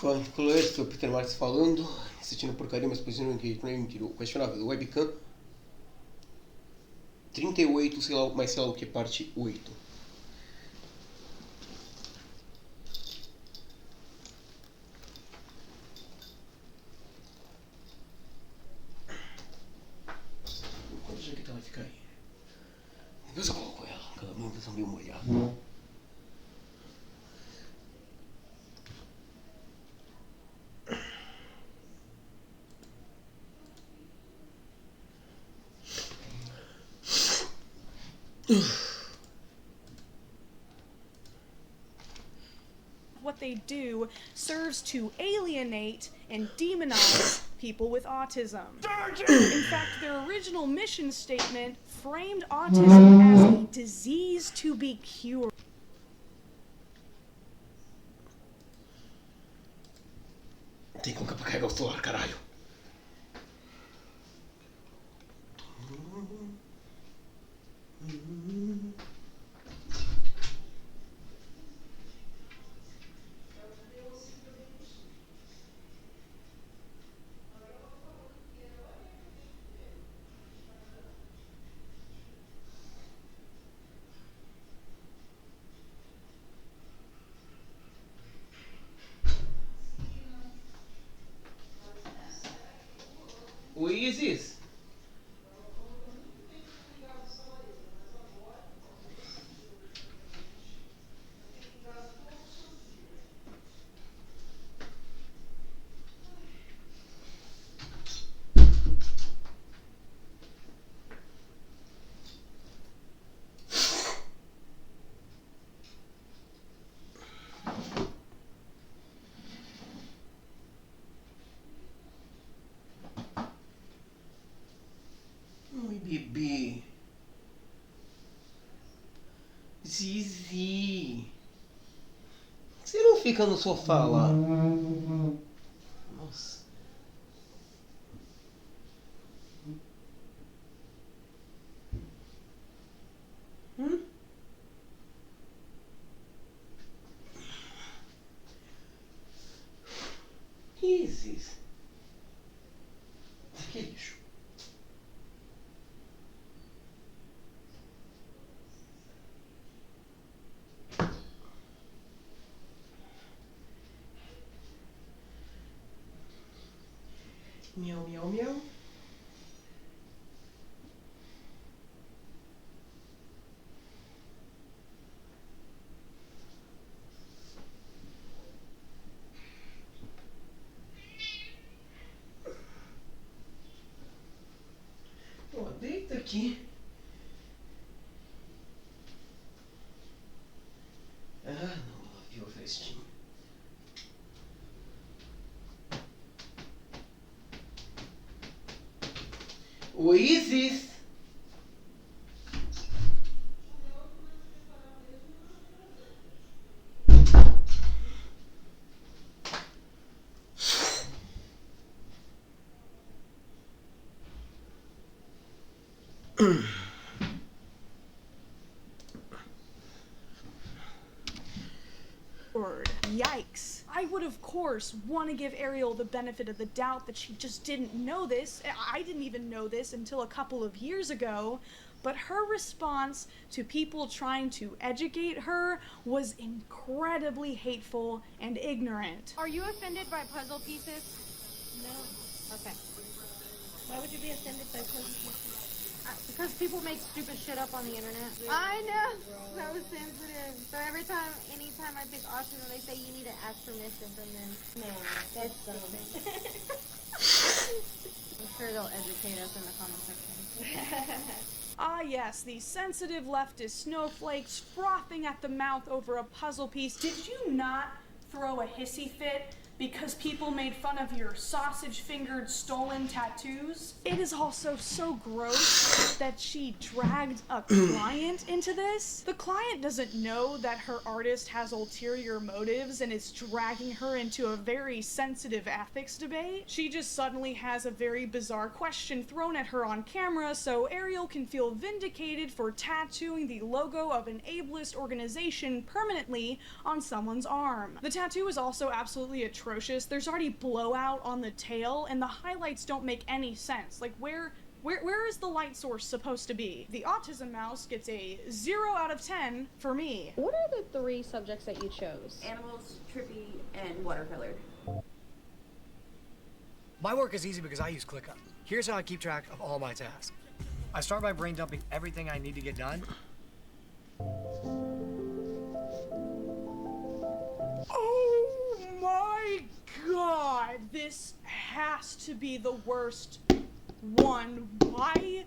Olá, estou Peter Marques falando, assistindo Porcaria, mas Posicionamento, o Questionável do Webcam 38, sei lá, mais sei lá o que, parte 8. Quanto jaqueta vai ficar aí? Depois eu coloco ela, aquela manga tá meio molhada. What they do serves to alienate and demonize people with autism. In fact, their original mission statement framed autism as a disease to be cured. Tem que colocar pra carregar o celular, caralho. Oi, Isis. Oi, bebê. Zizi. Você não fica no sofá lá? Nossa. Isis. Que lixo. Miau, miau, miau. Ó, deita aqui. Ah, não, ela viu a festinha. Oi, Isis. Yikes. I would, of course, want to give Ariel the benefit of the doubt that she just didn't know this. I didn't even know this until a couple of years ago. But her response to people trying to educate her was incredibly hateful and ignorant. Are you offended by puzzle pieces? No. Okay. Why would you be offended by puzzle pieces? Because people make stupid shit up on the internet. Really? I know. So sensitive. So anytime I pick autism, they say you need to ask permission from them. No, that's dumb. I'm sure they'll educate us in the comment section. Ah yes, the sensitive leftist snowflakes frothing at the mouth over a puzzle piece. Did you not throw a hissy fit because people made fun of your sausage-fingered stolen tattoos? It is also so gross that she dragged a client into this. The client doesn't know that her artist has ulterior motives and is dragging her into a very sensitive ethics debate. She just suddenly has a very bizarre question thrown at her on camera so Ariel can feel vindicated for tattooing the logo of an ableist organization permanently on someone's arm. The tattoo is also absolutely atrocious atrocious. There's already blowout on the tail, and the highlights don't make any sense. Like, where is the light source supposed to be? The autism mouse gets a 0 out of 10 for me. What are the 3 subjects that you chose? Animals, trippy, and watercolor. My work is easy because I use ClickUp. Here's how I keep track of all my tasks. I start by brain dumping everything I need to get done. Oh my god! This has to be the worst one. Why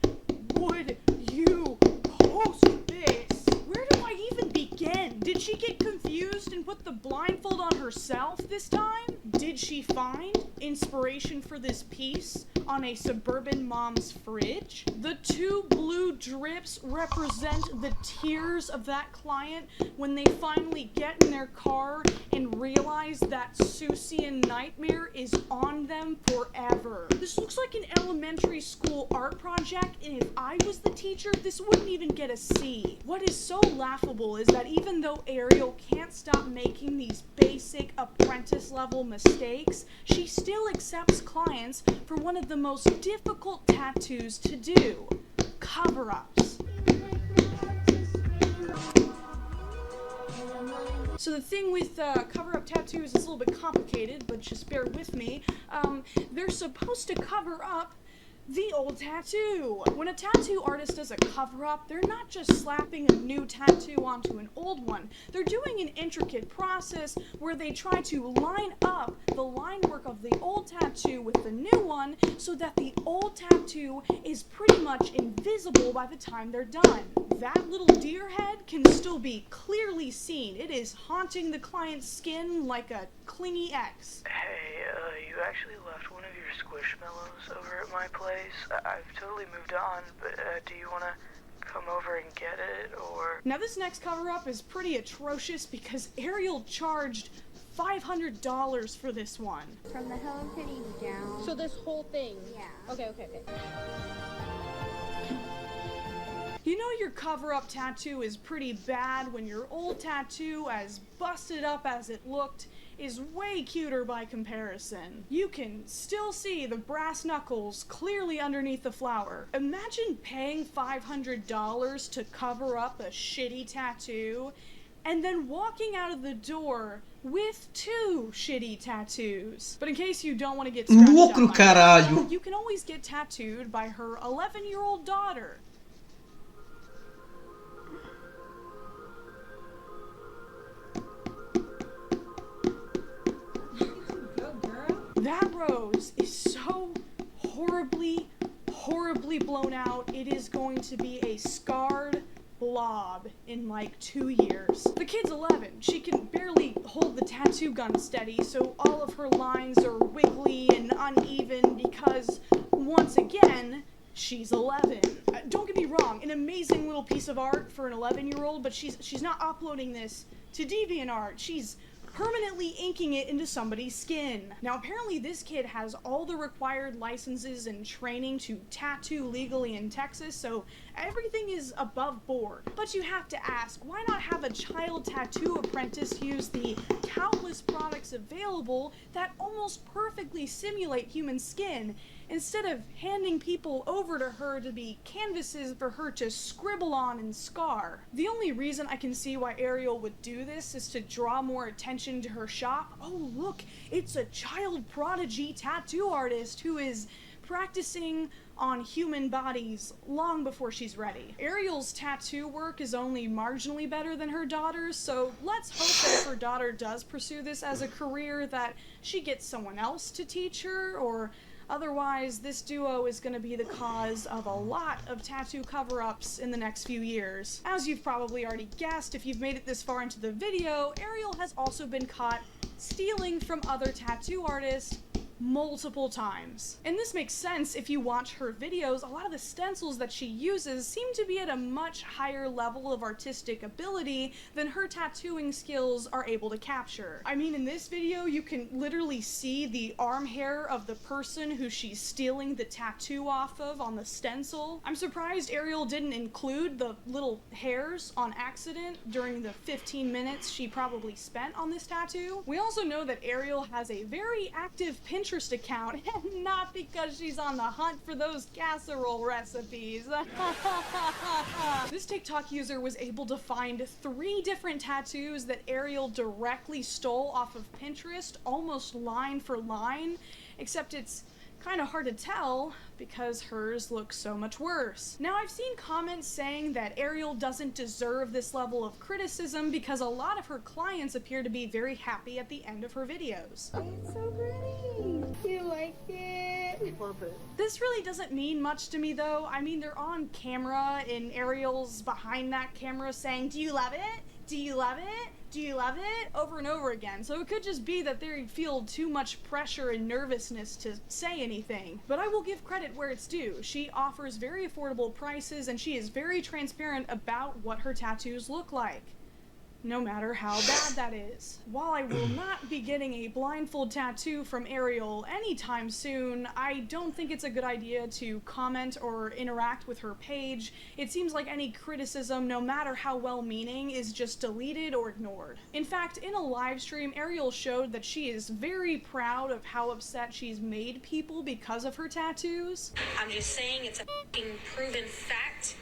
would you post this? Where do I even begin? Did she get confused and put the blindfold on herself this time? Did she find inspiration for this piece on a suburban mom's fridge? The 2 blue drips represent the tears of that client when they finally get in their car and realize that Susian nightmare is on them forever. This looks like an elementary school art project, and if I was the teacher, this wouldn't even get a C. What is so laughable is that even though Ariel can't stop making these basic apprentice level mistakes, she still accepts clients for one of the most difficult tattoos to do: cover-ups. So the thing with cover-up tattoos is a little bit complicated, but just bear with me. They're supposed to cover up the old tattoo. When a tattoo artist does a cover-up, they're not just slapping a new tattoo onto an old one. They're doing an intricate process where they try to line up the line work of the old tattoo with the new one so that the old tattoo is pretty much invisible by the time they're done. That little deer head can still be clearly seen. It is haunting the client's skin like a clingy ex. Hey, you actually left one of your squishmallows over at my place. I've totally moved on, but do you want to come over and get it, or... Now this next cover-up is pretty atrocious because Ariel charged $500 for this one. From the Hello Kitty down. So this whole thing? Yeah. Okay. You know your cover-up tattoo is pretty bad when your old tattoo, as busted up as it looked, is way cuter by comparison. You can still see the brass knuckles clearly underneath the flower. Imagine paying $500 to cover up a shitty tattoo and then walking out of the door with 2 shitty tattoos. But in case you don't want to get scratched Lucro, up by caralho. you can always get tattooed by her 11-year-old daughter. That rose is so horribly blown out. It is going to be a scarred blob in like 2 years. The kid's 11. She can barely hold the tattoo gun steady, so all of her lines are wiggly and uneven because, once again, she's 11. Don't get me wrong, an amazing little piece of art for an 11-year-old, but she's not uploading this to DeviantArt. She's permanently inking it into somebody's skin. Now apparently this kid has all the required licenses and training to tattoo legally in Texas, so everything is above board. But you have to ask, why not have a child tattoo apprentice use the countless products available that almost perfectly simulate human skin, instead of handing people over to her to be canvases for her to scribble on and scar? The only reason I can see why Ariel would do this is to draw more attention to her shop. Oh look, it's a child prodigy tattoo artist who is practicing on human bodies long before she's ready. Ariel's tattoo work is only marginally better than her daughter's, so let's hope that if her daughter does pursue this as a career, that she gets someone else to teach her, or otherwise, this duo is going to be the cause of a lot of tattoo cover-ups in the next few years. As you've probably already guessed, if you've made it this far into the video, Ariel has also been caught stealing from other tattoo artists multiple times. And this makes sense if you watch her videos. A lot of the stencils that she uses seem to be at a much higher level of artistic ability than her tattooing skills are able to capture. I mean, in this video, you can literally see the arm hair of the person who she's stealing the tattoo off of on the stencil. I'm surprised Ariel didn't include the little hairs on accident during the 15 minutes she probably spent on this tattoo. We also know that Ariel has a very active Pinterest account, and not because she's on the hunt for those casserole recipes. This TikTok user was able to find 3 different tattoos that Ariel directly stole off of Pinterest, almost line for line, except it's kind of hard to tell because hers looks so much worse. Now, I've seen comments saying that Ariel doesn't deserve this level of criticism because a lot of her clients appear to be very happy at the end of her videos. It's so pretty. You like it? Love it. This really doesn't mean much to me though. I mean, they're on camera and Ariel's behind that camera saying, "Do you love it? Do you love it? Do you love it?" over and over again. So it could just be that they feel too much pressure and nervousness to say anything. But I will give credit where it's due. She offers very affordable prices and she is very transparent about what her tattoos look like, no matter how bad that is. While I will not be getting a blindfold tattoo from Ariel anytime soon, I don't think it's a good idea to comment or interact with her page. It seems like any criticism, no matter how well-meaning, is just deleted or ignored. In fact, in a live stream, Ariel showed that she is very proud of how upset she's made people because of her tattoos. I'm just saying it's a f***ing proven fact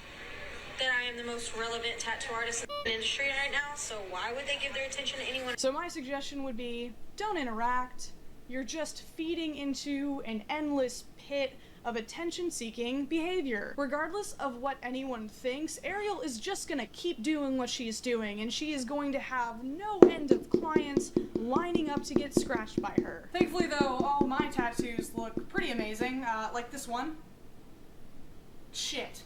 that I am the most relevant tattoo artist in the industry right now, so why would they give their attention to anyone? So my suggestion would be, don't interact. You're just feeding into an endless pit of attention-seeking behavior. Regardless of what anyone thinks, Ariel is just gonna keep doing what she's doing, and she is going to have no end of clients lining up to get scratched by her. Thankfully though, all my tattoos look pretty amazing, like this one. Shit.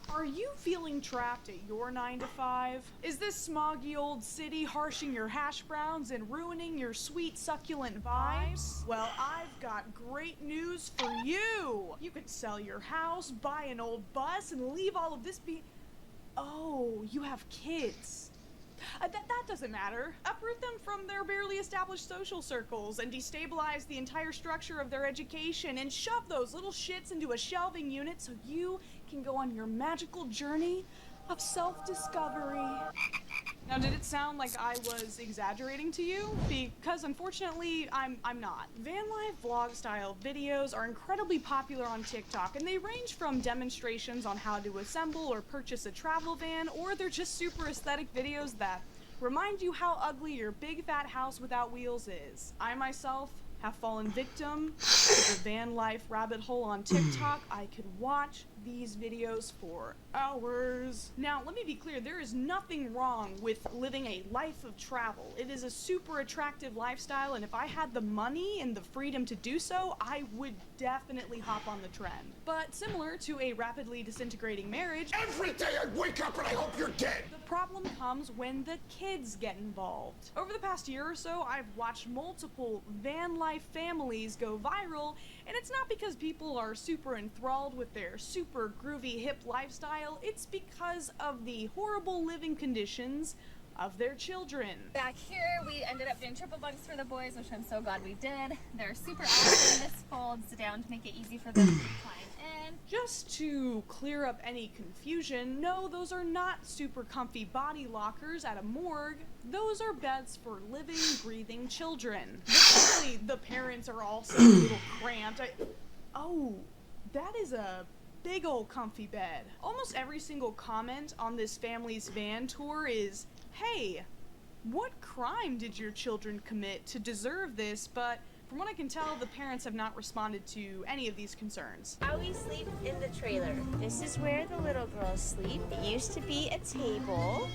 Are you feeling trapped at your 9 to 5? Is this smoggy old city harshing your hash browns and ruining your sweet succulent vibes? Well, I've got great news for you! You can sell your house, buy an old bus, and leave all of this be- Oh, you have kids. That doesn't matter. Uproot them from their barely established social circles and destabilize the entire structure of their education and shove those little shits into a shelving unit so you can go on your magical journey of self-discovery. Now, did it sound like I was exaggerating to you? Because unfortunately, I'm not. Van life vlog style videos are incredibly popular on TikTok, and they range from demonstrations on how to assemble or purchase a travel van, or they're just super aesthetic videos that remind you how ugly your big fat house without wheels is. I myself have fallen victim to the van life rabbit hole on TikTok. I could watch these videos for hours. Now, let me be clear, there is nothing wrong with living a life of travel. It is a super attractive lifestyle, and if I had the money and the freedom to do so, I would definitely hop on the trend. But similar to a rapidly disintegrating marriage, every day I wake up and I hope you're dead! The problem comes when the kids get involved. Over the past year or so, I've watched multiple van life families go viral, and it's not because people are super enthralled with their super groovy hip lifestyle, it's because of the horrible living conditions of their children. Back here, we ended up doing triple bunks for the boys, which I'm so glad we did. They're super awesome. This folds down to make it easy for them to climb in. Just to clear up any confusion, no, those are not super comfy body lockers at a morgue. Those are beds for living, breathing children. Clearly, the parents are also a little cramped. Oh, that is a big old comfy bed. Almost every single comment on this family's van tour is, hey, what crime did your children commit to deserve this? But from what I can tell, the parents have not responded to any of these concerns. How we sleep in the trailer. This is where the little girls sleep. It used to be a table,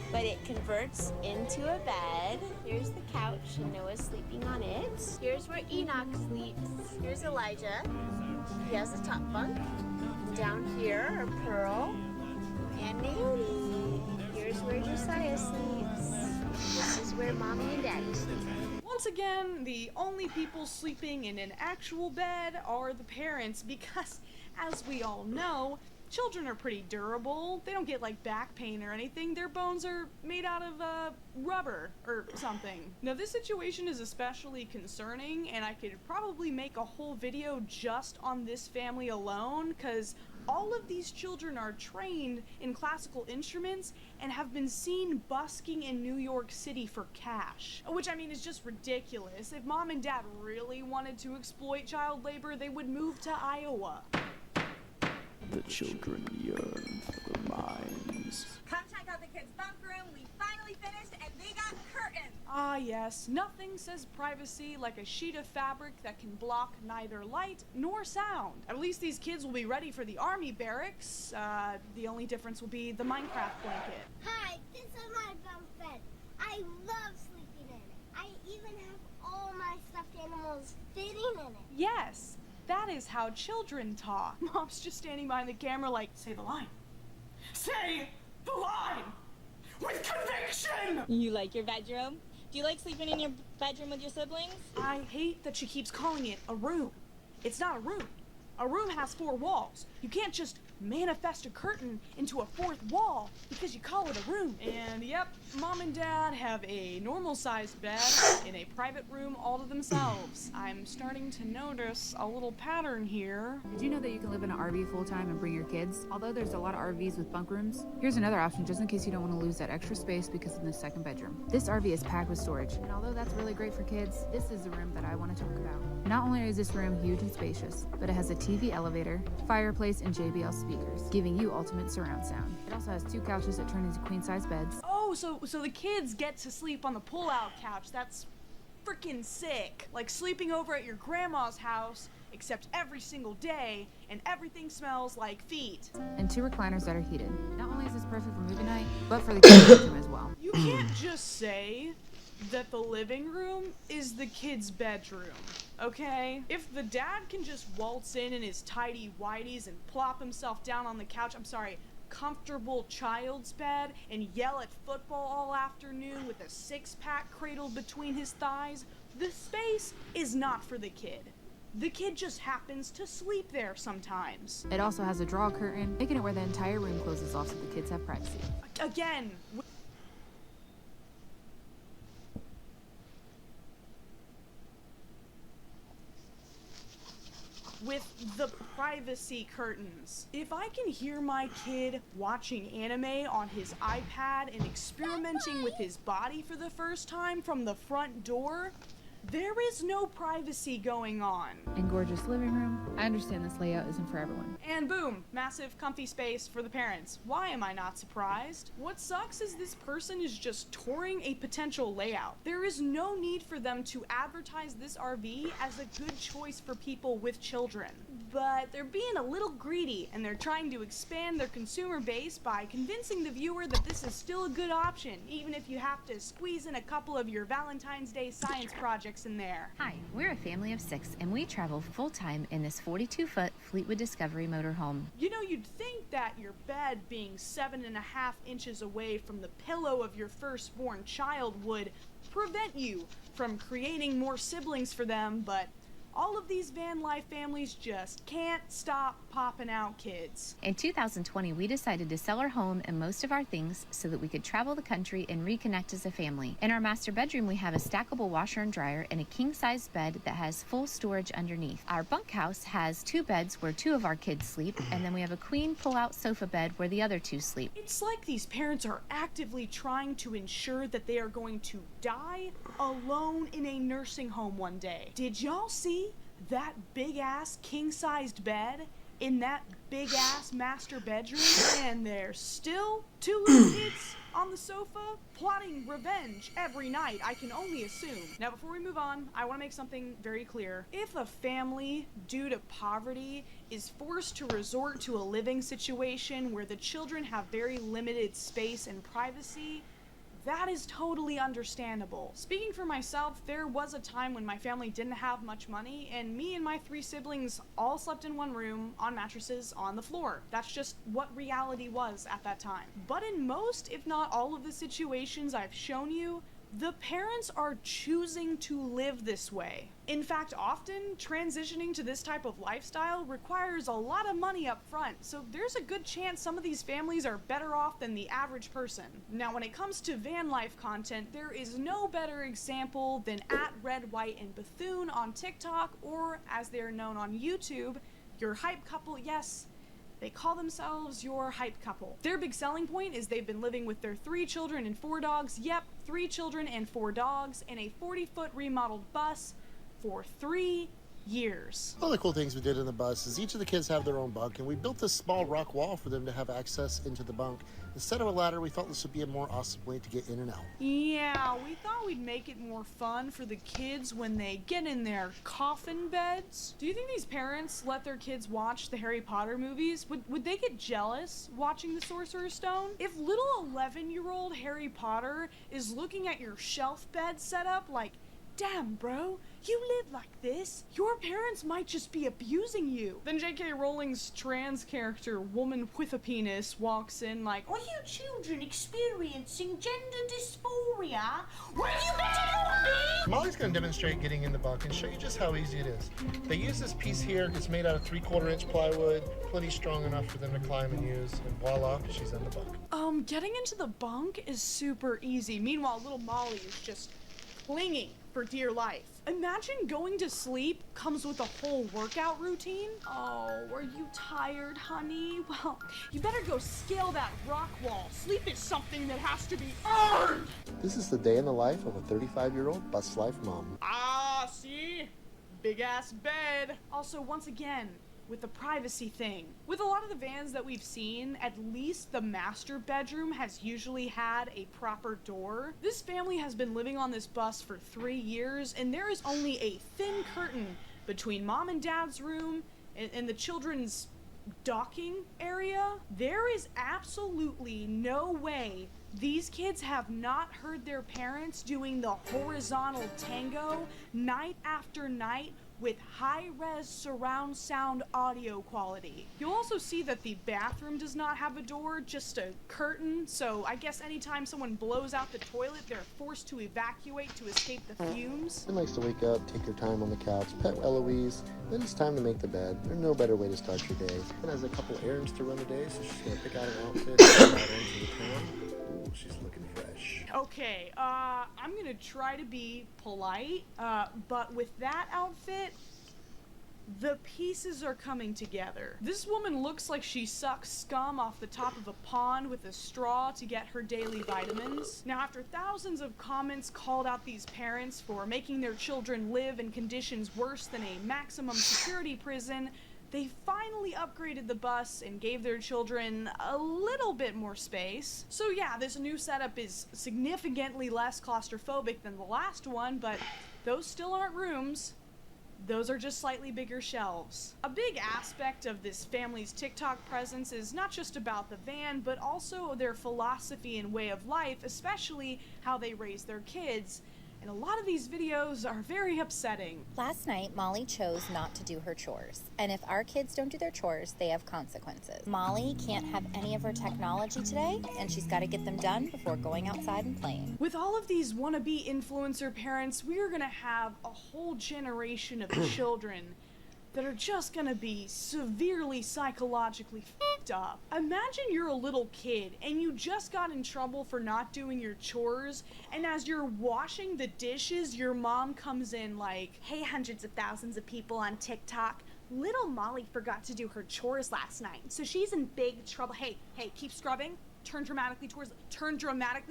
but it converts into a bed. Here's the couch, and Noah's sleeping on it. Here's where Enoch sleeps. Here's Elijah. He has the top bunk. Down here are Pearl and Naomi. Here's where Josiah sleeps. This is where Mommy and Daddy sleep. Once again, the only people sleeping in an actual bed are the parents because, as we all know, children are pretty durable. They don't get like back pain or anything. Their bones are made out of rubber or something. Now, this situation is especially concerning, and I could probably make a whole video just on this family alone, because all of these children are trained in classical instruments and have been seen busking in New York City for cash. Which, I mean, is just ridiculous. If mom and dad really wanted to exploit child labor, they would move to Iowa. The children yearn for the mines. Come check out the kids' bunk room. We finally finished, and they got curtains. Ah yes, nothing says privacy like a sheet of fabric that can block neither light nor sound. At least these kids will be ready for the army barracks. The only difference will be the Minecraft blanket. Hi, this is my bunk bed. I love sleeping in it. I even have all my stuffed animals fitting in it. Yes, that is how children talk. Mom's just standing behind the camera like, say the line. Say the line! With conviction! You like your bedroom? Do you like sleeping in your bedroom with your siblings? I hate that she keeps calling it a room. It's not a room. A room has 4 walls. You can't just manifest a curtain into a 4th wall because you call it a room. And yep, mom and dad have a normal-sized bed in a private room all to themselves. I'm starting to notice a little pattern here. Did you know that you can live in an RV full-time and bring your kids? Although there's a lot of RVs with bunk rooms, here's another option just in case you don't want to lose that extra space because of the second bedroom. This RV is packed with storage, and although that's really great for kids, this is the room that I want to talk about. Not only is this room huge and spacious, but it has a TV elevator, fireplace, and JBL speakers, giving you ultimate surround sound. It also has 2 couches that turn into queen-size beds. Oh, so the kids get to sleep on the pull-out couch. That's freaking sick. Like sleeping over at your grandma's house, except every single day, and everything smells like feet. And 2 recliners that are heated. Not only is this perfect for movie night, but for the kids' bedroom as well. You can't just say that the living room is the kid's bedroom, okay? If the dad can just waltz in his tidy whities and plop himself down on the couch, comfortable child's bed, and yell at football all afternoon with a six-pack cradled between his thighs, the space is not for the kid. The kid just happens to sleep there sometimes. It also has a draw curtain, making it where the entire room closes off so the kids have privacy. Again, with the privacy curtains. If I can hear my kid watching anime on his iPad and experimenting with his body for the first time from the front door, there is no privacy going on. And gorgeous living room. I understand this layout isn't for everyone. And boom, massive comfy space for the parents. Why am I not surprised? What sucks is this person is just touring a potential layout. There is no need for them to advertise this RV as a good choice for people with children. But they're being a little greedy, and they're trying to expand their consumer base by convincing the viewer that this is still a good option, even if you have to squeeze in a couple of your Valentine's Day science projects in there. Hi, we're a family of 6, and we travel full-time in this 42-foot Fleetwood Discovery motorhome. You know, you'd think that your bed being 7.5 inches away from the pillow of your firstborn child would prevent you from creating more siblings for them, but all of these van life families just can't stop popping out kids. In 2020, we decided to sell our home and most of our things so that we could travel the country and reconnect as a family. In our master bedroom, we have a stackable washer and dryer and a king-size bed that has full storage underneath. Our bunkhouse has 2 beds where 2 of our kids sleep, and then we have a queen pull-out sofa bed where the other 2 sleep. It's like these parents are actively trying to ensure that they are going to die alone in a nursing home one day. Did y'all see that big-ass king-sized bed in that big-ass master bedroom, and there's still 2 little kids on the sofa plotting revenge every night, I can only assume. Now, before we move on, I want to make something very clear. If a family, due to poverty, is forced to resort to a living situation where the children have very limited space and privacy, that is totally understandable. Speaking for myself, there was a time when my family didn't have much money, and me and my 3 siblings all slept in one room on mattresses on the floor. That's just what reality was at that time. But in most, if not all of the situations I've shown you, the parents are choosing to live this way. In fact, often, transitioning to this type of lifestyle requires a lot of money up front, so there's a good chance some of these families are better off than the average person. Now, when it comes to van life content, there is no better example than @Red, White, and Bethune on TikTok, or as they're known on YouTube, your hype couple. Yes, they call themselves your hype couple. Their big selling point is they've been living with their 3 children and 4 dogs. Yep, 3 children and 4 dogs in a 40-foot remodeled bus for 3 years. One of the cool things we did in the bus is each of the kids have their own bunk, and we built this small rock wall for them to have access into the bunk. Instead of a ladder, we thought this would be a more awesome way to get in and out. Yeah, we thought we'd make it more fun for the kids when they get in their coffin beds. Do you think these parents let their kids watch the Harry Potter movies? Would they get jealous watching the Sorcerer's Stone? If little 11-year-old Harry Potter is looking at your shelf bed setup like, damn, bro, you live like this, your parents might just be abusing you. Then J.K. Rowling's trans character, woman with a penis, walks in like, are you children experiencing gender dysphoria? Well, you better not be! Molly's going to demonstrate getting in the bunk and show you just how easy it is. They use this piece here. It's made out of 3/4 inch plywood, plenty strong enough for them to climb and use, and voila, she's in the bunk. Getting into the bunk is super easy. Meanwhile, little Molly is just clinging for dear life. Imagine going to sleep comes with a whole workout routine. Oh, are you tired, honey? Well, you better go scale that rock wall. Sleep is something that has to be earned. This is the day in the life of a 35-year-old bus life mom. Ah, see? Big ass bed. Also, once again, with the privacy thing. With a lot of the vans that we've seen, at least the master bedroom has usually had a proper door. This family has been living on this bus for 3 years, and there is only a thin curtain between mom and dad's room and the children's docking area. There is absolutely no way these kids have not heard their parents doing the horizontal tango night after night with high-res surround sound audio quality. You'll also see that the bathroom does not have a door, just a curtain, so I guess anytime someone blows out the toilet, they're forced to evacuate to escape the fumes. Ben likes to wake up, take your time on the couch, pet Eloise, then it's time to make the bed. There's no better way to start your day. Ben has a couple errands to run today, so she's gonna pick out an outfit and head out into the town. Ooh, she's looking fresh. Okay, I'm gonna try to be polite, but with that outfit, the pieces are coming together. This woman looks like she sucks scum off the top of a pond with a straw to get her daily vitamins. Now, after thousands of comments called out these parents for making their children live in conditions worse than a maximum security prison, they finally upgraded the bus and gave their children a little bit more space. So yeah, this new setup is significantly less claustrophobic than the last one, but those still aren't rooms. Those are just slightly bigger shelves. A big aspect of this family's TikTok presence is not just about the van, but also their philosophy and way of life, especially how they raise their kids. And a lot of these videos are very upsetting. Last night, Molly chose not to do her chores. And if our kids don't do their chores, they have consequences. Molly can't have any of her technology today, and she's got to get them done before going outside and playing. With all of these wannabe influencer parents, we are gonna have a whole generation of children that are just gonna be severely psychologically f***ed up. Imagine you're a little kid and you just got in trouble for not doing your chores, and as you're washing the dishes, your mom comes in like, "Hey, hundreds of thousands of people on TikTok, little Molly forgot to do her chores last night, so she's in big trouble. Hey, keep scrubbing. Turn dramatically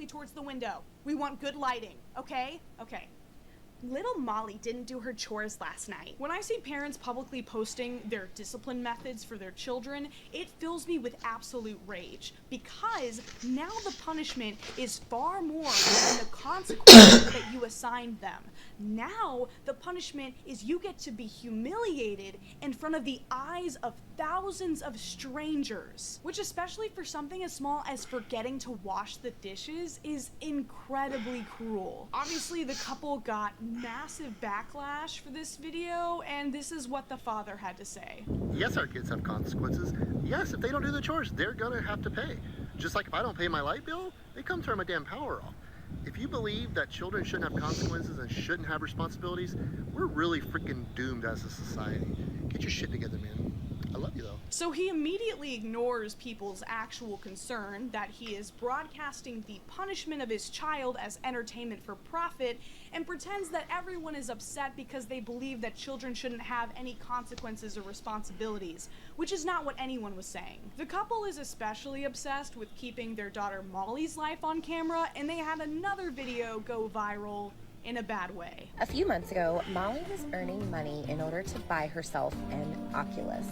towards the window. We want good lighting, okay? Okay. Little Molly didn't do her chores last night." When I see parents publicly posting their discipline methods for their children, it fills me with absolute rage, because now the punishment is far more than the consequences that you assigned them. Now the punishment is you get to be humiliated in front of the eyes of thousands of strangers, which, especially for something as small as forgetting to wash the dishes, is incredibly cruel. Obviously, the couple got massive backlash for this video, and this is what the father had to say. Yes, our kids have consequences. Yes, if they don't do the chores, they're gonna have to pay. Just like if I don't pay my light bill, they come turn my damn power off. If you believe that children shouldn't have consequences and shouldn't have responsibilities, we're really freaking doomed as a society. Get your shit together, man. I love you, though. So he immediately ignores people's actual concern that he is broadcasting the punishment of his child as entertainment for profit, and pretends that everyone is upset because they believe that children shouldn't have any consequences or responsibilities, which is not what anyone was saying. The couple is especially obsessed with keeping their daughter Molly's life on camera, and they had another video go viral in a bad way. A few months ago, Molly was earning money in order to buy herself an Oculus.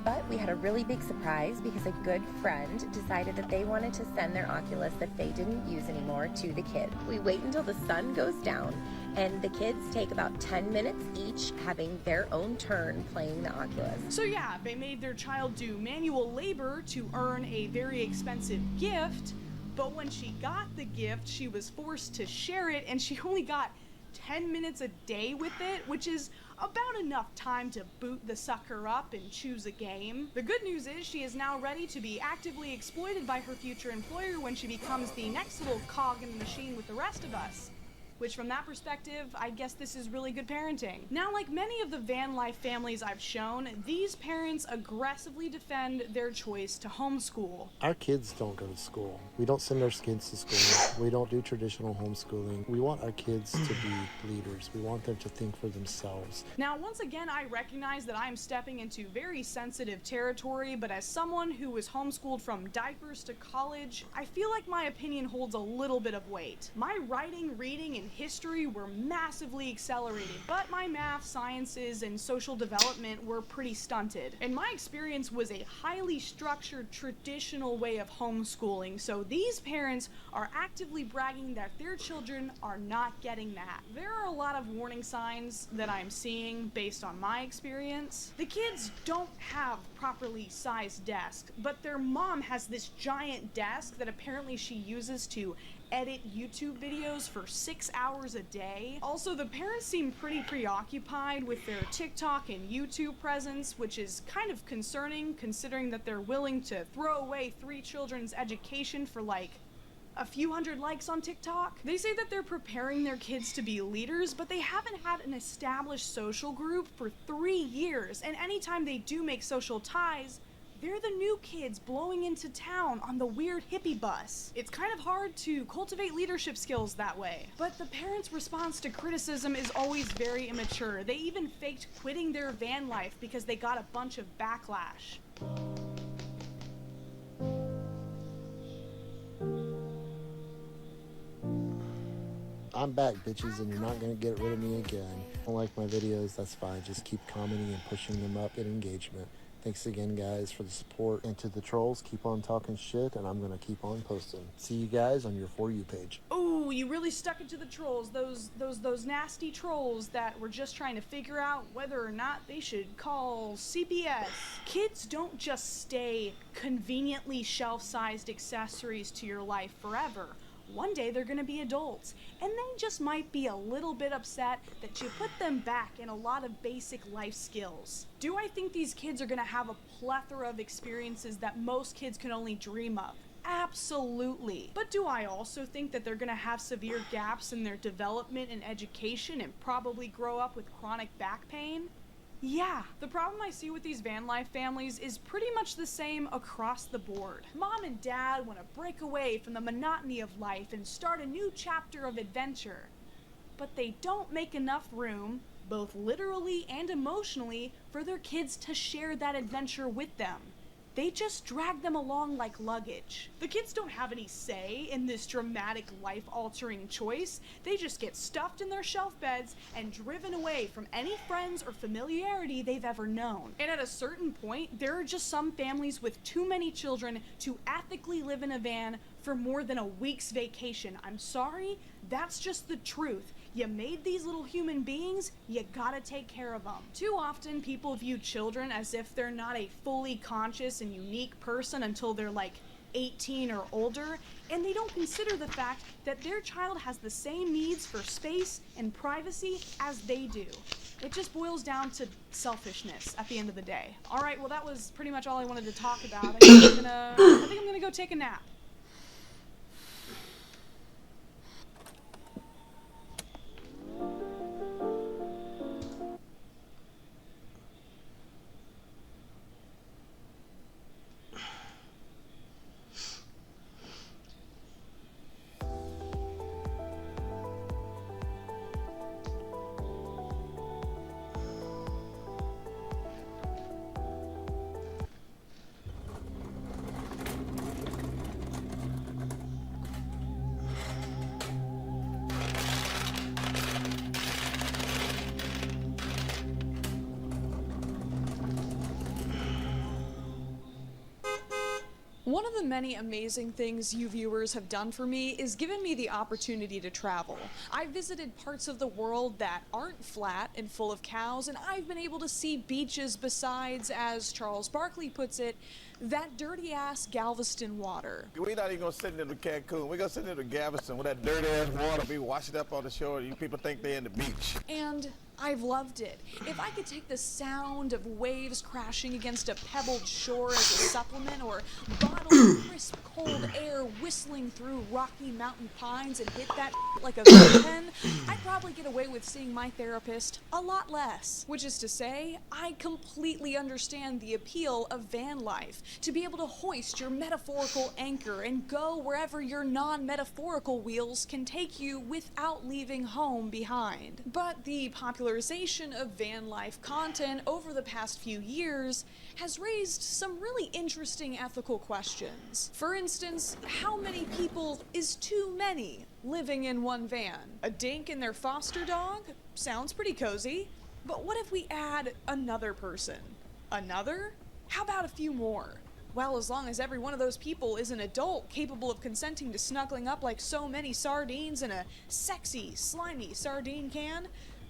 But we had a really big surprise because a good friend decided that they wanted to send their Oculus that they didn't use anymore to the kid. We wait until the sun goes down, and the kids take about 10 minutes each having their own turn playing the Oculus. So yeah, they made their child do manual labor to earn a very expensive gift, but when she got the gift, she was forced to share it, and she only got 10 minutes a day with it, which is about enough time to boot the sucker up and choose a game. The good news is she is now ready to be actively exploited by her future employer when she becomes the next little cog in the machine with the rest of us. Which, from that perspective, I guess this is really good parenting. Now, like many of the van life families I've shown, these parents aggressively defend their choice to homeschool. Our kids don't go to school. We don't send our kids to school. We don't do traditional homeschooling. We want our kids to be leaders. We want them to think for themselves. Now, once again, I recognize that I'm stepping into very sensitive territory, but as someone who was homeschooled from diapers to college, I feel like my opinion holds a little bit of weight. My writing, reading, and history were massively accelerated, but my math, sciences, and social development were pretty stunted. And my experience was a highly structured, traditional way of homeschooling, so these parents are actively bragging that their children are not getting that. There are a lot of warning signs that I'm seeing based on my experience. The kids don't have properly sized desks, but their mom has this giant desk that apparently she uses to edit YouTube videos for 6 hours a day. Also, the parents seem pretty preoccupied with their TikTok and YouTube presence, which is kind of concerning considering that they're willing to throw away 3 children's education for like a few hundred likes on TikTok. They say that they're preparing their kids to be leaders, but they haven't had an established social group for 3 years, and anytime they do make social ties, they're the new kids blowing into town on the weird hippie bus. It's kind of hard to cultivate leadership skills that way. But the parents' response to criticism is always very immature. They even faked quitting their van life because they got a bunch of backlash. I'm back, bitches, and you're not gonna get rid of me again. Don't like my videos, that's fine. Just keep commenting and pushing them up in engagement. Thanks again, guys, for the support. And to the trolls, keep on talking shit, and I'm gonna keep on posting. See you guys on your For You page. Ooh, you really stuck it to the trolls. Those nasty trolls that were just trying to figure out whether or not they should call CPS. Kids don't just stay conveniently shelf-sized accessories to your life forever. One day they're gonna be adults, and they just might be a little bit upset that you put them back in a lot of basic life skills. Do I think these kids are gonna have a plethora of experiences that most kids can only dream of? Absolutely. But do I also think that they're gonna have severe gaps in their development and education and probably grow up with chronic back pain? Yeah, the problem I see with these van life families is pretty much the same across the board. Mom and dad want to break away from the monotony of life and start a new chapter of adventure. But they don't make enough room, both literally and emotionally, for their kids to share that adventure with them. They just drag them along like luggage. The kids don't have any say in this dramatic, life-altering choice. They just get stuffed in their shelf beds and driven away from any friends or familiarity they've ever known. And at a certain point, there are just some families with too many children to ethically live in a van for more than a week's vacation. I'm sorry, that's just the truth. You made these little human beings, you gotta take care of them. Too often, people view children as if they're not a fully conscious and unique person until they're like 18 or older, and they don't consider the fact that their child has the same needs for space and privacy as they do. It just boils down to selfishness at the end of the day. All right, well, that was pretty much all I wanted to talk about. I think I'm gonna go take a nap. One of the many amazing things you viewers have done for me is given me the opportunity to travel. I've visited parts of the world that aren't flat and full of cows, and I've been able to see beaches besides, as Charles Barkley puts it, that dirty-ass Galveston water. We're not even gonna send it to Cancun. We're gonna send it to Galveston where that dirty-ass water be washing up on the shore. You people think they're in the beach. And I've loved it. If I could take the sound of waves crashing against a pebbled shore as a supplement, or bottle crisp cold air whistling through rocky mountain pines and hit that like a vape pen, I'd probably get away with seeing my therapist a lot less. Which is to say, I completely understand the appeal of van life. To be able to hoist your metaphorical anchor and go wherever your non-metaphorical wheels can take you without leaving home behind. But the popularization of van life content over the past few years has raised some really interesting ethical questions. For instance, how many people is too many living in one van? A dink and their foster dog? Sounds pretty cozy. But what if we add another person? Another? How about a few more? Well, as long as every one of those people is an adult capable of consenting to snuggling up like so many sardines in a sexy, slimy sardine can,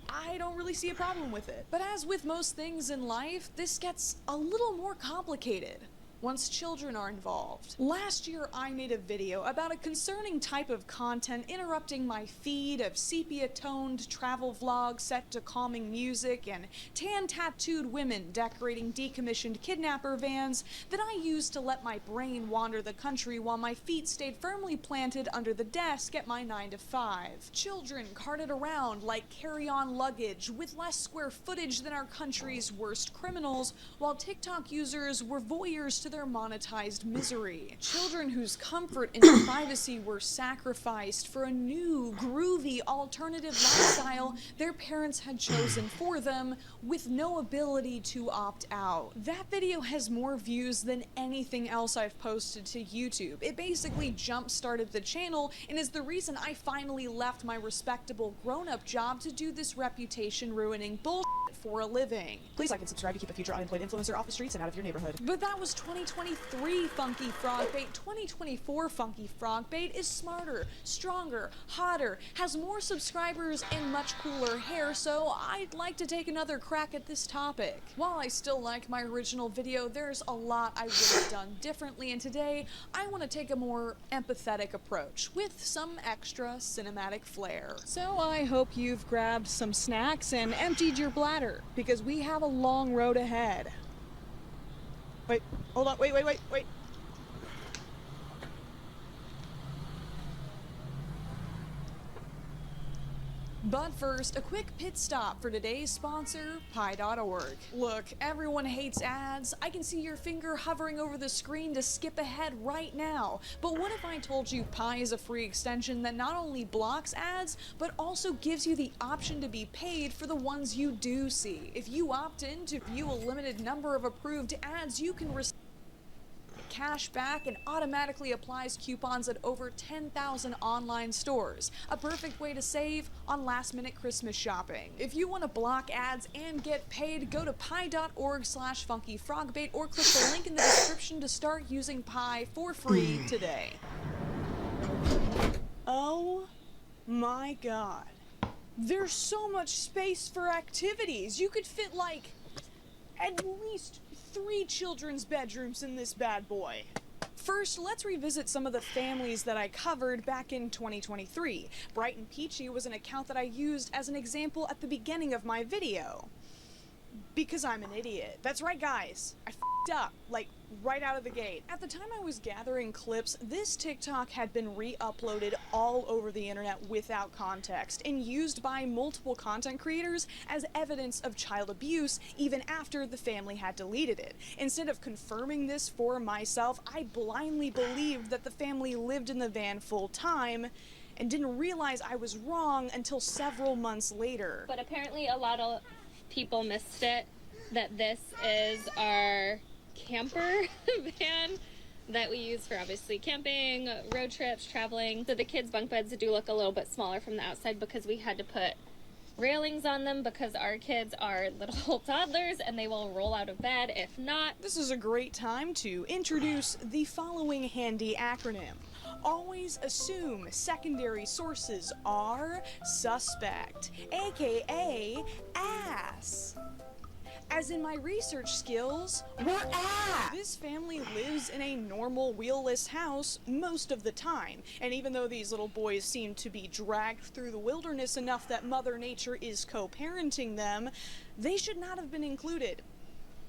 I don't really see a problem with it. But as with most things in life, this gets a little more complicated once children are involved. Last year, I made a video about a concerning type of content interrupting my feed of sepia-toned travel vlogs set to calming music and tan-tattooed women decorating decommissioned kidnapper vans that I used to let my brain wander the country while my feet stayed firmly planted under the desk at my 9 to 5. Children carted around like carry-on luggage with less square footage than our country's worst criminals, while TikTok users were voyeurs to their monetized misery. Children whose comfort and privacy were sacrificed for a new, groovy alternative lifestyle their parents had chosen for them with no ability to opt out. That video has more views than anything else I've posted to YouTube. It basically jump-started the channel and is the reason I finally left my respectable grown-up job to do this reputation-ruining bullshit for a living. Please like and subscribe to keep a future unemployed influencer off the streets and out of your neighborhood. But that was 2023 Funky Frogbait. 2024 Funky Frogbait is smarter, stronger, hotter, has more subscribers and much cooler hair, so I'd like to take another crack at this topic. While I still like my original video, there's a lot I would have done differently, and today I want to take a more empathetic approach with some extra cinematic flair. So I hope you've grabbed some snacks and emptied your bladder, because we have a long road ahead. Wait, hold on, wait. But first, a quick pit stop for today's sponsor, Pi.org. Look, everyone hates ads. I can see your finger hovering over the screen to skip ahead right now. But what if I told you Pi is a free extension that not only blocks ads, but also gives you the option to be paid for the ones you do see? If you opt in to view a limited number of approved ads, you can receive cash back and automatically applies coupons at over 10,000 online stores. A perfect way to save on last-minute Christmas shopping. If you want to block ads and get paid, go to pi.org/funkyfrogbait or click the link in the description to start using Pi for free today. Oh my god. There's so much space for activities. You could fit like at least 3 children's bedrooms in this bad boy. First, let's revisit some of the families that I covered back in 2023. Bright and Peachy was an account that I used as an example at the beginning of my video. Because I'm an idiot. That's right, guys. I f***ed up, like, right out of the gate. At the time I was gathering clips, this TikTok had been re-uploaded all over the internet without context and used by multiple content creators as evidence of child abuse even after the family had deleted it. Instead of confirming this for myself, I blindly believed that the family lived in the van full time and didn't realize I was wrong until several months later. But apparently a lot of people missed it, that this is our camper van that we use for obviously camping, road trips, traveling. So the kids' bunk beds do look a little bit smaller from the outside because we had to put railings on them because our kids are little toddlers and they will roll out of bed if not. This is a great time to introduce the following handy acronym. Always assume secondary sources are suspect, aka ass. As in my research skills, we're ass. This family lives in a normal wheelless house most of the time, and even though these little boys seem to be dragged through the wilderness enough that Mother Nature is co-parenting them, they should not have been included.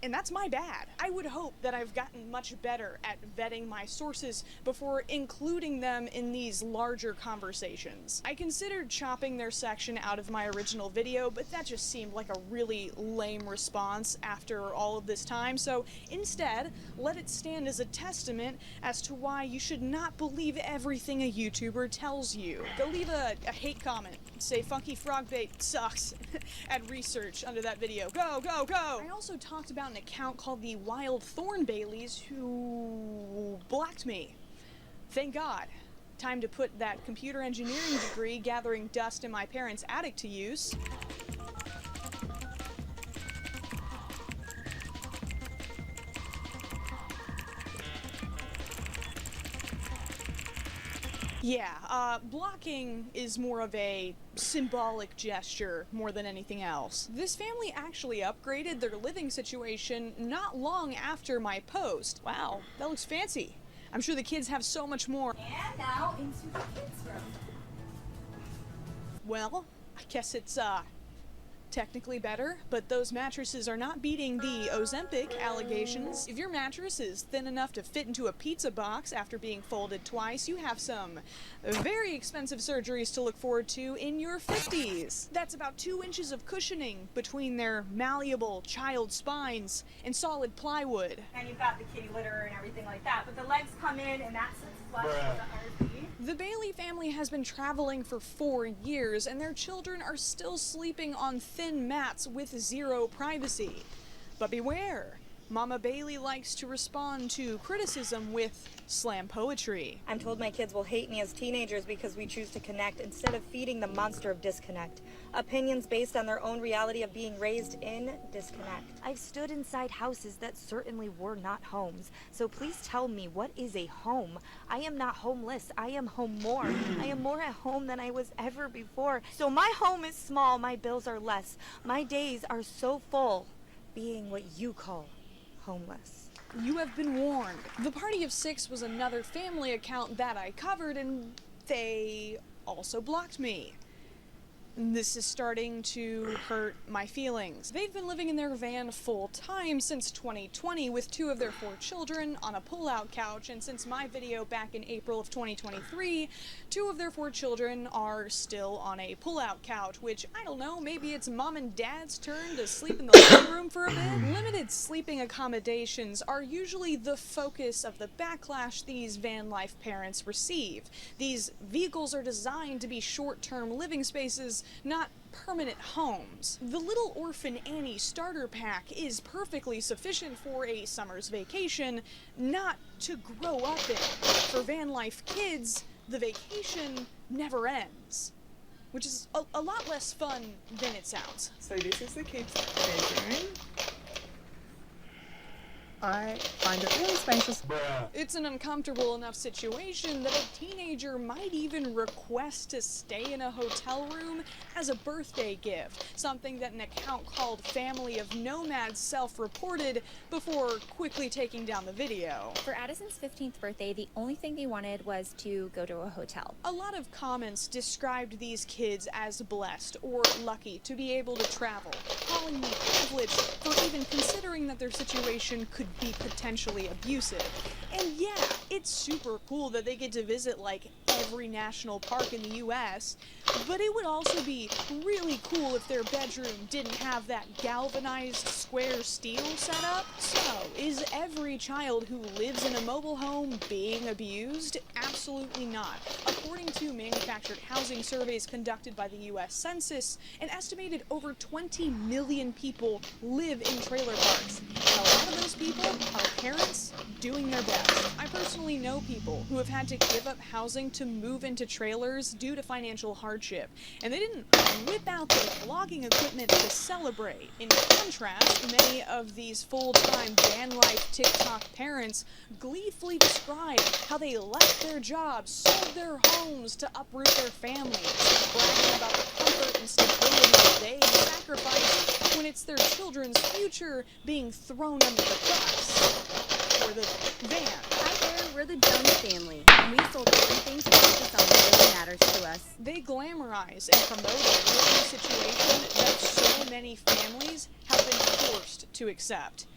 And that's my bad. I would hope that I've gotten much better at vetting my sources before including them in these larger conversations. I considered chopping their section out of my original video, but that just seemed like a really lame response after all of this time, so instead, let it stand as a testament as to why you should not believe everything a YouTuber tells you. Go leave a hate comment. Say Funky Frogbait sucks. Add research under that video. Go, go, go! I also talked about an account called the Wild Thorn Baileys who blocked me Thank God. Time to put that computer engineering degree gathering dust in my parents' attic to use. Yeah, blocking is more of a symbolic gesture more than anything else. This family actually upgraded their living situation not long after my post. Wow, that looks fancy. I'm sure the kids have so much more. And now into the kids' room. Well, I guess it's, technically better, but those mattresses are not beating the Ozempic allegations. If your mattress is thin enough to fit into a pizza box after being folded twice, you have some very expensive surgeries to look forward to in your 50s. That's about 2 inches of cushioning between their malleable child spines and solid plywood. And you've got the kitty litter and everything like that, but the legs come in and that sits flush with the RV. The Bailey family has been traveling for 4 years, and their children are still sleeping on thin mats with zero privacy. But beware, Mama Bailey likes to respond to criticism with slam poetry. I'm told my kids will hate me as teenagers because we choose to connect instead of feeding the monster of disconnect. Opinions based on their own reality of being raised in disconnect. I've stood inside houses that certainly were not homes. So please tell me, what is a home? I am not homeless. I am home more. I am more at home than I was ever before. So my home is small. My bills are less. My days are so full being what you call homeless. You have been warned. The Party of 6 was another family account that I covered, and they also blocked me. This is starting to hurt my feelings. They've been living in their van full time since 2020 with 2 of their 4 children on a pull-out couch, and since my video back in April of 2023, 2 of their 4 children are still on a pull-out couch, which, I don't know, maybe it's mom and dad's turn to sleep in the living room for a bit? Limited sleeping accommodations are usually the focus of the backlash these van life parents receive. These vehicles are designed to be short-term living spaces, not permanent homes. The Little Orphan Annie starter pack is perfectly sufficient for a summer's vacation, not to grow up in. For van life kids, the vacation never ends, which is a lot less fun than it sounds. So this is the kids' bedroom. I find it really spacious. It's an uncomfortable enough situation that a teenager might even request to stay in a hotel room as a birthday gift, something that an account called Family of Nomads self-reported before quickly taking down the video. For Addison's 15th birthday, the only thing they wanted was to go to a hotel. A lot of comments described these kids as blessed or lucky to be able to travel, calling me privileged for even considering that their situation could be potentially abusive. And yeah, it's super cool that they get to visit like every national park in the US, but it would also be really cool if their bedroom didn't have that galvanized square steel setup. So, is every child who lives in a mobile home being abused? Absolutely not. According to manufactured housing surveys conducted by the US Census, an estimated over 20 million people live in trailer parks, and a lot of those people are parents doing their best. I personally know people who have had to give up housing to move into trailers due to financial hardship, and they didn't whip out their vlogging equipment to celebrate. In contrast, many of these full-time van life TikTok parents gleefully describe how they left their jobs, sold their homes to uproot their families, bragging about the comfort and stability they sacrificed when it's their children's future being thrown under the bus. Or the van. Hi there, we're the Jones family, and we sold everything to focus on what really matters to us. They glamorize and promote a living situation that so many families have been forced to accept.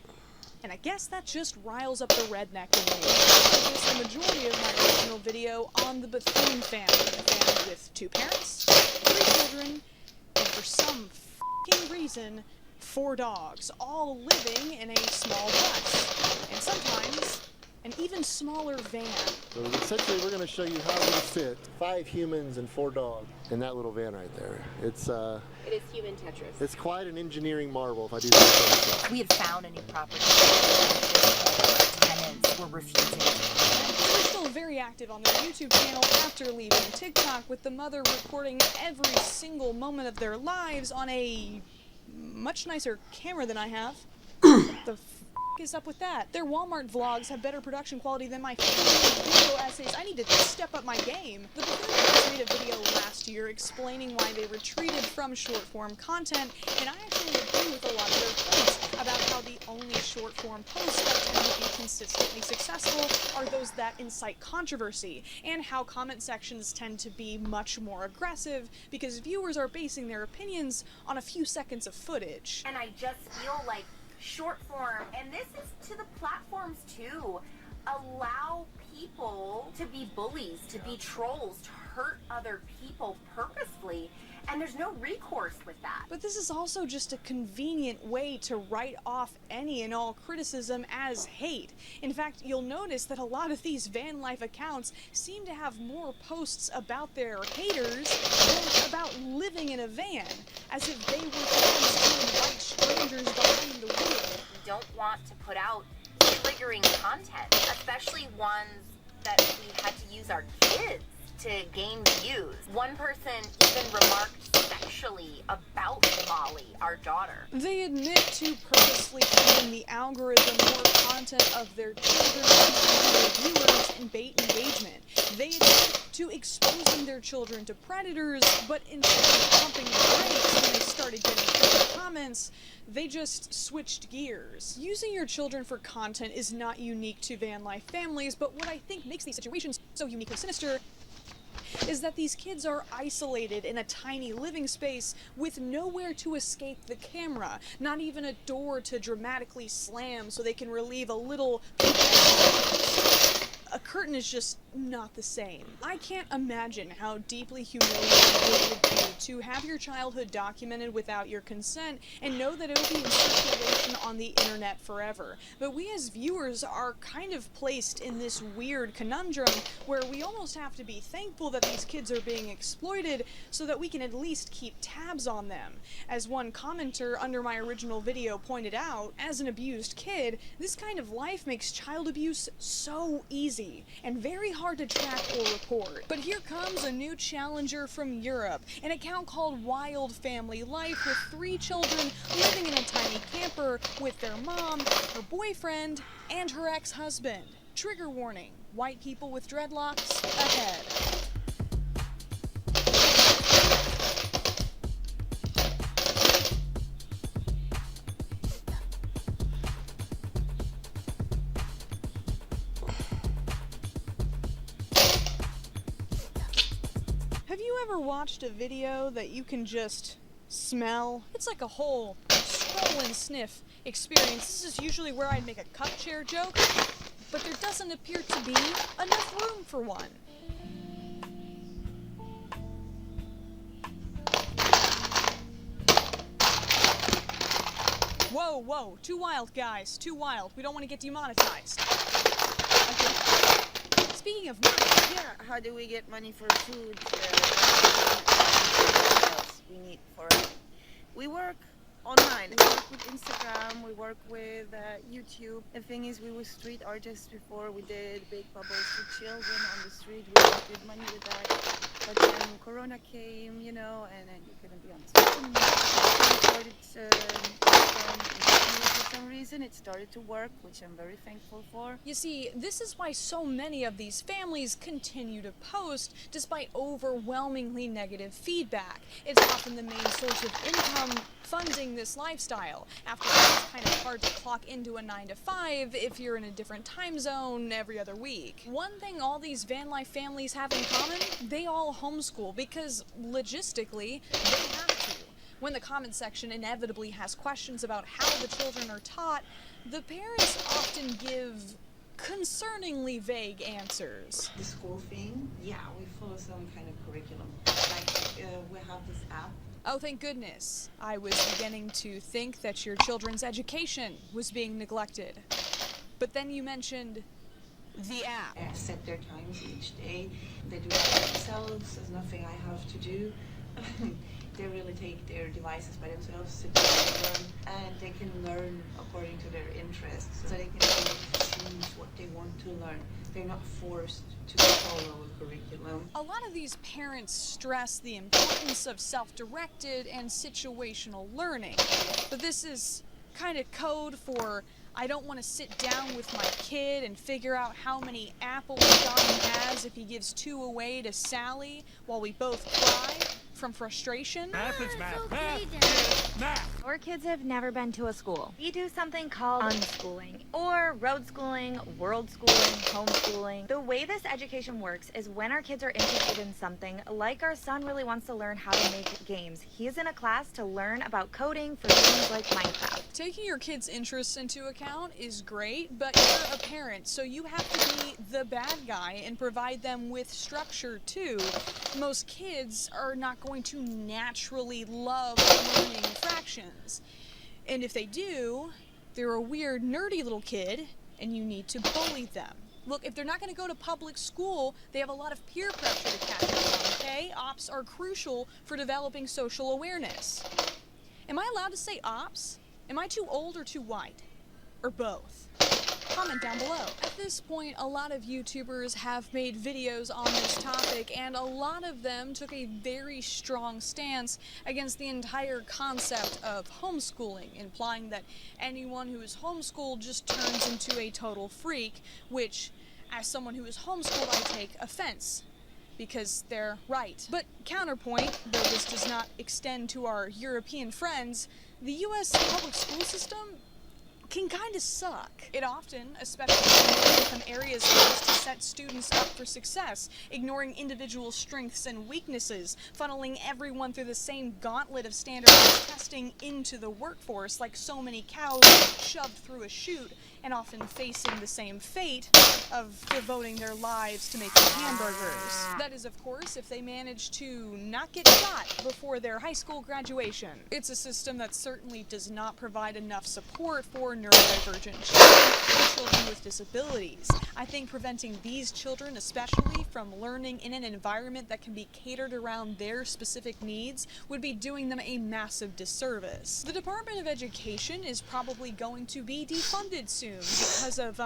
And I guess that just riles up the redneck in me. I focus the majority of my original video on the Bethune family, a family with 2 parents, 3 children, and for some f***ing reason, 4 dogs, all living in a small bus, and sometimes an even smaller van. So essentially we're going to show you how we fit 5 humans and 4 dogs in that little van right there. It is human Tetris. It's quite an engineering marvel, if I do say so myself. We had found a new property. Tenants were refusing. We're still very active active on their YouTube channel after leaving TikTok, with the mother recording every single moment of their lives on a much nicer camera than I have. What the is up with that? Their Walmart vlogs have better production quality than my video essays. I need to step up my game. The Buffoonists made a video last year explaining why they retreated from short-form content, and I actually agree with a lot of their points about how the only short-form posts that tend to be consistently successful are those that incite controversy, and how comment sections tend to be much more aggressive because viewers are basing their opinions on a few seconds of footage. And I just feel like short form, and this is to the platforms too, allow people to be bullies, to be trolls, to hurt other people purposefully, and there's no recourse with that. But this is also just a convenient way to write off any and all criticism as hate. In fact, you'll notice that a lot of these van life accounts seem to have more posts about their haters than about living in a van, as if they were the ones to invite strangers behind the wheel. We don't want to put out triggering content, especially ones that we had to use our kids to gain views. One person even remarked sexually about Molly, our daughter. They admit to purposely feeding the algorithm more content of their children to their viewers and bait engagement. They admit to exposing their children to predators, but instead of pumping the brakes when they started getting critical comments, they just switched gears. Using your children for content is not unique to van life families, but what I think makes these situations so uniquely sinister is that these kids are isolated in a tiny living space with nowhere to escape the camera, not even a door to dramatically slam so they can relieve a little. A curtain is just not the same. I can't imagine how deeply humiliating it would be to have your childhood documented without your consent and know that it'll be in circulation on the internet forever. But we as viewers are kind of placed in this weird conundrum where we almost have to be thankful that these kids are being exploited so that we can at least keep tabs on them. As one commenter under my original video pointed out, as an abused kid, this kind of life makes child abuse so easy and very hard to track or report. But here comes a new challenger from Europe, an account called Wild Family Life, with 3 children living in a tiny camper with their mom, her boyfriend, and her ex-husband. Trigger warning, white people with dreadlocks ahead. Have you ever watched a video that you can just smell? It's like a whole scroll and sniff experience. This is usually where I'd make a cup chair joke, but there doesn't appear to be enough room for one. Whoa, whoa, too wild, guys, too wild. We don't want to get demonetized. Okay. Speaking of money, yeah, how do we get money for food? What else we need for it? We work online. We work with Instagram. We work with YouTube. The thing is, we were street artists before. We did big bubbles for children on the street. We made good money with that. But then Corona came, you know, and then you couldn't be on the street. We started for some reason it started to work, which I'm very thankful for. You see, this is why so many of these families continue to post despite overwhelmingly negative feedback. It's often the main source of income funding this lifestyle. After all, it's kind of hard to clock into a 9 to 5 if you're in a different time zone every other week. One thing all these van life families have in common, they all homeschool because logistically they have to. When the comment section inevitably has questions about how the children are taught, the parents often give concerningly vague answers. The school thing, yeah, we follow some kind of curriculum. Like, we have this app. Oh, thank goodness. I was beginning to think that your children's education was being neglected. But then you mentioned the app. I set their times each day. They do that themselves. There's nothing I have to do. They really take their devices by themselves, sit down and learn, and they can learn according to their interests. So they can do choose what they want to learn. They're not forced to follow a curriculum. A lot of these parents stress the importance of self-directed and situational learning, but this is kind of code for I don't want to sit down with my kid and figure out how many apples Johnny has if he gives 2 away to Sally while we both cry from frustration. Math is math. Math. Math. Our kids have never been to a school. We do something called unschooling, or road schooling, world schooling, homeschooling. The way this education works is when our kids are interested in something, like our son really wants to learn how to make games. He's in a class to learn about coding for things like Minecraft. Taking your kids' interests into account is great, but you're a parent, so you have to be the bad guy and provide them with structure too. Most kids are not going to naturally love learning fractions. And if they do, they're a weird, nerdy little kid, and you need to bully them. Look, if they're not going to go to public school, they have a lot of peer pressure to catch up on, okay? Ops are crucial for developing social awareness. Am I allowed to say ops? Am I too old or too white? Or both? Comment down below. At this point, a lot of YouTubers have made videos on this topic, and a lot of them took a very strong stance against the entire concept of homeschooling, implying that anyone who is homeschooled just turns into a total freak, which, as someone who is homeschooled, I take offense, because they're right. But counterpoint, though this does not extend to our European friends, the US public school system can kind of suck. It often, especially in some areas, tries to set students up for success, ignoring individual strengths and weaknesses, funneling everyone through the same gauntlet of standardized testing into the workforce like so many cows shoved through a chute, and often facing the same fate of devoting their lives to making hamburgers. That is, of course, if they manage to not get shot before their high school graduation. It's a system that certainly does not provide enough support for neurodivergent children or children with disabilities. I think preventing these children, especially from learning in an environment that can be catered around their specific needs, would be doing them a massive disservice. The Department of Education is probably going to be defunded soon because of,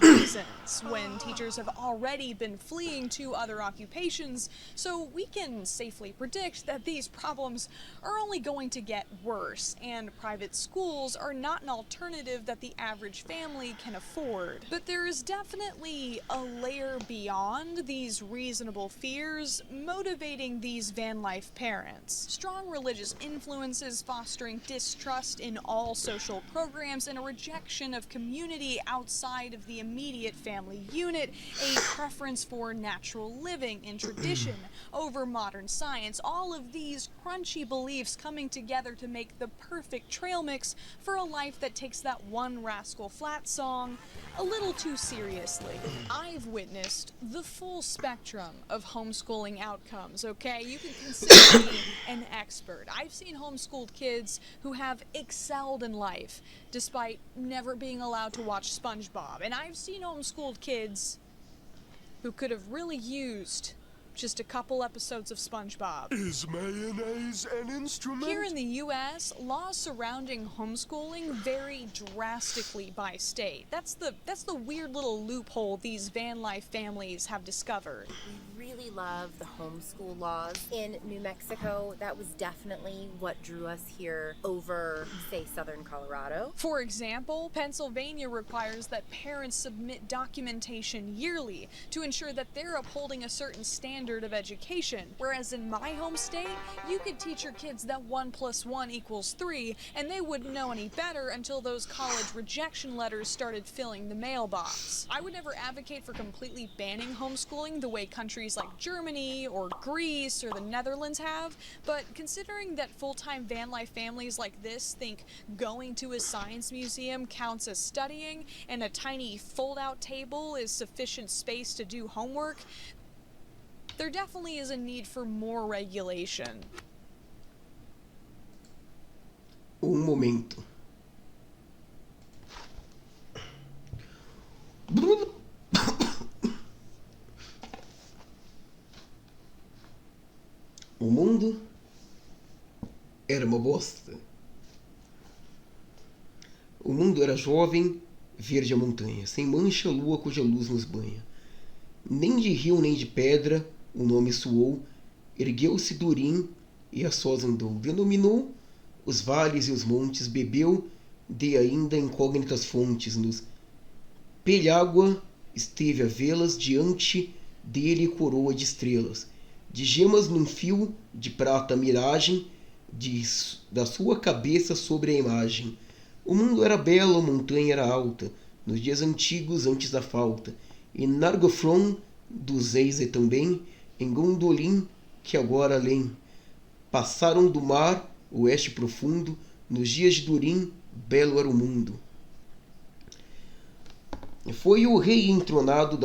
reasons, when teachers have already been fleeing to other occupations, so we can safely predict that these problems are only going to get worse, and private schools are not an alternative that the average family can afford. But there is definitely a layer beyond these reasonable fears motivating these van life parents. Strong religious influences fostering distrust in all social programs and a rejection of community outside of the immediate family unit, a preference for natural living and tradition over modern science, all of these crunchy beliefs coming together to make the perfect trail mix for a life that takes that One Rascal Flatts song a little too seriously. I've witnessed the full spectrum of homeschooling outcomes, okay? You can consider me an expert. I've seen homeschooled kids who have excelled in life despite never being allowed to watch SpongeBob. And I've seen homeschooled kids who could have really used just a couple episodes of SpongeBob. Is mayonnaise an instrument? Here in the U.S., laws surrounding homeschooling vary drastically by state. That's the weird little loophole these van life families have discovered. We really love the homeschool laws. In New Mexico, that was definitely what drew us here over, say, southern Colorado. For example, Pennsylvania requires that parents submit documentation yearly to ensure that they're upholding a certain standard of education, whereas in my home state, you could teach your kids that 1 + 1 = 3, and they wouldn't know any better until those college rejection letters started filling the mailbox. I would never advocate for completely banning homeschooling the way countries like Germany or Greece or the Netherlands have, but considering that full-time van life families like this think going to a science museum counts as studying and a tiny fold-out table is sufficient space to do homework, there definitely is a need for more regulation. Momento. O mundo era uma bosta. O mundo era jovem verde a montanha, sem mancha a lua cuja luz nos banha. Nem de rio nem de pedra o nome soou, ergueu-se Durim e a sós andou. Denominou os vales e os montes, bebeu de ainda incógnitas fontes. Nos Pelhágua esteve a vê-las, diante dele coroa de estrelas. De gemas num fio de prata a miragem, da sua cabeça sobre a imagem. O mundo era belo, a montanha era alta, nos dias antigos antes da falta. E Nargothrond dos reis e também, em Gondolin, que agora além. Passaram do mar, oeste profundo, nos dias de Durim, belo era o mundo. Foi o rei entronado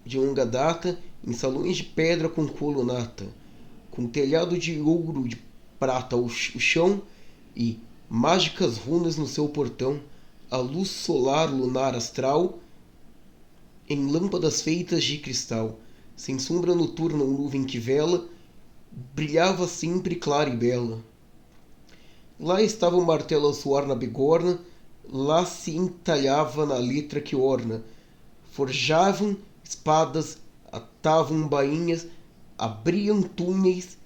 de longa data, em salões de pedra com colunata, com telhado de ouro de prata o chão e mágicas runas no seu portão, a luz solar lunar astral em lâmpadas feitas de cristal, sem sombra noturna ou nuvem que vela, brilhava sempre clara e bela. Lá estava o martelo a soar na bigorna, lá se entalhava na letra que orna, forjavam espadas, atavam bainhas, abriam túneis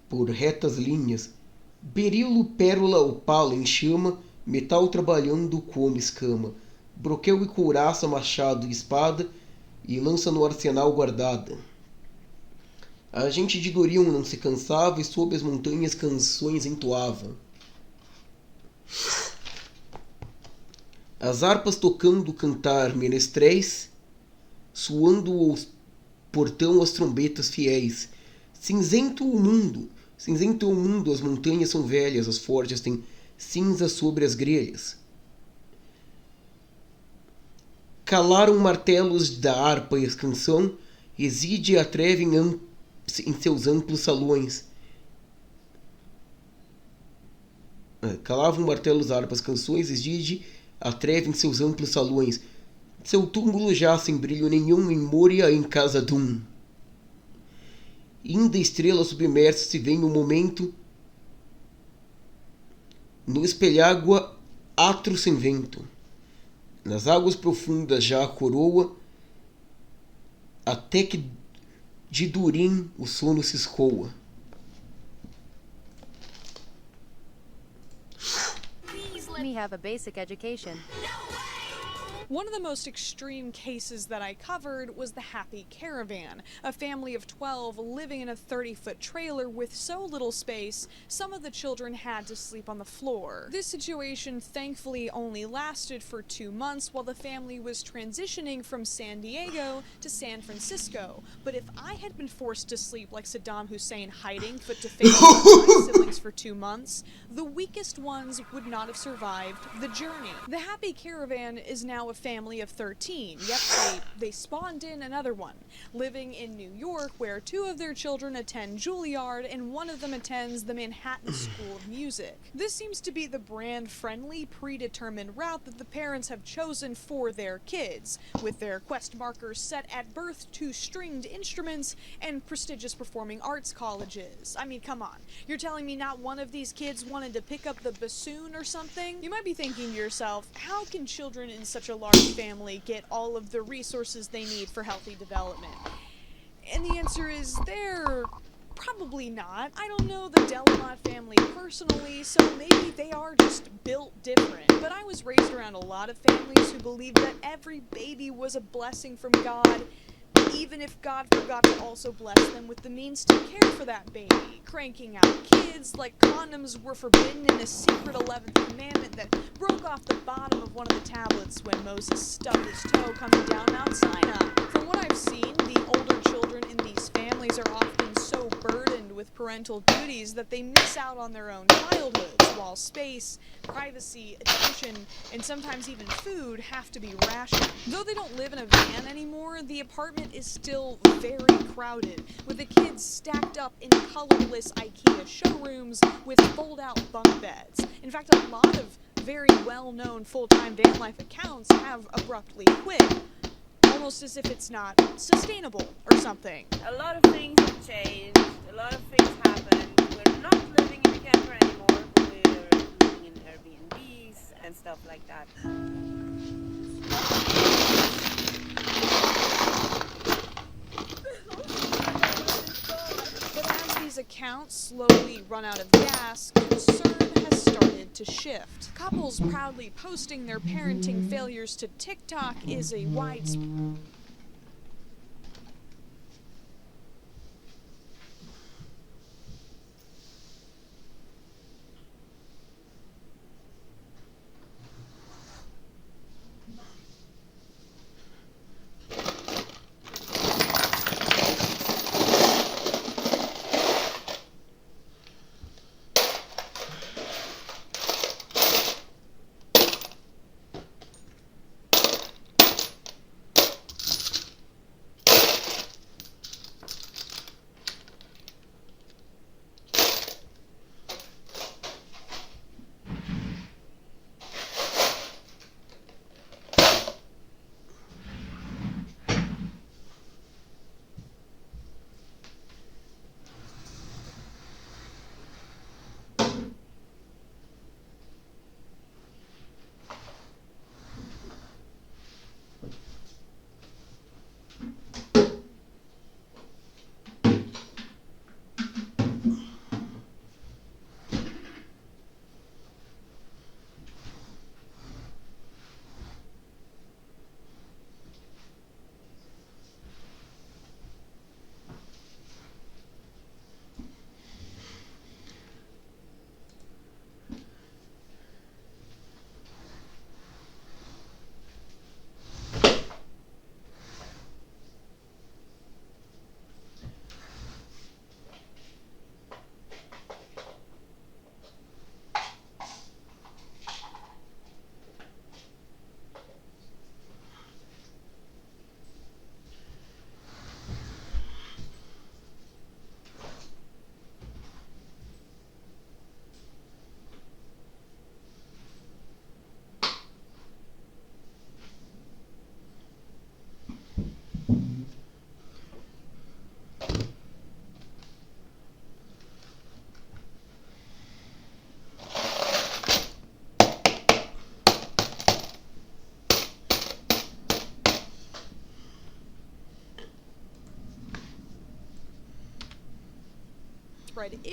por retas linhas, berilo, pérola, opala em chama, metal trabalhando como escama, broquel e couraça, machado e espada, e lança no arsenal guardada. A gente de Dorion não se cansava, e sob as montanhas canções entoava. As harpas tocando cantar menestréis, suando o portão as trombetas fiéis. Cinzento o mundo, as montanhas são velhas, as forjas têm cinza sobre as grelhas. Calaram martelos da harpa e a canção, reside a treva em seus amplos salões. Calavam martelos, harpas, canções, reside a treva em seus amplos salões. Seu túmulo já sem brilho nenhum, em Moria, em casa Dum. Inda estrela submersa se vem o momento, no espelhágua atro sem vento. Nas águas profundas já a coroa, até que de Durim o sono se escoa. We have a basic education. One of the most extreme cases that I covered was the Happy Caravan, a family of 12 living in a 30-foot trailer with so little space, some of the children had to sleep on the floor. This situation thankfully only lasted for 2 months while the family was transitioning from San Diego to San Francisco. But if I had been forced to sleep like Saddam Hussein hiding foot to face with my siblings for 2 months, the weakest ones would not have survived the journey. The Happy Caravan is now a family of 13. Yep, they spawned in another one, living in New York, where 2 of their children attend Juilliard and 1 of them attends the Manhattan School of Music. This seems to be the brand-friendly, predetermined route that the parents have chosen for their kids, with their quest markers set at birth to stringed instruments and prestigious performing arts colleges. I mean, come on. You're telling me not one of these kids wanted to pick up the bassoon or something? You might be thinking to yourself, how can children in such a large family get all of the resources they need for healthy development? And the answer is they're probably not. I don't know the Delamont family personally, so maybe they are just built different. But I was raised around a lot of families who believed that every baby was a blessing from God, even if God forgot to also bless them with the means to care for that baby. Cranking out kids like condoms were forbidden in a secret 11th commandment that broke off the bottom of one of the tablets when Moses stubbed his toe coming down Mount Sinai. From what I've seen, the older children in these families are often so burdened with parental duties that they miss out on their own childhoods, while space, privacy, attention, and sometimes even food have to be rationed. Though they don't live in a van anymore, the apartment is still very crowded, with the kids stacked up in colorless IKEA showrooms with fold-out bunk beds. In fact, a lot of very well-known full-time van life accounts have abruptly quit, almost as if it's not sustainable or something. A lot of things have changed, a lot of things happened. We're not living in a camper anymore, we're living in Airbnbs and stuff like that. But as these accounts slowly run out of gas, concern has started to shift. Couples proudly posting their parenting failures to TikTok is a widespread.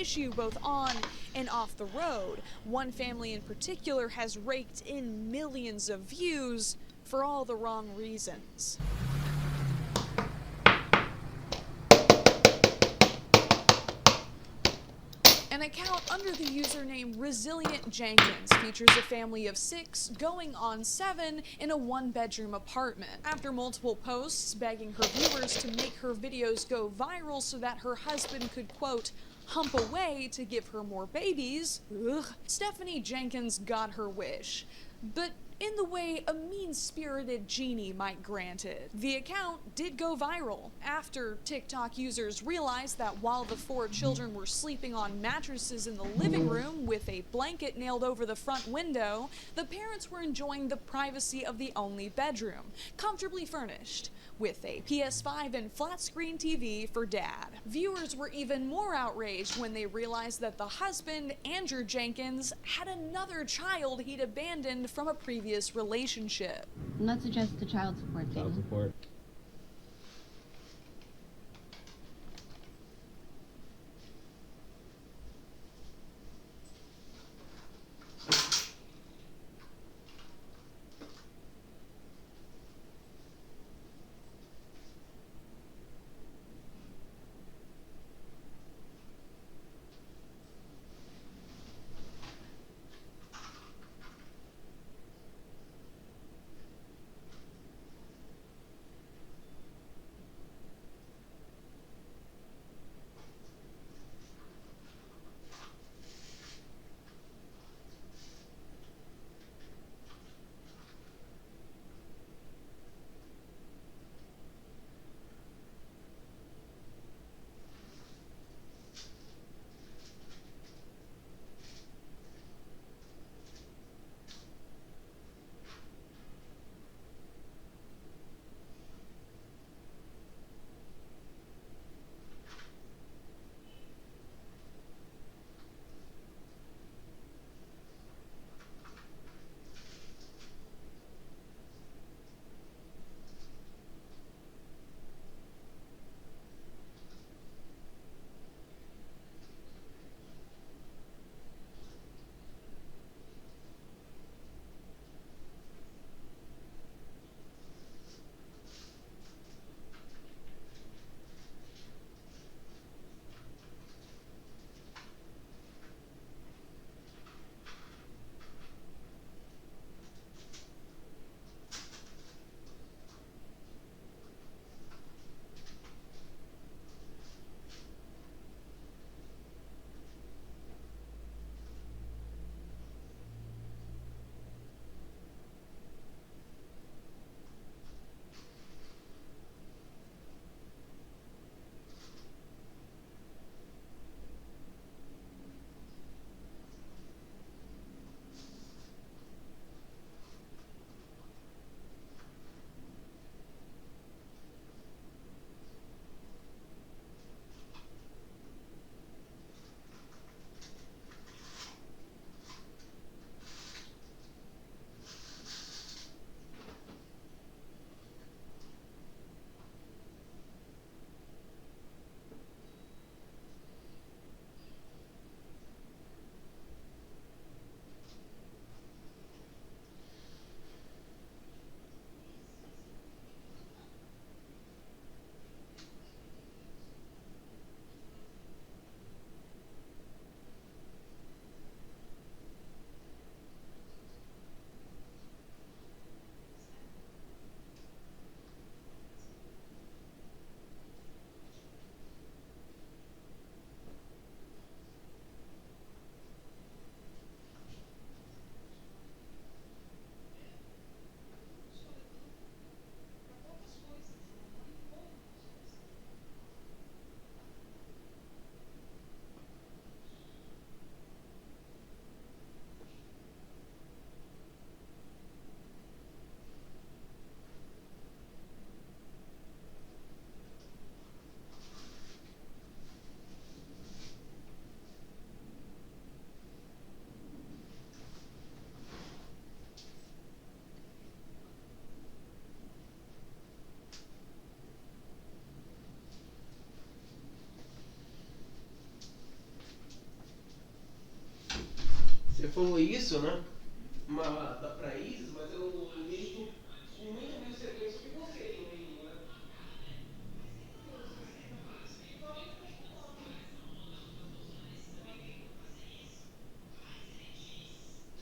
issue both on and off the road. One family in particular has raked in millions of views for all the wrong reasons. An account under the username Resilient Jenkins features a family of 6 going on 7 in a 1-bedroom apartment. After multiple posts begging her viewers to make her videos go viral so that her husband could, quote, hump away to give her more babies, Stephanie Jenkins got her wish. But in the way a mean-spirited genie might grant it. The account did go viral after TikTok users realized that while the 4 children were sleeping on mattresses in the living room with a blanket nailed over the front window, the parents were enjoying the privacy of the only bedroom, comfortably furnished, with a PS5 and flat-screen TV for dad. Viewers were even more outraged when they realized that the husband, Andrew Jenkins, had another child he'd abandoned from a previous relationship. Let's adjust the child support thing. Child support. falou isso, né? Da pra Isis, mas eu vejo com muito menos frequência o preconceito no mundo, né?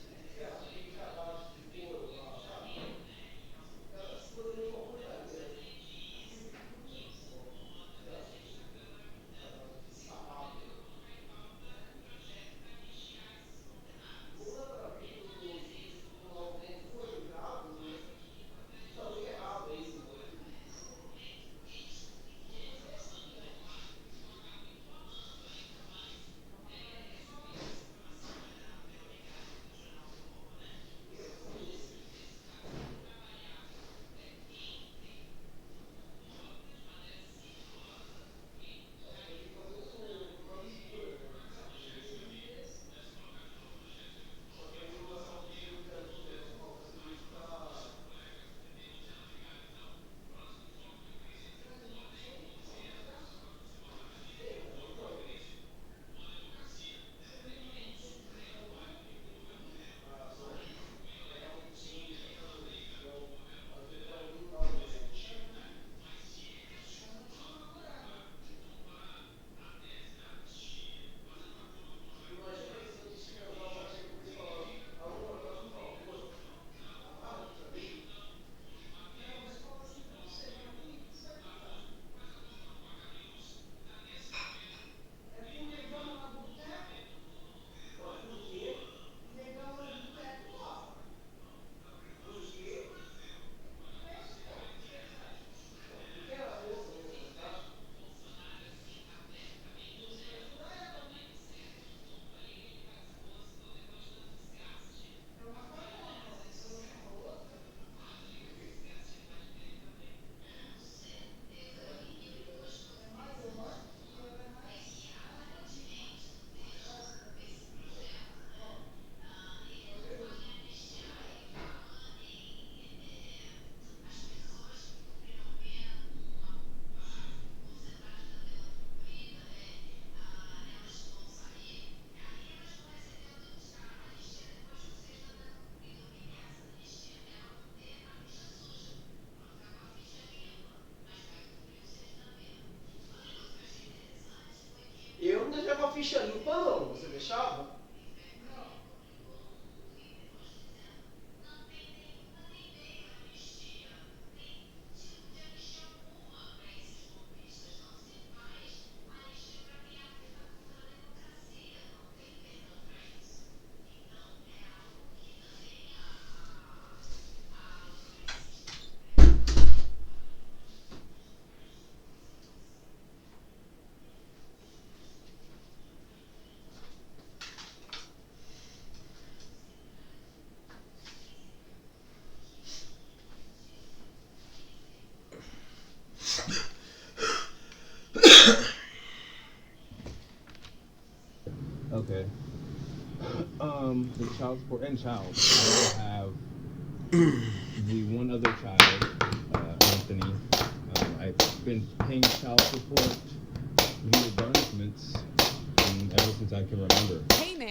Sei lá, aquele cadastro de couro lá, sabe? Cadastro de couro é uma porcaria, né? Sei lá, cadastro de sapato. Como dá pra ver que os filhos colocam coisa errado, né? Tá muito errado aí, né? Eu não deixava a ficha limpa, não. Você deixava? Okay. The child support and child. I have the one other child, Anthony. I've been paying child support via garnishments ever since I can remember. Hey man,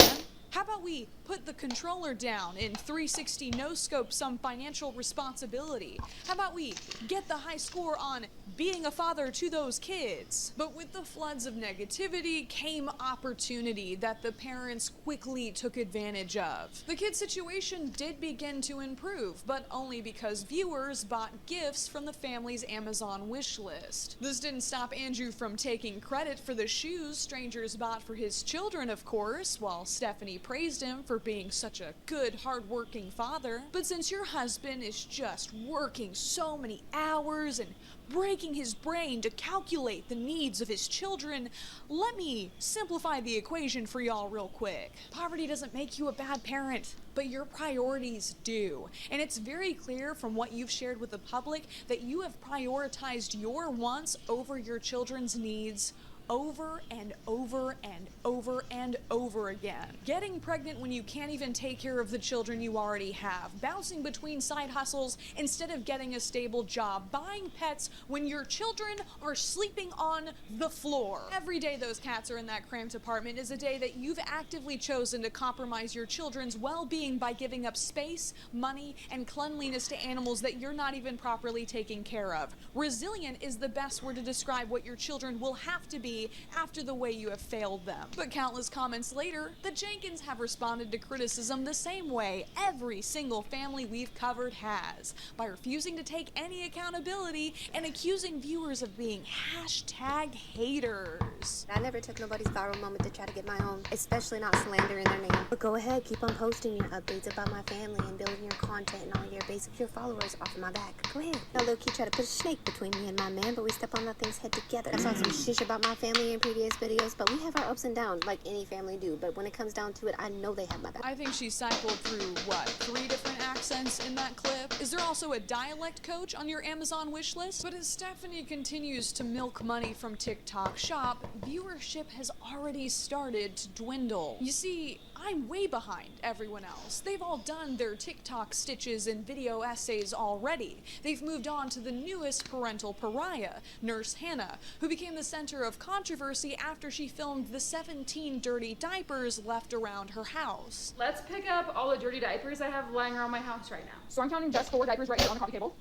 how about we put the controller down and 360 no-scope some financial responsibility? How about we get the high score on being a father to those kids? But with the floods of negativity came opportunity that the parents quickly took advantage of. The kid situation did begin to improve, but only because viewers bought gifts from the family's Amazon wish list. This didn't stop Andrew from taking credit for the shoes strangers bought for his children, of course, while Stephanie praised him for being such a good, hard-working father. But since your husband is just working so many hours and breaking his brain to calculate the needs of his children, let me simplify the equation for y'all real quick. Poverty doesn't make you a bad parent, but your priorities do. And it's very clear from what you've shared with the public that you have prioritized your wants over your children's needs over and over and over and over again. Getting pregnant when you can't even take care of the children you already have, bouncing between side hustles instead of getting a stable job, buying pets when your children are sleeping on the floor. Every day those cats are in that cramped apartment is a day that you've actively chosen to compromise your children's well-being by giving up space, money, and cleanliness to animals that you're not even properly taking care of. Resilient is the best word to describe what your children will have to be after the way you have failed them. But countless comments later, the Jenkins have responded to criticism the same way every single family we've covered has, by refusing to take any accountability and accusing viewers of being hashtag haters. I never took nobody's viral moment to try to get my own, especially not slandering their name. But go ahead, keep on posting your updates about my family and building your content and all your basically your followers off of my back. Go ahead. Now low-key try to put a snake between me and my man, but we step on nothing's head together. I saw some shish about my family in previous videos, but we have our ups and downs like any family do. But when it comes down to it, I know they have my back. I think she cycled through, what, 3 different accents in that clip? Is there also a dialect coach on your Amazon wish list? But as Stephanie continues to milk money from TikTok Shop, viewership has already started to dwindle. You see, I'm way behind everyone else. They've all done their TikTok stitches and video essays already. They've moved on to the newest parental pariah, Nurse Hannah, who became the center of controversy after she filmed the 17 dirty diapers left around her house. Let's pick up all the dirty diapers I have lying around my house right now. So I'm counting just 4 diapers right here on the coffee table.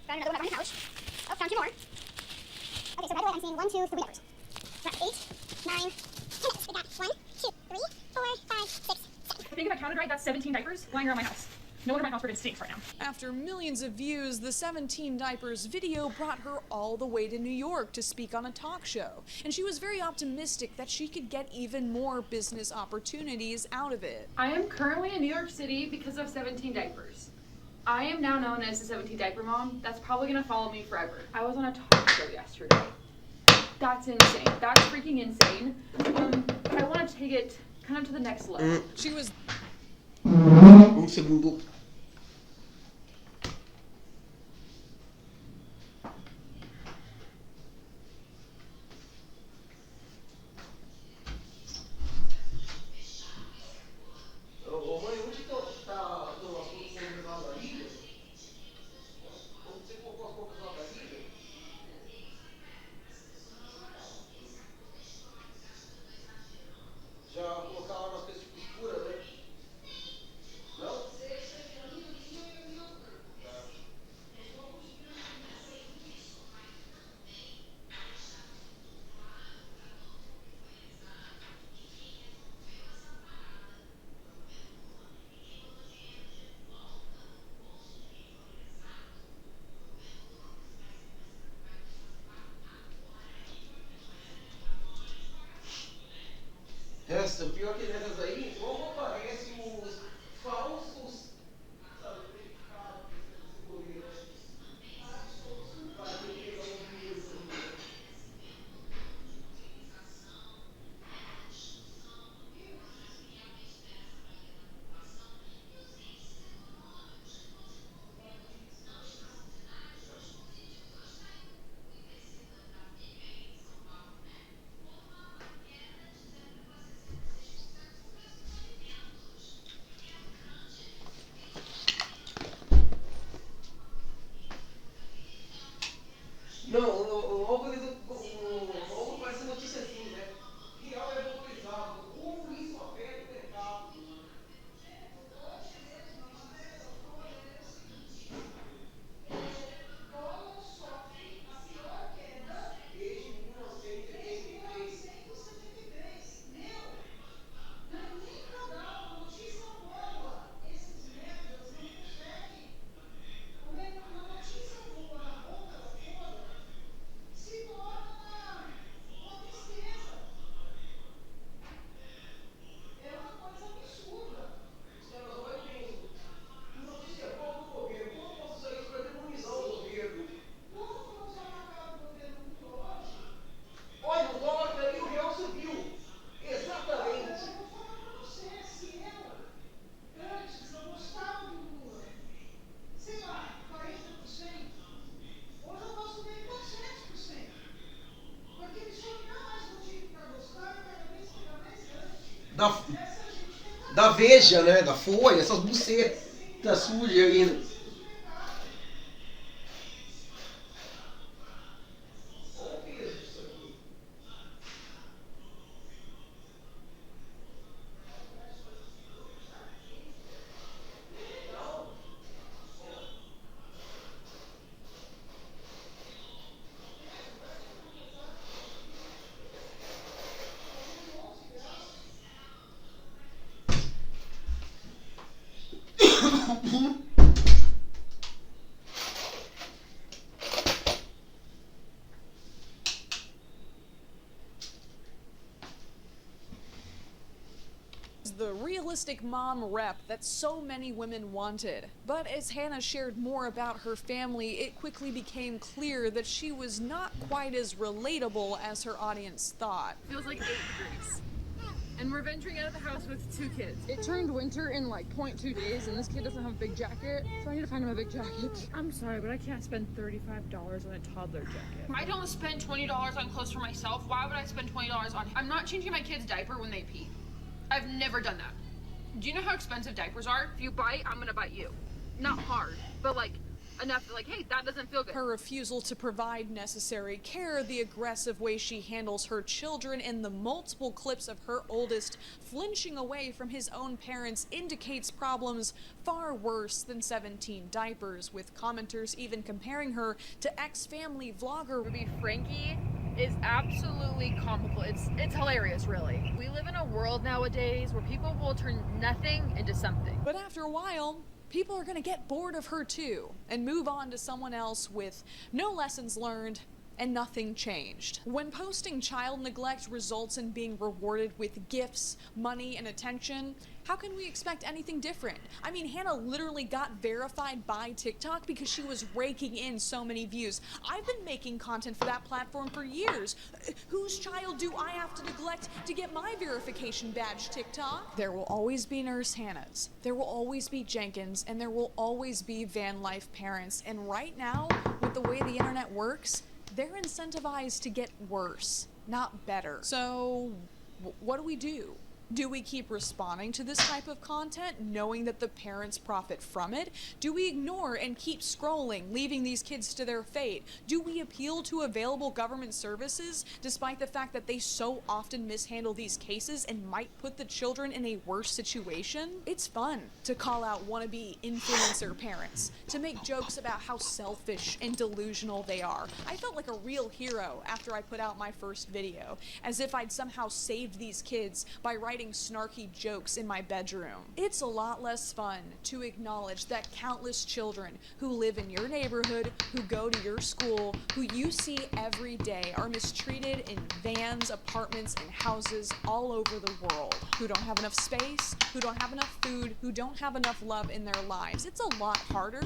Found another one on the couch. Oh, found 2 more. Okay, so right away I'm seeing 1, 2, 3 diapers. Right, 8, 9, 10. We got 1, 2, 3, 4, 5, 6, 7. I think if I counted right, that's 17 diapers lying around my house. No wonder my house freaking stinks right now. After millions of views, the 17 diapers video brought her all the way to New York to speak on a talk show. And she was very optimistic that she could get even more business opportunities out of it. I am currently in New York City because of 17 diapers. I am now known as the 17 diaper mom. That's probably gonna follow me forever. I was on a talk show yesterday. That's insane. That's freaking insane. I want to take it kind of to the next level. She was... segundo. Essa, pior que nessas aí, como aparece os falsos. Da Veja, né? Da Folha, essas bucetas sujas aí, né? The realistic mom rep that so many women wanted. But as Hannah shared more about her family, it quickly became clear that she was not quite as relatable as her audience thought. Feels like 8 degrees. And we're venturing out of the house with 2 kids. It turned winter in like 0.2 days, and this kid doesn't have a big jacket, so I need to find him a big jacket. I'm sorry, but I can't spend $35 on a toddler jacket. I don't spend $20 on clothes for myself. Why would I spend $20 on? I'm not changing my kid's diaper when they pee. I've never done that. Do you know how expensive diapers are? If you bite, I'm gonna bite you. Not hard, but like enough to like, hey, that doesn't feel good. Her refusal to provide necessary care, the aggressive way she handles her children, and the multiple clips of her oldest flinching away from his own parents indicates problems far worse than 17 diapers, with commenters even comparing her to ex-family vlogger Ruby Frankie is absolutely comical. It's hilarious, really. We live in a world nowadays where people will turn nothing into something. But after a while, people are going to get bored of her too and move on to someone else with no lessons learned and nothing changed. When posting child neglect results in being rewarded with gifts, money, and attention, how can we expect anything different? I mean, Hannah literally got verified by TikTok because she was raking in so many views. I've been making content for that platform for years. Whose child do I have to neglect to get my verification badge, TikTok? There will always be Nurse Hannahs. There will always be Jenkins, and there will always be van life parents. And right now, with the way the internet works, they're incentivized to get worse, not better. So, what do we do? Do we keep responding to this type of content, knowing that the parents profit from it? Do we ignore and keep scrolling, leaving these kids to their fate? Do we appeal to available government services, despite the fact that they so often mishandle these cases and might put the children in a worse situation? It's fun to call out wannabe influencer parents, to make jokes about how selfish and delusional they are. I felt like a real hero after I put out my first video, as if I'd somehow saved these kids by writing snarky jokes in my bedroom. It's a lot less fun to acknowledge that countless children who live in your neighborhood, who go to your school, who you see every day are mistreated in vans, apartments, and houses all over the world, who don't have enough space, who don't have enough food, who don't have enough love in their lives. It's a lot harder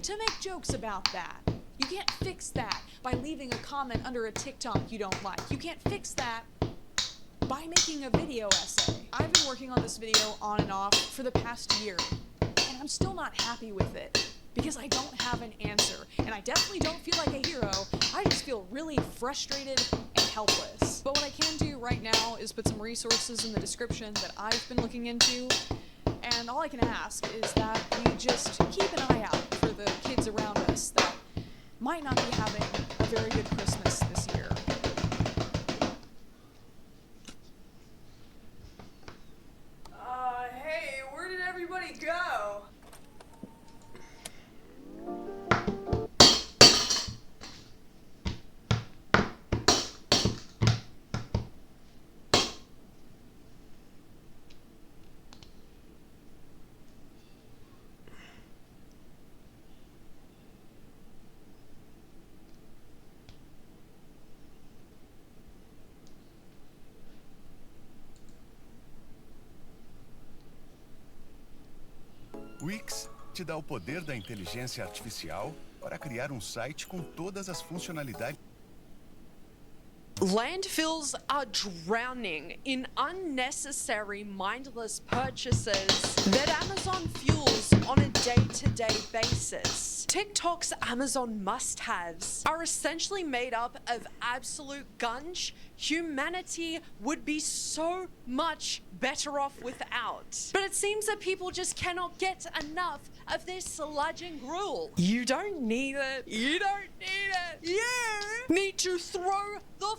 to make jokes about that. You can't fix that by leaving a comment under a TikTok you don't like. You can't fix that by making a video essay. I've been working on this video on and off for the past year, and I'm still not happy with it because I don't have an answer, and I definitely don't feel like a hero. I just feel really frustrated and helpless. But what I can do right now is put some resources in the description that I've been looking into, and all I can ask is that we just keep an eye out for the kids around us that might not be having a very good Christmas this year. Hey, where did everybody go? Wix te dá o poder da inteligência artificial para criar um site com todas as funcionalidades Landfills are drowning in unnecessary, mindless purchases that Amazon fuels on a day-to-day basis. TikTok's Amazon must-haves are essentially made up of absolute gunge humanity would be so much better off without. But it seems that people just cannot get enough of this sludging gruel. You don't need it. You don't need it. You need to throw the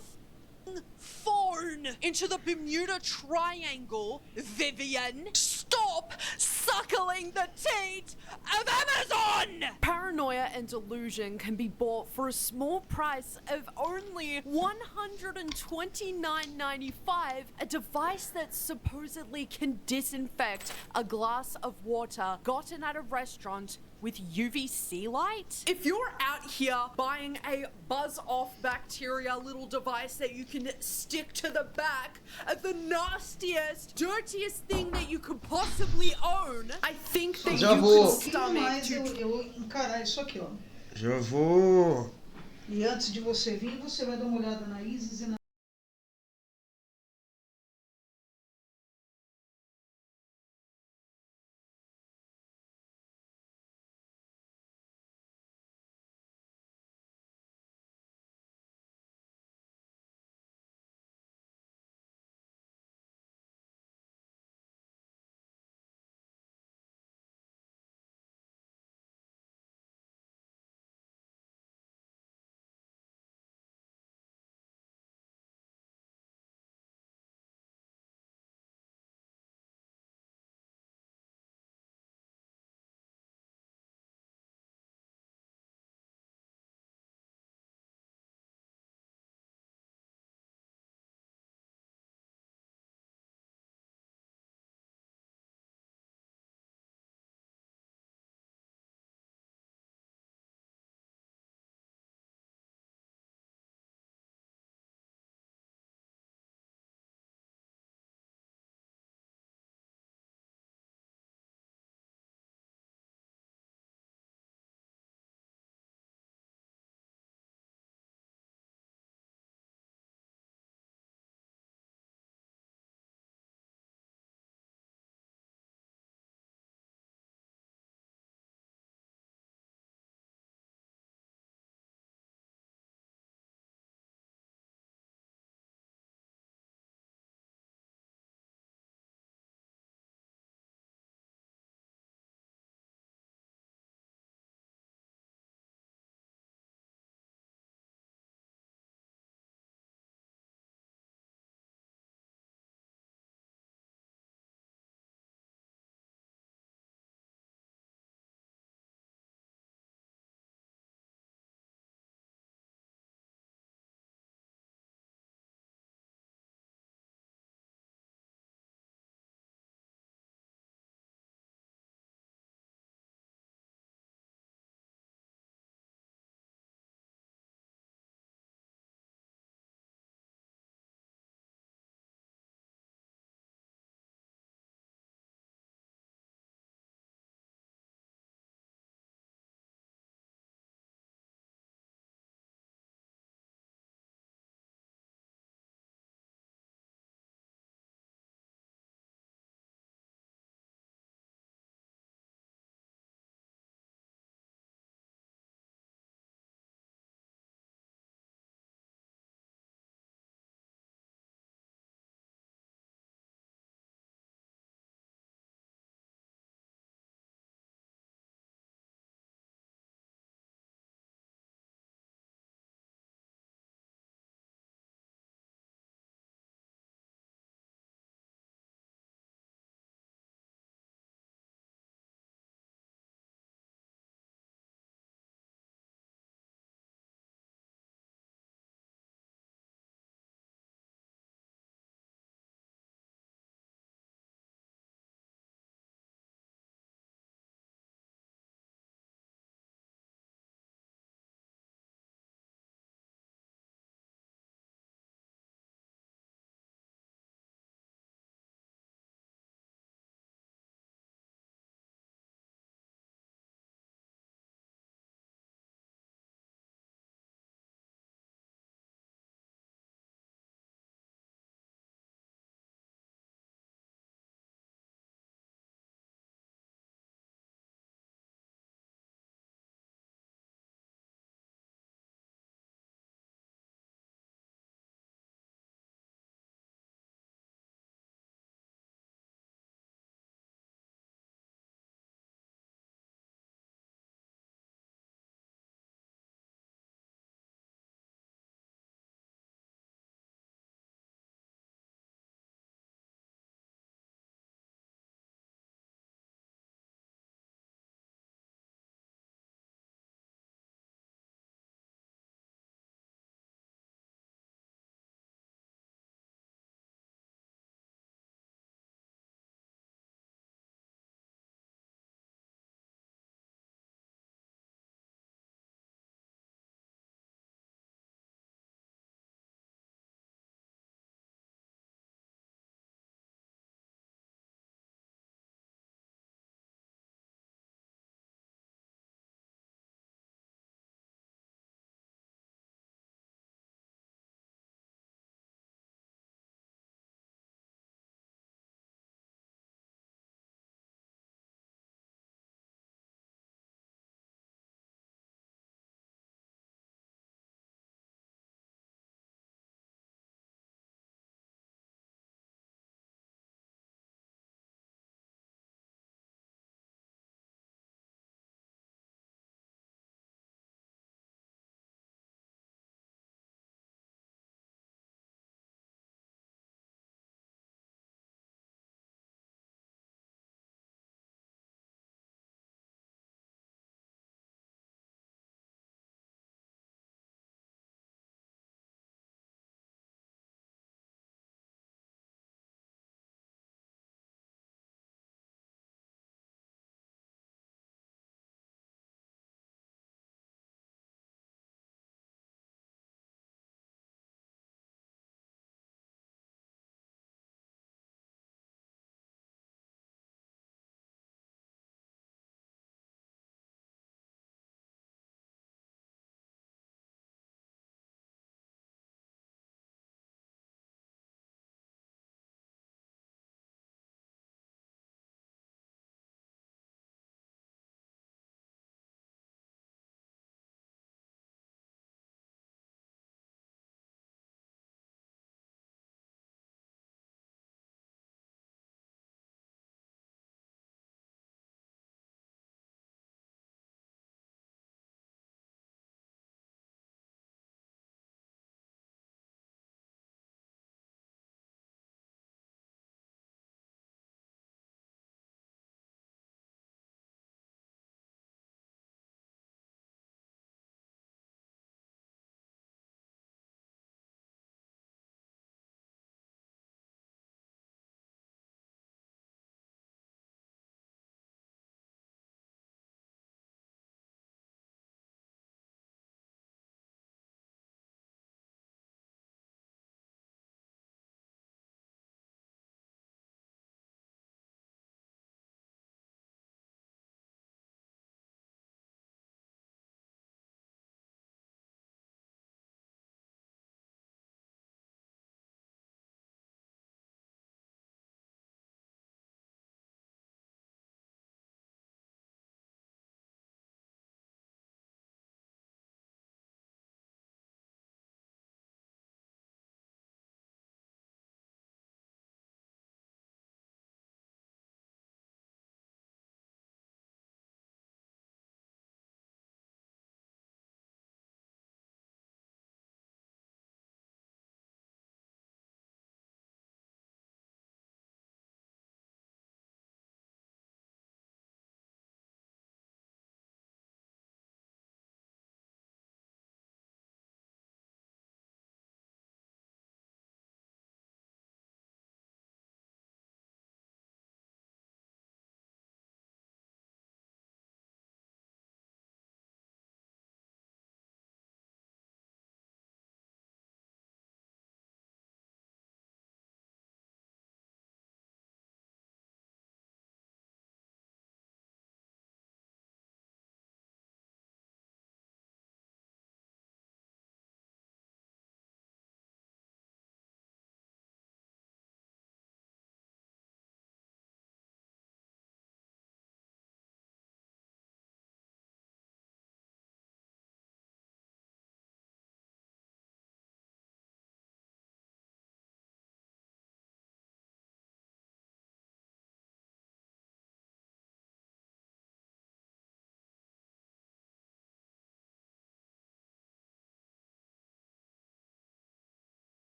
phone into the Bermuda Triangle, Vivian. Stop suckling the teat of Amazon! Paranoia and delusion can be bought for a small price of only $129.95, a device that supposedly can disinfect a glass of water gotten at a restaurant with UVC light. If you're out here buying a buzz-off bacteria little device that you can stick to the back of the nastiest, dirtiest thing that you could possibly own, I think that you could stomach Mas eu encarar isso aqui, ó. Já vou. E antes de você vir, você vai dar uma olhada na Isis e na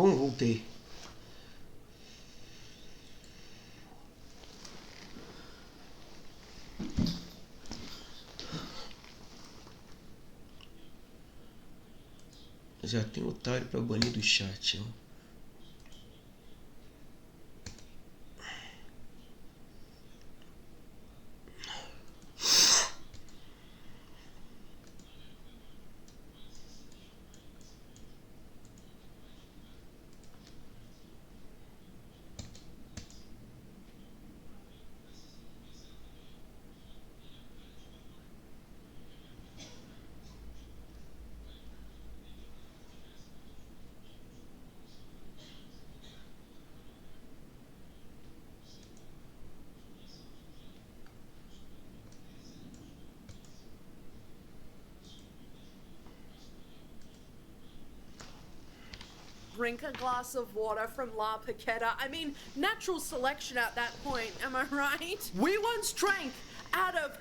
Bom, voltei. Já tem otário pra banir do chat, ó. Drink a glass of water from La Paqueta. I mean, natural selection at that point, am I right? We once drank out of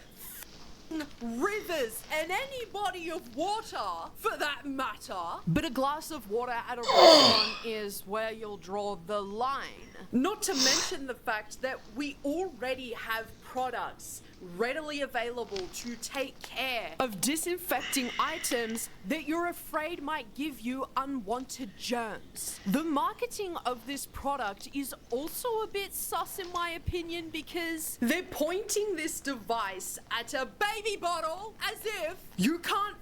rivers and any body of water, for that matter. But a glass of water at a restaurant is where you'll draw the line. Not to mention the fact that we already have products readily available to take care of disinfecting items that you're afraid might give you unwanted germs. The marketing of this product is also a bit sus in my opinion, because they're pointing this device at a baby bottle as if you can't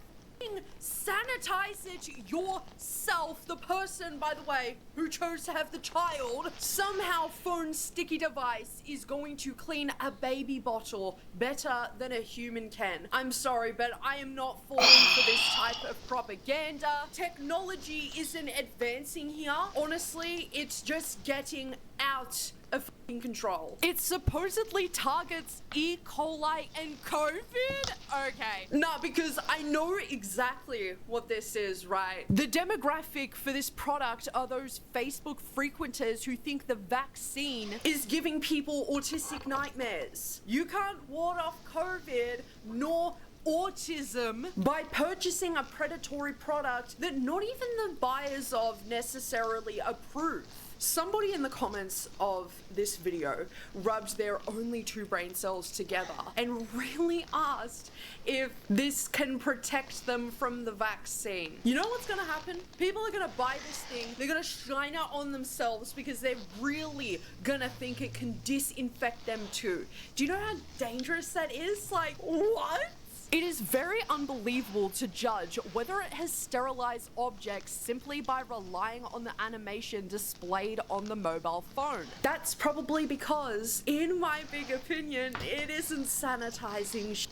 sanitize it yourself. The person, by the way, who chose to have the child, somehow phone sticky device is going to clean a baby bottle better than a human can. I'm sorry, but I am not falling for this type of propaganda. Technology isn't advancing here. Honestly, it's just getting out of fucking control. It supposedly targets E. coli and COVID? Okay. Nah, because I know exactly what this is, right? The demographic for this product are those Facebook frequenters who think the vaccine is giving people autistic nightmares. You can't ward off COVID nor autism by purchasing a predatory product that not even the buyers of necessarily approve. Somebody in the comments of this video rubbed their only 2 brain cells together and really asked if this can protect them from the vaccine. You know what's gonna happen? People are gonna buy this thing, they're gonna shine it on themselves because they're really gonna think it can disinfect them too. Do you know how dangerous that is? Like, what? It is very unbelievable to judge whether it has sterilized objects simply by relying on the animation displayed on the mobile phone. That's probably because, in my big opinion, it isn't sanitizing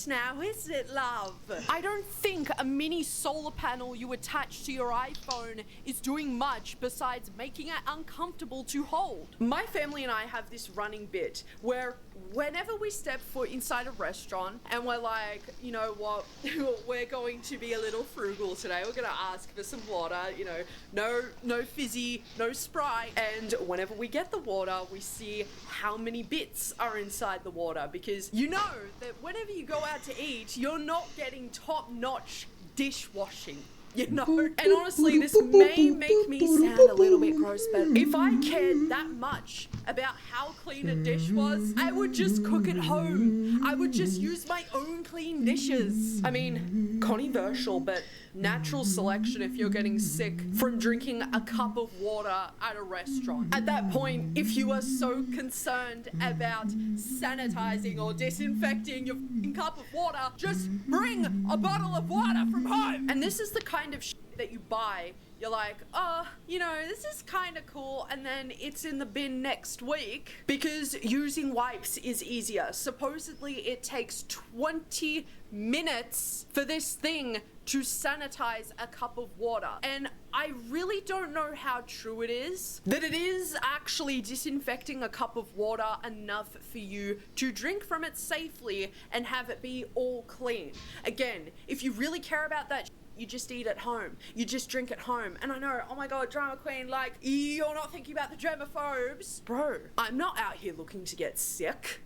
now, is it, love? I don't think a mini solar panel you attach to your iPhone is doing much besides making it uncomfortable to hold. My family and I have this running bit where whenever we step foot inside a restaurant and we're like, you know what, we're going to be a little frugal today, we're gonna ask for some water, you know, no fizzy, no Sprite, and whenever we get the water, we see how many bits are inside the water, because you know that whenever you go out to eat, you're not getting top-notch dishwashing. You know, and honestly, this may make me sound a little bit gross, but if I cared that much about how clean a dish was, I would just cook at home. I would just use my own clean dishes. I mean, controversial, but natural selection if you're getting sick from drinking a cup of water at a restaurant. At that point, if you are so concerned about sanitizing or disinfecting your cup of water, just bring a bottle of water from home. And this is the kind of shit that you buy. You're like, oh, you know, this is kind of cool, and then it's in the bin next week because using wipes is easier. Supposedly it takes 20 minutes for this thing to sanitize a cup of water, and I really don't know how true it is that it is actually disinfecting a cup of water enough for you to drink from it safely and have it be all clean. Again, if you really care about that, you just eat at home. You just drink at home. And I know, oh my god, drama queen, like, you're not thinking about the germaphobes. Bro, I'm not out here looking to get sick.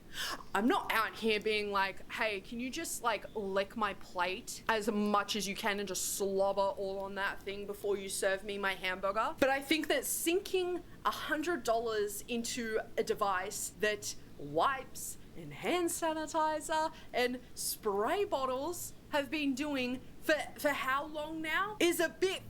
I'm not out here being like, hey, can you just like lick my plate as much as you can and just slobber all on that thing before you serve me my hamburger? But I think that sinking $100 into a device that wipes and hand sanitizer and spray bottles have been doing for how long now is a bit.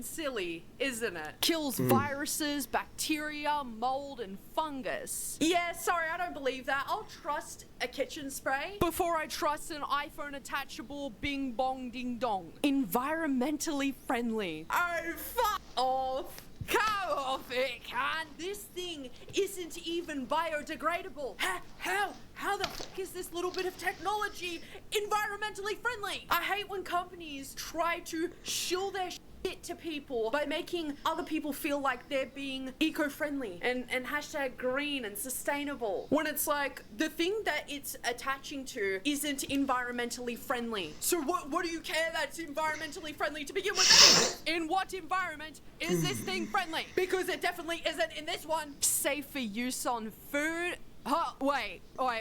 Silly, isn't it? Kills viruses, bacteria, mold, and fungus. Yeah, sorry, I don't believe that. I'll trust a kitchen spray before I trust an iPhone attachable bing bong ding dong. Environmentally friendly. Oh, fuck off. Come off it, cunt. This thing isn't even biodegradable. How the fuck is this little bit of technology environmentally friendly? I hate when companies try to shill their shit to people by making other people feel like they're being eco-friendly and hashtag green and sustainable, when it's like the thing that it's attaching to isn't environmentally friendly. So what do you care that's environmentally friendly to begin with? In what environment is this thing friendly? Because it definitely isn't in this one. Safe for use on food. Huh, wait. What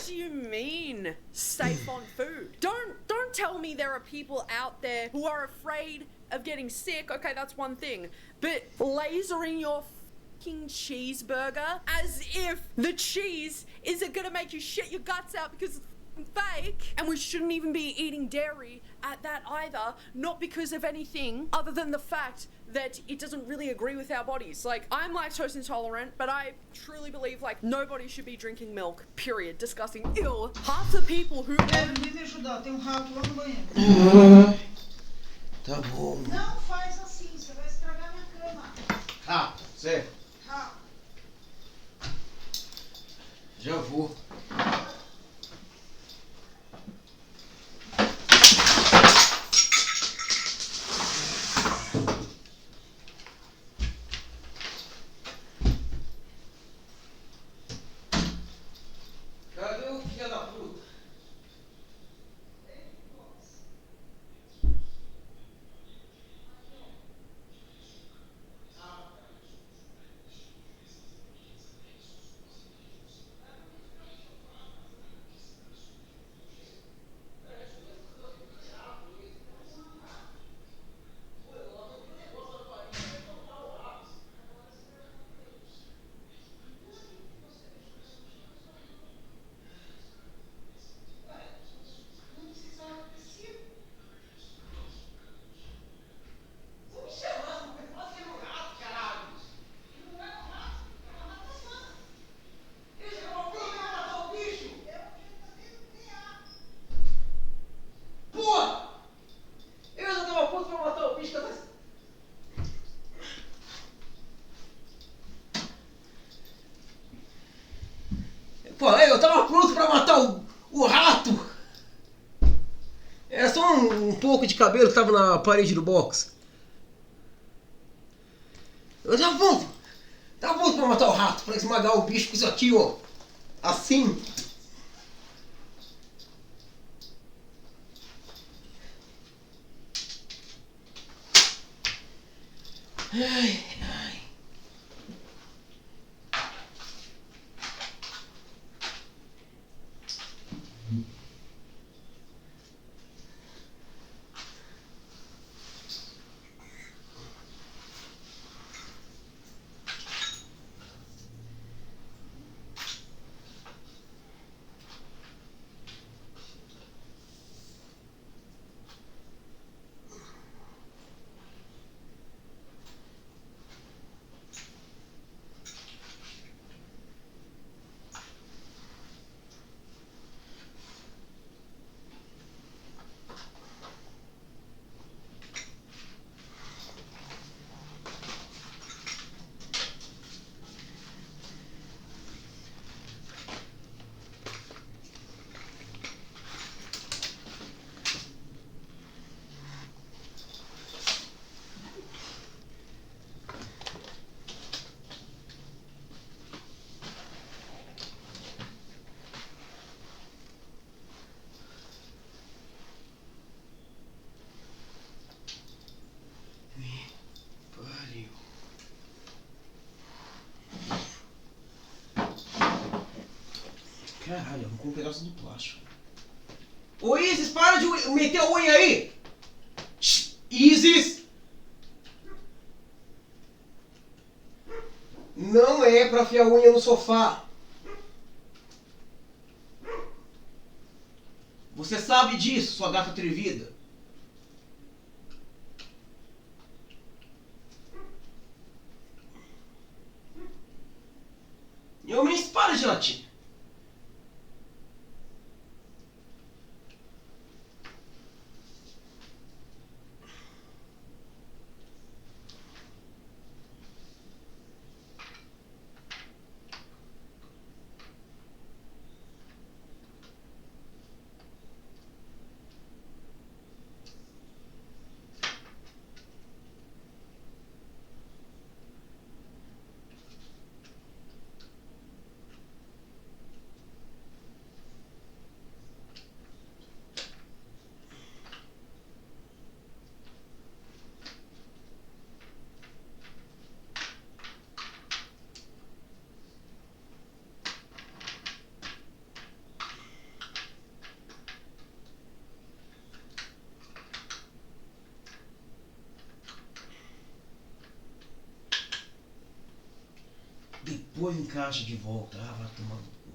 do you mean, safe on food? Don't tell me there are people out there who are afraid of getting sick. Okay, that's one thing. But lasering your fucking cheeseburger as if the cheese isn't gonna make you shit your guts out because it's fake. And we shouldn't even be eating dairy at that either, not because of anything other than the fact that it doesn't really agree with our bodies. Like, I'm lactose intolerant, but I truly believe, like, nobody should be drinking milk, period. Disgusting. Ew. Half the people who... Vem me ajudar, tem rato lá no banheiro. Tá bom. Não faz assim, você vai estragar minha cama. Rato, certo? Rato. Já vou. Cadê o filho da puta? Pô, eu tava pronto pra matar o rato! É só um pouco de cabelo que tava na parede do box. Eu tava pronto! Tava pronto pra matar o rato, pra esmagar o bicho com isso aqui, ó. Assim. Ai, ai. Caralho, arrancou um pedaço do plástico. Ô Isis, para de meter a unha aí! Shhh, Isis! Não é pra afiar a unha no sofá. Você sabe disso, sua gata atrevida. E homens, para de latir. Depois encaixa de volta. Ah, vai tomar no cu.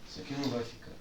Isso aqui não vai ficar.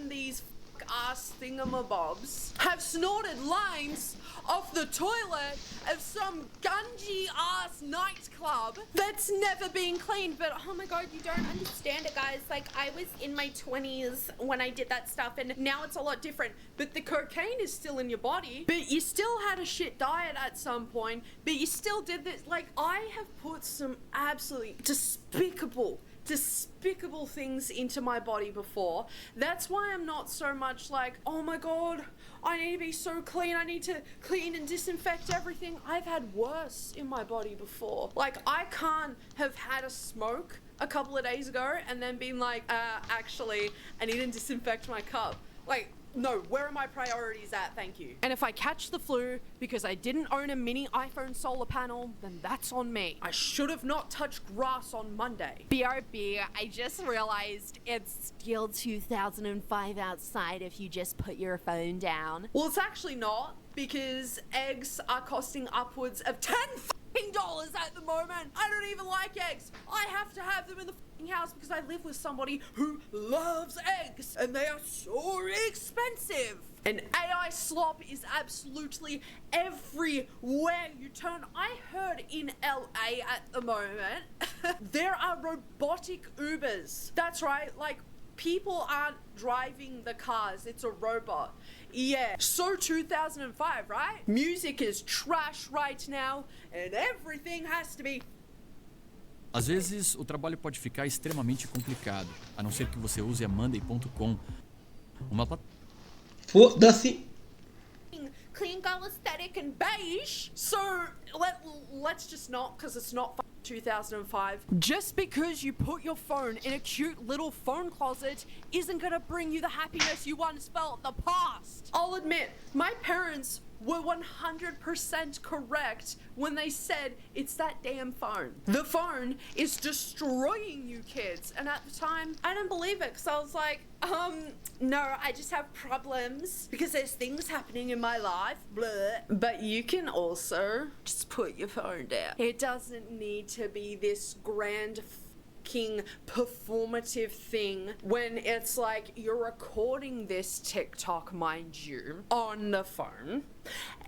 These ass thingamabobs have snorted lines off the toilet of some gungy ass nightclub that's never been cleaned. But oh my god, you don't understand it, guys. Like, I was in my 20s when I did that stuff, and now it's a lot different. But the cocaine is still in your body, but you still had a shit diet at some point, but you still did this. Like, I have put some absolutely despicable things into my body before. That's why I'm not so much like, oh my god, I need to be so clean, I need to clean and disinfect everything. I've had worse in my body before. Like, I can't have had a smoke a couple of days ago and then been like, actually, I need to disinfect my cup. Like, no, where are my priorities at? Thank you. And if I catch the flu because I didn't own a mini iPhone solar panel, then that's on me. I should have not touched grass on Monday. BRB, I just realized it's still 2005 outside if you just put your phone down. Well, it's actually not, because eggs are costing upwards of $10 at the moment. I don't even like eggs. I have to have them in the house because I live with somebody who loves eggs and they are so expensive. And AI slop is absolutely everywhere you turn. I heard in LA at the moment there are robotic Ubers. That's right, like people aren't driving the cars, it's a robot. Yeah, so 2005, right? Music is trash right now and everything has to be. Às vezes, o trabalho pode ficar extremamente complicado, a não ser que você use a Monday.com, uma plataforma. Foda-se. Clean girl aesthetic and beige. So let's just not, because it's not 2005. Just because you put your phone in a cute little phone closet isn't gonna bring you the happiness you once felt in the past. I'll admit, my parents were 100% correct when they said it's that damn phone. The phone is destroying you kids. And at the time, I didn't believe it because I was like, no, I just have problems because there's things happening in my life, blah. But you can also just put your phone down. It doesn't need to be this grand performative thing when it's like you're recording this TikTok, mind you, on the phone.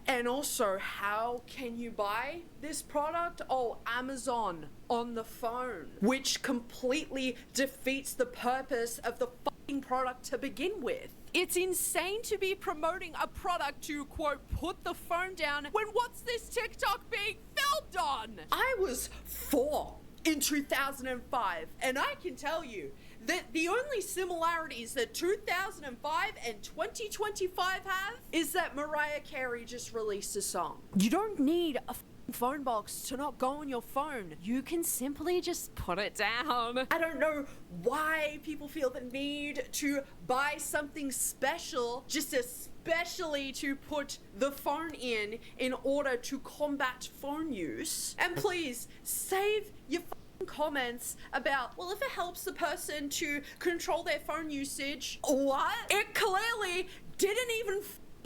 And also, how can you buy this product? Oh, Amazon on the phone, which completely defeats the purpose of the fucking product to begin with. It's insane to be promoting a product to, quote, put the phone down when what's this TikTok being filmed on? I was 4 in 2005, and I can tell you that the only similarities that 2005 and 2025 have is that Mariah Carey just released a song. You don't need a phone box to not go on your phone. You can simply just put it down. I don't know why people feel the need to buy something special, just especially to put the phone in order to combat phone use. And please, save your comments about, well, if it helps the person to control their phone usage, what? It clearly didn't even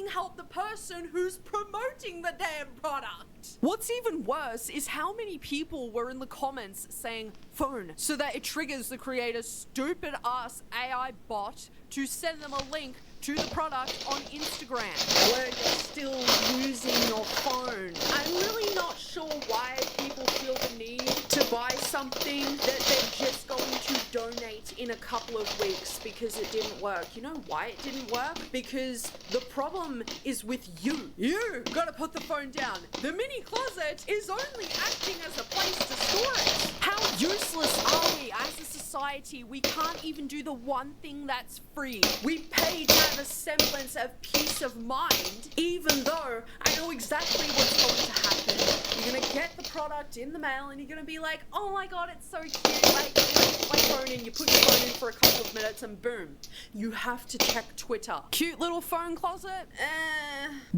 help the person who's promoting the damn product. What's even worse is how many people were in the comments saying phone so that it triggers the creator's stupid ass AI bot to send them a link to the product on Instagram where you're still using your phone. I'm really not sure why people feel the need to buy something that they're just going to donate in a couple of weeks because it didn't work. You know why it didn't work? Because the problem is with you. You gotta put the phone down. The mini closet is only acting as a place to store it. How useless are we as a society? We can't even do the one thing that's free. We pay to have a semblance of peace of mind, even though I know exactly what's going to happen. You're gonna get the product in the mail and you're gonna be like, oh my god, it's so cute. Like, put my phone in. You put your phone in for a couple of minutes and boom, you have to check Twitter. Cute little phone closet?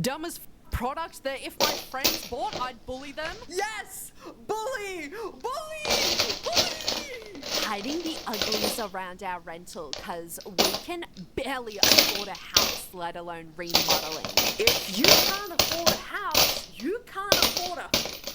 Dumb as product that if my friends bought, I'd bully them. Yes! Bully! Bully! Bully! Hiding the uglies around our rental because we can barely afford a house, let alone remodeling. If you can't afford a house, you can't afford a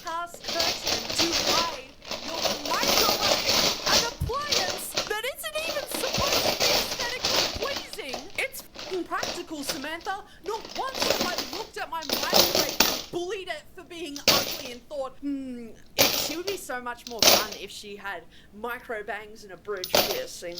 house curtain to hide your microwave, an appliance that isn't even supposed to be aesthetically pleasing. It's f***ing practical, Samantha. Not once have I looked at my microwave and bullied it for being ugly and thought, she would be so much more fun if she had micro bangs and a bridge piercing.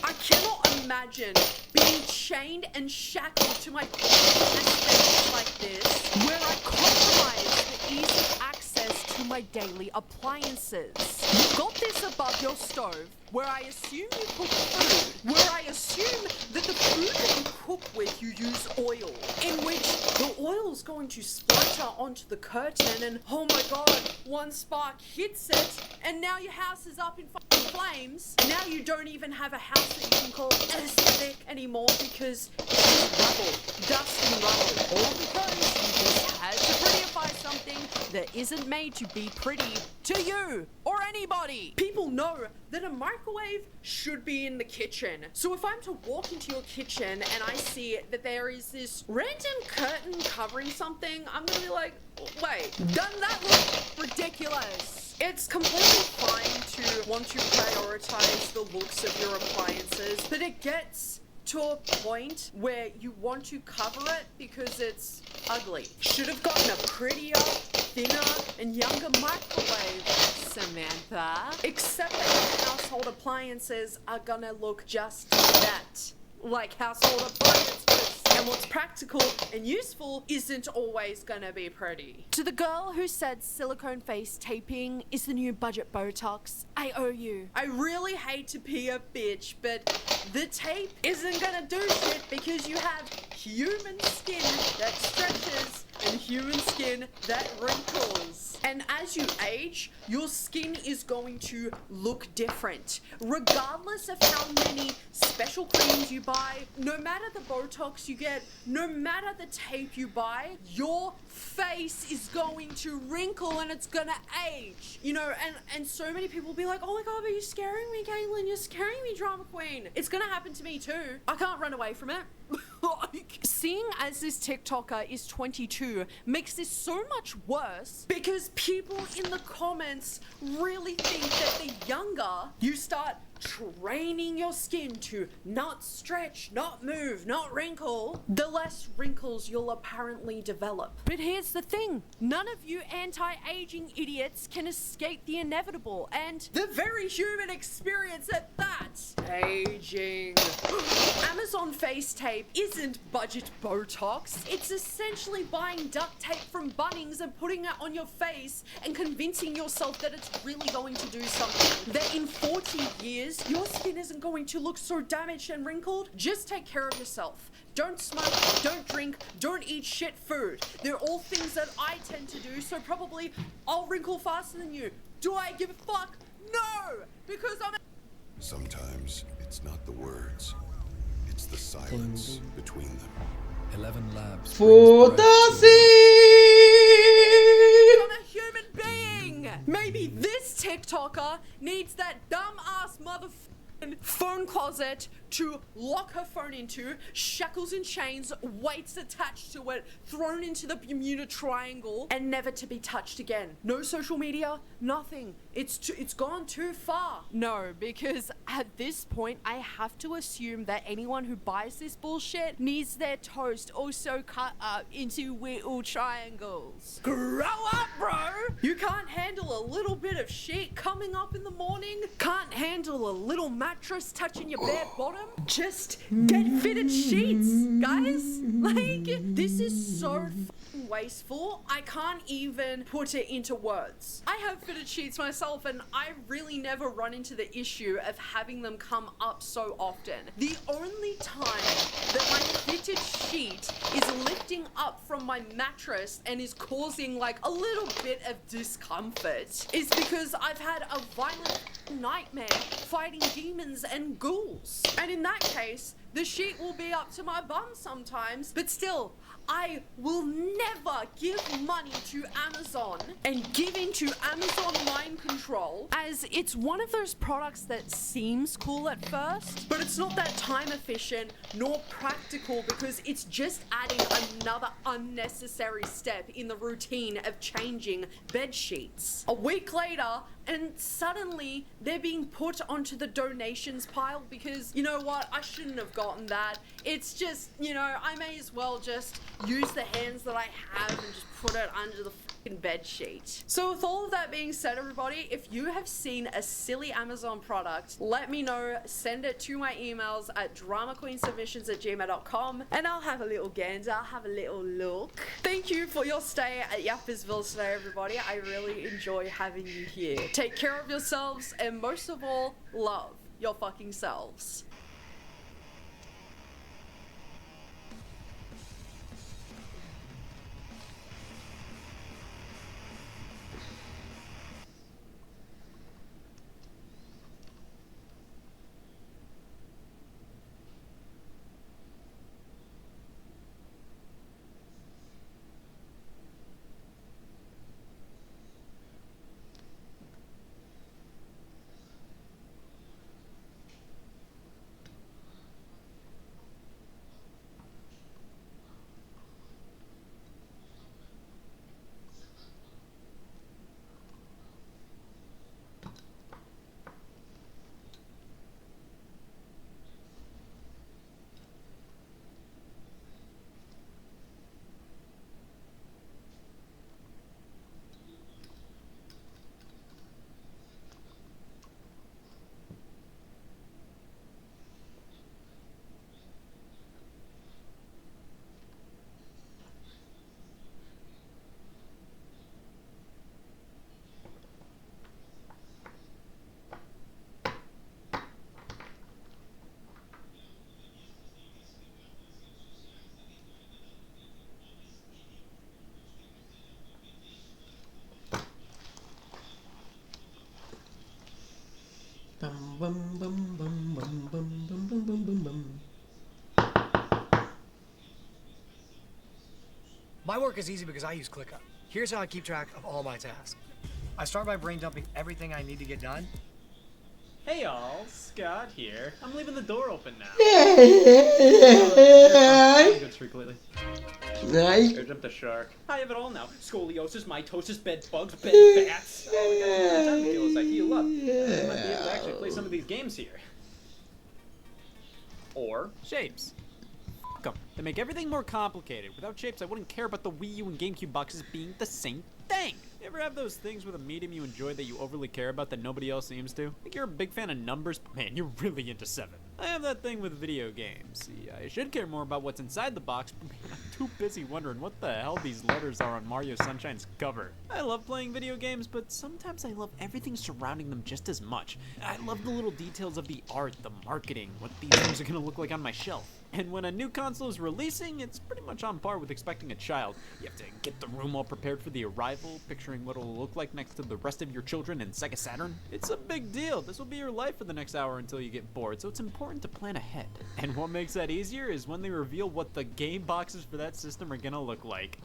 I cannot imagine being chained and shackled to my aesthetics like this, where I compromise the ease of access to my daily appliances. You've got this above your stove, where I assume you cook food, where I assume that the food that you cook with, you use oil, in which the oil's going to splatter onto the curtain and, oh my god, one spark hits it, and now your house is up in flames. Now you don't even have a house that you can call aesthetic anymore because it's rubble, dust and rubble, all because you just had to prettify something that isn't made to be pretty to you or anybody. People know that a microwave should be in the kitchen. So if I'm to walk into your kitchen and I see that there is this random curtain covering something, I'm gonna be like, wait, doesn't that look ridiculous? It's completely fine to want to prioritize the looks of your appliances, but it gets to a point where you want to cover it because it's ugly. Should have gotten a prettier, thinner, and younger microwave, Samantha. Except that your household appliances are gonna look just that. Like household appliances. And what's practical and useful isn't always gonna be pretty. To the girl who said silicone face taping is the new budget Botox, I owe you. I really hate to be a bitch, but the tape isn't gonna do shit because you have human skin that stretches and human skin that wrinkles. And as you age, your skin is going to look different. Regardless of how many special creams you buy, no matter the Botox you get, no matter the tape you buy, your face is going to wrinkle and it's gonna age. You know, and so many people will be like, oh my god, but you're scaring me, Caitlin, you're scaring me, drama queen. It's gonna happen to me too. I can't run away from it. Seeing as this TikToker is 22 makes this so much worse because people in the comments really think that the younger you start training your skin to not stretch, not move, not wrinkle, the less wrinkles you'll apparently develop. But here's the thing, none of you anti-aging idiots can escape the inevitable and the very human experience at that. Aging. Amazon face tape isn't budget Botox. It's essentially buying duct tape from Bunnings and putting it on your face and convincing yourself that it's really going to do something. That in 40 years, your skin isn't going to look so damaged and wrinkled. Just take care of yourself. Don't smoke, don't drink, don't eat shit food. They're all things that I tend to do, so probably I'll wrinkle faster than you. Do I give a fuck? No! Because I'm Sometimes it's not the words, it's the silence between them. 11 labs. Foda-se! I'm a human being! Maybe this TikToker needs that dumb-ass motherfucking phone closet to lock her phone into, shackles and chains, weights attached to it, thrown into the Bermuda Triangle, and never to be touched again. No social media, nothing. It's gone too far. No, because at this point, I have to assume that anyone who buys this bullshit needs their toast also cut up into little triangles. Grow up, bro! You can't handle a little bit of shit coming up in the morning? Can't handle a little mattress touching your bare bottom? Just get fitted sheets, guys. Like, this is so fucking wasteful. I can't even put it into words. I have fitted sheets myself and I really never run into the issue of having them come up so often. The only time that my fitted sheet is lifting up from my mattress and is causing like a little bit of discomfort is because I've had a violent nightmare fighting demons and ghouls. And in that case, the sheet will be up to my bum sometimes, but still, I will never give money to Amazon and give into Amazon mind control, as it's one of those products that seems cool at first, but it's not that time efficient nor practical because it's just adding another unnecessary step in the routine of changing bed sheets. A week later, and suddenly they're being put onto the donations pile because, you know what, I shouldn't have gotten that. It's just, you know, I may as well just use the hands that I have and just put it under the fucking bed sheet. So with all of that being said, everybody, if you have seen a silly Amazon product, let me know. Send it to my emails at dramaqueensubmissions@gmail.com and I'll have a little gander, have a little look. Thank you for your stay at Yappersville today, everybody. I really enjoy having you here. Take care of yourselves and most of all, love your fucking selves. My work is easy because I use ClickUp. Here's how I keep track of all my tasks. I start by brain dumping everything I need to get done. Hey all, Scott here. I'm leaving the door open now. Good streak lately. Nice. Here, jump the shark. I have it all now. Scoliosis, mitosis, bed bugs, bed bats. Oh, the guys time to deal as I heal up. I might be able to actually play some of these games here. Or shapes. F them. They make everything more complicated. Without shapes, I wouldn't care about the Wii U and GameCube boxes being the same thing. You ever have those things with a medium you enjoy that you overly care about that nobody else seems to? Like you're a big fan of numbers, but man, you're really into 7. I have that thing with video games. See, I should care more about what's inside the box, but man, I'm too busy wondering what the hell these letters are on Mario Sunshine's cover. I love playing video games, but sometimes I love everything surrounding them just as much. I love the little details of the art, the marketing, what these things are gonna look like on my shelf. And when a new console is releasing, it's pretty much on par with expecting a child. You have to get the room all prepared for the arrival, picturing what it'll look like next to the rest of your children in Sega Saturn. It's a big deal. This will be your life for the next hour until you get bored, so it's important to plan ahead. And what makes that easier is when they reveal what the game boxes for that system are gonna look like.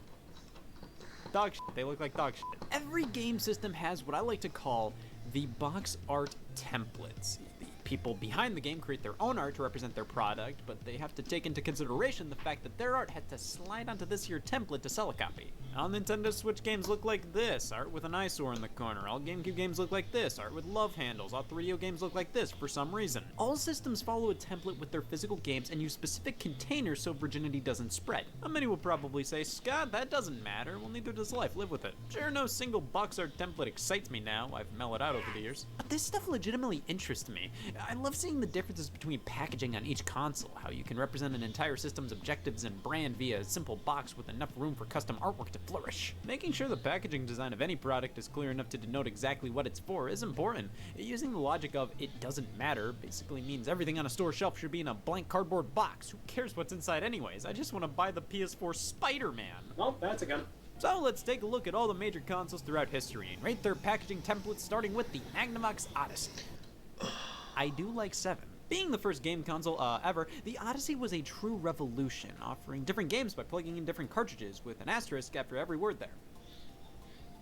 Dog shit. They look like dog shit. Every game system has what I like to call the box art templates. People behind the game create their own art to represent their product, but they have to take into consideration the fact that their art had to slide onto this here template to sell a copy. All Nintendo Switch games look like this, art with an eyesore in the corner. All GameCube games look like this, art with love handles. All 3DO games look like this for some reason. All systems follow a template with their physical games and use specific containers so virginity doesn't spread. Now, many will probably say, Scott, that doesn't matter. Well, neither does life. Live with it. Sure, no single box art template excites me now. I've mellowed out over the years. But this stuff legitimately interests me. I love seeing the differences between packaging on each console, how you can represent an entire system's objectives and brand via a simple box with enough room for custom artwork to flourish. Making sure the packaging design of any product is clear enough to denote exactly what it's for is important. Using the logic of it doesn't matter basically means everything on a store shelf should be in a blank cardboard box. Who cares what's inside anyways? I just want to buy the PS4 Spider-Man. Oh, that's a gun. So let's take a look at all the major consoles throughout history and rate their packaging templates, starting with the Magnavox Odyssey. I do like 7. Being the first game console ever, the Odyssey was a true revolution, offering different games by plugging in different cartridges with an asterisk after every word there.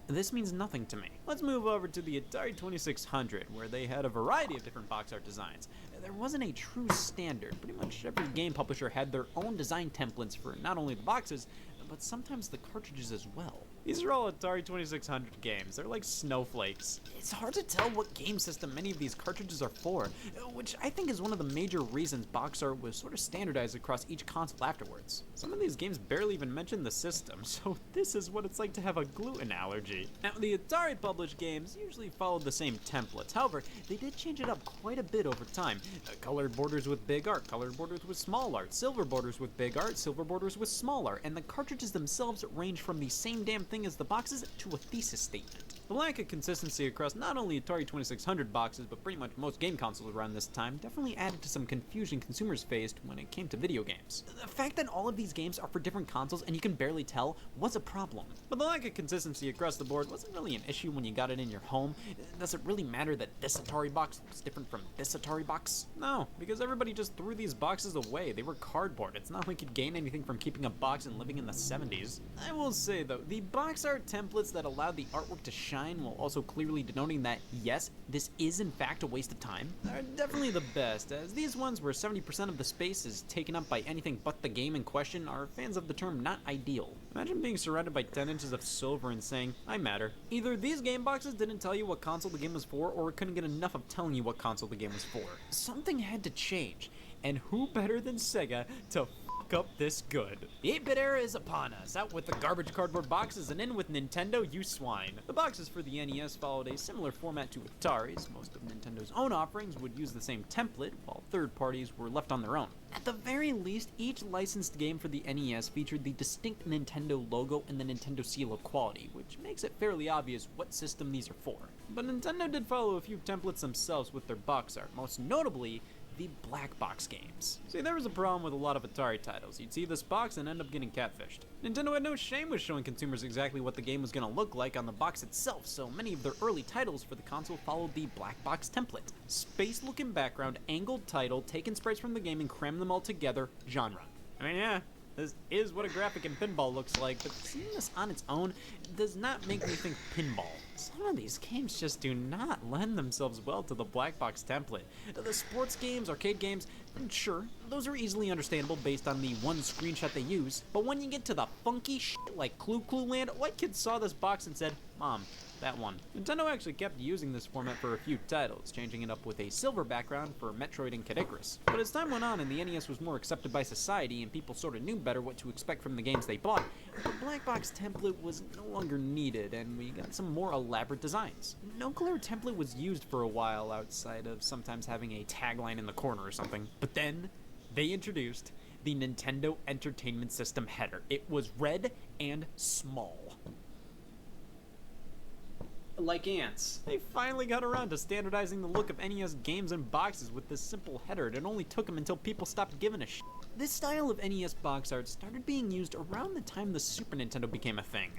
This means nothing to me. Let's move over to the Atari 2600, where they had a variety of different box art designs. There wasn't a true standard. Pretty much every game publisher had their own design templates for not only the boxes, but sometimes the cartridges as well. These are all Atari 2600 games. They're like snowflakes. It's hard to tell what game system many of these cartridges are for, which I think is one of the major reasons box art was sort of standardized across each console afterwards. Some of these games barely even mention the system, so this is what it's like to have a gluten allergy. Now, the Atari published games usually followed the same templates. However, they did change it up quite a bit over time. Colored borders with big art, colored borders with small art, silver borders with big art, silver borders with small art, and the cartridges themselves range from the same damn thing as the boxes to a thesis statement. The lack of consistency across not only Atari 2600 boxes, but pretty much most game consoles around this time definitely added to some confusion consumers faced when it came to video games. The fact that all of these games are for different consoles and you can barely tell was a problem. But the lack of consistency across the board wasn't really an issue when you got it in your home. Does it really matter that this Atari box was different from this Atari box? No, because everybody just threw these boxes away. They were cardboard. It's not like you'd gain anything from keeping a box and living in the 70s. I will say though, the box art templates that allowed the artwork to shine while also clearly denoting that, yes, this is in fact a waste of time, are definitely the best, as these ones where 70% of the space is taken up by anything but the game in question are fans of the term not ideal. Imagine being surrounded by 10 inches of silver and saying, I matter. Either these game boxes didn't tell you what console the game was for, or it couldn't get enough of telling you what console the game was for. Something had to change, and who better than Sega to up this good. The 8-bit era is upon us. Out with the garbage cardboard boxes and in with Nintendo, you swine. The boxes for the NES followed a similar format to Atari's. Most of Nintendo's own offerings would use the same template, while third parties were left on their own. At the very least, each licensed game for the NES featured the distinct Nintendo logo and the Nintendo seal of quality, which makes it fairly obvious what system these are for. But Nintendo did follow a few templates themselves with their box art, most notably the black box games. See, there was a problem with a lot of Atari titles. You'd see this box and end up getting catfished. Nintendo had no shame with showing consumers exactly what the game was going to look like on the box itself, so many of their early titles for the console followed the black box template. Space-looking background, angled title, taken sprites from the game and crammed them all together, genre. I mean, yeah, this is what a graphic in pinball looks like, but seeing this on its own does not make me think pinball. Some of these games just do not lend themselves well to the black box template. The sports games, arcade games, sure, those are easily understandable based on the one screenshot they use, but when you get to the funky shit like Clue Land, white kids saw this box and said, Mom, that one. Nintendo actually kept using this format for a few titles, changing it up with a silver background for Metroid and Kid Icarus. But as time went on and the NES was more accepted by society and people sort of knew better what to expect from the games they bought, the black box template was no longer needed and we got some more elaborate designs. No clear template was used for a while outside of sometimes having a tagline in the corner or something. But then they introduced the Nintendo Entertainment System header. It was red and small. Like ants, they finally got around to standardizing the look of NES games and boxes with this simple header. It only took them until people stopped giving a shit. This style of NES box art started being used around the time the Super Nintendo became a thing.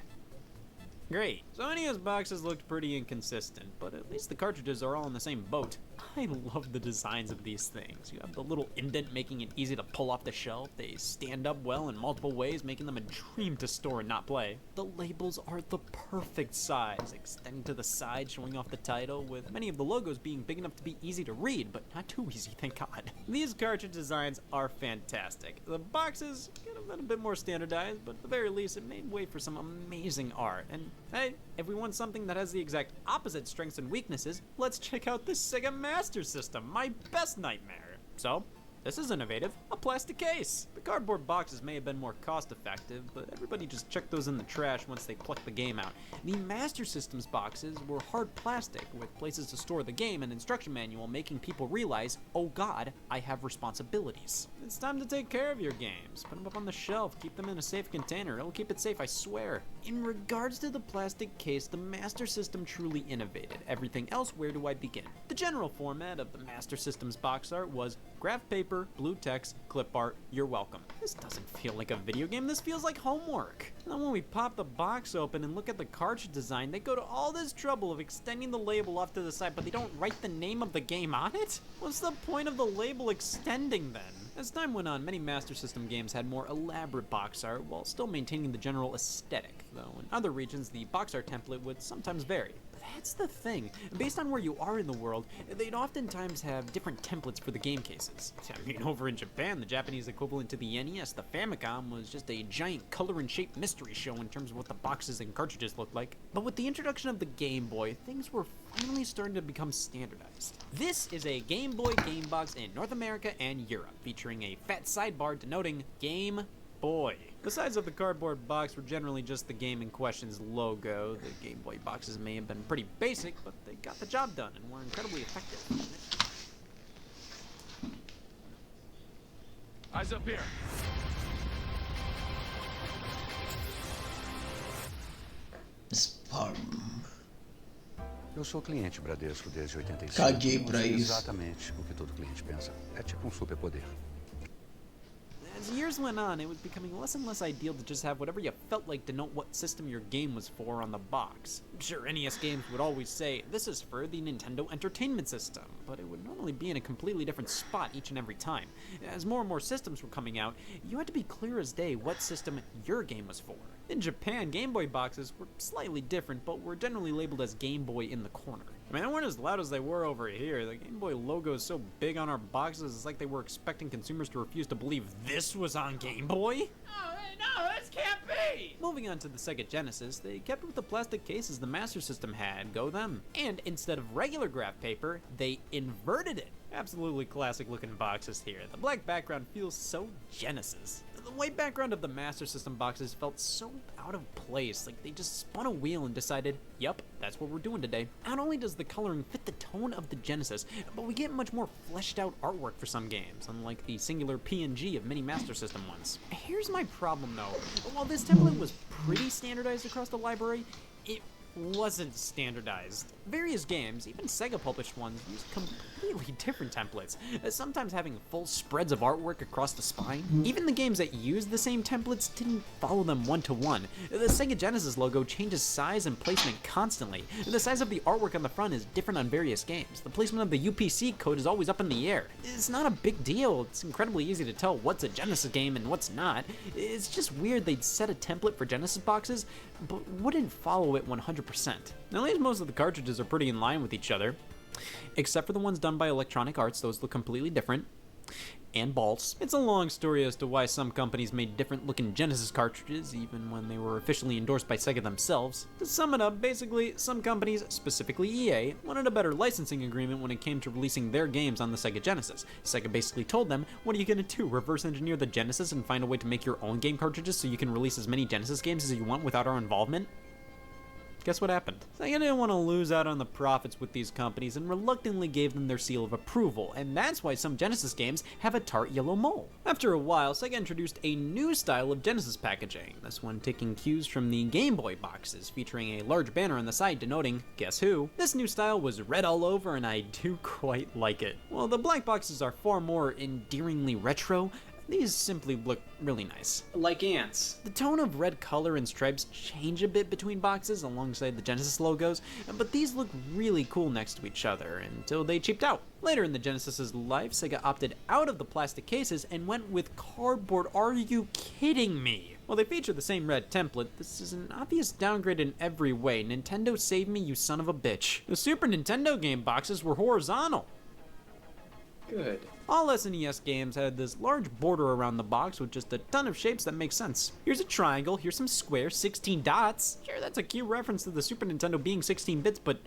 Great. So NES boxes looked pretty inconsistent, but at least the cartridges are all in the same boat. I love the designs of these things. You have the little indent making it easy to pull off the shelf. They stand up well in multiple ways, making them a dream to store and not play. The labels are the perfect size, extending to the side, showing off the title, with many of the logos being big enough to be easy to read, but not too easy, thank God. These cartridge designs are fantastic. The boxes could have been a bit more standardized, but at the very least, it made way for some amazing art. And hey, if we want something that has the exact opposite strengths and weaknesses, let's check out this Sega Master System, my best nightmare. So, this is innovative, a plastic case. The cardboard boxes may have been more cost effective, but everybody just checked those in the trash once they plucked the game out. The Master System's boxes were hard plastic, with places to store the game and instruction manual, making people realize, oh god, I have responsibilities. It's time to take care of your games. Put them up on the shelf, keep them in a safe container, it'll keep it safe, I swear. In regards to the plastic case, the Master System truly innovated. Everything else, where do I begin? The general format of the Master System's box art was graph paper, blue text, clip art, you're welcome. This doesn't feel like a video game, this feels like homework. And then when we pop the box open and look at the cartridge design, they go to all this trouble of extending the label off to the side, but they don't write the name of the game on it? What's the point of the label extending then? As time went on, many Master System games had more elaborate box art while still maintaining the general aesthetic, though in other regions the box art template would sometimes vary. That's the thing. Based on where you are in the world, they'd oftentimes have different templates for the game cases. I mean, over in Japan, the Japanese equivalent to the NES, the Famicom, was just a giant color and shape mystery show in terms of what the boxes and cartridges looked like. But with the introduction of the Game Boy, things were finally starting to become standardized. This is a Game Boy game box in North America and Europe, featuring a fat sidebar denoting Game Boy. The sides of the cardboard box were generally just the game in question's logo. The Game Boy boxes may have been pretty basic, but they got the job done and were incredibly effective. Eyes up here. Spam. Eu sou cliente Bradesco desde 85. Caguei pra Sei isso. exatamente o que todo cliente pensa. É tipo superpoder. As years went on, it was becoming less and less ideal to just have whatever you felt like denote what system your game was for on the box. Sure, NES games would always say, this is for the Nintendo Entertainment System, but it would normally be in a completely different spot each and every time. As more and more systems were coming out, you had to be clear as day what system your game was for. In Japan, Game Boy boxes were slightly different, but were generally labeled as Game Boy in the corner. I mean, they weren't as loud as they were over here. The Game Boy logo is so big on our boxes, it's like they were expecting consumers to refuse to believe this was on Game Boy? No, this can't be! Moving on to the Sega Genesis, they kept with the plastic cases the Master System had, go them. And instead of regular graph paper, they inverted it. Absolutely classic looking boxes here. The black background feels so Genesis. The white background of the Master System boxes felt so out of place, like they just spun a wheel and decided, yup, that's what we're doing today. Not only does the coloring fit the tone of the Genesis, but we get much more fleshed out artwork for some games, unlike the singular PNG of many Master System ones. Here's my problem though. While this template was pretty standardized across the library, it wasn't standardized. Various games, even Sega published ones, used completely different templates, sometimes having full spreads of artwork across the spine. Even the games that used the same templates didn't follow them one-to-one. The Sega Genesis logo changes size and placement constantly. The size of the artwork on the front is different on various games. The placement of the UPC code is always up in the air. It's not a big deal. It's incredibly easy to tell what's a Genesis game and what's not. It's just weird they'd set a template for Genesis boxes, but wouldn't follow it 100%. Now, at least most of the cartridges are pretty in line with each other, except for the ones done by Electronic Arts. Those look completely different. And balls. It's a long story as to why some companies made different looking Genesis cartridges even when they were officially endorsed by Sega themselves. To sum it up, basically, some companies, specifically EA, wanted a better licensing agreement when it came to releasing their games on the Sega Genesis. Sega basically told them, what are you gonna do, reverse engineer the Genesis and find a way to make your own game cartridges so you can release as many Genesis games as you want without our involvement? Guess what happened? Sega didn't want to lose out on the profits with these companies and reluctantly gave them their seal of approval, and that's why some Genesis games have a tart yellow mole. After a while, Sega introduced a new style of Genesis packaging, this one taking cues from the Game Boy boxes, featuring a large banner on the side denoting, guess who? This new style was red all over and I do quite like it. While the black boxes are far more endearingly retro, these simply look really nice. Like ants. The tone of red color and stripes change a bit between boxes alongside the Genesis logos, but these look really cool next to each other until they cheaped out. Later in the Genesis's life, Sega opted out of the plastic cases and went with cardboard. Are you kidding me? While they feature the same red template, this is an obvious downgrade in every way. Nintendo save me, you son of a bitch. The Super Nintendo game boxes were horizontal. Good. All SNES games had this large border around the box with just a ton of shapes that make sense. Here's a triangle, here's some squares, 16 dots. Sure, that's a cute reference to the Super Nintendo being 16 bits, but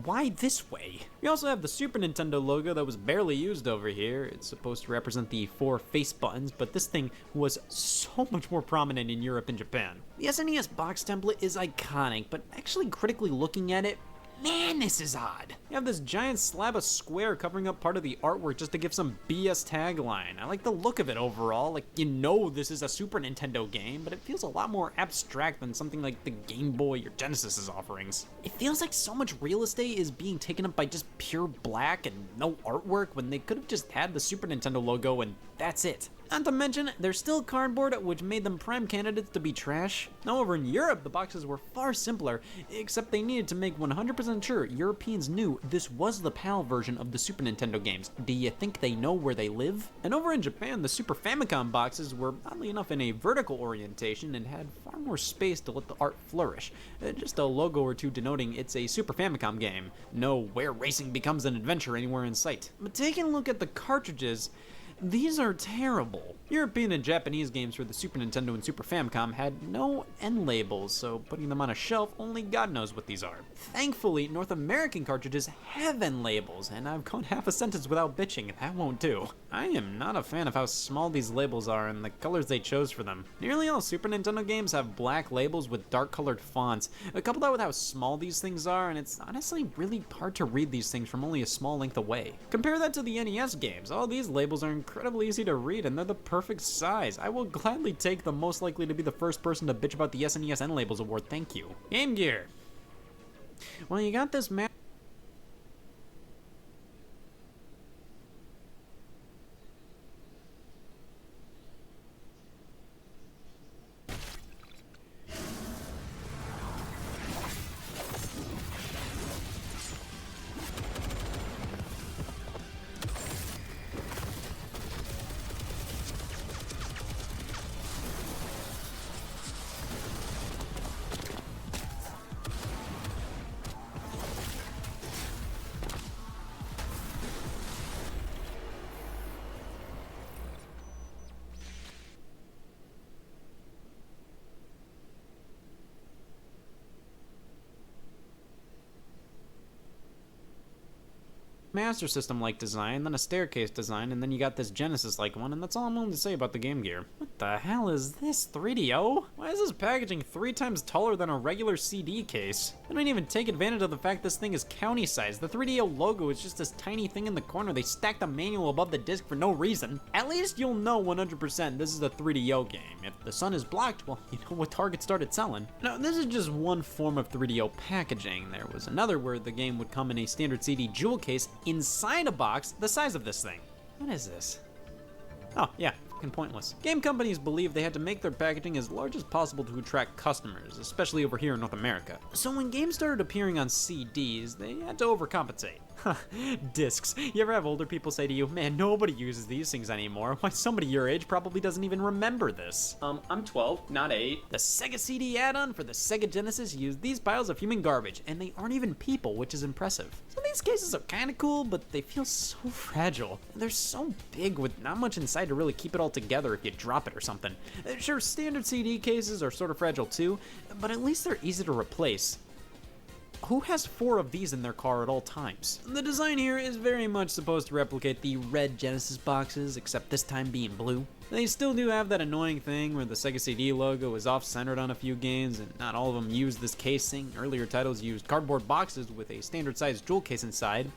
why this way? We also have the Super Nintendo logo that was barely used over here. It's supposed to represent the 4 face buttons, but this thing was so much more prominent in Europe and Japan. The SNES box template is iconic, but actually critically looking at it, man, this is odd. You have this giant slab of square covering up part of the artwork just to give some BS tagline. I like the look of it overall, like you know this is a Super Nintendo game, but it feels a lot more abstract than something like the Game Boy or Genesis's offerings. It feels like so much real estate is being taken up by just pure black and no artwork when they could have just had the Super Nintendo logo and that's it. Not to mention, they're still cardboard, which made them prime candidates to be trash. Now over in Europe, the boxes were far simpler, except they needed to make 100% sure Europeans knew this was the PAL version of the Super Nintendo games. Do you think they know where they live? And over in Japan, the Super Famicom boxes were, oddly enough, in a vertical orientation and had far more space to let the art flourish. Just a logo or two denoting it's a Super Famicom game. No where racing becomes an adventure anywhere in sight. But taking a look at the cartridges, these are terrible. European and Japanese games for the Super Nintendo and Super Famicom had no end labels, so putting them on a shelf, only God knows what these are. Thankfully, North American cartridges have end labels, and I've gone half a sentence without bitching, and that won't do. I am not a fan of how small these labels are and the colors they chose for them. Nearly all Super Nintendo games have black labels with dark colored fonts. Couple that with how small these things are, and it's honestly really hard to read these things from only a small length away. Compare that to the NES games. All these labels are incredibly easy to read, and they're the perfect size. I will gladly take the most likely to be the first person to bitch about the SNES End Labels award, thank you. Game Gear. Well, you got this map. Master System-like design, then a staircase design, and then you got this Genesis-like one, and that's all I'm willing to say about the Game Gear. What the hell is this, 3DO? Why is this packaging 3 times taller than a regular CD case? They don't even take advantage of the fact this thing is county-sized. The 3DO logo is just this tiny thing in the corner. They stacked a manual above the disc for no reason. At least you'll know 100% this is a 3DO game. If the sun is blocked, well, you know what Target started selling. Now, this is just one form of 3DO packaging. There was another where the game would come in a standard CD jewel case inside a box the size of this thing. What is this? Oh, yeah, fucking pointless. Game companies believed they had to make their packaging as large as possible to attract customers, especially over here in North America. So when games started appearing on CDs, they had to overcompensate. Discs. You ever have older people say to you, man, nobody uses these things anymore. Why, somebody your age probably doesn't even remember this. I'm 12, not 8. The Sega CD add-on for the Sega Genesis used these piles of human garbage, and they aren't even people, which is impressive. So these cases are kinda cool, but they feel so fragile. They're so big with not much inside to really keep it all together if you drop it or something. Sure, standard CD cases are sort of fragile too, but at least they're easy to replace. Who has 4 of these in their car at all times? The design here is very much supposed to replicate the red Genesis boxes, except this time being blue. They still do have that annoying thing where the Sega CD logo is off-centered on a few games, and not all of them use this casing. Earlier titles used cardboard boxes with a standard-sized jewel case inside.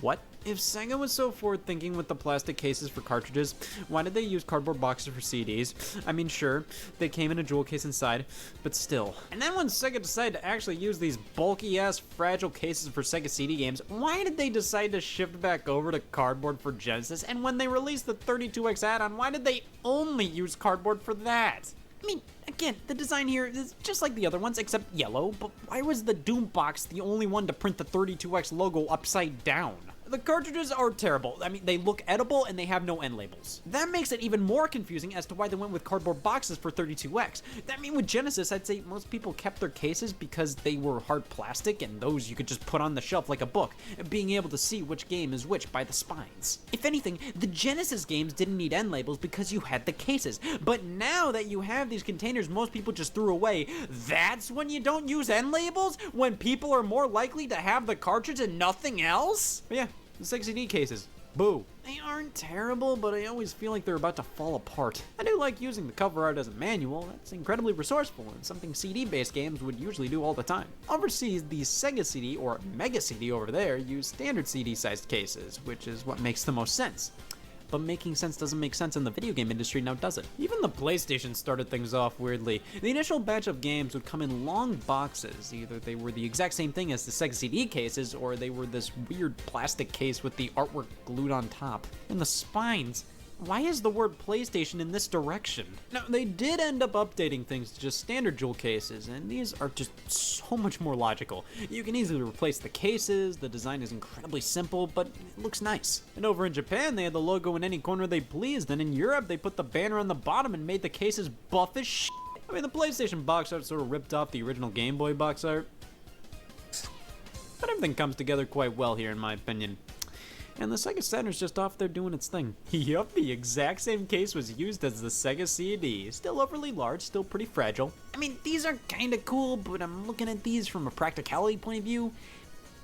What? If Sega was so forward-thinking with the plastic cases for cartridges, why did they use cardboard boxes for CDs? I mean, sure, they came in a jewel case inside, but still. And then when Sega decided to actually use these bulky-ass fragile cases for Sega CD games, why did they decide to shift back over to cardboard for Genesis? And when they released the 32X add-on, why did they only use cardboard for that? I mean, again, the design here is just like the other ones, except yellow, but why was the Doom box the only one to print the 32X logo upside down? The cartridges are terrible. I mean, they look edible and they have no end labels. That makes it even more confusing as to why they went with cardboard boxes for 32X. I mean, with Genesis, I'd say most people kept their cases because they were hard plastic and those you could just put on the shelf like a book, being able to see which game is which by the spines. If anything, the Genesis games didn't need end labels because you had the cases. But now that you have these containers most people just threw away, that's when you don't use end labels? When people are more likely to have the cartridge and nothing else? But yeah. The Sega CD cases. Boo. They aren't terrible, but I always feel like they're about to fall apart. I do like using the cover art as a manual. That's incredibly resourceful and something CD-based games would usually do all the time. Overseas, the Sega CD, or Mega CD over there, use standard CD-sized cases, which is what makes the most sense. But making sense doesn't make sense in the video game industry now, does it? Even the PlayStation started things off weirdly. The initial batch of games would come in long boxes. Either they were the exact same thing as the Sega CD cases, or they were this weird plastic case with the artwork glued on top. And the spines. Why is the word PlayStation in this direction? Now, they did end up updating things to just standard jewel cases, and these are just so much more logical. You can easily replace the cases, the design is incredibly simple, but it looks nice. And over in Japan, they had the logo in any corner they pleased, and in Europe, they put the banner on the bottom and made the cases buff as shit. I mean, the PlayStation box art sort of ripped off the original Game Boy box art. But everything comes together quite well here, in my opinion. And the Sega Saturn's just off there doing its thing. Yup, the exact same case was used as the Sega CD. Still overly large, still pretty fragile. I mean, these are kinda cool, but I'm looking at these from a practicality point of view,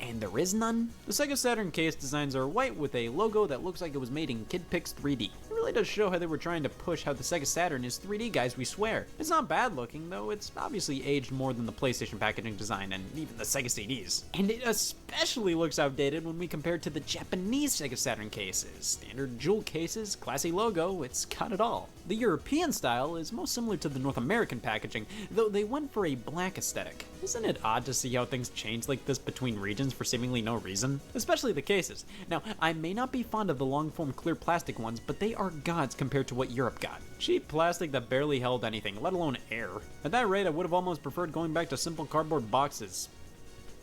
and there is none. The Sega Saturn case designs are white with a logo that looks like it was made in Kid Pix 3D. It really does show how they were trying to push how the Sega Saturn is 3D, guys, we swear. It's not bad looking, though it's obviously aged more than the PlayStation packaging design and even the Sega CDs. And it especially looks outdated when we compare it to the Japanese Sega Saturn cases. Standard jewel cases, classy logo, it's got it all. The European style is most similar to the North American packaging, though they went for a black aesthetic. Isn't it odd to see how things change like this between regions for seemingly no reason? Especially the cases. Now, I may not be fond of the long-form clear plastic ones, but they are gods compared to what Europe got. Cheap plastic that barely held anything, let alone air. At that rate, I would have almost preferred going back to simple cardboard boxes.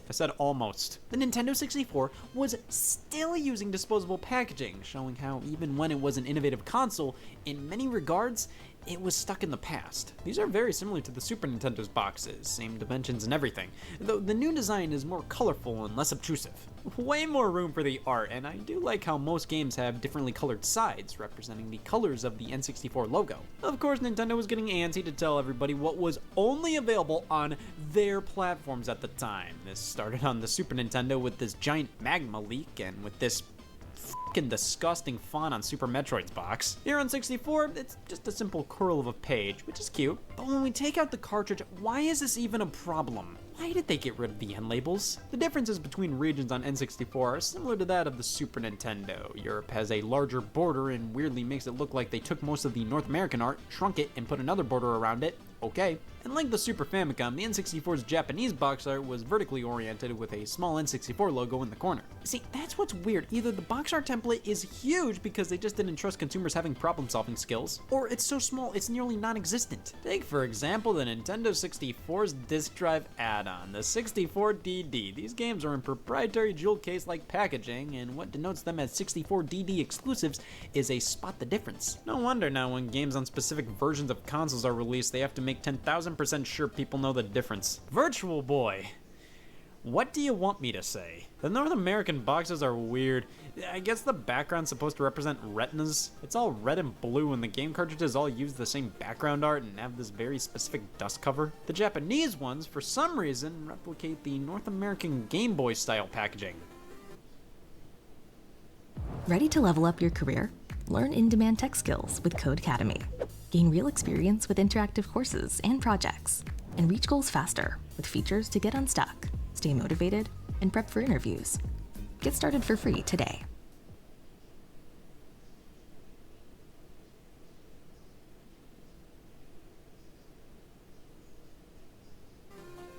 I said almost. The Nintendo 64 was still using disposable packaging, showing how even when it was an innovative console, in many regards, it was stuck in the past. These are very similar to the Super Nintendo's boxes, same dimensions and everything, though the new design is more colorful and less obtrusive. Way more room for the art, and I do like how most games have differently colored sides, representing the colors of the N64 logo. Of course, Nintendo was getting antsy to tell everybody what was only available on their platforms at the time. This started on the Super Nintendo with this giant magma leak, and with this fucking disgusting font on Super Metroid's box. Here on 64, it's just a simple curl of a page, which is cute. But when we take out the cartridge, why is this even a problem? Why did they get rid of the end labels? The differences between regions on N64 are similar to that of the Super Nintendo. Europe has a larger border and weirdly makes it look like they took most of the North American art, shrunk it, and put another border around it. Okay. And like the Super Famicom, the N64's Japanese box art was vertically oriented with a small N64 logo in the corner. See, that's what's weird. Either the box art template is huge because they just didn't trust consumers having problem-solving skills, or it's so small it's nearly non-existent. Take, for example, the Nintendo 64's disk drive add-on, the 64DD. These games are in proprietary jewel case-like packaging, and what denotes them as 64DD exclusives is a spot the difference. No wonder now when games on specific versions of consoles are released, they have to make 10,000% sure people know the difference. Virtual Boy. What do you want me to say? The North American boxes are weird. I guess the background's supposed to represent retinas. It's all red and blue, and the game cartridges all use the same background art and have this very specific dust cover. The Japanese ones, for some reason, replicate the North American Game Boy style packaging. Ready to level up your career? Learn in-demand tech skills with Codecademy. Gain real experience with interactive courses and projects, and reach goals faster with features to get unstuck, stay motivated, and prep for interviews. Get started for free today.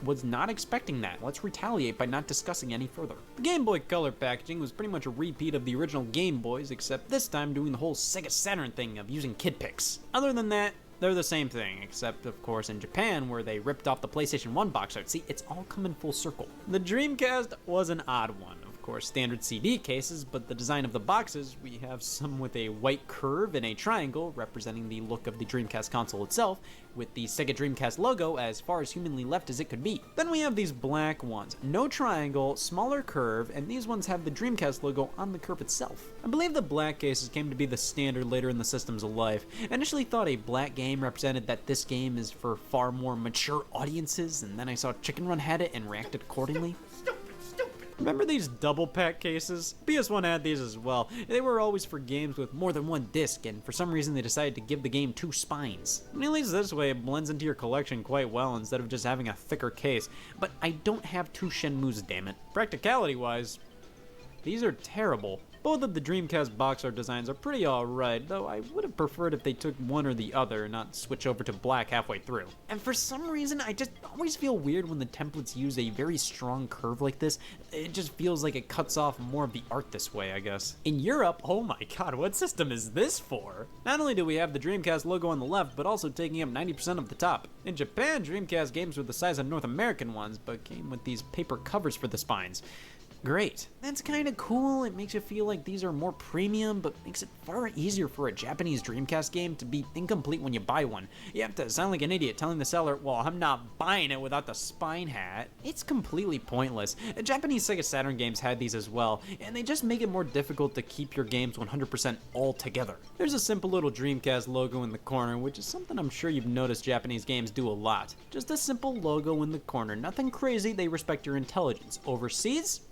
Was not expecting that. Let's retaliate by not discussing any further. The Game Boy Color packaging was pretty much a repeat of the original Game Boys, except this time doing the whole Sega Saturn thing of using kid pics. Other than that, they're the same thing, except of course in Japan where they ripped off the PlayStation 1 box art. See, it's all coming full circle. The Dreamcast was an odd one. Of course, standard CD cases, but the design of the boxes, we have some with a white curve and a triangle representing the look of the Dreamcast console itself, with the Sega Dreamcast logo as far as humanly left as it could be. Then we have these black ones, no triangle, smaller curve, and these ones have the Dreamcast logo on the curve itself. I believe the black cases came to be the standard later in the system's life. I initially thought a black game represented that this game is for far more mature audiences, and then I saw Chicken Run had it and reacted accordingly. Remember these double pack cases? PS1 had these as well. They were always for games with more than one disc, and for some reason they decided to give the game 2 spines. And at least this way it blends into your collection quite well instead of just having a thicker case. But I don't have 2 Shenmues, damn it. Practicality wise, these are terrible. Both of the Dreamcast box art designs are pretty alright, though I would have preferred if they took one or the other and not switch over to black halfway through. And for some reason, I just always feel weird when the templates use a very strong curve like this. It just feels like it cuts off more of the art this way, I guess. In Europe, oh my god, what system is this for? Not only do we have the Dreamcast logo on the left, but also taking up 90% of the top. In Japan, Dreamcast games were the size of North American ones, but came with these paper covers for the spines. Great. That's kind of cool. It makes you feel like these are more premium, but makes it far easier for a Japanese Dreamcast game to be incomplete when you buy one. You have to sound like an idiot telling the seller, well, I'm not buying it without the spine hat. It's completely pointless. Japanese Sega Saturn games had these as well, and they just make it more difficult to keep your games 100% all together. There's a simple little Dreamcast logo in the corner, which is something I'm sure you've noticed Japanese games do a lot. Just a simple logo in the corner. Nothing crazy, they respect your intelligence. Overseas?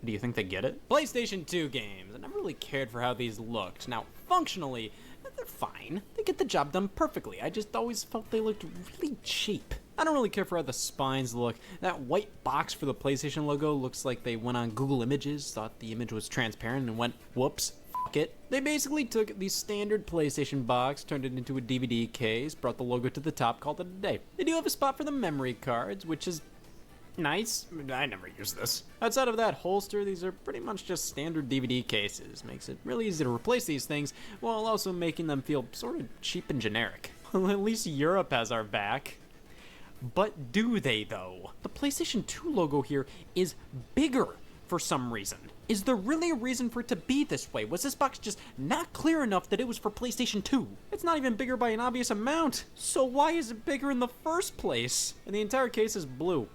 Do you think they get it? PlayStation 2 games. I never really cared for how these looked. Now, functionally, they're fine. They get the job done perfectly. I just always felt they looked really cheap. I don't really care for how the spines look. That white box for the PlayStation logo looks like they went on Google Images, thought the image was transparent, and went, whoops, fuck it. They basically took the standard PlayStation box, turned it into a DVD case, brought the logo to the top, called it a day. They do have a spot for the memory cards, which is nice. I never use this. Outside of that holster, these are pretty much just standard DVD cases. Makes it really easy to replace these things, while also making them feel sort of cheap and generic. Well, at least Europe has our back. But do they, though? The PlayStation 2 logo here is bigger for some reason. Is there really a reason for it to be this way? Was this box just not clear enough that it was for PlayStation 2? It's not even bigger by an obvious amount. So why is it bigger in the first place? And the entire case is blue.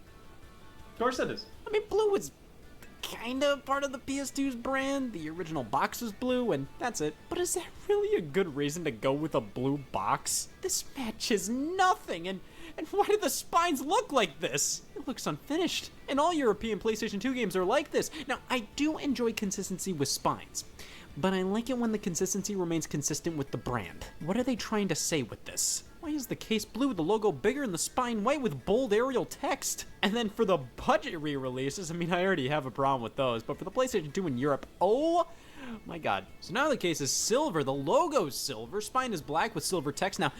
Of course it is. I mean, blue is kinda part of the PS2's brand. The original box was blue, and that's it. But is that really a good reason to go with a blue box? This matches nothing, and why do the spines look like this? It looks unfinished. And all European PlayStation 2 games are like this. Now, I do enjoy consistency with spines, but I like it when the consistency remains consistent with the brand. What are they trying to say with this? Why is the case blue, the logo bigger, and the spine white with bold Arial text? And then for the budget re-releases, I mean, I already have a problem with those, but for the PlayStation 2 in Europe, oh my god. So now the case is silver, the logo's silver, spine is black with silver text. Now,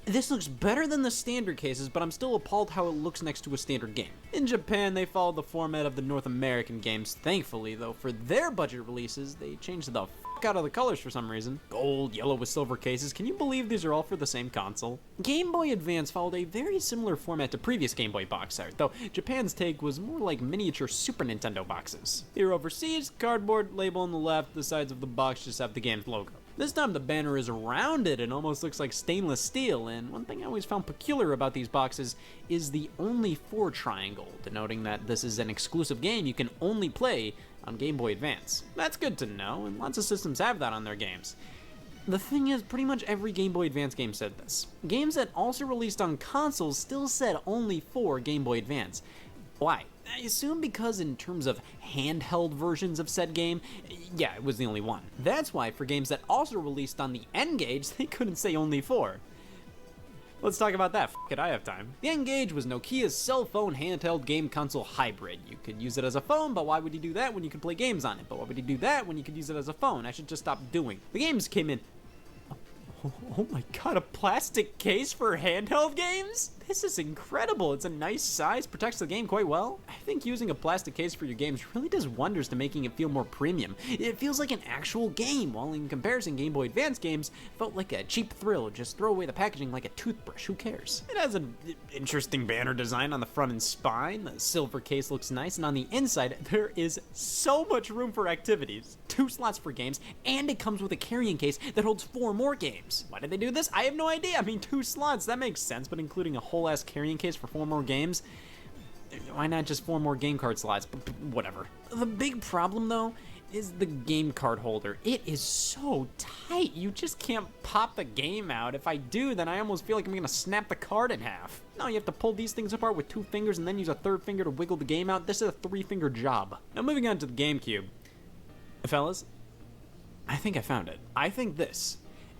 this looks better than the standard cases, but I'm still appalled how it looks next to a standard game. In Japan, they followed the format of the North American games. Thankfully, though, for their budget releases, they changed the out of the colors for some reason. Gold, yellow with silver cases. Can you believe these are all for the same console? Game Boy Advance followed a very similar format to previous Game Boy box art, though Japan's take was more like miniature Super Nintendo boxes. Here overseas, cardboard, label on the left, the sides of the box just have the game's logo. This time the banner is rounded and almost looks like stainless steel, and one thing I always found peculiar about these boxes is the only 4 triangle, denoting that this is an exclusive game you can only play on Game Boy Advance. That's good to know, and lots of systems have that on their games. The thing is, pretty much every Game Boy Advance game said this. Games that also released on consoles still said only for Game Boy Advance. Why? I assume because in terms of handheld versions of said game, yeah, it was the only one. That's why for games that also released on the N-Gage, they couldn't say only for. Let's talk about that. F it, I have time. The N-Gage was Nokia's cell phone handheld game console hybrid. You could use it as a phone, but why would you do that when you could play games on it? But why would you do that when you could use it as a phone? I should just stop doing. The games came in... Oh my god, a plastic case for handheld games? This is incredible. It's a nice size, protects the game quite well. I think using a plastic case for your games really does wonders to making it feel more premium. It feels like an actual game, while in comparison, Game Boy Advance games felt like a cheap thrill. Just throw away the packaging like a toothbrush, who cares? It has an interesting banner design on the front and spine. The silver case looks nice, and on the inside, there is so much room for activities. 2 slots for games, and it comes with a carrying case that holds 4 more games. Why did they do this? I have no idea. I mean, 2 slots, that makes sense, but including a whole ass carrying case for 4 more games? Why not just 4 more game card slots? Whatever. The big problem, though, is the game card holder. It is so tight, you just can't pop the game out. If I do, then I almost feel like I'm gonna snap the card in half. No, you have to pull these things apart with 2 fingers and then use a 3rd finger to wiggle the game out. This is a 3-finger job. Now moving on to the GameCube. Fellas, I think I found it. I think this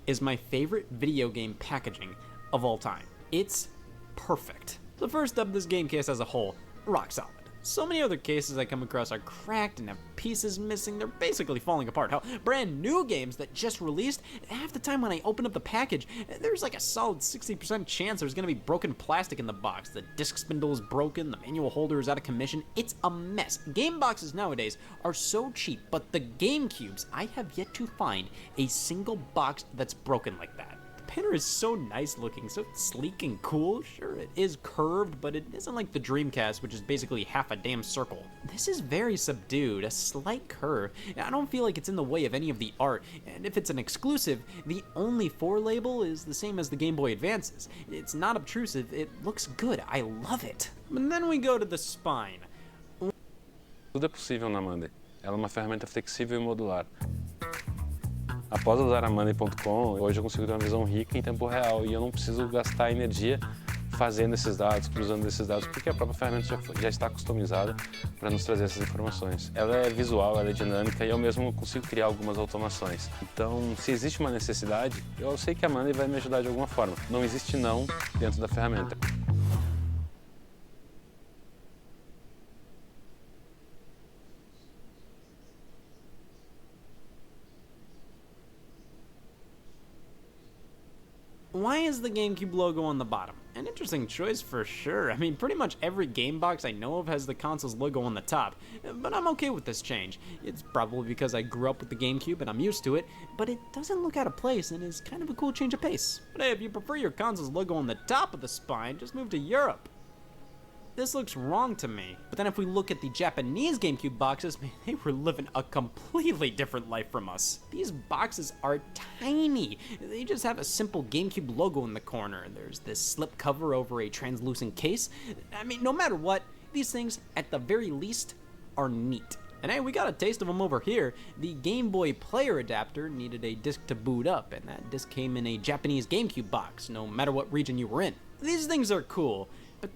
is my favorite video game packaging of all time. It's perfect. So first up, this game case as a whole, rock solid. So many other cases I come across are cracked and have pieces missing. They're basically falling apart. Hell, brand new games that just released, half the time when I open up the package, there's like a solid 60% chance there's gonna be broken plastic in the box. The disc spindle is broken, the manual holder is out of commission. It's a mess. Game boxes nowadays are so cheap, but the GameCubes, I have yet to find a single box that's broken like that. Banner is so nice looking, so sleek and cool. Sure, it is curved, but it isn't like the Dreamcast, which is basically half a damn circle. This is very subdued, a slight curve. I don't feel like it's in the way of any of the art, and if it's an exclusive, the only 4 label is the same as the Game Boy Advances. It's not obtrusive, it looks good, I love it. And then we go to the spine. Tudo é possível na Monday. Ela é uma ferramenta flexível e modular. Após usar a Monday.com, hoje eu consigo ter uma visão rica em tempo real e eu não preciso gastar energia fazendo esses dados, cruzando esses dados, porque a própria ferramenta já está customizada para nos trazer essas informações. Ela é visual, ela é dinâmica e eu mesmo consigo criar algumas automações. Então, se existe uma necessidade, eu sei que a Monday vai me ajudar de alguma forma. Não existe não dentro da ferramenta. Why is the GameCube logo on the bottom? An interesting choice for sure. I mean, pretty much every game box I know of has the console's logo on the top, but I'm okay with this change. It's probably because I grew up with the GameCube and I'm used to it, but it doesn't look out of place and is kind of a cool change of pace. But hey, if you prefer your console's logo on the top of the spine, just move to Europe. this looks wrong to me. But then if we look at the Japanese GameCube boxes, man, they were living a completely different life from us. These boxes are tiny. They just have a simple GameCube logo in the corner. There's this slip cover over a translucent case. I mean, no matter what, these things, at the very least, are neat. And hey, we got a taste of them over here. The Game Boy player adapter needed a disc to boot up, and that disc came in a Japanese GameCube box, no matter what region you were in. These things are cool, but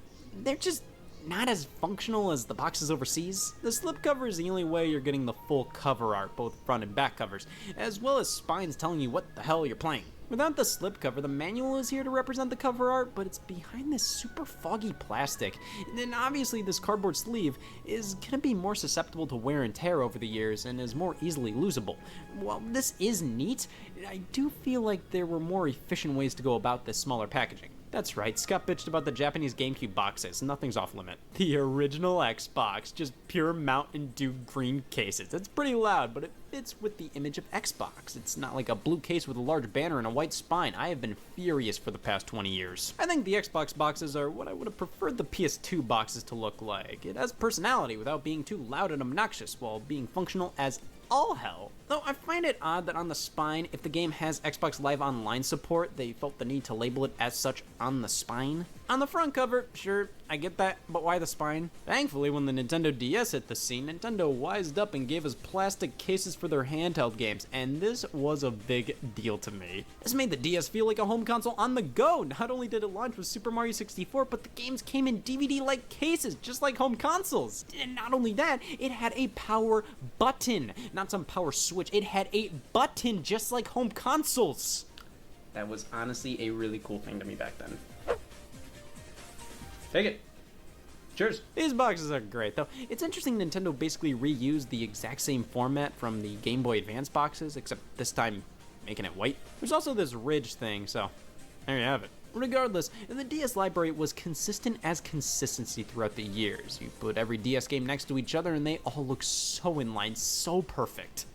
they're just not as functional as the boxes overseas. The slipcover is the only way you're getting the full cover art, both front and back covers, as well as spines telling you what the hell you're playing. Without the slipcover, the manual is here to represent the cover art, but it's behind this super foggy plastic. And then obviously this cardboard sleeve is gonna be more susceptible to wear and tear over the years and is more easily losable. While this is neat, I do feel like there were more efficient ways to go about this smaller packaging. That's right, Scott bitched about the Japanese GameCube boxes. Nothing's off limit. The original Xbox, just pure Mountain Dew green cases. It's pretty loud, but it fits with the image of Xbox. It's not like a blue case with a large banner and a white spine. I have been furious for the past 20 years. I think the Xbox boxes are what I would have preferred the PS2 boxes to look like. It has personality without being too loud and obnoxious, while being functional as all hell. Though I find it odd that on the spine, if the game has Xbox Live Online support, they felt the need to label it as such on the spine. On the front cover, sure, I get that, but why the spine? Thankfully, when the Nintendo DS hit the scene, Nintendo wised up and gave us plastic cases for their handheld games, and this was a big deal to me. This made the DS feel like a home console on the go. Not only did it launch with Super Mario 64, but the games came in DVD-like cases, just like home consoles. And not only that, it had a power button, not some power switch. It had a button just like home consoles. That was honestly a really cool thing to me back then. Take it. Cheers. These boxes are great, though. It's interesting Nintendo basically reused the exact same format from the Game Boy Advance boxes, except this time making it white. There's also this ridge thing, so there you have it. Regardless, the DS library was consistent as consistency throughout the years. You put every DS game next to each other and they all look so in line, so perfect.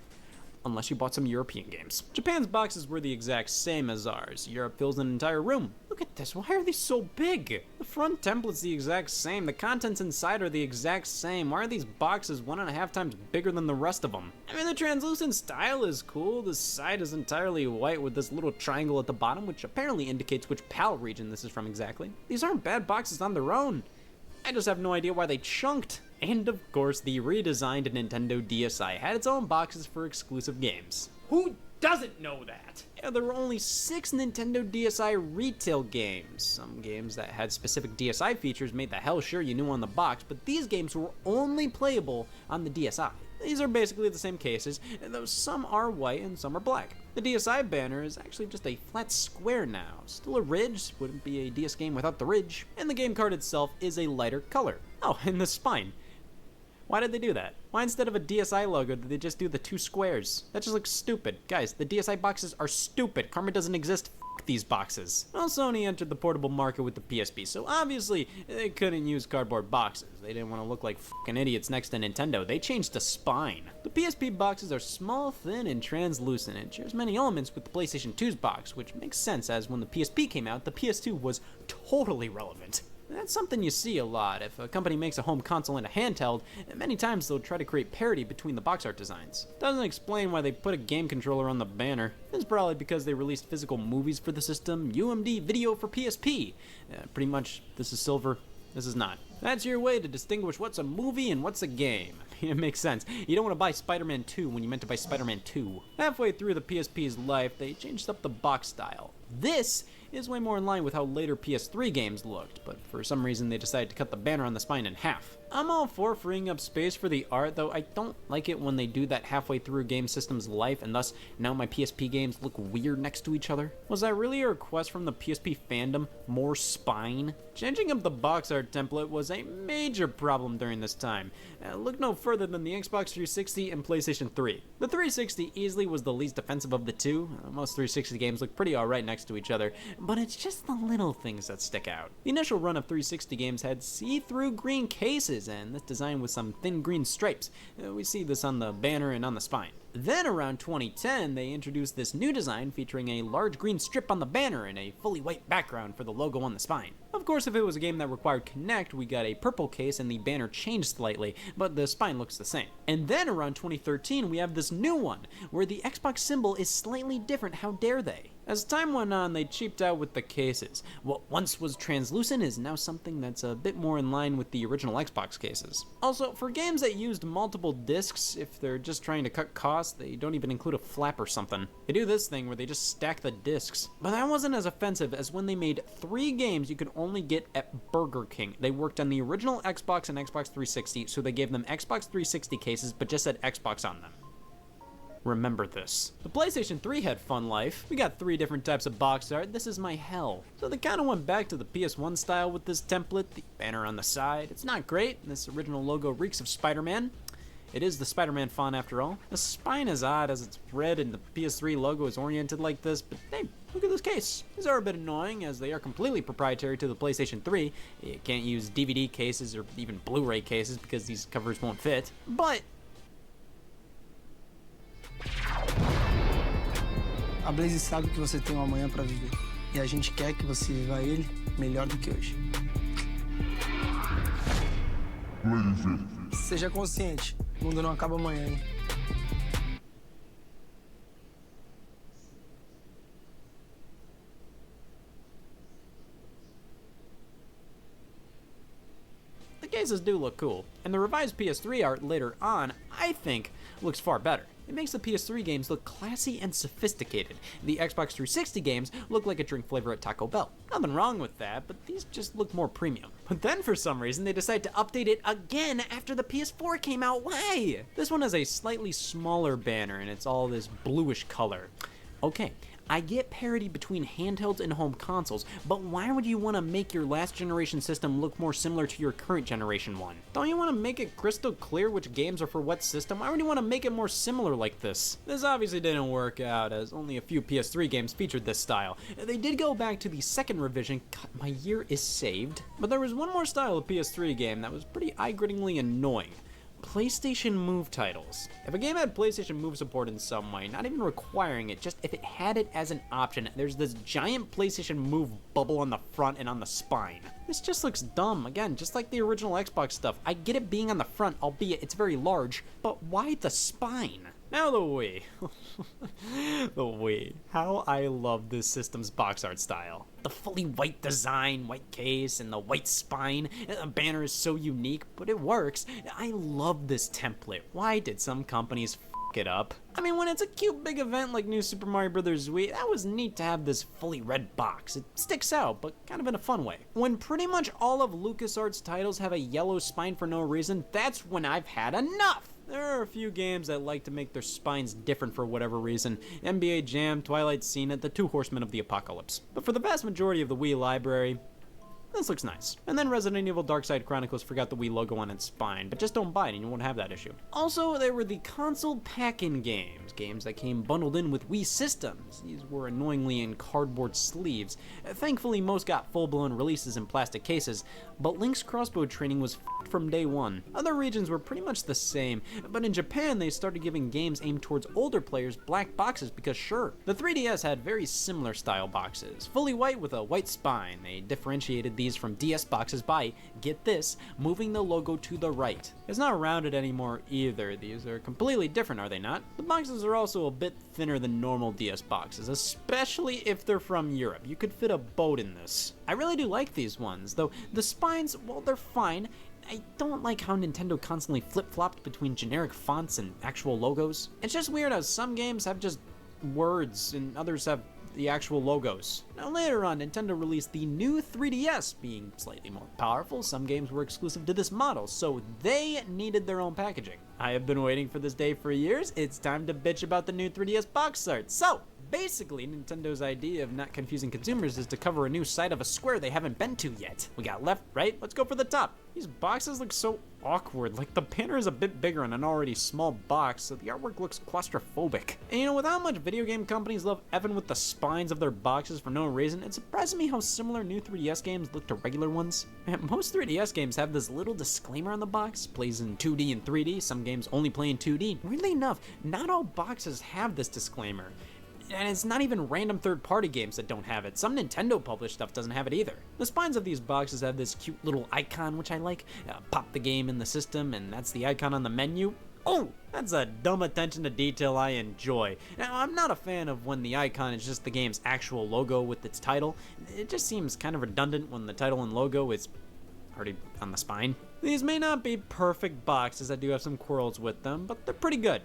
Unless you bought some European games. Japan's boxes were the exact same as ours. Europe fills an entire room. Look at this, why are these so big? The front template's the exact same, the contents inside are the exact same. Why are these boxes 1.5 times bigger than the rest of them? I mean, the translucent style is cool. The side is entirely white with this little triangle at the bottom, which apparently indicates which PAL region this is from exactly. These aren't bad boxes on their own. I just have no idea why they chunked. And of course, the redesigned Nintendo DSi had its own boxes for exclusive games. Who doesn't know that? Yeah, there were only 6 Nintendo DSi retail games. Some games that had specific DSi features made the hell sure you knew on the box, but these games were only playable on the DSi. These are basically the same cases, though some are white and some are black. The DSi banner is actually just a flat square now. Still a ridge, wouldn't be a DS game without the ridge. And the game card itself is a lighter color. Oh, and the spine. Why did they do that? Why instead of a DSi logo did they just do the 2 squares? That just looks stupid. Guys, the DSi boxes are stupid. Karma doesn't exist. F these boxes. Well, Sony entered the portable market with the PSP, so obviously they couldn't use cardboard boxes. They didn't want to look like f***ing idiots next to Nintendo. They changed to spine. The PSP boxes are small, thin, and translucent, and shares many elements with the PlayStation 2's box, which makes sense as when the PSP came out, the PS2 was totally relevant. That's something you see a lot. If a company makes a home console and a handheld, many times they'll try to create parity between the box art designs. Doesn't explain why they put a game controller on the banner. It's probably because they released physical movies for the system, UMD video for PSP. Pretty much, this is silver, this is not. That's your way to distinguish what's a movie and what's a game. It makes sense. You don't want to buy Spider-Man 2 when you meant to buy Spider-Man 2. Halfway through the PSP's life, they changed up the box style. This is way more in line with how later PS3 games looked, but for some reason they decided to cut the banner on the spine in half. I'm all for freeing up space for the art, though I don't like it when they do that halfway through a game system's life, and thus now my PSP games look weird next to each other. Was that really a request from the PSP fandom? More spine? Changing up the box art template was a major problem during this time. Look no further than the Xbox 360 and PlayStation 3. The 360 easily was the least offensive of the two. Most 360 games look pretty alright next to each other, but it's just the little things that stick out. The initial run of 360 games had see-through green cases, cases, and this design with some thin green stripes. We see this on the banner and on the spine. Then around 2010, they introduced this new design featuring a large green strip on the banner and a fully white background for the logo on the spine. Of course, if it was a game that required Kinect, we got a purple case and the banner changed slightly, but the spine looks the same. And then around 2013, we have this new one, where the Xbox symbol is slightly different. How dare they? As time went on, they cheaped out with the cases. What once was translucent is now something that's a bit more in line with the original Xbox cases. Also, for games that used multiple discs, if they're just trying to cut costs, they don't even include a flap or something. They do this thing where they just stack the discs. But that wasn't as offensive as when they made 3 games you could only get at Burger King. They worked on the original Xbox and Xbox 360, so they gave them Xbox 360 cases but just said Xbox on them. Remember this. The PlayStation 3 had fun life. We got 3 different types of box art. This is my hell. So they kind of went back to the PS1 style with this template, the banner on the side. It's not great. This original logo reeks of Spider-Man. It is the Spider-Man font after all. The spine is odd as it's red and the PS3 logo is oriented like this, but hey, look at this case. These are a bit annoying as they are completely proprietary to the PlayStation 3. You can't use DVD cases or even Blu-ray cases because these covers won't fit, but a Blaze sabe que você tem um amanhã para viver. E a gente quer que você viva ele melhor do que hoje. Seja consciente, o mundo não acaba amanhã, hein? The cases do look cool, and the revised PS3 art later on, I think, looks far better. It makes the PS3 games look classy and sophisticated. The Xbox 360 games look like a drink flavor at Taco Bell. Nothing wrong with that, but these just look more premium. But then for some reason they decide to update it again after the PS4 came out. Why? This one has a slightly smaller banner and it's all this bluish color. Okay, I get parity between handhelds and home consoles, but why would you want to make your last generation system look more similar to your current generation one? Don't you want to make it crystal clear which games are for what system? Why would you want to make it more similar like this? This obviously didn't work out, as only a few PS3 games featured this style. They did go back to the second revision. God, my year is saved. But there was one more style of PS3 game that was pretty eye-grittingly annoying. PlayStation Move titles. If a game had PlayStation Move support in some way, not even requiring it, just if it had it as an option, there's this giant PlayStation Move bubble on the front and on the spine. This just looks dumb, again, just like the original Xbox stuff. I get it being on the front, albeit it's very large, but why the spine? Now the Wii. The Wii. How I love this system's box art style. The fully white design, white case, and the white spine. The banner is so unique, but it works. I love this template. Why did some companies f it up? I mean, when it's a cute big event like New Super Mario Bros. Wii, that was neat to have this fully red box. It sticks out, but kind of in a fun way. When pretty much all of LucasArts titles have a yellow spine for no reason, that's when I've had enough. There are a few games that like to make their spines different for whatever reason. NBA Jam, Twilight Scene, the 2 Horsemen of the Apocalypse. But for the vast majority of the Wii library, this looks nice. And then Resident Evil Darkside Chronicles forgot the Wii logo on its spine, but just don't buy it and you won't have that issue. Also, there were the console pack-in games that came bundled in with Wii systems. These were annoyingly in cardboard sleeves. Thankfully, most got full-blown releases in plastic cases, but Link's crossbow training was f***ed from day one. Other regions were pretty much the same, but in Japan they started giving games aimed towards older players black boxes because sure. The 3DS had very similar style boxes, fully white with a white spine. They differentiated these from DS boxes by, get this, moving the logo to the right. It's not rounded anymore either. These are completely different, are they not? The boxes are also a bit thinner than normal DS boxes, especially if they're from Europe. You could fit a boat in this. I really do like these ones, though the spines, well, they're fine. I don't like how Nintendo constantly flip-flopped between generic fonts and actual logos. It's just weird how some games have just words and others have the actual logos. Now later on, Nintendo released the new 3DS, being slightly more powerful. Some games were exclusive to this model, so they needed their own packaging. I have been waiting for this day for years. It's time to bitch about the new 3DS box art. So, Basically, Nintendo's idea of not confusing consumers is to cover a new side of a square they haven't been to yet. We got left, right? Let's go for the top. These boxes look so awkward. Like, the banner is a bit bigger on an already small box, so the artwork looks claustrophobic. And you know, with how much video game companies love effing with the spines of their boxes for no reason, it surprises me how similar new 3DS games look to regular ones. And most 3DS games have this little disclaimer on the box, plays in 2D and 3D, some games only play in 2D. Weirdly enough, not all boxes have this disclaimer. And it's not even random third-party games that don't have it. Some Nintendo-published stuff doesn't have it either. The spines of these boxes have this cute little icon, which I like. Pop the game in the system, and that's the icon on the menu. Oh, that's a dumb attention to detail I enjoy. Now, I'm not a fan of when the icon is just the game's actual logo with its title. It just seems kind of redundant when the title and logo is already on the spine. These may not be perfect boxes, I do have some quarrels with them, but they're pretty good.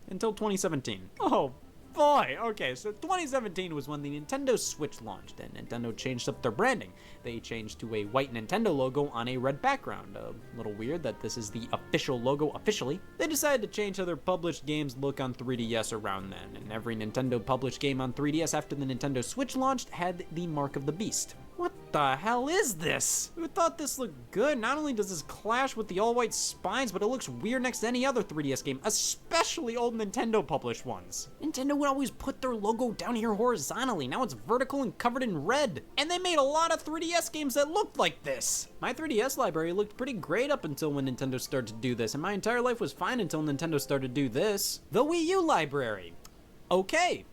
Until 2017. Oh, boy, okay, so 2017 was when the Nintendo Switch launched, and Nintendo changed up their branding. They changed to a white Nintendo logo on a red background. A little weird that this is the official logo officially. They decided to change how their published games look on 3DS around then, and every Nintendo published game on 3DS after the Nintendo Switch launched had the Mark of the Beast. What the hell is this? Who thought this looked good? Not only does this clash with the all-white spines, but it looks weird next to any other 3DS game, especially old Nintendo-published ones. Nintendo would always put their logo down here horizontally. Now it's vertical and covered in red. And they made a lot of 3DS games that looked like this. My 3DS library looked pretty great up until when Nintendo started to do this, and my entire life was fine until Nintendo started to do this. The Wii U library. Okay.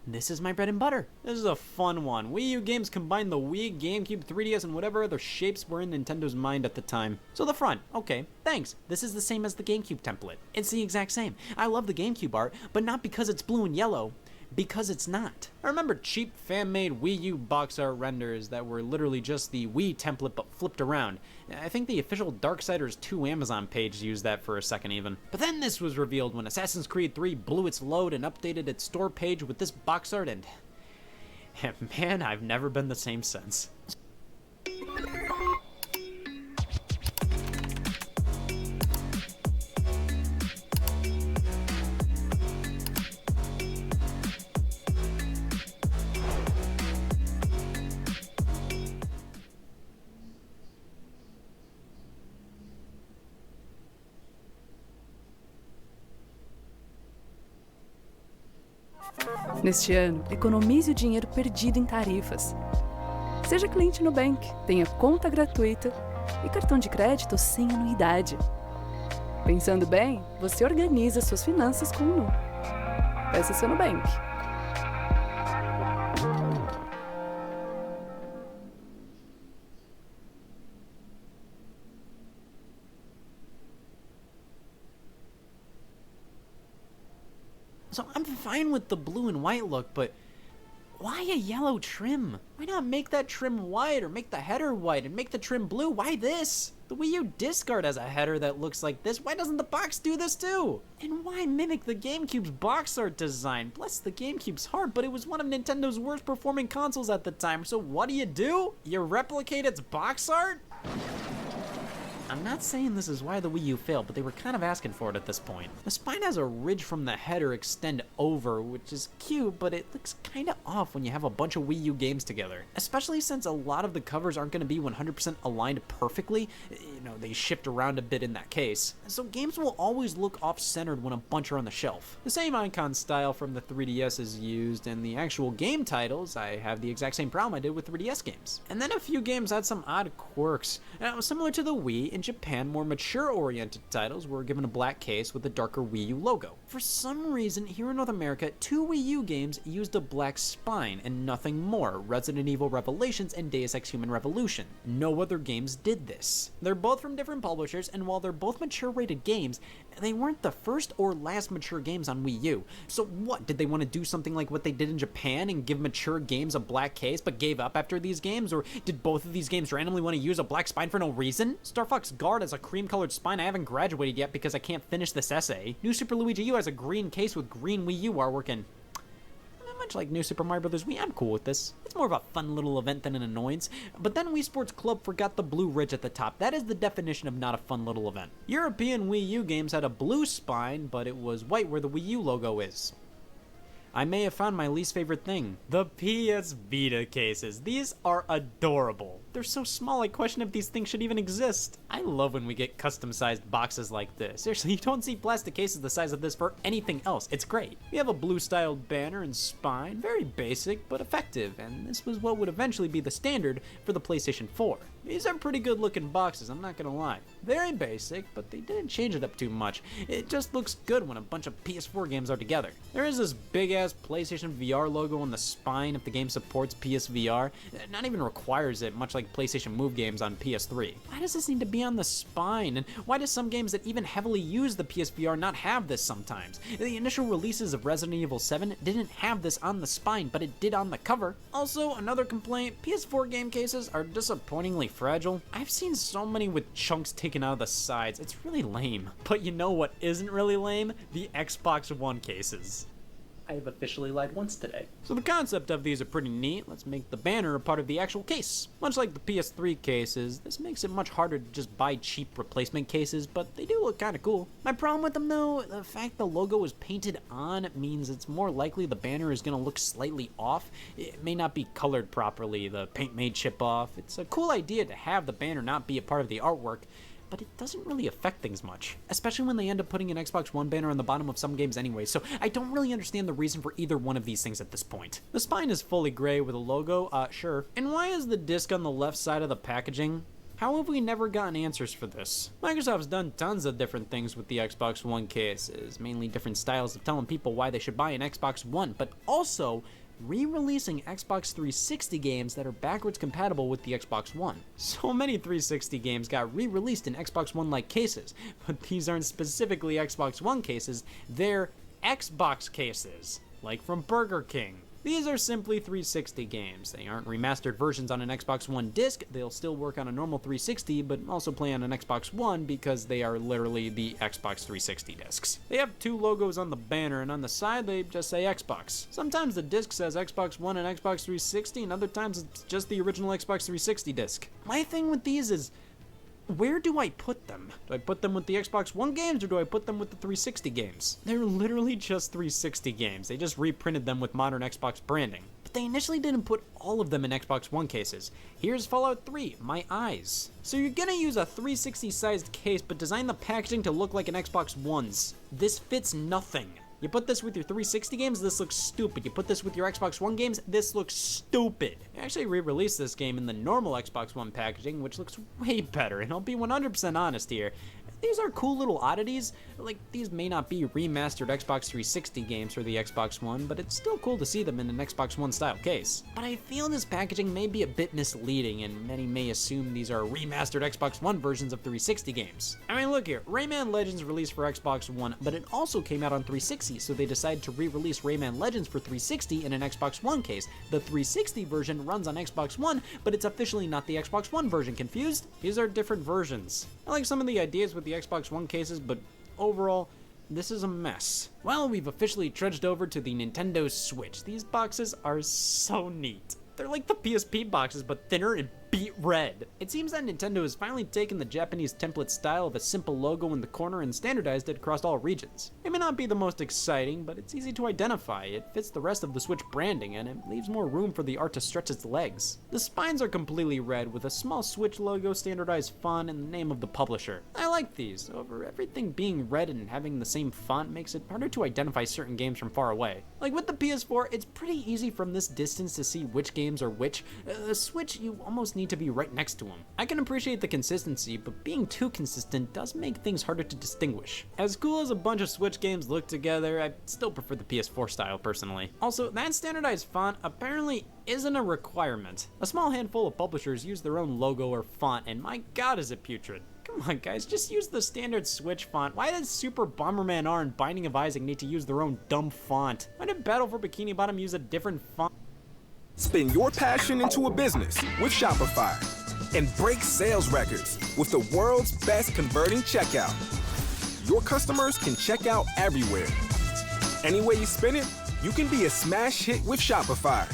This is my bread and butter. This is a fun one. Wii U games combine the Wii, GameCube, 3DS, and whatever other shapes were in Nintendo's mind at the time. So the front, okay, thanks. This is the same as the GameCube template. It's the exact same. I love the GameCube art, but not because it's blue and yellow. Because it's not. I remember cheap fan-made Wii U box art renders that were literally just the Wii template but flipped around. I think the official Darksiders 2 Amazon page used that for a second even. But then this was revealed when Assassin's Creed 3 blew its load and updated its store page with this box art, and man, I've never been the same since. Neste ano, economize o dinheiro perdido em tarifas. Seja cliente Nubank, tenha conta gratuita e cartão de crédito sem anuidade. Pensando bem, você organiza suas finanças com o Nu. Peça seu Nubank. So I'm fine with the blue and white look, but why a yellow trim? Why not make that trim white or make the header white and make the trim blue? Why this? The Wii U disc art has a header that looks like this. Why doesn't the box do this too? And why mimic the GameCube's box art design? Bless the GameCube's heart, but it was one of Nintendo's worst performing consoles at the time. So what do? You replicate its box art? I'm not saying this is why the Wii U failed, but they were kind of asking for it at this point. The spine has a ridge from the header extend over, which is cute, but it looks kind of off when you have a bunch of Wii U games together. Especially since a lot of the covers aren't going to be 100% aligned perfectly. You know, they shift around a bit in that case. So games will always look off-centered when a bunch are on the shelf. The same icon style from the 3DS is used, and the actual game titles, I have the exact same problem I did with 3DS games. And then a few games had some odd quirks. Now, similar to the Wii, in Japan, more mature-oriented titles were given a black case with a darker Wii U logo. For some reason, here in North America, 2 Wii U games used a black spine and nothing more, Resident Evil Revelations and Deus Ex Human Revolution. No other games did this. They're both from different publishers, and while they're both mature-rated games, they weren't the first or last mature games on Wii U. So what, did they want to do something like what they did in Japan and give mature games a black case but gave up after these games? Or did both of these games randomly want to use a black spine for no reason? Star Fox Guard has a cream-colored spine. I haven't graduated yet because I can't finish this essay. New Super Luigi U has a green case with green Wii U artwork, and much like New Super Mario Bros. Wii, I'm cool with this. It's more of a fun little event than an annoyance. But then Wii Sports Club forgot the blue ridge at the top. That is the definition of not a fun little event. European Wii U games had a blue spine, but it was white where the Wii U logo is. I may have found my least favorite thing. The PS Vita cases. These are adorable. They're so small I question if these things should even exist. I love when we get custom-sized boxes like this. Seriously, you don't see plastic cases the size of this for anything else. It's great. We have a blue-styled banner and spine. Very basic, but effective. And this was what would eventually be the standard for the PlayStation 4. These are pretty good-looking boxes, I'm not gonna lie. Very basic, but they didn't change it up too much. It just looks good when a bunch of PS4 games are together. There is this big-ass PlayStation VR logo on the spine if the game supports PSVR. It not even requires it, much like PlayStation Move games on PS3. Why does this need to be on the spine? And why do some games that even heavily use the PSVR not have this sometimes? The initial releases of Resident Evil 7 didn't have this on the spine, but it did on the cover. Also, another complaint, PS4 game cases are disappointingly fragile. I've seen so many with chunks taken out of the sides, it's really lame. But you know what isn't really lame? The Xbox One cases. I have officially lied once today. So the concept of these are pretty neat. Let's make the banner a part of the actual case. Much like the PS3 cases, this makes it much harder to just buy cheap replacement cases, but they do look kinda cool. My problem with them though, the fact the logo is painted on means it's more likely the banner is gonna look slightly off. It may not be colored properly, the paint may chip off. It's a cool idea to have the banner not be a part of the artwork, but it doesn't really affect things much, especially when they end up putting an Xbox One banner on the bottom of some games anyway, so I don't really understand the reason for either one of these things at this point. The spine is fully gray with a logo, sure. And why is the disc on the left side of the packaging? How have we never gotten answers for this? Microsoft's done tons of different things with the Xbox One cases, mainly different styles of telling people why they should buy an Xbox One, but also re-releasing Xbox 360 games that are backwards compatible with the Xbox One. So many 360 games got re-released in Xbox One-like cases, but these aren't specifically Xbox One cases, they're Xbox cases, like from Burger King. These are simply 360 games. They aren't remastered versions on an Xbox One disc. They'll still work on a normal 360, but also play on an Xbox One because they are literally the Xbox 360 discs. They have two logos on the banner, and on the side they just say Xbox. Sometimes the disc says Xbox One and Xbox 360, and other times it's just the original Xbox 360 disc. My thing with these is, where do I put them? Do I put them with the Xbox One games or do I put them with the 360 games? They're literally just 360 games. They just reprinted them with modern Xbox branding. But they initially didn't put all of them in Xbox One cases. Here's Fallout 3, My Eyes. So you're gonna use a 360 sized case but design the packaging to look like an Xbox One's. This fits nothing. You put this with your 360 games, this looks stupid. You put this with your Xbox One games, this looks stupid. I actually re-released this game in the normal Xbox One packaging, which looks way better, and I'll be 100% honest here. These are cool little oddities. Like, these may not be remastered Xbox 360 games for the Xbox One, but it's still cool to see them in an Xbox One style case. But I feel this packaging may be a bit misleading, and many may assume these are remastered Xbox One versions of 360 games. I mean, look here, Rayman Legends released for Xbox One, but it also came out on 360, so they decided to re-release Rayman Legends for 360 in an Xbox One case. The 360 version runs on Xbox One, but it's officially not the Xbox One version. Confused? These are different versions. I like some of the ideas with the Xbox One cases, but overall, this is a mess. Well, we've officially trudged over to the Nintendo Switch. These boxes are so neat. They're like the PSP boxes, but thinner and beet red. It seems that Nintendo has finally taken the Japanese template style of a simple logo in the corner and standardized it across all regions. It may not be the most exciting, but it's easy to identify. It fits the rest of the Switch branding, and it leaves more room for the art to stretch its legs. The spines are completely red, with a small Switch logo, standardized font, and the name of the publisher. I like these. However, everything being red and having the same font makes it harder to identify certain games from far away. Like with the PS4, it's pretty easy from this distance to see which games are which. The Switch, you almost need to be right next to them. I can appreciate the consistency, but being too consistent does make things harder to distinguish. As cool as a bunch of Switch games look together, I still prefer the PS4 style personally. Also, that standardized font apparently isn't a requirement. A small handful of publishers use their own logo or font, and my god is it putrid. Come on guys, just use the standard Switch font. Why does Super Bomberman R and Binding of Isaac need to use their own dumb font? Why did Battle for Bikini Bottom use a different font? Spin your passion into a business with Shopify and break sales records with the world's best converting checkout. Your customers can check out everywhere. Any way you spin it, you can be a smash hit with Shopify.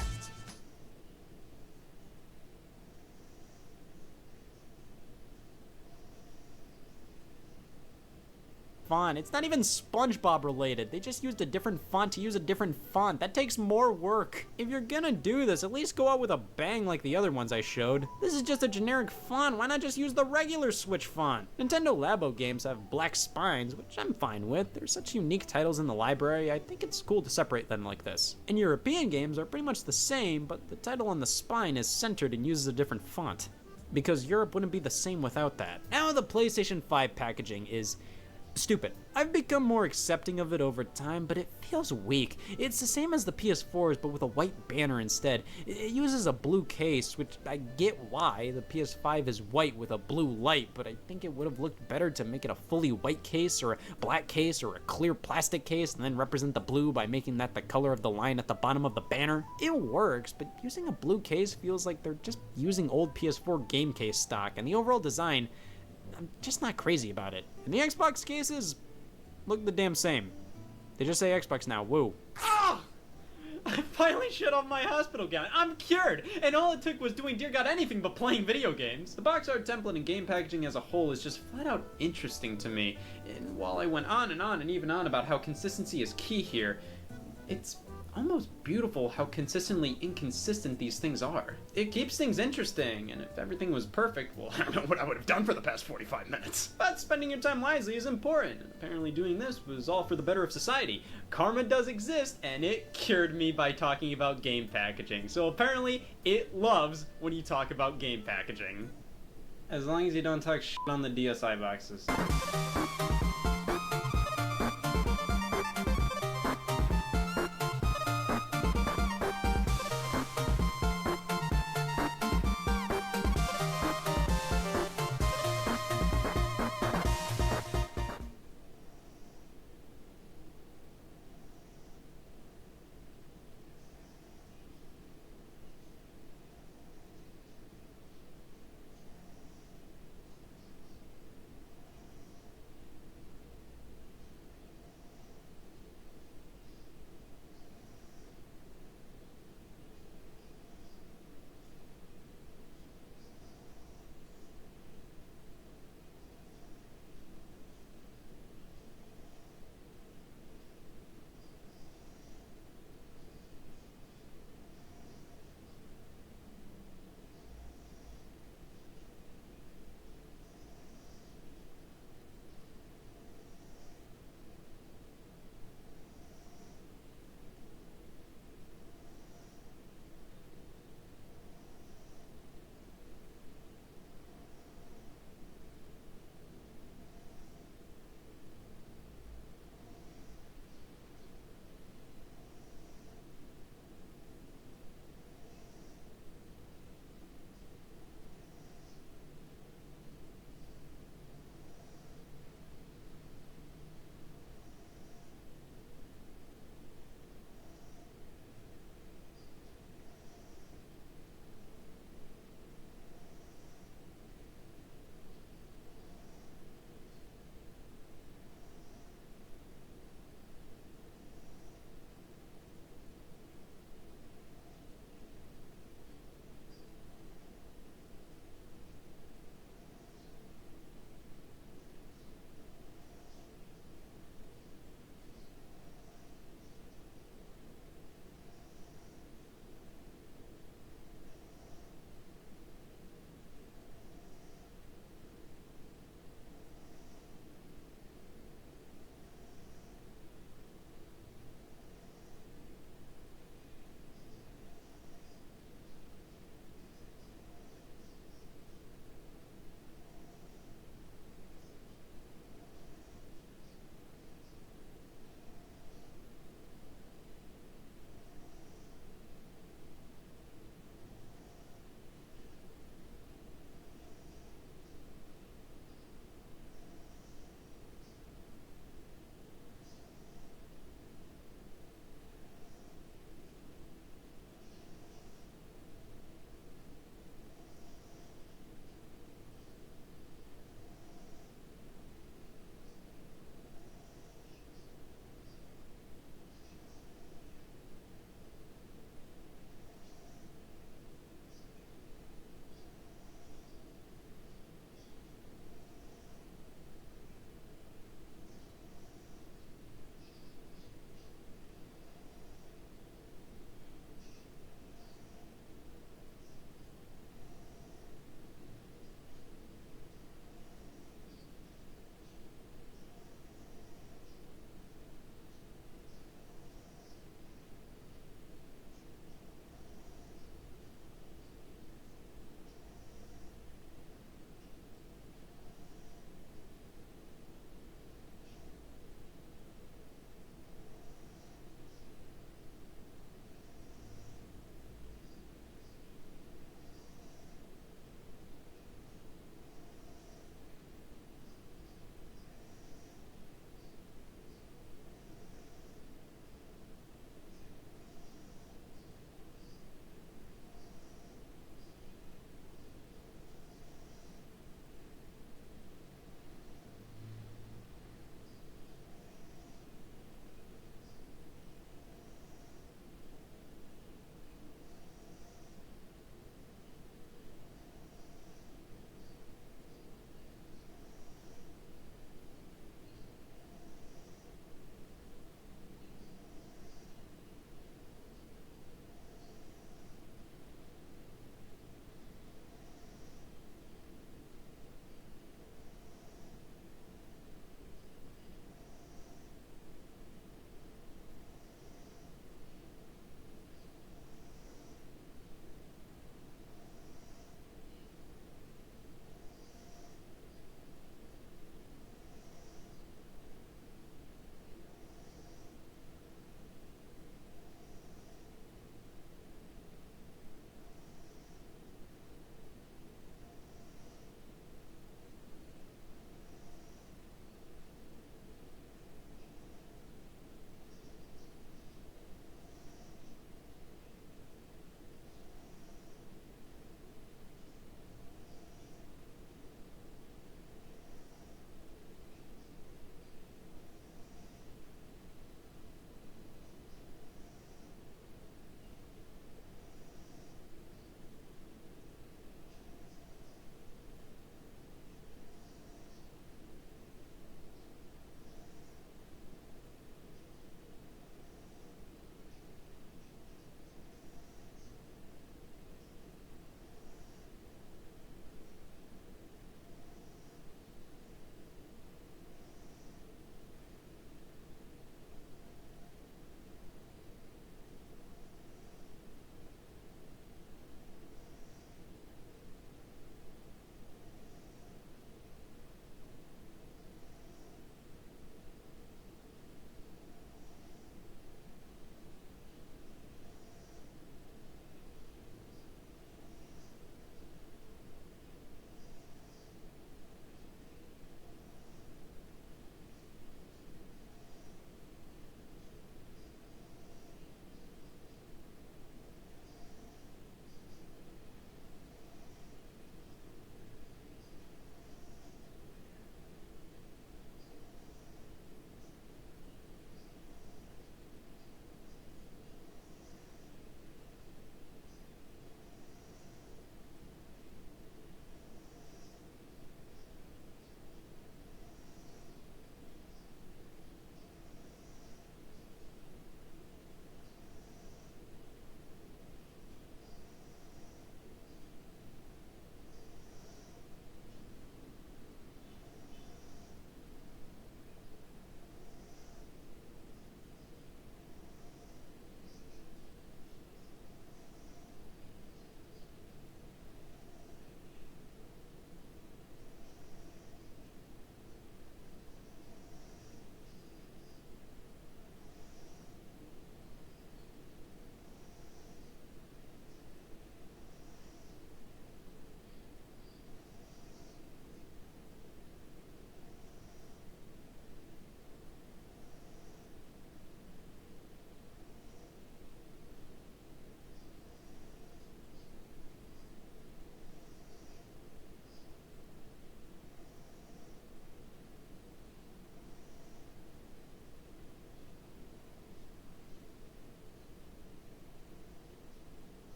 font. It's not even SpongeBob related. They just used a different font to use a different font. That takes more work. If you're gonna do this, at least go out with a bang like the other ones I showed. This is just a generic font. Why not just use the regular Switch font? Nintendo Labo games have black spines, which I'm fine with. There's such unique titles in the library. I think it's cool to separate them like this. And European games are pretty much the same, but the title on the spine is centered and uses a different font, because Europe wouldn't be the same without that. Now the PlayStation 5 packaging is stupid. I've become more accepting of it over time, but it feels weak. It's the same as the PS4's, but with a white banner instead. It uses a blue case, which I get why. The PS5 is white with a blue light, but I think it would have looked better to make it a fully white case, or a black case, or a clear plastic case, and then represent the blue by making that the color of the line at the bottom of the banner. It works, but using a blue case feels like they're just using old PS4 game case stock, and the overall design, I'm just not crazy about it. And the Xbox cases look the damn same. They just say Xbox now, woo. Oh! I finally shut off my hospital gown. I'm cured! And all it took was doing dear god anything but playing video games. The box art template and game packaging as a whole is just flat out interesting to me. And while I went on and even on about how consistency is key here, it's almost beautiful how consistently inconsistent these things are. It keeps things interesting, and if everything was perfect, well, I don't know what I would have done for the past 45 minutes. But spending your time wisely is important, and apparently doing this was all for the better of society. Karma does exist, and it cured me by talking about game packaging. So apparently, it loves when you talk about game packaging. As long as you don't talk shit on the DSi boxes.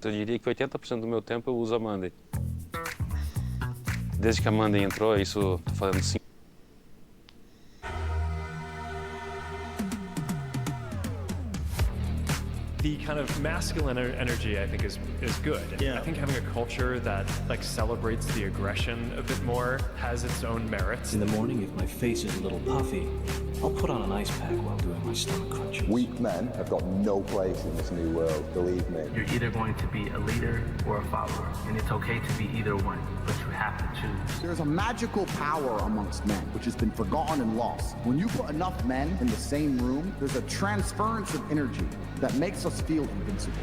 Eu diria que 80% do meu tempo eu uso a Monday. Desde que a Monday entrou, isso tô falando 5. The kind of masculine energy, I think, is good. Yeah. I think having a culture that like celebrates the aggression a bit more has its own merits. In the morning, if my face is a little puffy, I'll put on an ice pack while doing my stomach crunches. Weak men have got no place in this new world, believe me. You're either going to be a leader or a follower, and it's okay to be either one, but you have to choose. There's a magical power amongst men, which has been forgotten and lost. When you put enough men in the same room, there's a transference of energy that makes us feel invincible.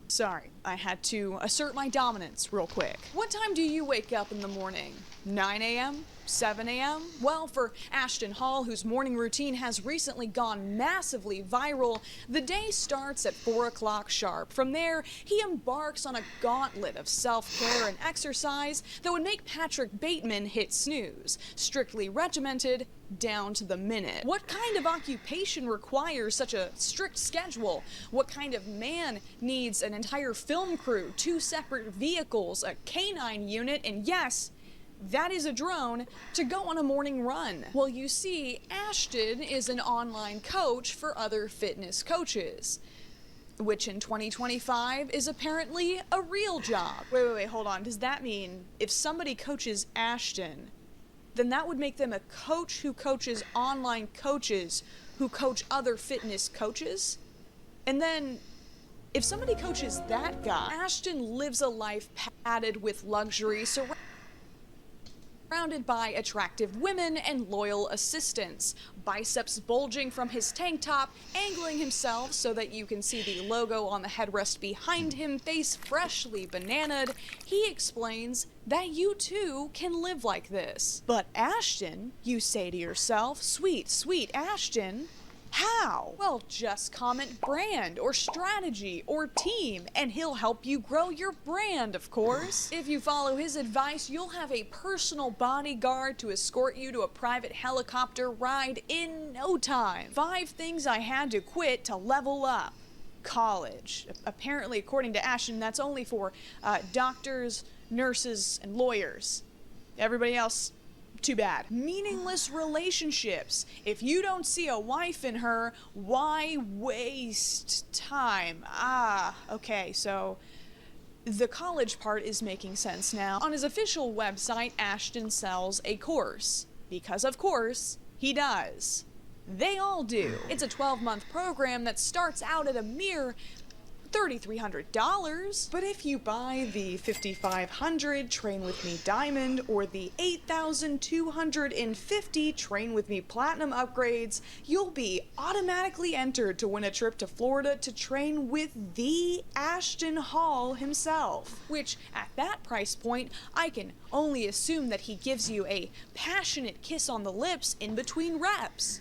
Sorry, I had to assert my dominance real quick. What time do you wake up in the morning? 9 a.m.? 7 a.m.? Well, for Ashton Hall, whose morning routine has recently gone massively viral, the day starts at 4 o'clock sharp. From there, he embarks on a gauntlet of self-care and exercise that would make Patrick Bateman hit snooze. Strictly regimented, down to the minute. What kind of occupation requires such a strict schedule? What kind of man needs an entire film crew, 2 separate vehicles, a canine unit, and yes, that is a drone, to go on a morning run? Well, you see, Ashton is an online coach for other fitness coaches, which in 2025 is apparently a real job. Wait, hold on. Does that mean if somebody coaches Ashton, then that would make them a coach who coaches online coaches who coach other fitness coaches? And then, if somebody coaches that guy, Ashton lives a life padded with luxury, surrounded by attractive women and loyal assistants, biceps bulging from his tank top, angling himself so that you can see the logo on the headrest behind him, face freshly bananaed. He explains that you too can live like this. But Ashton, you say to yourself, sweet Ashton, how? Well, just comment brand or strategy or team and he'll help you grow your brand, of course. If you follow his advice, you'll have a personal bodyguard to escort you to a private helicopter ride in no time. 5 things I had to quit to level up. College. Apparently, according to Ashton, that's only for doctors, nurses, and lawyers. Everybody else, too bad. Meaningless relationships. If you don't see a wife in her, why waste time? Okay, so the college part is making sense now. On his official website, Ashton sells a course. Because of course, he does. They all do. It's a 12-month program that starts out at a mere $3,300, but if you buy the 5,500 Train With Me Diamond or the 8,250 Train With Me Platinum upgrades, you'll be automatically entered to win a trip to Florida to train with the Ashton Hall himself, which at that price point, I can only assume that he gives you a passionate kiss on the lips in between reps.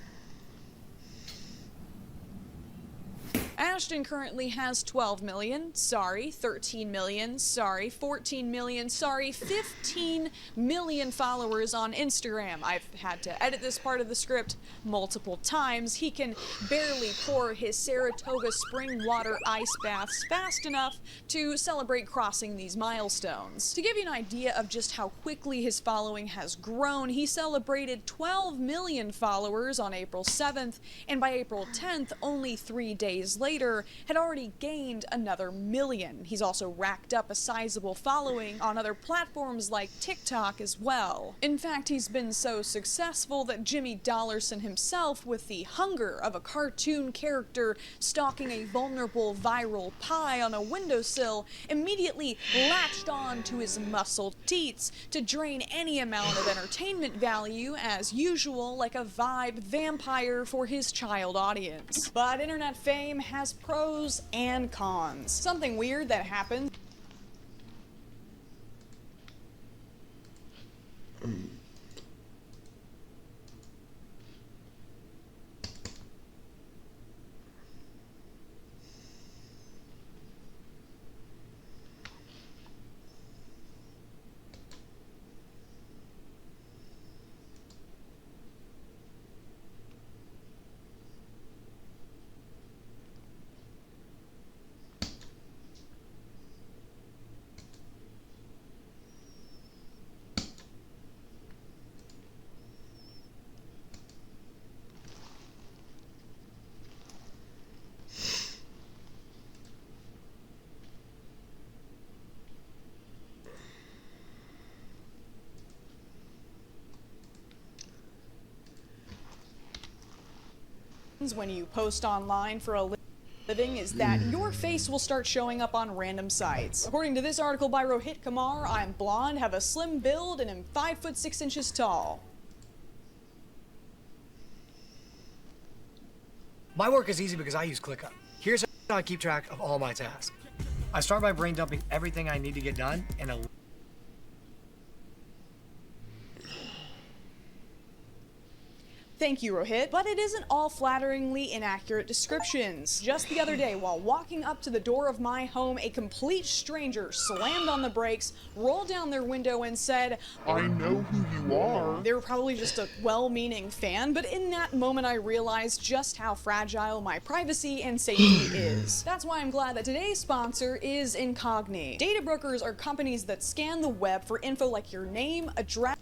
Ashton currently has 12 million, 13 million, 14 million, 15 million followers on Instagram. I've had to edit this part of the script multiple times. He can barely pour his Saratoga spring water ice baths fast enough to celebrate crossing these milestones. To give you an idea of just how quickly his following has grown, he celebrated 12 million followers on April 7th, and by April 10th, only 3 days later, had already gained another million. He's also racked up a sizable following on other platforms like TikTok as well. In fact, he's been so successful that Jimmy Dollarson himself, with the hunger of a cartoon character stalking a vulnerable viral pie on a windowsill, immediately latched on to his muscled teats to drain any amount of entertainment value, as usual, like a vibe vampire for his child audience. But internet fame has pros and cons. Something weird that happened when you post online for a living is that your face will start showing up on random sites. According to this article by Rohit Kumar, I'm blonde, have a slim build, and am 5'6" tall. My work is easy because I use ClickUp. Here's how I keep track of all my tasks. I start by brain dumping everything I need to get done in a Thank you, Rohit. But it isn't all flatteringly inaccurate descriptions. Just the other day, while walking up to the door of my home, a complete stranger slammed on the brakes, rolled down their window, and said, "I know who you are." They were probably just a well-meaning fan, but in that moment I realized just how fragile my privacy and safety is. That's why I'm glad that today's sponsor is Incogni. Data brokers are companies that scan the web for info like your name, address,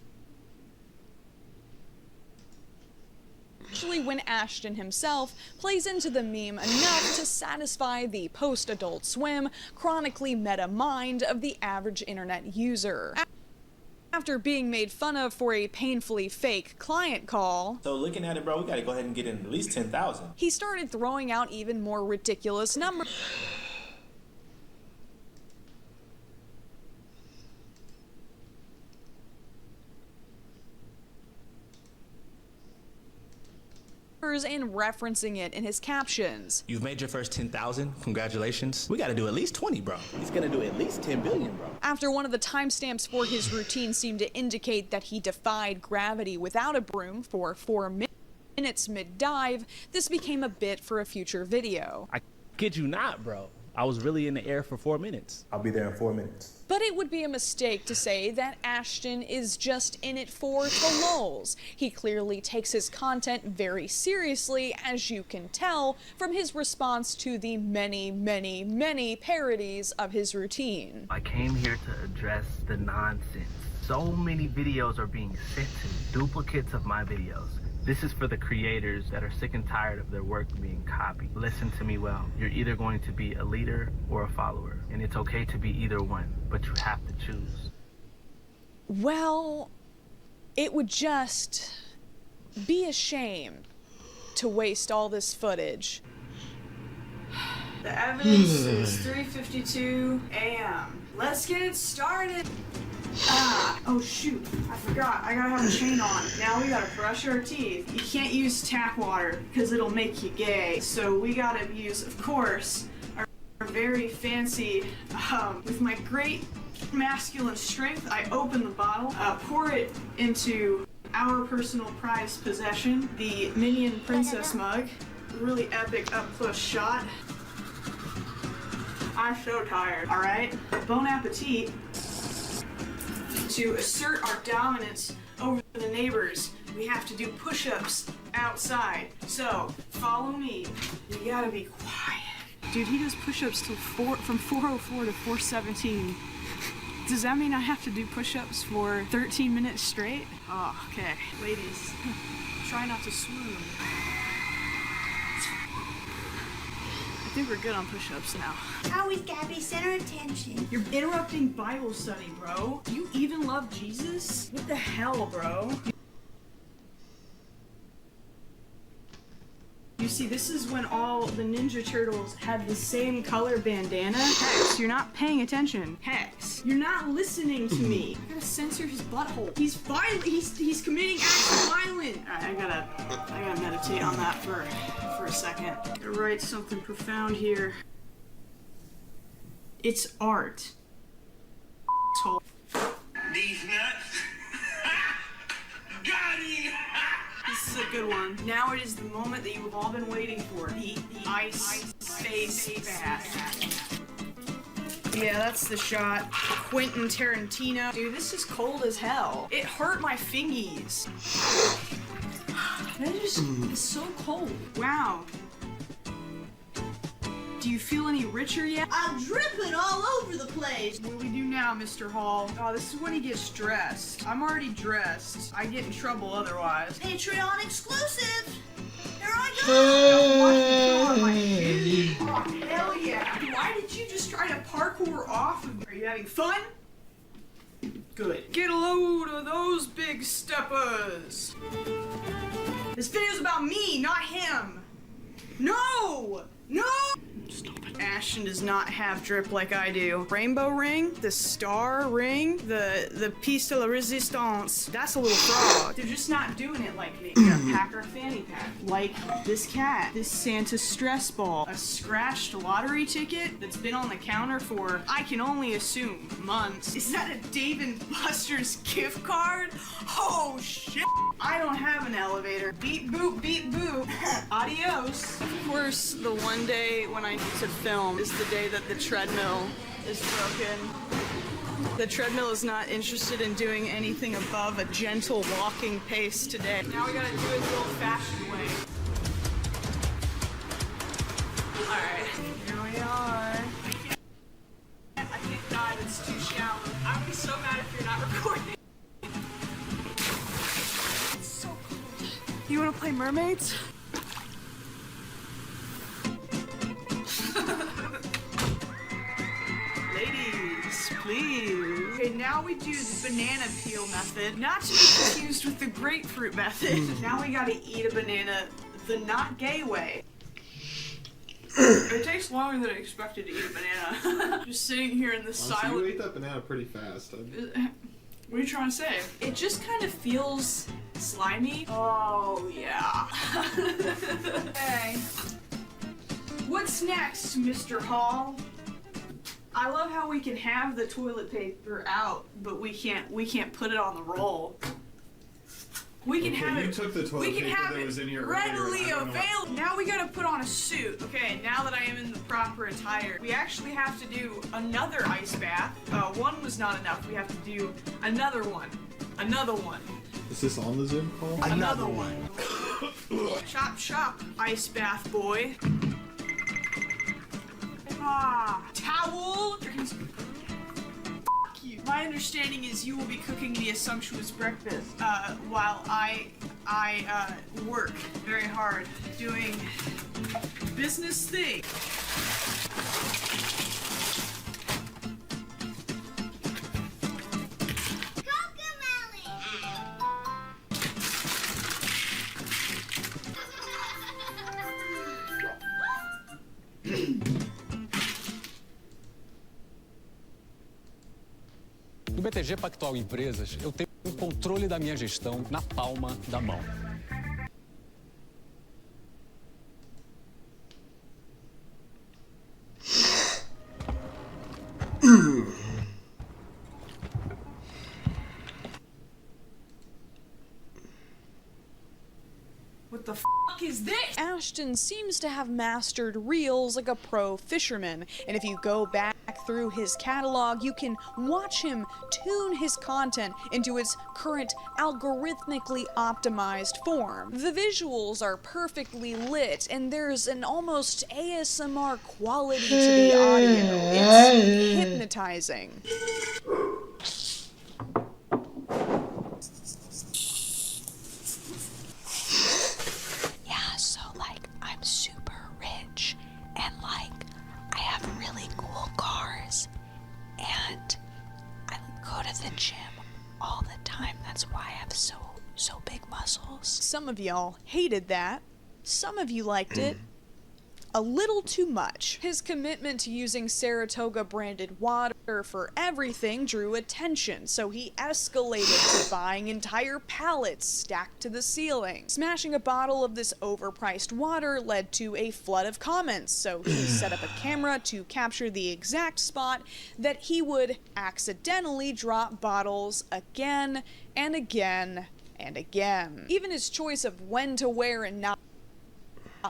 especially when Ashton himself plays into the meme enough to satisfy the post-Adult Swim, chronically meta mind of the average internet user. After being made fun of for a painfully fake client call, so looking at it, bro, we gotta go ahead and get in at least 10,000. He started throwing out even more ridiculous numbers. And referencing it in his captions. You've made your first 10,000. Congratulations. We got to do at least 20, bro. He's going to do at least 10 billion, bro. After one of the timestamps for his routine seemed to indicate that he defied gravity without a broom for 4 minutes mid-dive, this became a bit for a future video. I kid you not, bro. I was really in the air for 4 minutes. I'll be there in 4 minutes. But it would be a mistake to say that Ashton is just in it for the lulz. He clearly takes his content very seriously, as you can tell from his response to the many, many, many parodies of his routine. I came here to address the nonsense. So many videos are being sent to me, duplicates of my videos. This is for the creators that are sick and tired of their work being copied. Listen to me well. You're either going to be a leader or a follower, and it's okay to be either one, but you have to choose. Well, it would just be a shame to waste all this footage. The evidence is 3:52 a.m. Let's get it started. Oh shoot, I forgot, I gotta have a chain on. Now we gotta brush our teeth. You can't use tap water because it'll make you gay. So we gotta use, of course, our very fancy, with my great masculine strength, I open the bottle, pour it into our personal prized possession, the Minion Princess mug. Really epic up-close shot. I'm so tired, alright? Bon appetit. To assert our dominance over the neighbors, we have to do push-ups outside. So, follow me. We gotta be quiet. Dude, he does push-ups till from 4:04 to 4:17. Does that mean I have to do push-ups for 13 minutes straight? Oh, okay. Ladies, try not to swoon. I think we're good on push-ups now. Always gotta be center attention. You're interrupting Bible study, bro. Do you even love Jesus? What the hell, bro? You see, this is when all the Ninja Turtles had the same color bandana. Hex, you're not paying attention. Hex, you're not listening to me. I gotta censor his butthole. He's violent. He's committing acts of violence. Alright, I gotta meditate on that for a second. Gotta write something profound here. It's art. These nuts. Got him. This is a good one. Now it is the moment that you have all been waiting for. The ice face bath. Yeah, that's the shot. Quentin Tarantino. Dude, this is cold as hell. It hurt my fingies. That is so cold. Wow. Do you feel any richer yet? I'm dripping all over the place. What do we do now, Mr. Hall? Oh, this is when he gets dressed. I'm already dressed. I get in trouble otherwise. Patreon exclusive. Here I go. Oh, hell yeah. Why did you just try to parkour off of me? Are you having fun? Good. Get a load of those big steppers. This video's about me, not him. No! No! Stop it. Ashton does not have drip like I do. Rainbow ring, the star ring, the piece de la resistance. That's a little frog. They're just not doing it like me. We got a Packer fanny pack. Like this cat. This Santa stress ball. A scratched lottery ticket that's been on the counter for, I can only assume, months. Is that a Dave & Buster's gift card? Oh shit! I don't have an elevator. Beep boop, beep boop. Adios. Of course, the one day when I need to film is the day that the treadmill is broken. The treadmill is not interested in doing anything above a gentle walking pace today. Now we gotta do it the old-fashioned way. Alright, here we are. I can't dive, it's too shallow. I would be so mad if you're not recording. It's so cold. You wanna play mermaids? Ladies, please. Okay, now we do the banana peel method. Not to be confused with the grapefruit method. Now we gotta eat a banana the not gay way. It takes longer than I expected to eat a banana. Just sitting here in the silence. You ate that banana pretty fast. What are you trying to say? It just kind of feels slimy. Oh, yeah. Hey. What's next, Mr. Hall? I love how we can have the toilet paper out, but we can't put it on the roll. We can have it. You took the toilet paper that was in here readily available. Now we gotta put on a suit. Okay, now that I am in the proper attire, we actually have to do another ice bath. One was not enough. We have to do another one. Another one. Is this on the Zoom call? Another one. Chop chop, ice bath boy. Ah, towel. Fuck you. My understanding is you will be cooking me a sumptuous breakfast while I work very hard doing business things. No BTG Pactual Empresas, eu tenho o controle da minha gestão na palma da mão. What the fuck is this? Ashton seems to have mastered reels like a pro fisherman, and if you go back through his catalog, you can watch him tune his content into its current algorithmically optimized form. The visuals are perfectly lit, and there's an almost ASMR quality to the audio. It's hypnotizing. Super rich and I have really cool cars and I go to the gym all the time. That's why I have so big muscles. Some of y'all hated that. Some of you liked it a little too much. His commitment to using Saratoga branded water for everything drew attention, so he escalated to buying entire pallets stacked to the ceiling. Smashing a bottle of this overpriced water led to a flood of comments, so he set up a camera to capture the exact spot that he would accidentally drop bottles again and again and again. Even his choice of when to wear and not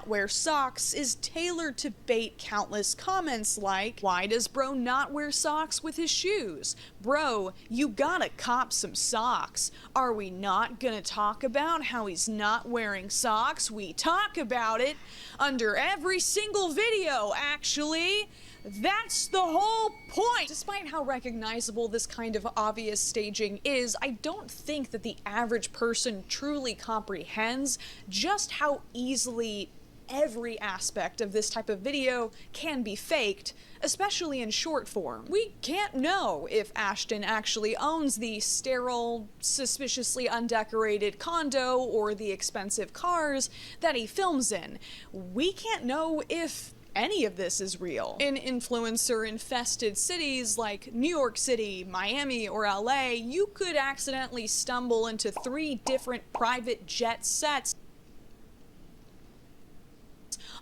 wear socks is tailored to bait countless comments like, why does bro not wear socks with his shoes? Bro, you gotta cop some socks. Are we not gonna talk about how he's not wearing socks? We talk about it under every single video, actually. That's the whole point! Despite how recognizable this kind of obvious staging is, I don't think that the average person truly comprehends just how easily every aspect of this type of video can be faked, especially in short form. We can't know if Ashton actually owns the sterile, suspiciously undecorated condo or the expensive cars that he films in. We can't know if any of this is real. In influencer-infested cities like New York City, Miami, or LA, you could accidentally stumble into 3 different private jet sets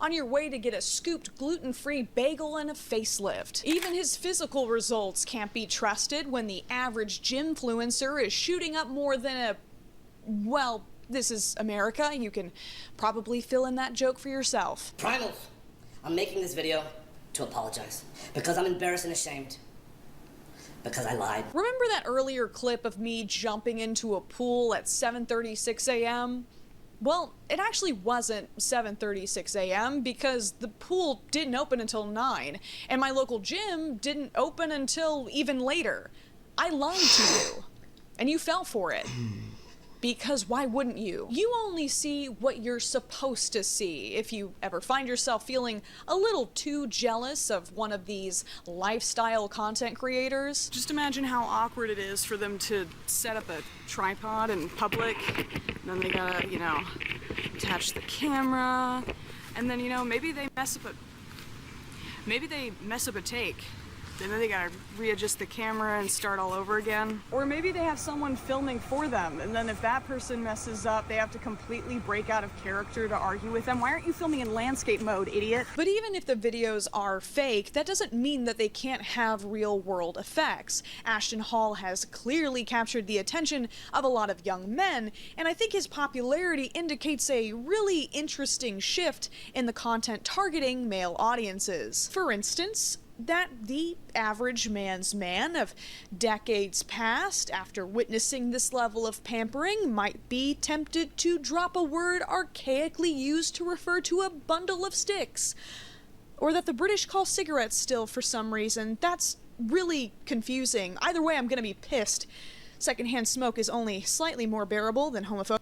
on your way to get a scooped gluten-free bagel and a facelift. Even his physical results can't be trusted when the average gymfluencer is shooting up more than a, well, this is America. You can probably fill in that joke for yourself. Primals, I'm making this video to apologize because I'm embarrassed and ashamed. Because I lied. Remember that earlier clip of me jumping into a pool at 7:36 a.m.? Well, it actually wasn't 7:36 a.m. because the pool didn't open until 9, and my local gym didn't open until even later. I lied to you, and you fell for it. Because why wouldn't you? You only see what you're supposed to see. If you ever find yourself feeling a little too jealous of one of these lifestyle content creators, just imagine how awkward it is for them to set up a tripod in public, and then they gotta, attach the camera, and then, maybe they mess up a take. And then they gotta readjust the camera and start all over again. Or maybe they have someone filming for them, and then if that person messes up, they have to completely break out of character to argue with them. Why aren't you filming in landscape mode, idiot? But even if the videos are fake, that doesn't mean that they can't have real-world effects. Ashton Hall has clearly captured the attention of a lot of young men, and I think his popularity indicates a really interesting shift in the content targeting male audiences. For instance, that the average man's man of decades past, after witnessing this level of pampering, might be tempted to drop a word archaically used to refer to a bundle of sticks. Or that the British call cigarettes still for some reason. That's really confusing. Either way, I'm gonna be pissed. Secondhand smoke is only slightly more bearable than homophobia.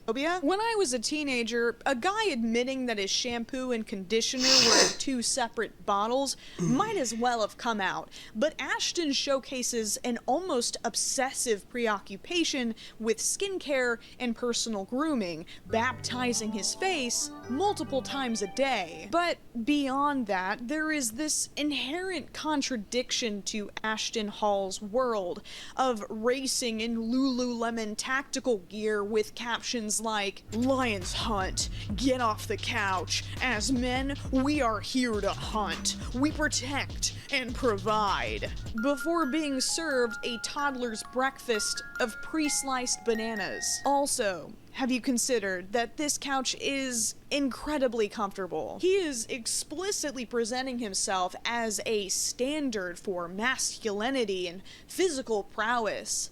When I was a teenager, a guy admitting that his shampoo and conditioner were in 2 separate bottles might as well have come out, but Ashton showcases an almost obsessive preoccupation with skincare and personal grooming, baptizing his face multiple times a day. But beyond that, there is this inherent contradiction to Ashton Hall's world of racing in Lululemon tactical gear with captions like, "Lions hunt, get off the couch. As men, we are here to hunt. We protect and provide." Before being served a toddler's breakfast of pre-sliced bananas. Also, have you considered that this couch is incredibly comfortable? He is explicitly presenting himself as a standard for masculinity and physical prowess.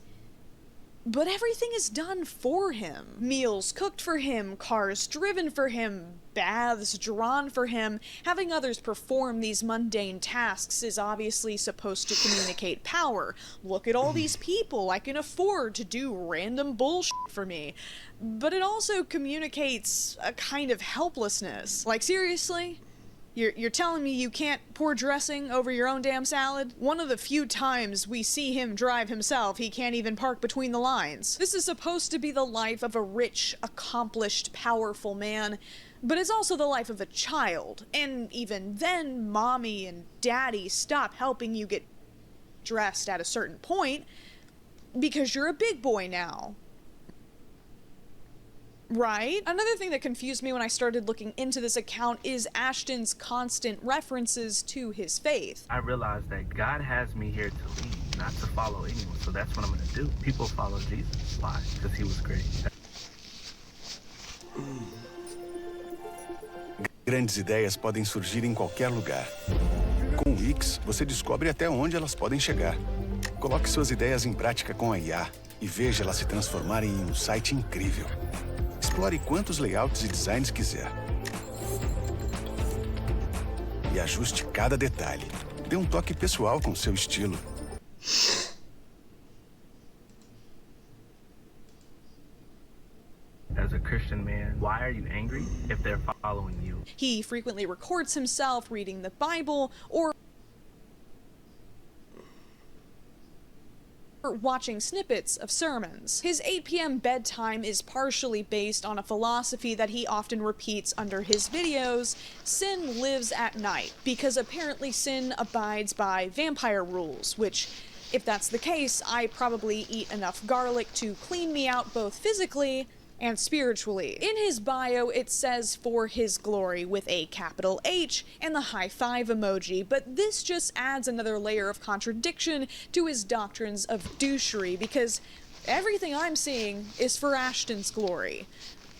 But everything is done for him. Meals cooked for him, cars driven for him, baths drawn for him. Having others perform these mundane tasks is obviously supposed to communicate power. Look at all these people, I can afford to do random bullshit for me. But it also communicates a kind of helplessness. Like, seriously? You're telling me you can't pour dressing over your own damn salad? One of the few times we see him drive himself, he can't even park between the lines. This is supposed to be the life of a rich, accomplished, powerful man, but it's also the life of a child. And even then, mommy and daddy stop helping you get dressed at a certain point because you're a big boy now. Right? Another thing that confused me when I started looking into this account is Ashton's constant references to his faith. I realized that God has me here to lead, not to follow anyone, so that's what I'm gonna do. People follow Jesus. Why? Because he was great. Grandes ideias podem surgir em qualquer lugar. Com o Wix, você descobre até onde elas podem chegar. Coloque suas ideias em prática com a IA e veja elas se transformarem em um site incrível. Explore quantos layouts e designs quiser. E ajuste cada detalhe. Dê um toque pessoal com seu estilo. As as a Christian man, why are you angry if they're following you? He frequently records himself reading the Bible or watching snippets of sermons. His 8 p.m. bedtime is partially based on a philosophy that he often repeats under his videos: sin lives at night, because apparently sin abides by vampire rules, which, if that's the case, I probably eat enough garlic to clean me out both physically and spiritually. In his bio, it says "for his glory" with a capital H and the high five emoji, but this just adds another layer of contradiction to his doctrines of douchery, because everything I'm seeing is for Ashton's glory.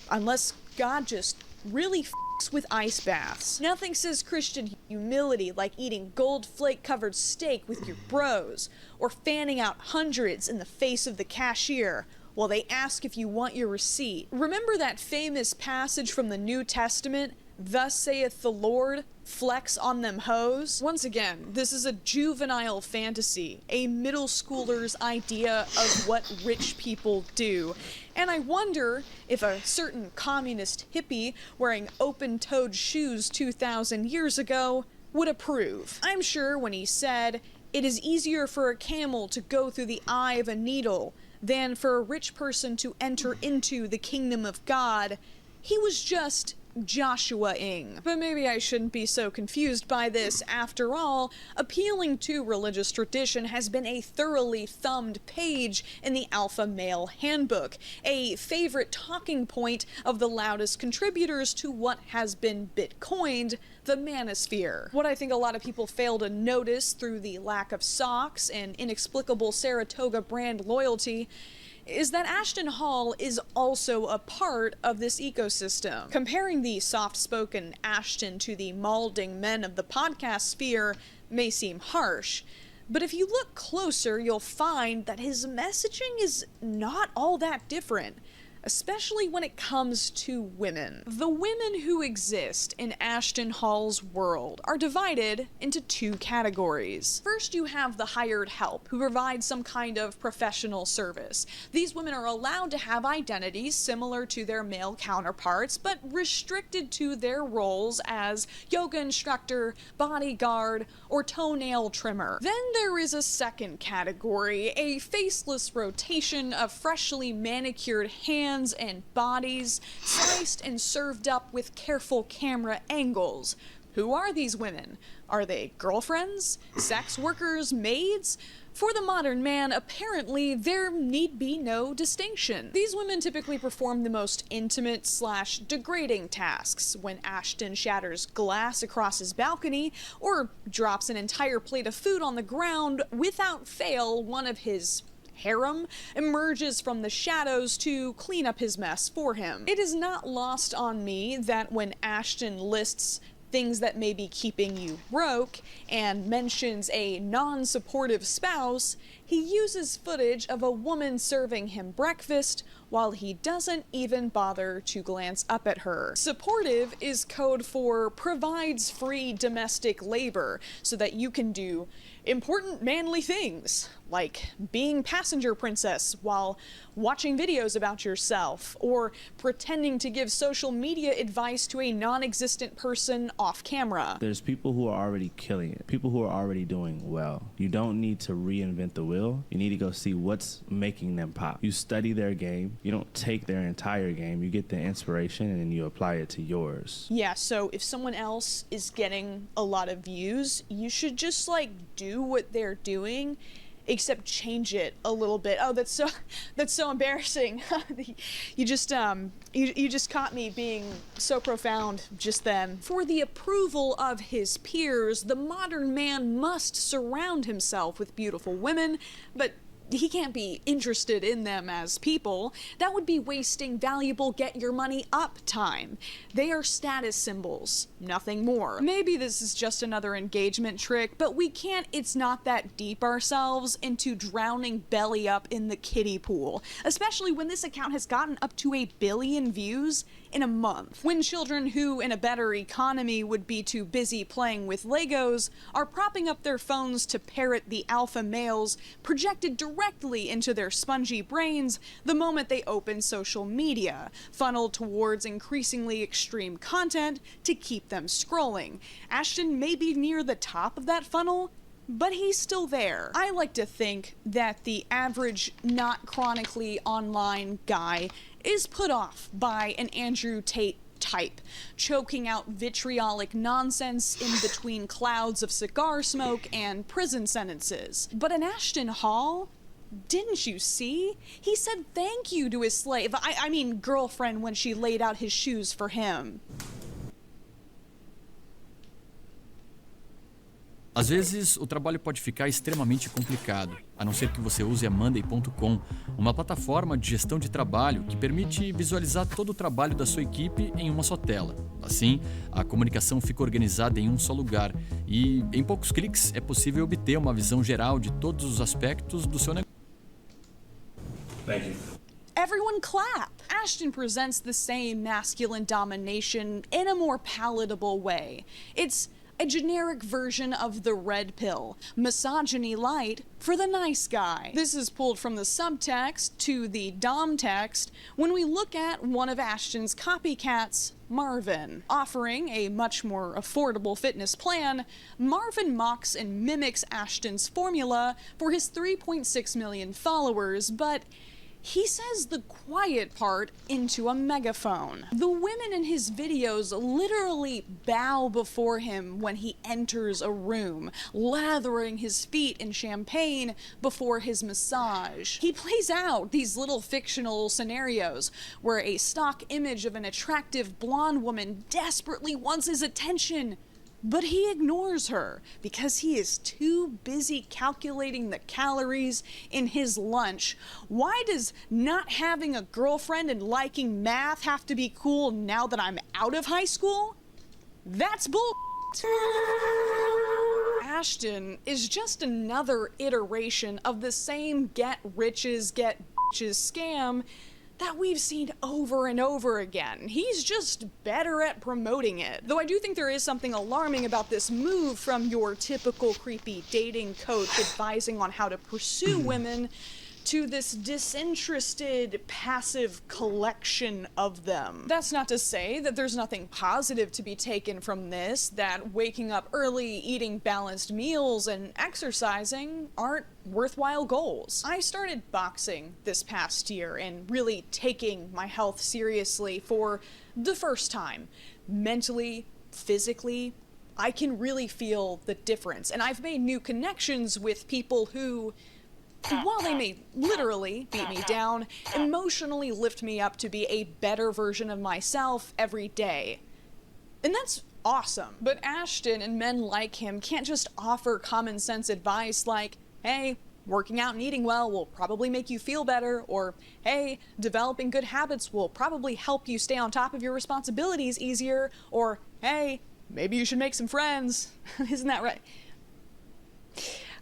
Unless God just really f***s with ice baths. Nothing says Christian humility like eating gold flake covered steak with your bros, or fanning out hundreds in the face of the cashier while they ask if you want your receipt. Remember that famous passage from the New Testament, "Thus saith the Lord, flex on them hoes"? Once again, this is a juvenile fantasy, a middle schooler's idea of what rich people do. And I wonder if a certain communist hippie wearing open-toed shoes 2,000 years ago would approve. I'm sure when he said, "It is easier for a camel to go through the eye of a needle than for a rich person to enter into the kingdom of God," he was just Joshua-ing. But maybe I shouldn't be so confused by this. After all, appealing to religious tradition has been a thoroughly thumbed page in the Alpha Male Handbook, a favorite talking point of the loudest contributors to what has been bitcoined the manosphere. What I think a lot of people fail to notice through the lack of socks and inexplicable Saratoga brand loyalty is that Ashton Hall is also a part of this ecosystem. Comparing the soft-spoken Ashton to the maulding men of the podcast sphere may seem harsh, but if you look closer, you'll find that his messaging is not all that different, especially when it comes to women. The women who exist in Ashton Hall's world are divided into two categories. First, you have the hired help, who provide some kind of professional service. These women are allowed to have identities similar to their male counterparts, but restricted to their roles as yoga instructor, bodyguard, or toenail trimmer. Then there is a second category, a faceless rotation of freshly manicured hands and bodies, sliced and served up with careful camera angles. Who are these women? Are they girlfriends? Sex workers? Maids? For the modern man, apparently, there need be no distinction. These women typically perform the most intimate / degrading tasks. When Ashton shatters glass across his balcony, or drops an entire plate of food on the ground, without fail, one of his harem emerges from the shadows to clean up his mess for him. It is not lost on me that when Ashton lists things that may be keeping you broke and mentions a non-supportive spouse, he uses footage of a woman serving him breakfast while he doesn't even bother to glance up at her. Supportive is code for provides free domestic labor so that you can do important manly things, like being passenger princess while watching videos about yourself, or pretending to give social media advice to a non-existent person off camera. There's people who are already killing it, people who are already doing well. You don't need to reinvent the wheel. You need to go see what's making them pop. You study their game. You don't take their entire game. You get the inspiration and then you apply it to yours. Yeah, so if someone else is getting a lot of views, you should just do what they're doing, except change it a little bit. Oh, that's so embarrassing. You just caught me being so profound just then. For the approval of his peers, the modern man must surround himself with beautiful women, but he can't be interested in them as people. That would be wasting valuable get your money up time. They are status symbols, nothing more. Maybe this is just another engagement trick, but we can't It's Not That Deep ourselves into drowning belly up in the kiddie pool, especially when this account has gotten up to 1 billion views in a month. When children who, in a better economy, would be too busy playing with Legos are propping up their phones to parrot the alpha males projected directly into their spongy brains the moment they open social media, funneled towards increasingly extreme content to keep them scrolling. Ashton may be near the top of that funnel, but he's still there. I like to think that the average not chronically online guy is put off by an Andrew Tate type, choking out vitriolic nonsense in between clouds of cigar smoke and prison sentences. But an Ashton Hall, didn't you see? He said thank you to his slave, I mean girlfriend, when she laid out his shoes for him. Às vezes, o trabalho pode ficar extremamente complicado, a não ser que você use a Monday.com, uma plataforma de gestão de trabalho que permite visualizar todo o trabalho da sua equipe em uma só tela. Assim, a comunicação fica organizada em um só lugar e, em poucos cliques, é possível obter uma visão geral de todos os aspectos do seu negócio. Thank you. Everyone clap! Ashton presents the same masculine domination in a more palatable way. It's a generic version of the red pill, misogyny light for the nice guy. This is pulled from the subtext to the dom text when we look at one of Ashton's copycats, Marvin. Offering a much more affordable fitness plan, Marvin mocks and mimics Ashton's formula for his 3.6 million followers, but he says the quiet part into a megaphone. The women in his videos literally bow before him when he enters a room, lathering his feet in champagne before his massage. He plays out these little fictional scenarios where a stock image of an attractive blonde woman desperately wants his attention, but he ignores her because he is too busy calculating the calories in his lunch. Why does not having a girlfriend and liking math have to be cool now that I'm out of high school? That's bull. Ashton is just another iteration of the same get riches, get bitches scam that we've seen over and over again. He's just better at promoting it. Though I do think there is something alarming about this move from your typical creepy dating coach advising on how to pursue women to this disinterested, passive collection of them. That's not to say that there's nothing positive to be taken from this, that waking up early, eating balanced meals, and exercising aren't worthwhile goals. I started boxing this past year and really taking my health seriously for the first time. Mentally, physically, I can really feel the difference. And I've made new connections with people who, while they may literally beat me down, emotionally lift me up to be a better version of myself every day. And that's awesome. But Ashton and men like him can't just offer common sense advice like, hey, working out and eating well will probably make you feel better, or hey, developing good habits will probably help you stay on top of your responsibilities easier, or hey, maybe you should make some friends. Isn't that right?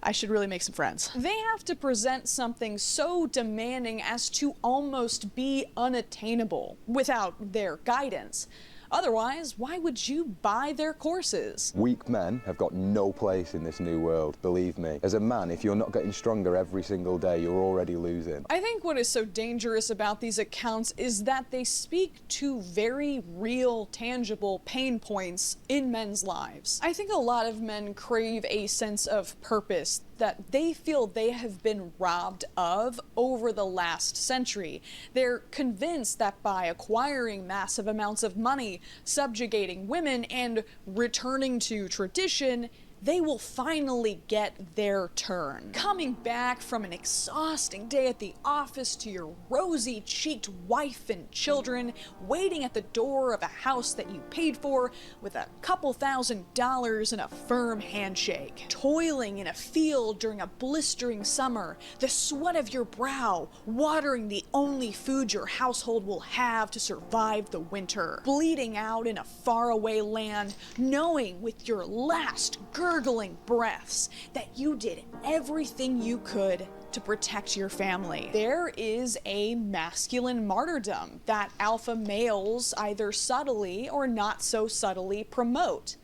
I should really make some friends. They have to present something so demanding as to almost be unattainable without their guidance. Otherwise, why would you buy their courses? Weak men have got no place in this new world, believe me. As a man, if you're not getting stronger every single day, you're already losing. I think what is so dangerous about these accounts is that they speak to very real, tangible pain points in men's lives. I think a lot of men crave a sense of purpose that they feel they have been robbed of over the last century. They're convinced that by acquiring massive amounts of money, subjugating women, and returning to tradition, they will finally get their turn. Coming back from an exhausting day at the office to your rosy-cheeked wife and children, waiting at the door of a house that you paid for with a couple $1,000s and a firm handshake. Toiling in a field during a blistering summer, the sweat of your brow watering the only food your household will have to survive the winter. Bleeding out in a faraway land, knowing with your last gurgling breaths that you did everything you could to protect your family. There is a masculine martyrdom that alpha males either subtly or not so subtly promote.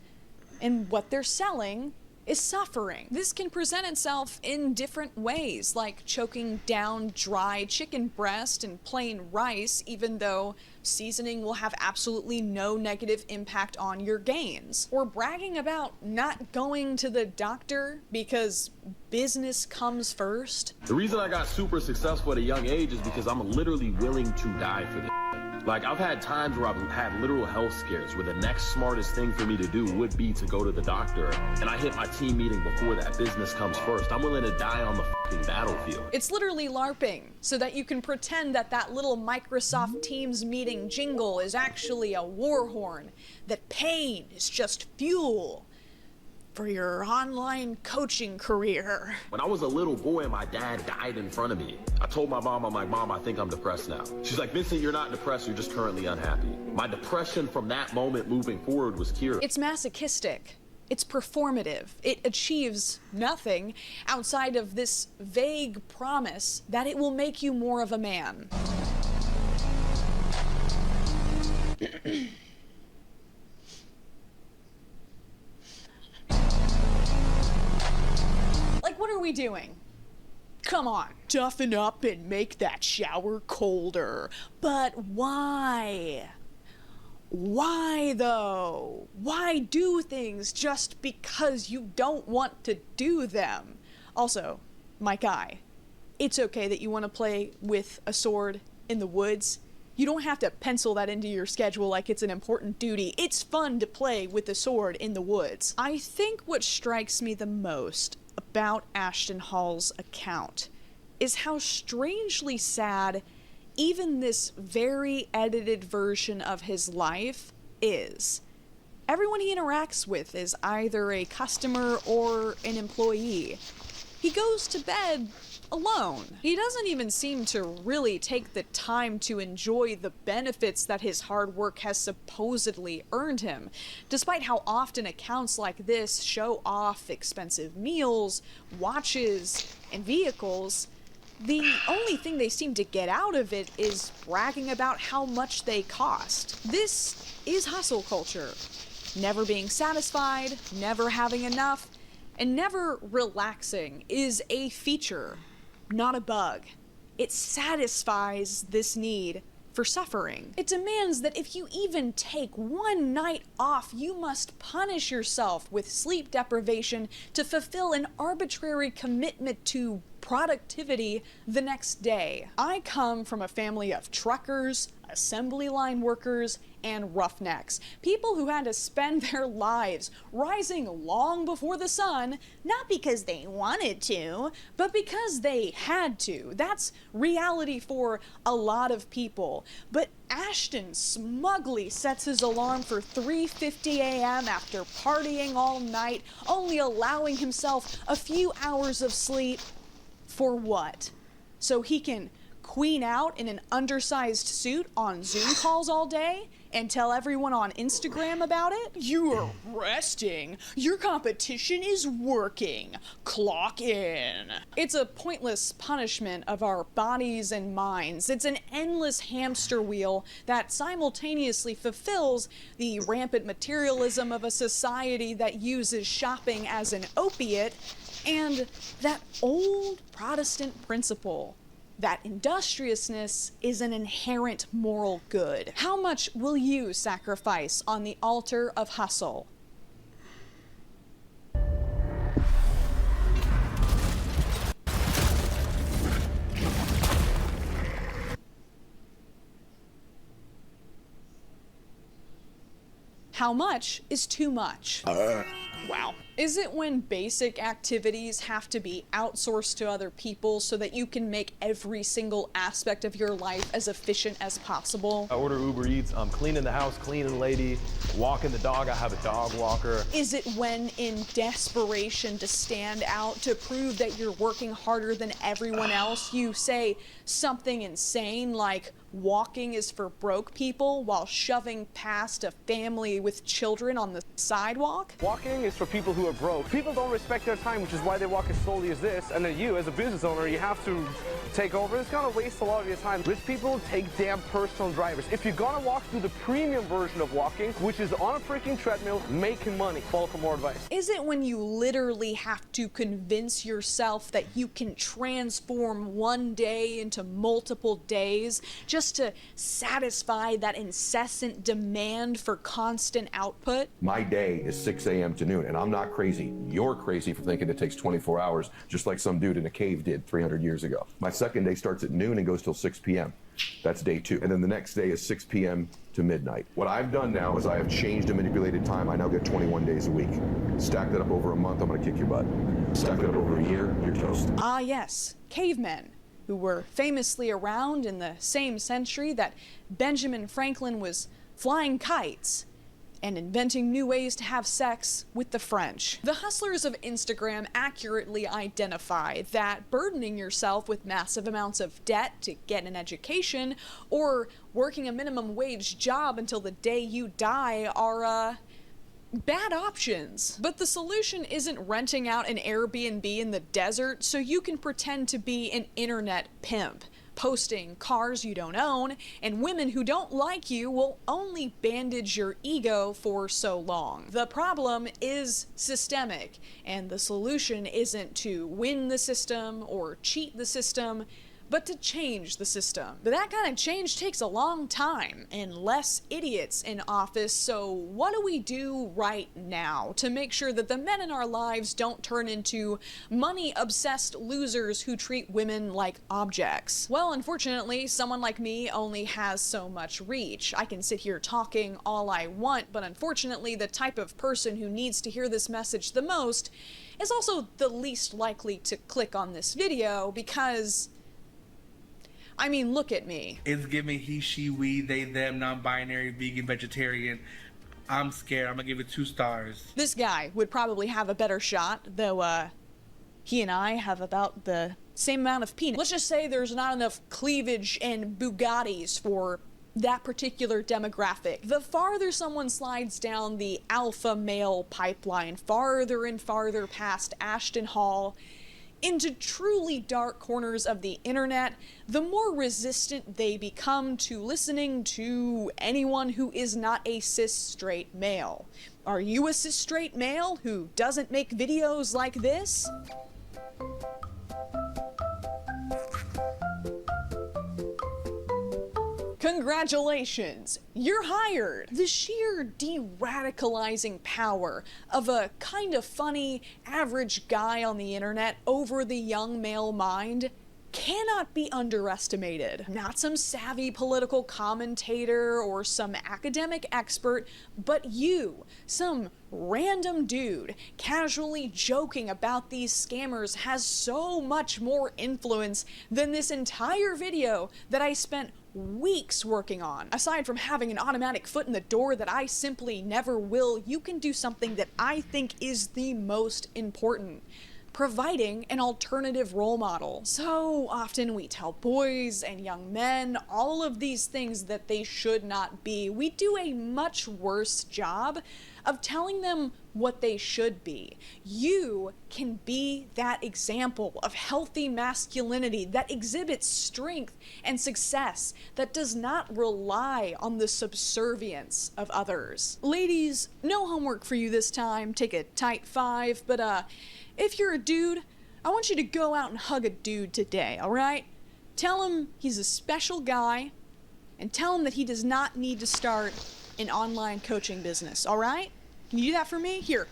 And what they're selling is suffering. This can present itself in different ways, like choking down dry chicken breast and plain rice, even though seasoning will have absolutely no negative impact on your gains. Or bragging about not going to the doctor because business comes first. The reason I got super successful at a young age is because I'm literally willing to die for this. Like, I've had times where I've had literal health scares where the next smartest thing for me to do would be to go to the doctor. And I hit my team meeting before that. Business comes first. I'm willing to die on the fucking battlefield. It's literally LARPing, so that you can pretend that that little Microsoft Teams meeting jingle is actually a war horn, that pain is just fuel for your online coaching career. When I was a little boy and my dad died in front of me, I told my mom, I'm like, Mom, I think I'm depressed now. She's like, Vincent, you're not depressed, you're just currently unhappy. My depression from that moment moving forward was cured. It's masochistic. It's performative. It achieves nothing outside of this vague promise that it will make you more of a man. Like, what are we doing? Come on, toughen up and make that shower colder. But why? Why though? Why do things just because you don't want to do them? Also, my guy, it's okay that you want to play with a sword in the woods. You don't have to pencil that into your schedule like it's an important duty. It's fun to play with a sword in the woods. I think what strikes me the most about Ashton Hall's account is how strangely sad even this very edited version of his life is. Everyone he interacts with is either a customer or an employee. He goes to bed alone. He doesn't even seem to really take the time to enjoy the benefits that his hard work has supposedly earned him, despite how often accounts like this show off expensive meals, watches, and vehicles. The only thing they seem to get out of it is bragging about how much they cost. This is hustle culture. Never being satisfied, never having enough, and never relaxing is a feature, not a bug. It satisfies this need for suffering. It demands that if you even take one night off, you must punish yourself with sleep deprivation to fulfill an arbitrary commitment to productivity the next day. I come from a family of truckers, assembly line workers, and roughnecks. People who had to spend their lives rising long before the sun, not because they wanted to, but because they had to. That's reality for a lot of people. But Ashton smugly sets his alarm for 3:50 a.m. after partying all night, only allowing himself a few hours of sleep. For what? So he can queen out in an undersized suit on Zoom calls all day and tell everyone on Instagram about it? You are resting. Your competition is working. Clock in. It's a pointless punishment of our bodies and minds. It's an endless hamster wheel that simultaneously fulfills the rampant materialism of a society that uses shopping as an opiate and that old Protestant principle that industriousness is an inherent moral good. How much will you sacrifice on the altar of hustle? How much is too much? Wow. Is it when basic activities have to be outsourced to other people so that you can make every single aspect of your life as efficient as possible? I order Uber Eats, I'm cleaning the house, cleaning the lady, walking the dog, I have a dog walker. Is it when in desperation to stand out, to prove that you're working harder than everyone else, you say something insane like walking is for broke people while shoving past a family with children on the sidewalk? Walking is for people who are broke. People don't respect their time, which is why they walk as slowly as this, and then you, as a business owner, you have to take over. It's gonna waste a lot of your time. Rich people take damn personal drivers. If you're gonna walk through the premium version of walking, which is on a freaking treadmill, making money, follow for more advice. Is it when you literally have to convince yourself that you can transform one day into multiple days just to satisfy that incessant demand for constant output? My day is 6 a.m. to noon, and I'm not crazy. You're crazy for thinking it takes 24 hours, just like some dude in a cave did 300 years ago. My second day starts at noon and goes till 6 p.m. That's day 2. And then the next day is 6 p.m. to midnight. What I've done now is I have changed and manipulated time. I now get 21 days a week. Stack that up over a month, I'm gonna kick your butt. Stack that up over a year, you're toast. Ah yes, cavemen, who were famously around in the same century that Benjamin Franklin was flying kites and inventing new ways to have sex with the French. The hustlers of Instagram accurately identify that burdening yourself with massive amounts of debt to get an education or working a minimum wage job until the day you die are, bad options. But the solution isn't renting out an Airbnb in the desert so you can pretend to be an internet pimp. Posting cars you don't own, and women who don't like you will only bandage your ego for so long. The problem is systemic, and the solution isn't to win the system or cheat the system, but to change the system. But that kind of change takes a long time and less idiots in office, so what do we do right now to make sure that the men in our lives don't turn into money-obsessed losers who treat women like objects? Well, unfortunately, someone like me only has so much reach. I can sit here talking all I want, but unfortunately, the type of person who needs to hear this message the most is also the least likely to click on this video because, I mean, look at me. It's giving he, she, we, they, them, non-binary, vegan, vegetarian. I'm scared. I'm gonna give it 2 stars. This guy would probably have a better shot, though, he and I have about the same amount of penis. Let's just say there's not enough cleavage and Bugattis for that particular demographic. The farther someone slides down the alpha male pipeline, farther and farther past Ashton Hall, into truly dark corners of the internet, the more resistant they become to listening to anyone who is not a cis straight male. Are you a cis straight male who doesn't make videos like this? Congratulations, you're hired! The sheer de-radicalizing power of a kind of funny, average guy on the internet over the young male mind cannot be underestimated. Not some savvy political commentator or some academic expert, but you, some random dude casually joking about these scammers, has so much more influence than this entire video that I spent weeks working on. Aside from having an automatic foot in the door that I simply never will, you can do something that I think is the most important: providing an alternative role model. So often we tell boys and young men all of these things that they should not be. We do a much worse job of telling them what they should be. You can be that example of healthy masculinity that exhibits strength and success, that does not rely on the subservience of others. Ladies, no homework for you this time. Take a tight 5, but if you're a dude, I want you to go out and hug a dude today, alright? Tell him he's a special guy, and tell him that he does not need to start an online coaching business, alright? Can you do that for me? Here,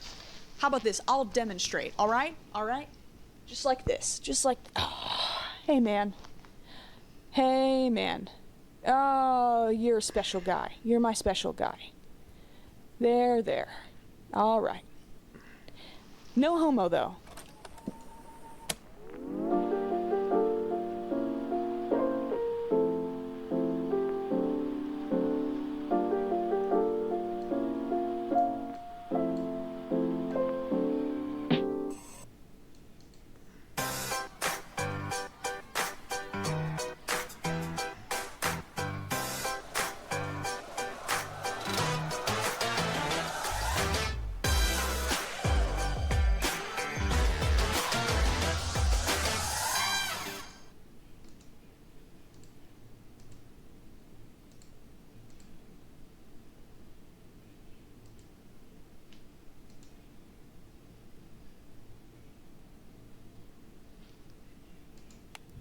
how about this? I'll demonstrate, alright? Alright? Just like this. Just like, oh, hey man. Hey man. Oh, you're a special guy. You're my special guy. There. Alright. No homo, though.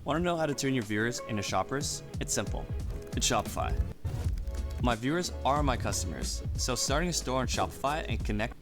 Want to know how to turn your viewers into shoppers? It's simple. It's Shopify. My viewers are my customers, so starting a store on Shopify and connect.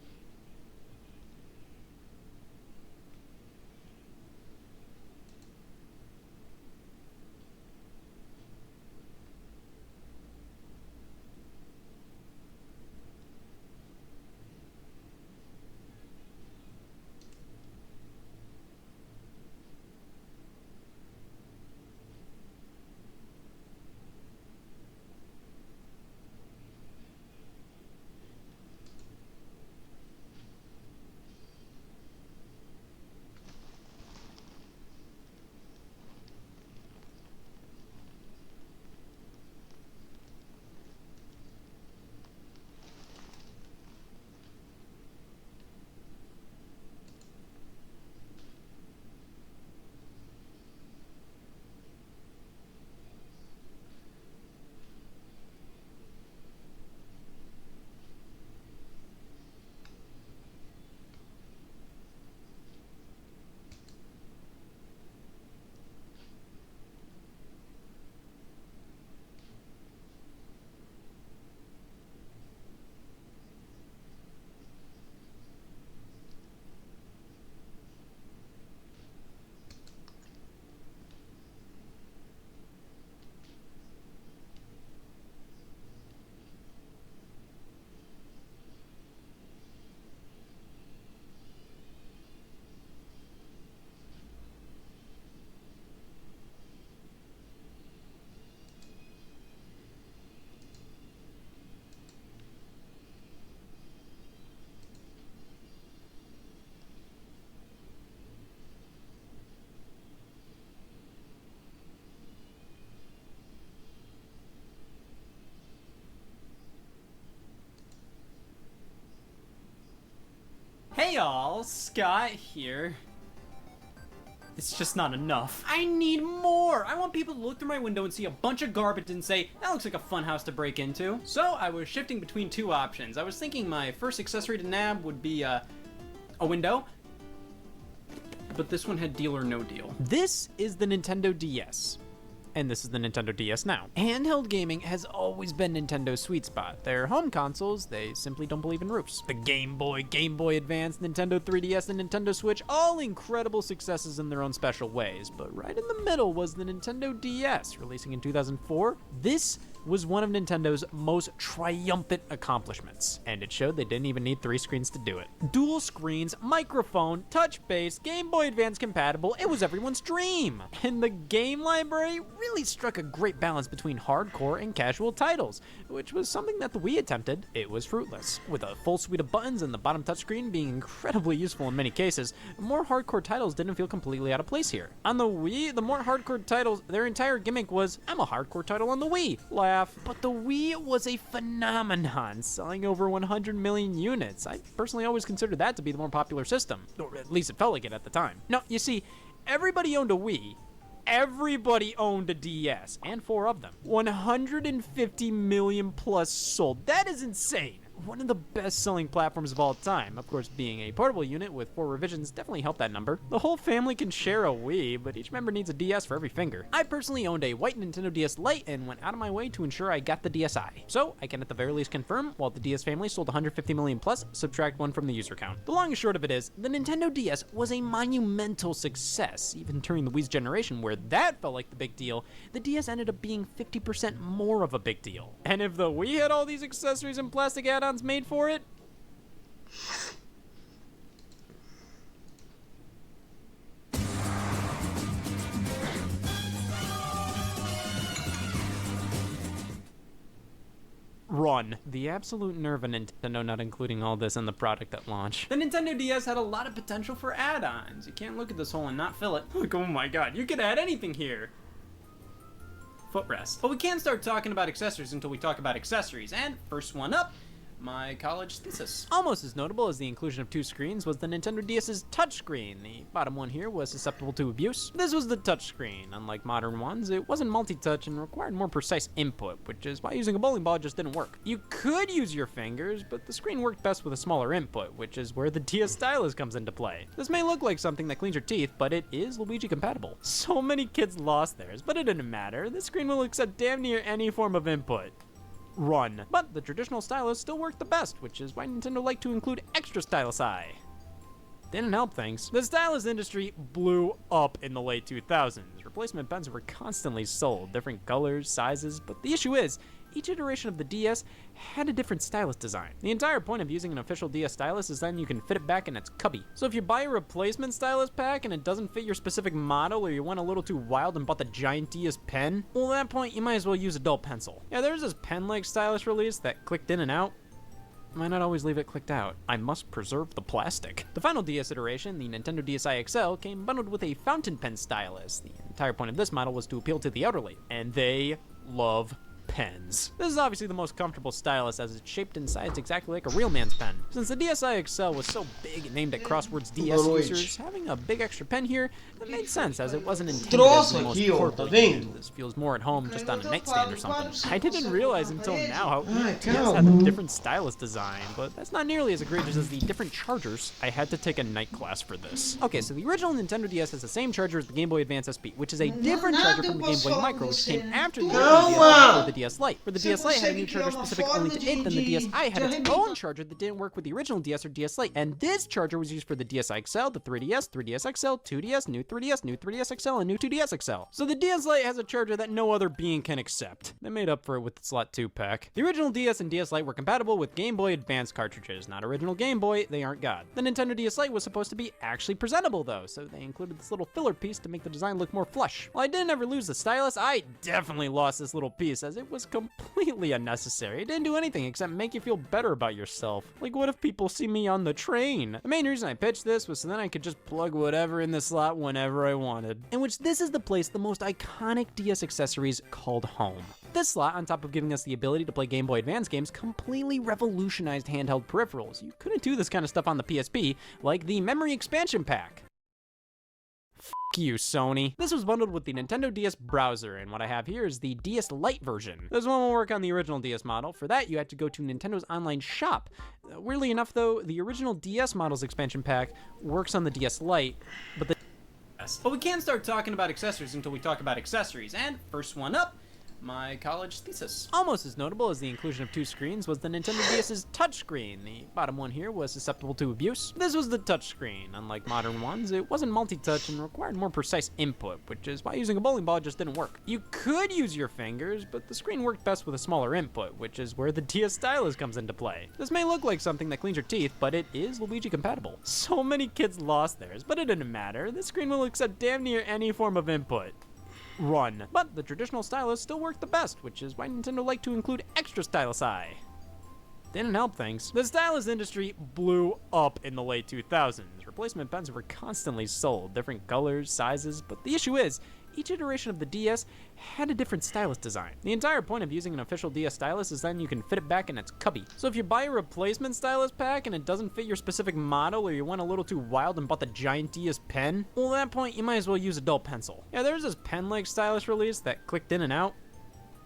Hey y'all, Scott here. It's just not enough. I need more! I want people to look through my window and see a bunch of garbage and say, that looks like a fun house to break into. So I was shifting between two options. I was thinking my first accessory to nab would be a window, but this one had deal or no deal. This is the Nintendo DS. And this is the Nintendo DS now. Handheld gaming has always been Nintendo's sweet spot. Their home consoles, they simply don't believe in roofs. The Game Boy, Game Boy Advance, Nintendo 3DS, and Nintendo Switch, all incredible successes in their own special ways. But right in the middle was the Nintendo DS, releasing in 2004. This was one of Nintendo's most triumphant accomplishments, and it showed they didn't even need 3 screens to do it. Dual screens, microphone, touch base, Game Boy Advance compatible, it was everyone's dream. And the game library really struck a great balance between hardcore and casual titles, which was something that the Wii attempted. It was fruitless. With a full suite of buttons and the bottom touchscreen being incredibly useful in many cases, more hardcore titles didn't feel completely out of place here. On the Wii, the more hardcore titles, their entire gimmick was, I'm a hardcore title on the Wii. But the Wii was a phenomenon, selling over 100 million units. I personally always considered that to be the more popular system, or at least it felt like it at the time. No, you see, everybody owned a Wii. Everybody owned a DS, and 4 of them. 150 million plus sold. That is insane. One of the best-selling platforms of all time. Of course, being a portable unit with 4 revisions definitely helped that number. The whole family can share a Wii, but each member needs a DS for every finger. I personally owned a white Nintendo DS Lite and went out of my way to ensure I got the DSi. So, I can at the very least confirm, while the DS family sold 150 million plus, subtract 1 from the user count. The long and short of it is, the Nintendo DS was a monumental success. Even during the Wii's generation, where that felt like the big deal, the DS ended up being 50% more of a big deal. And if the Wii had all these accessories and plastic add-ons made for it, run. The absolute nerve of Nintendo not including all this in the product at launch. The Nintendo DS had a lot of potential for add-ons. You can't look at this hole and not fill it. Like, oh my god, you could add anything here. Footrest. But we can't start talking about accessories until we talk about accessories, and first one up, my college thesis. Almost as notable as the inclusion of two screens was the Nintendo DS's touchscreen. The bottom one here was susceptible to abuse. This was the touchscreen. Unlike modern ones, it wasn't multi-touch and required more precise input, which is why using a bowling ball just didn't work. You could use your fingers, but the screen worked best with a smaller input, which is where the DS stylus comes into play. This may look like something that cleans your teeth, but it is Luigi compatible. So many kids lost theirs, but it didn't matter. This screen will accept damn near any form of input. Run. But the traditional stylus still worked the best, which is why Nintendo liked to include extra stylusi. Didn't help things. The stylus industry blew up in the late 2000s. Replacement pens were constantly sold, different colors, sizes, but the issue is, each iteration of the DS had a different stylus design. The entire point of using an official DS stylus is then you can fit it back in its cubby. So if you buy a replacement stylus pack and it doesn't fit your specific model, or you went a little too wild and bought the giant DS pen, well, at that point you might as well use a dull pencil. Yeah, there's this pen-like stylus release that clicked in and out. Why not always leave it clicked out? I must preserve the plastic. The final DS iteration, the Nintendo DSi XL, came bundled with a fountain pen stylus. The entire point of this model was to appeal to the elderly, and they love pens. This is obviously the most comfortable stylus as it's shaped and sized exactly like a real man's pen. Since the DSi XL was so big and aimed at Crosswords DS users, having a big extra pen here, it made sense as it wasn't intended as the most portable unit. This feels more at home just on a nightstand or something. I didn't realize until now how each DS had a different stylus design, but that's not nearly as egregious as the different chargers. I had to take a night class for this. Okay, so the original Nintendo DS has the same charger as the Game Boy Advance SP, which is a different charger from the Game Boy Micro, which came after the original DS for the DS Lite, where the DS Lite had a new charger specific only to it, then the DSi had its own charger that didn't work with the original DS or DS Lite, and this charger was used for the DSi XL, the 3DS, 3DS XL, 2DS, new 3DS, new 3DS XL, and new 2DS XL. So the DS Lite has a charger that no other being can accept. They made up for it with the Slot 2 pack. The original DS and DS Lite were compatible with Game Boy Advance cartridges. Not original Game Boy, they aren't God. The Nintendo DS Lite was supposed to be actually presentable though, so they included this little filler piece to make the design look more flush. While I didn't ever lose the stylus, I definitely lost this little piece as it was completely unnecessary. It didn't do anything except make you feel better about yourself. Like, what if people see me on the train? The main reason I pitched this was so then I could just plug whatever in the slot whenever I wanted. In which this is the place the most iconic DS accessories called home. This slot, on top of giving us the ability to play Game Boy Advance games, completely revolutionized handheld peripherals. You couldn't do this kind of stuff on the PSP, like the Memory Expansion Pack. F you, Sony. This was bundled with the Nintendo DS browser, and what I have here is the DS Lite version. This one will work on the original DS model. For that, you had to go to Nintendo's online shop. Weirdly enough, though, the original DS model's expansion pack works on the DS Lite, but the... But we can't start talking about accessories until we talk about accessories, and first one up, my college thesis. Almost as notable as the inclusion of two screens was the Nintendo DS's touchscreen. The bottom one here was susceptible to abuse. This was the touchscreen. Unlike modern ones, it wasn't multi-touch and required more precise input, which is why using a bowling ball just didn't work. You could use your fingers, but the screen worked best with a smaller input, which is where the DS stylus comes into play. This may look like something that cleans your teeth, but it is Luigi compatible. So many kids lost theirs, but it didn't matter. This screen will accept damn near any form of input. Run. But the traditional stylus still worked the best, which is why Nintendo liked to include extra stylusi. Didn't help things. The stylus industry blew up in the late 2000s. Replacement pens were constantly sold, different colors, sizes, but the issue is, each iteration of the DS had a different stylus design. The entire point of using an official DS stylus is then you can fit it back in its cubby. So if you buy a replacement stylus pack and it doesn't fit your specific model, or you went a little too wild and bought the giant DS pen, well, at that point you might as well use a dull pencil. Yeah, there's this pen-like stylus release that clicked in and out.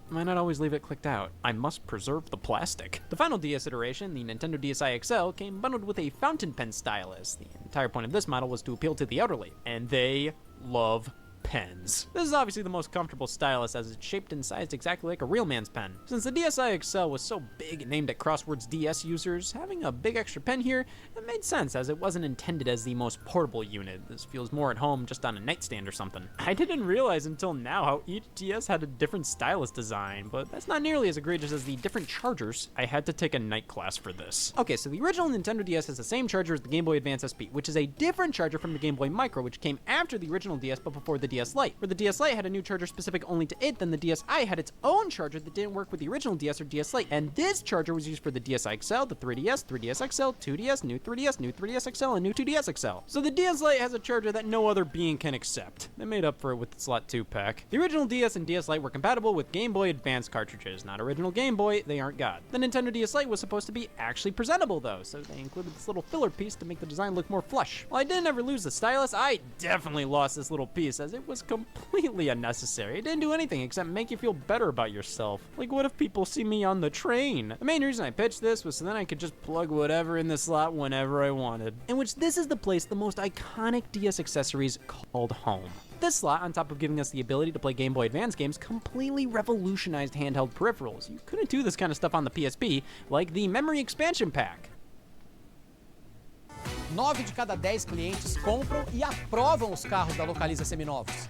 Why not always leave it clicked out? I must preserve the plastic. The final DS iteration, the Nintendo DSi XL, came bundled with a fountain pen stylus. The entire point of this model was to appeal to the elderly, and they love pens. This is obviously the most comfortable stylus as it's shaped and sized exactly like a real man's pen. Since the DSi XL was so big and aimed at Crosswords DS users, having a big extra pen here, it made sense as it wasn't intended as the most portable unit. This feels more at home just on a nightstand or something. I didn't realize until now how each DS had a different stylus design, but that's not nearly as egregious as the different chargers. I had to take a night class for this. Okay, so the original Nintendo DS has the same charger as the Game Boy Advance SP, which is a different charger from the Game Boy Micro, which came after the original DS but before the DS DS Lite. Where the DS Lite had a new charger specific only to it, then the DSi had its own charger that didn't work with the original DS or DS Lite. And this charger was used for the DSi XL, the 3DS, 3DS XL, 2DS, new 3DS, new 3DS XL, and new 2DS XL. So the DS Lite has a charger that no other being can accept. They made up for it with the Slot 2 pack. The original DS and DS Lite were compatible with Game Boy Advance cartridges. Not original Game Boy, they aren't God. The Nintendo DS Lite was supposed to be actually presentable though, so they included this little filler piece to make the design look more flush. While I didn't ever lose the stylus, I definitely lost this little piece as it was completely unnecessary. It didn't do anything except make you feel better about yourself. Like, what if people see me on the train? The main reason I pitched this was so then I could just plug whatever in the slot whenever I wanted. In which this is the place the most iconic DS accessories called home. This slot, on top of giving us the ability to play Game Boy Advance games, completely revolutionized handheld peripherals. You couldn't do this kind of stuff on the PSP, like the Memory Expansion Pack. 9 de cada 10 clientes compram e aprovam os carros da Localiza seminovos.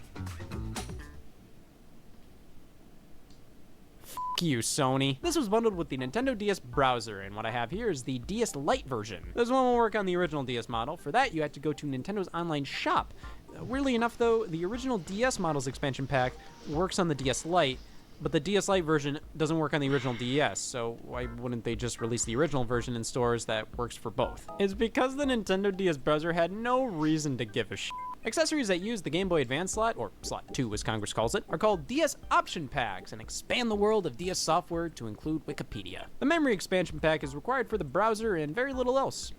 F you, Sony. This was bundled with the Nintendo DS browser, and what I have here is the DS Lite version. This one will work on the original DS model. For that, you had to go to Nintendo's online shop. Weirdly enough, though, the original DS model's expansion pack works on the DS Lite, but the DS Lite version doesn't work on the original DS, so why wouldn't they just release the original version in stores that works for both? It's because the Nintendo DS browser had no reason to give a shit. Accessories that use the Game Boy Advance slot, or Slot 2 as Congress calls it, are called DS Option Packs and expand the world of DS software to include Wikipedia. The Memory Expansion Pack is required for the browser and very little else.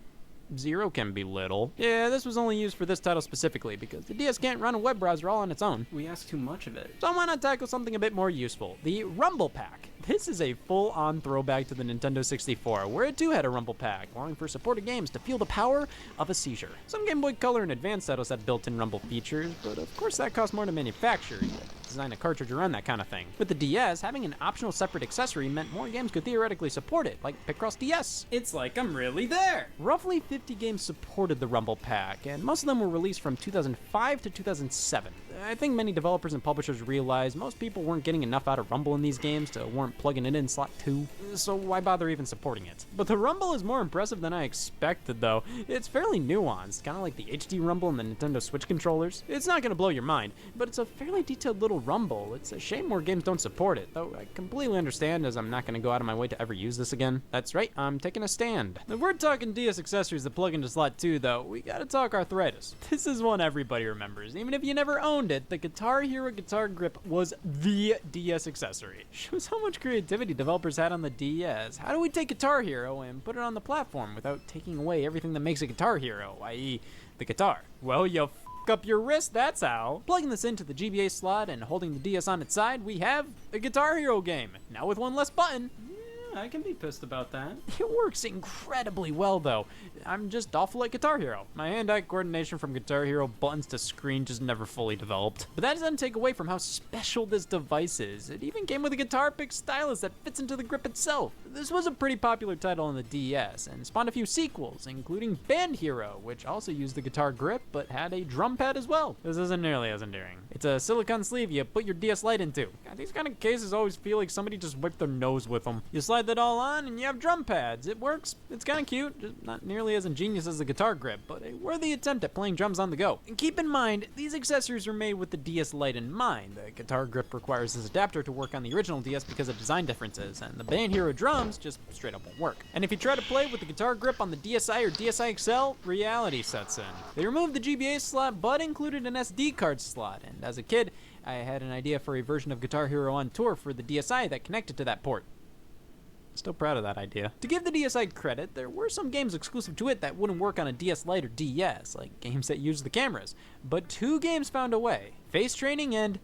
Zero can be little. Yeah, this was only used for this title specifically because the DS can't run a web browser all on its own. We ask too much of it. So why not tackle something a bit more useful? The Rumble Pack. This is a full-on throwback to the Nintendo 64, where it too had a Rumble Pack, allowing for supported games to feel the power of a seizure. Some Game Boy Color and Advance titles had built-in Rumble features, but of course that costs more to manufacture. You had to design a cartridge around that kind of thing. With the DS, having an optional separate accessory meant more games could theoretically support it, like Picross DS. It's like I'm really there! Roughly 50 games supported the Rumble Pack, and most of them were released from 2005 to 2007. I think many developers and publishers realized most people weren't getting enough out of Rumble in these games to warrant plugging it in Slot 2, so why bother even supporting it? But the Rumble is more impressive than I expected though. It's fairly nuanced, kind of like the HD Rumble and the Nintendo Switch controllers. It's not going to blow your mind, but it's a fairly detailed little Rumble. It's a shame more games don't support it, though I completely understand as I'm not going to go out of my way to ever use this again. That's right, I'm taking a stand. If we're talking DS accessories that plug into Slot 2 though, we gotta talk arthritis. This is one everybody remembers, even if you never owned it. The Guitar Hero Guitar Grip was the DS accessory. Shows how much creativity developers had on the DS. How do we take Guitar Hero and put it on the platform without taking away everything that makes a Guitar Hero, i.e. the guitar? Well, you f*** up your wrist, that's how. Plugging this into the GBA slot and holding the DS on its side, we have a Guitar Hero game, now with one less button. I can be pissed about that. It works incredibly well though. I'm just awful at Guitar Hero. My hand-eye coordination from Guitar Hero buttons to screen just never fully developed. But that doesn't take away from how special this device is. It even came with a guitar pick stylus that fits into the grip itself. This was a pretty popular title on the DS and spawned a few sequels, including Band Hero, which also used the guitar grip but had a drum pad as well. This isn't nearly as endearing. It's a silicone sleeve you put your DS Lite into. God, these kind of cases always feel like somebody just wiped their nose with them. You slide that all on and you have drum pads. It works. It's kind of cute, just not nearly as ingenious as the guitar grip, but a worthy attempt at playing drums on the go. And keep in mind, these accessories are made with the DS Lite in mind. The guitar grip requires this adapter to work on the original DS because of design differences, and the Band Hero drums just straight up won't work. And if you try to play with the guitar grip on the DSi or DSi XL, reality sets in. They removed the GBA slot but included an SD card slot, and as a kid, I had an idea for a version of Guitar Hero on tour for the DSi that connected to that port. Still proud of that idea. To give the DSi credit, there were some games exclusive to it that wouldn't work on a DS Lite or DS, like games that used the cameras. But two games found a way: Face Training and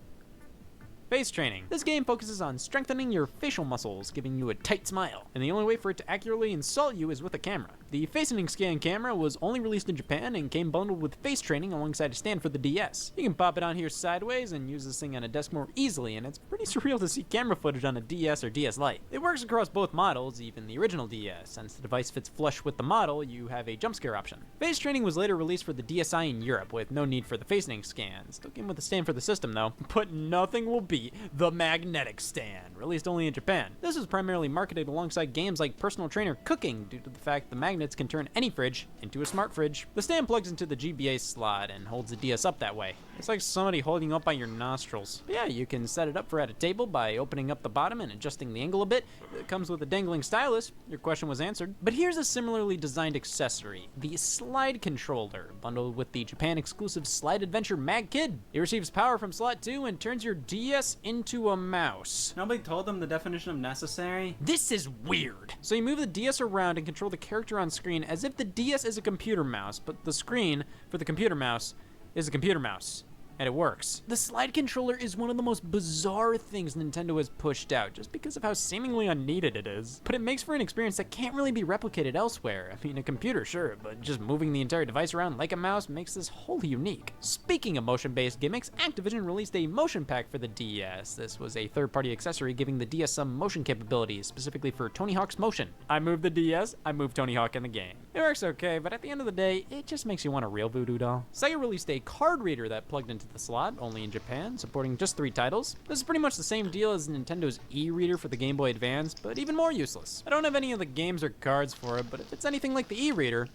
Face Training. This game focuses on strengthening your facial muscles, giving you a tight smile. And the only way for it to accurately insult you is with a camera. The Facing Scan camera was only released in Japan and came bundled with Face Training alongside a stand for the DS. You can pop it on here sideways and use this thing on a desk more easily, and it's pretty surreal to see camera footage on a DS or DS Lite. It works across both models, even the original DS. Since the device fits flush with the model, you have a jump scare option. Face Training was later released for the DSi in Europe with no need for the Facing Scan. Still came with a stand for the system though, but nothing will beat Finally, the magnetic stand, released only in Japan. This is primarily marketed alongside games like Personal Trainer Cooking due to the fact the magnets can turn any fridge into a smart fridge. The stand plugs into the GBA slot and holds the DS up that way. It's like somebody holding you up by your nostrils. But yeah, you can set it up for at a table by opening up the bottom and adjusting the angle a bit. It comes with a dangling stylus. Your question was answered. But here's a similarly designed accessory, the slide controller, bundled with the Japan exclusive Slide Adventure Mag Kid. It receives power from slot 2 and turns your DS into a mouse. Nobody told them the definition of necessary? This is weird. So you move the DS around and control the character on screen as if the DS is a computer mouse, but the screen for the computer mouse is a computer mouse. And it works. The slide controller is one of the most bizarre things Nintendo has pushed out, just because of how seemingly unneeded it is. But it makes for an experience that can't really be replicated elsewhere. I mean, a computer, sure, but just moving the entire device around like a mouse makes this wholly unique. Speaking of motion-based gimmicks, Activision released a motion pack for the DS. This was a third-party accessory giving the DS some motion capabilities, specifically for Tony Hawk's motion. I move the DS, I move Tony Hawk in the game. It works okay, but at the end of the day, it just makes you want a real voodoo doll. Sega released a card reader that plugged into the slot, only in Japan, supporting just 3 titles. This is pretty much the same deal as Nintendo's e-reader for the Game Boy Advance, but even more useless. I don't have any of the games or cards for it, but if it's anything like the e-reader,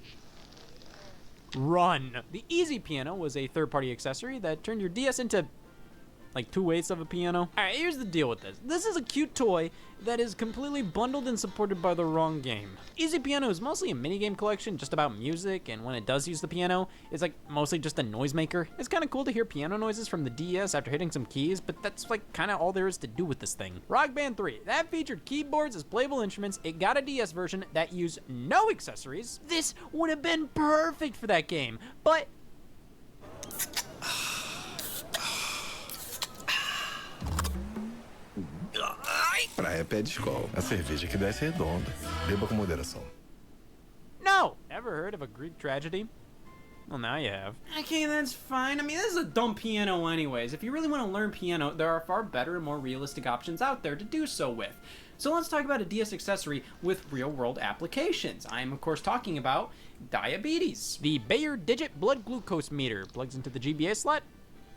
run. The Easy Piano was a third-party accessory that turned your DS into like 2/8 of a piano. Alright, here's the deal with this. This is a cute toy that is completely bundled and supported by the wrong game. Easy Piano is mostly a minigame collection just about music, and when it does use the piano, it's like mostly just a noisemaker. It's kind of cool to hear piano noises from the DS after hitting some keys, but that's like kind of all there is to do with this thing. Rock Band 3, that featured keyboards as playable instruments. It got a DS version that used no accessories. This would have been perfect for that game, but Praia pé de escola. A cerveja que desce redonda. Beba com moderação. no! Ever heard of a Greek tragedy? Well, now you have. Okay, that's fine. I mean, this is a dumb piano anyways. If you really want to learn piano, there are far better and more realistic options out there to do so with. So let's talk about a DS accessory with real-world applications. I am, of course, talking about diabetes. The Bayer Digit Blood Glucose Meter plugs into the GBA slot.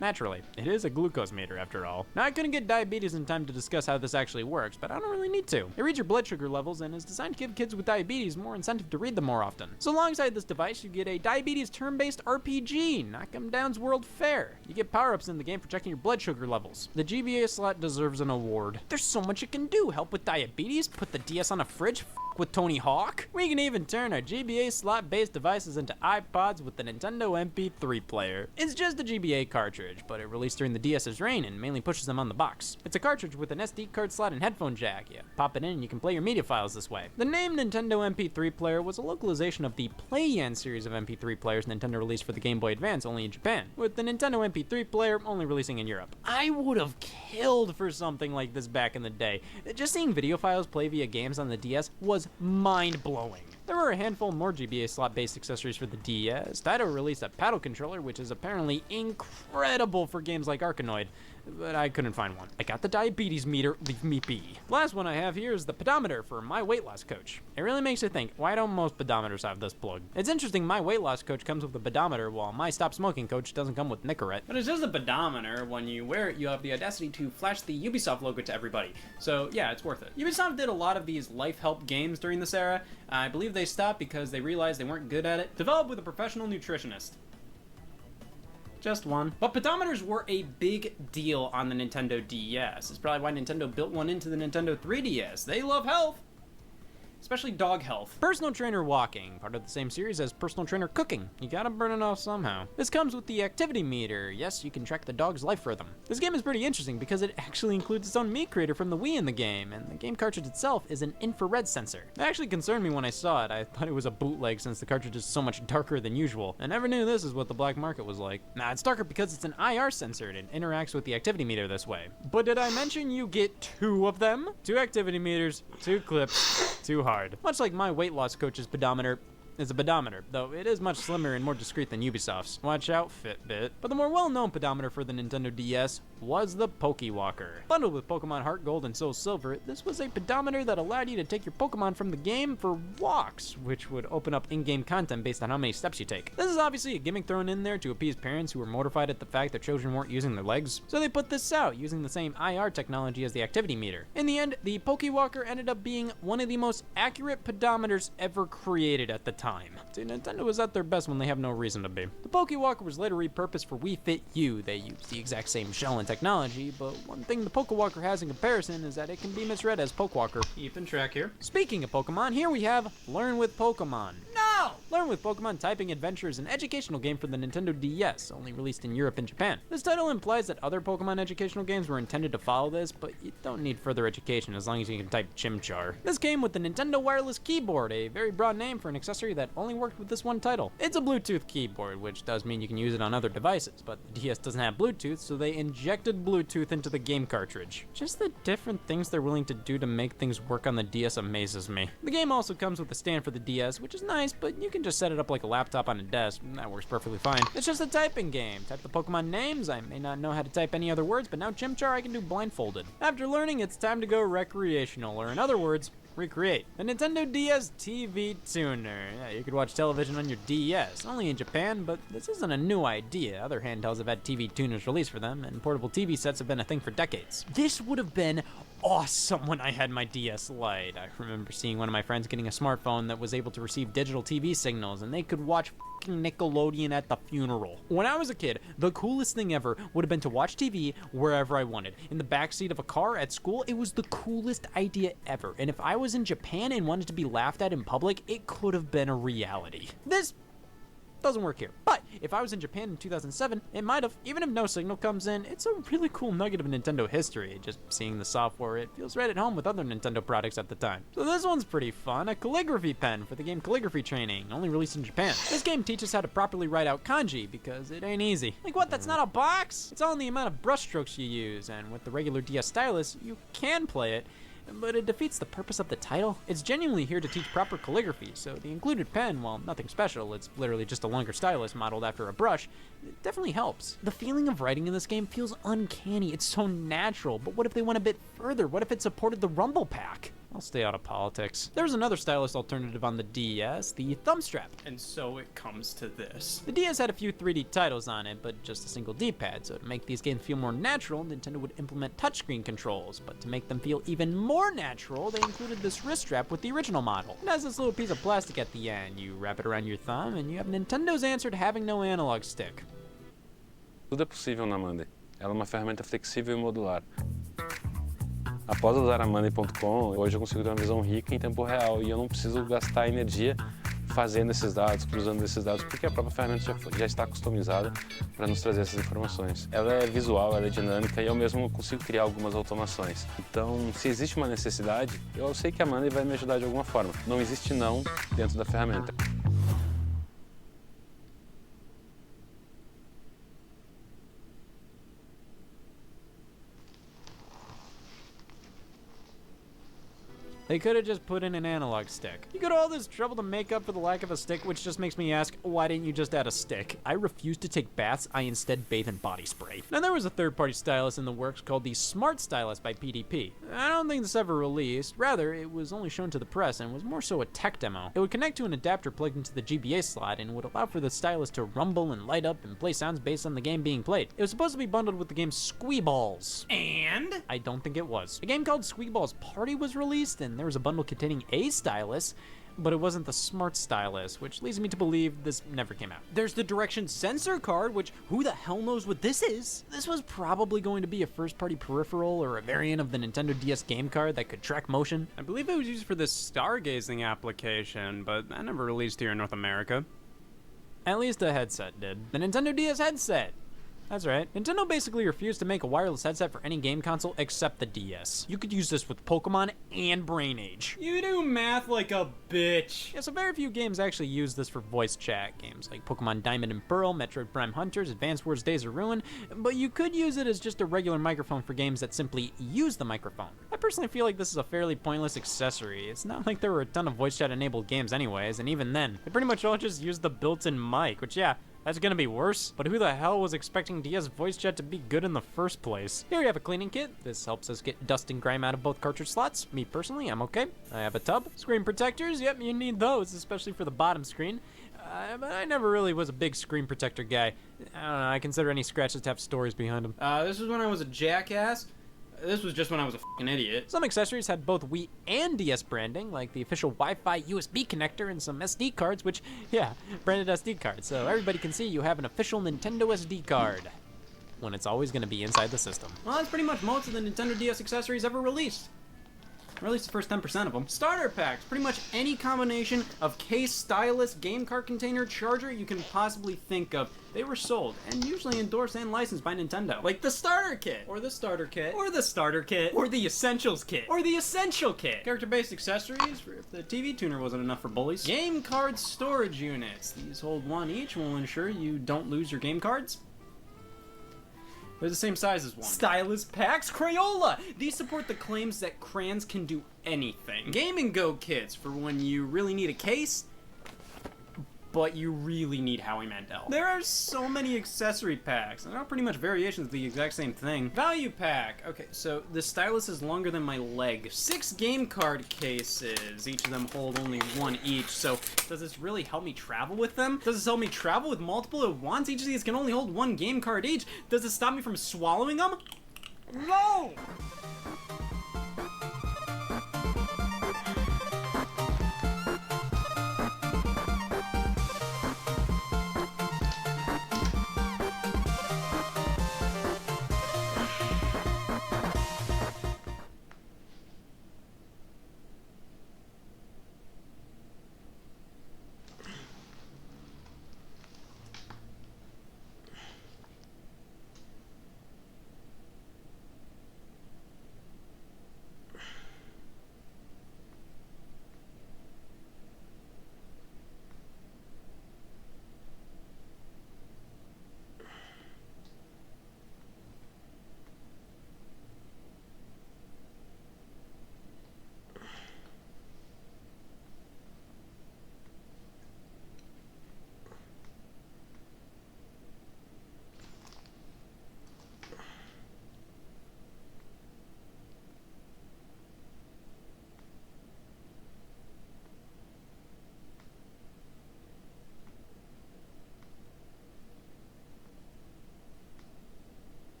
Naturally, it is a glucose meter after all. Now, I couldn't get diabetes in time to discuss how this actually works, but I don't really need to. It reads your blood sugar levels and is designed to give kids with diabetes more incentive to read them more often. So alongside this device, you get a diabetes turn-based RPG, Knock 'em Down's World Fair. You get power-ups in the game for checking your blood sugar levels. The GBA slot deserves an award. There's so much it can do. Help with diabetes, put the DS on a fridge, with Tony Hawk. We can even turn our GBA slot-based devices into iPods with the Nintendo MP3 player. It's just a GBA cartridge, but it released during the DS's reign and mainly pushes them on the box. It's a cartridge with an SD card slot and headphone jack. You pop it in and you can play your media files this way. The name Nintendo MP3 player was a localization of the Play-Yan series of MP3 players Nintendo released for the Game Boy Advance only in Japan, with the Nintendo MP3 player only releasing in Europe. I would have killed for something like this back in the day. Just seeing video files play via games on the DS was mind-blowing. There were a handful more GBA slot-based accessories for the DS. Taito released a paddle controller, which is apparently incredible for games like Arkanoid, but I couldn't find one. I got the diabetes meter, leave me be. The last one I have here is the pedometer for My Weight Loss Coach. It really makes you think, why don't most pedometers have this plug? It's interesting My Weight Loss Coach comes with a pedometer, while My Stop Smoking Coach doesn't come with Nicorette. But it's just a pedometer. When you wear it, you have the audacity to flash the Ubisoft logo to everybody. So yeah, it's worth it. Ubisoft did a lot of these life help games during this era. I believe they stopped because they realized they weren't good at it. Developed with a professional nutritionist. Just one. But pedometers were a big deal on the Nintendo DS. It's probably why Nintendo built one into the Nintendo 3DS. They love health. Especially dog health. Personal Trainer Walking, part of the same series as Personal Trainer Cooking. You gotta burn it off somehow. This comes with the activity meter. Yes, you can track the dog's life rhythm. This game is pretty interesting because it actually includes its own meat creator from the Wii in the game, and the game cartridge itself is an infrared sensor. It actually concerned me when I saw it. I thought it was a bootleg since the cartridge is so much darker than usual. I never knew this is what the black market was like. Nah, it's darker because it's an IR sensor and it interacts with the activity meter this way. But did I mention you get 2 of them? 2 activity meters, 2 clips, 2 hard. Much like My Weight Loss Coach's pedometer, is a pedometer, though it is much slimmer and more discreet than Ubisoft's. Watch out, Fitbit. But the more well-known pedometer for the Nintendo DS was the Pokewalker. Bundled with Pokemon Heart Gold and Soul Silver, this was a pedometer that allowed you to take your Pokemon from the game for walks, which would open up in-game content based on how many steps you take. This is obviously a gimmick thrown in there to appease parents who were mortified at the fact that children weren't using their legs, so they put this out using the same IR technology as the activity meter. In the end, the Pokewalker ended up being one of the most accurate pedometers ever created at the time. See, Nintendo was at their best when they have no reason to be. The Pokewalker was later repurposed for Wii Fit U. They used the exact same shell and technology, but one thing the Pokewalker has in comparison is that it can be misread as Pokewalker. Keeping track here. Speaking of Pokemon, here we have Learn with Pokemon. No! Learn with Pokemon Typing Adventure is an educational game for the Nintendo DS, only released in Europe and Japan. This title implies that other Pokemon educational games were intended to follow this, but you don't need further education as long as you can type Chimchar. This came with the Nintendo Wireless Keyboard, a very broad name for an accessory that only worked with this one title. It's a Bluetooth keyboard, which does mean you can use it on other devices, but the DS doesn't have Bluetooth, so they injected Bluetooth into the game cartridge. Just the different things they're willing to do to make things work on the DS amazes me. The game also comes with a stand for the DS, which is nice, but you can just set it up like a laptop on a desk, and that works perfectly fine. It's just a typing game. Type the Pokemon names. I may not know how to type any other words, but now Chimchar I can do blindfolded. After learning, it's time to go recreational, or in other words, recreate. The Nintendo DS TV Tuner. Yeah, you could watch television on your DS, only in Japan, but this isn't a new idea. Other handhelds have had TV tuners released for them, and portable TV sets have been a thing for decades. This would have been awesome when I had my DS Lite. I remember seeing one of my friends getting a smartphone that was able to receive digital TV signals, and they could watch Nickelodeon at the funeral. When I was a kid, the coolest thing ever would have been to watch TV wherever I wanted. In the backseat of a car at school, it was the coolest idea ever. And if I was in Japan and wanted to be laughed at in public, it could have been a reality. This doesn't work here. But if I was in Japan in 2007, it might have. Even if no signal comes in, it's a really cool nugget of Nintendo history. Just seeing the software, it feels right at home with other Nintendo products at the time. So this one's pretty fun. A calligraphy pen for the game Calligraphy Training, only released in Japan. This game teaches how to properly write out kanji, because it ain't easy. Like what, that's not a box? It's all in the amount of brushstrokes you use, and with the regular DS stylus, you can play it, but it defeats the purpose of the title. It's genuinely here to teach proper calligraphy, so the included pen, while nothing special, it's literally just a longer stylus modeled after a brush, it definitely helps. The feeling of writing in this game feels uncanny. It's so natural, but what if they went a bit further? What if it supported the Rumble Pack? I'll stay out of politics. There was another stylus alternative on the DS, the Thumbstrap. And so it comes to this. The DS had a few 3D titles on it, but just a single D-pad, so to make these games feel more natural, Nintendo would implement touchscreen controls, but to make them feel even more natural, they included this wrist strap with the original model. It has this little piece of plastic at the end. You wrap it around your thumb, and you have Nintendo's answer to having no analog stick. Tudo é possível na Monday. Ela é uma ferramenta flexível e modular. Após usar a Monday.com, hoje eu consigo ter uma visão rica em tempo real e eu não preciso gastar energia fazendo esses dados, cruzando esses dados, porque a própria ferramenta já está customizada para nos trazer essas informações. Ela é visual, ela é dinâmica e eu mesmo consigo criar algumas automações. Então, se existe uma necessidade, eu sei que a Monday vai me ajudar de alguma forma. Não existe não dentro da ferramenta. They could have just put in an analog stick. You go to all this trouble to make up for the lack of a stick, which just makes me ask, why didn't you just add a stick? I refuse to take baths, I instead bathe in body spray. Now there was a third-party stylus in the works called the Smart Stylus by PDP. I don't think this ever released, rather it was only shown to the press and was more so a tech demo. It would connect to an adapter plugged into the GBA slot and would allow for the stylus to rumble and light up and play sounds based on the game being played. It was supposed to be bundled with the game Squeeballs. And? I don't think it was. A game called Squeeballs Party was released, and there was a bundle containing a stylus, but it wasn't the Smart Stylus, which leads me to believe this never came out. There's the direction sensor card, which who the hell knows what this is? This was probably going to be a first-party peripheral or a variant of the Nintendo DS game card that could track motion. I believe it was used for this stargazing application, but that never released here in North America. At least a headset did. The Nintendo DS headset. That's right. Nintendo basically refused to make a wireless headset for any game console except the DS. You could use this with Pokemon and Brain Age. You do math like a bitch. Yeah, so very few games actually use this for voice chat. Games like Pokemon Diamond and Pearl, Metroid Prime Hunters, Advance Wars Days of Ruin, but you could use it as just a regular microphone for games that simply use the microphone. I personally feel like this is a fairly pointless accessory. It's not like there were a ton of voice chat enabled games anyways, and even then, they pretty much all just use the built-in mic, which yeah, that's gonna be worse, but who the hell was expecting DS voice chat to be good in the first place? Here we have a cleaning kit. This helps us get dust and grime out of both cartridge slots. Me personally, I'm okay. I have a tub. Screen protectors, yep, you need those, especially for the bottom screen. But I never really was a big screen protector guy. I don't know, I consider any scratches to have stories behind them. This was when I was a jackass. This was just when I was a fucking idiot. Some accessories had both Wii and DS branding, like the official Wi-Fi USB connector and some SD cards, which, yeah, branded SD cards, so everybody can see you have an official Nintendo SD card, when it's always going to be inside the system. Well, that's pretty much most of the Nintendo DS accessories ever released. Or at least the first 10% of them. Starter packs, pretty much any combination of case, stylus, game card container, charger you can possibly think of. They were sold, and usually endorsed and licensed by Nintendo. Like the starter kit, or the starter kit, or the starter kit, or the essentials kit, or the essential kit. Character-based accessories for if the TV tuner wasn't enough for bullies. Game card storage units. These hold one each and will ensure you don't lose your game cards. They're the same size as one. Stylus packs, Crayola! These support the claims that crayons can do anything. Game & Go kits for when you really need a case, but you really need Howie Mandel. There are so many accessory packs, and they're all pretty much variations of the exact same thing. Value pack. Okay, so the stylus is longer than my leg. 6 game card cases. Each of them hold only one each, so does this really help me travel with them? Does this help me travel with multiple at once? Each of these can only hold one game card each. Does this stop me from swallowing them? No!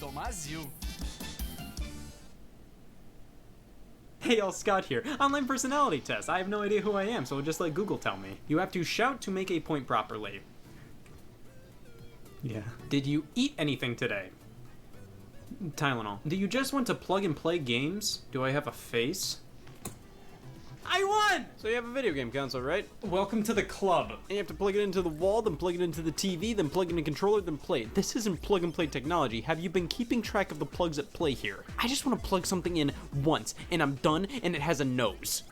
Tomazil. Hey y'all, Scott here. Online personality test. I have no idea who I am, so I'll just let Google tell me. You have to shout to make a point properly. Yeah. Did you eat anything today? Tylenol. Do you just want to plug and play games? Do I have a face? I won! So you have a video game console, right? Welcome to the club. And you have to plug it into the wall, then plug it into the TV, then plug in a controller, then play it. This isn't plug and play technology. Have you been keeping track of the plugs at play here? I just want to plug something in once, and I'm done, and it has a nose.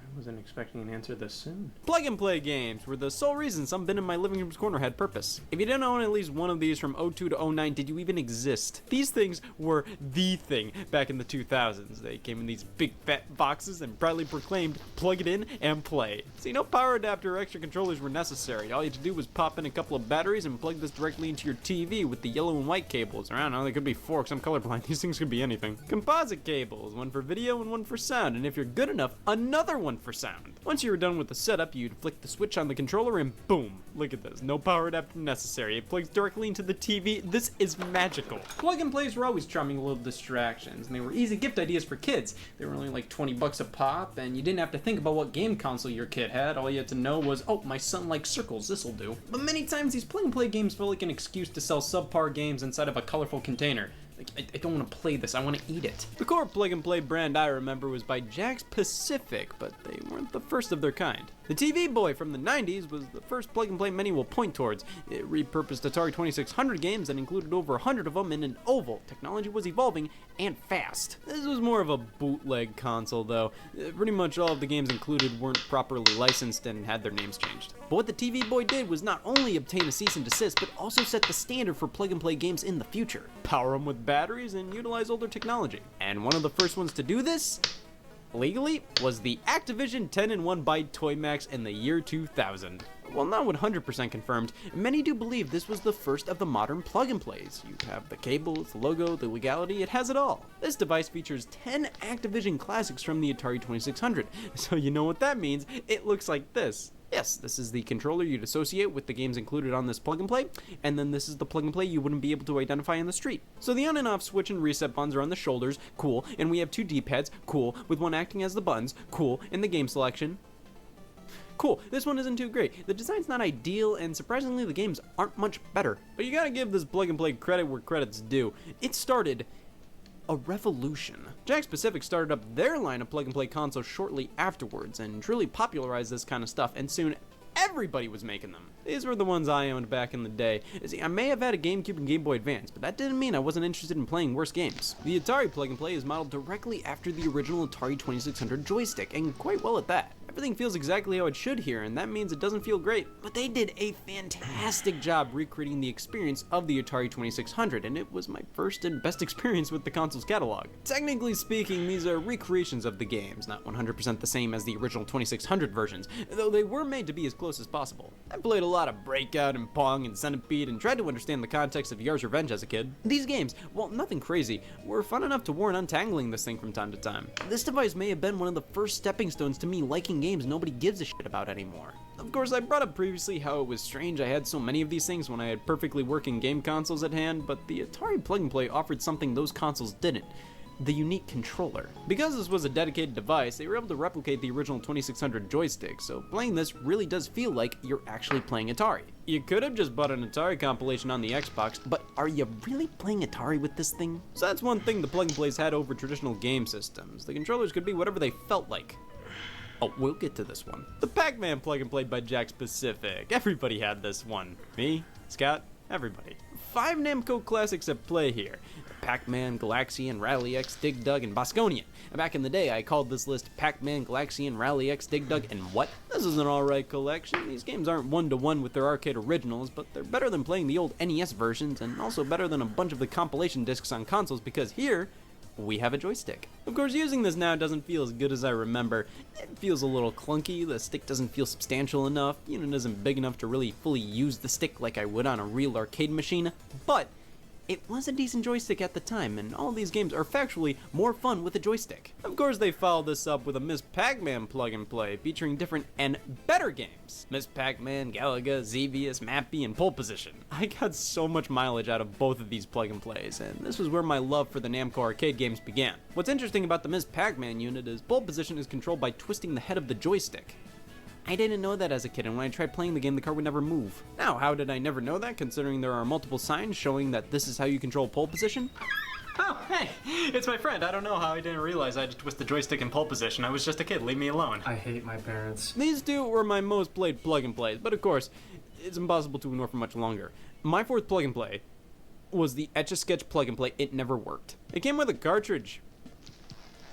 I wasn't expecting an answer this soon. Plug and play games were the sole reason some bin in my living room's corner had purpose. If you didn't own at least one of these from 02 to 09, did you even exist? These things were the thing back in the 2000s. They came in these big fat boxes and proudly proclaimed, plug it in and play. See, no power adapter or extra controllers were necessary. All you had to do was pop in a couple of batteries and plug this directly into your TV with the yellow and white cables. Or I don't know, they could be forks. I'm colorblind. These things could be anything. Composite cables, one for video and one for sound. And if you're good enough, another one for sound. Once you were done with the setup, you'd flick the switch on the controller and boom. Look at this. No power adapter necessary. It plugs directly into the TV. This is magical. Plug and plays were always charming little distractions, and they were easy gift ideas for kids. They were only like 20 bucks a pop, and you didn't have to think about what game console your kid had. All you had to know was, oh, my son likes circles, this'll do. But many times these plug and play games felt like an excuse to sell subpar games inside of a colorful container. I don't want to play this, I want to eat it. The core plug and play brand I remember was by Jack's Pacific, but they weren't the first of their kind. The TV Boy from the 90s was the first plug and play many will point towards. It repurposed Atari 2600 games and included over 100 of them in an oval. Technology was evolving and fast. This was more of a bootleg console though. Pretty much all of the games included weren't properly licensed and had their names changed. But what the TV Boy did was not only obtain a cease and desist, but also set the standard for plug and play games in the future. Power them with batteries and utilize older technology. And one of the first ones to do this, legally, was the Activision 10-in-1 byte Toy Max in the year 2000. While not 100% confirmed, many do believe this was the first of the modern plug-and-plays. You have the cables, the logo, the legality, it has it all. This device features 10 Activision classics from the Atari 2600, so you know what that means, it looks like this. Yes, this is the controller you'd associate with the games included on this plug-and-play, and then this is the plug-and-play you wouldn't be able to identify in the street. So the on and off switch and reset buttons are on the shoulders, cool, and we have two D-pads, cool, with one acting as the buttons, cool, and the game selection. Cool, this one isn't too great. The design's not ideal, and surprisingly the games aren't much better. But you gotta give this plug-and-play credit where credit's due. It started a revolution. Jack's Pacific started up their line of plug-and-play consoles shortly afterwards and truly popularized this kind of stuff, and soon everybody was making them. These were the ones I owned back in the day. See, I may have had a GameCube and Game Boy Advance, but that didn't mean I wasn't interested in playing worse games. The Atari plug-and-play is modeled directly after the original Atari 2600 joystick, and quite well at that. Everything feels exactly how it should here, and that means it doesn't feel great. But they did a fantastic job recreating the experience of the Atari 2600, and it was my first and best experience with the console's catalog. Technically speaking, these are recreations of the games, not 100% the same as the original 2600 versions, though they were made to be as close as possible. I played a lot of Breakout and Pong and Centipede and tried to understand the context of Yar's Revenge as a kid. These games, while nothing crazy, were fun enough to warrant untangling this thing from time to time. This device may have been one of the first stepping stones to me liking games nobody gives a shit about anymore. Of course, I brought up previously how it was strange I had so many of these things when I had perfectly working game consoles at hand, but the Atari plug-and-play offered something those consoles didn't. The unique controller. Because this was a dedicated device, they were able to replicate the original 2600 joystick, so playing this really does feel like you're actually playing Atari. You could have just bought an Atari compilation on the Xbox, but are you really playing Atari with this thing? So that's one thing the plug-and-plays had over traditional game systems. The controllers could be whatever they felt like. Oh, we'll get to this one. The Pac-Man plug-and-play by Jack's Pacific. Everybody had this one. Me, Scott, everybody. 5 Namco classics at play here. Pac-Man, Galaxian, Rally X, Dig Dug, and Bosconian. And back in the day, I called this list Pac-Man, Galaxian, Rally X, Dig Dug, and what? This is an alright collection. These games aren't one-to-one with their arcade originals, but they're better than playing the old NES versions, and also better than a bunch of the compilation discs on consoles, because here, we have a joystick. Of course, using this now doesn't feel as good as I remember. It feels a little clunky, the stick doesn't feel substantial enough, unit isn't big enough to really fully use the stick like I would on a real arcade machine, but it was a decent joystick at the time, and all these games are factually more fun with a joystick. Of course, they followed this up with a Ms. Pac-Man plug-and-play featuring different and better games. Ms. Pac-Man, Galaga, Xevious, Mappy, and Pole Position. I got so much mileage out of both of these plug-and-plays, and this was where my love for the Namco arcade games began. What's interesting about the Ms. Pac-Man unit is Pole Position is controlled by twisting the head of the joystick. I didn't know that as a kid, and when I tried playing the game, the car would never move. Now, how did I never know that, considering there are multiple signs showing that this is how you control pole position? Oh, hey, it's my friend. I don't know how I didn't realize I had to twist the joystick in pole position. I was just a kid. Leave me alone. I hate my parents. These two were my most played plug-and-plays, but of course, it's impossible to ignore for much longer. My fourth plug-and-play was the Etch-a-Sketch plug-and-play. It never worked. It came with a cartridge.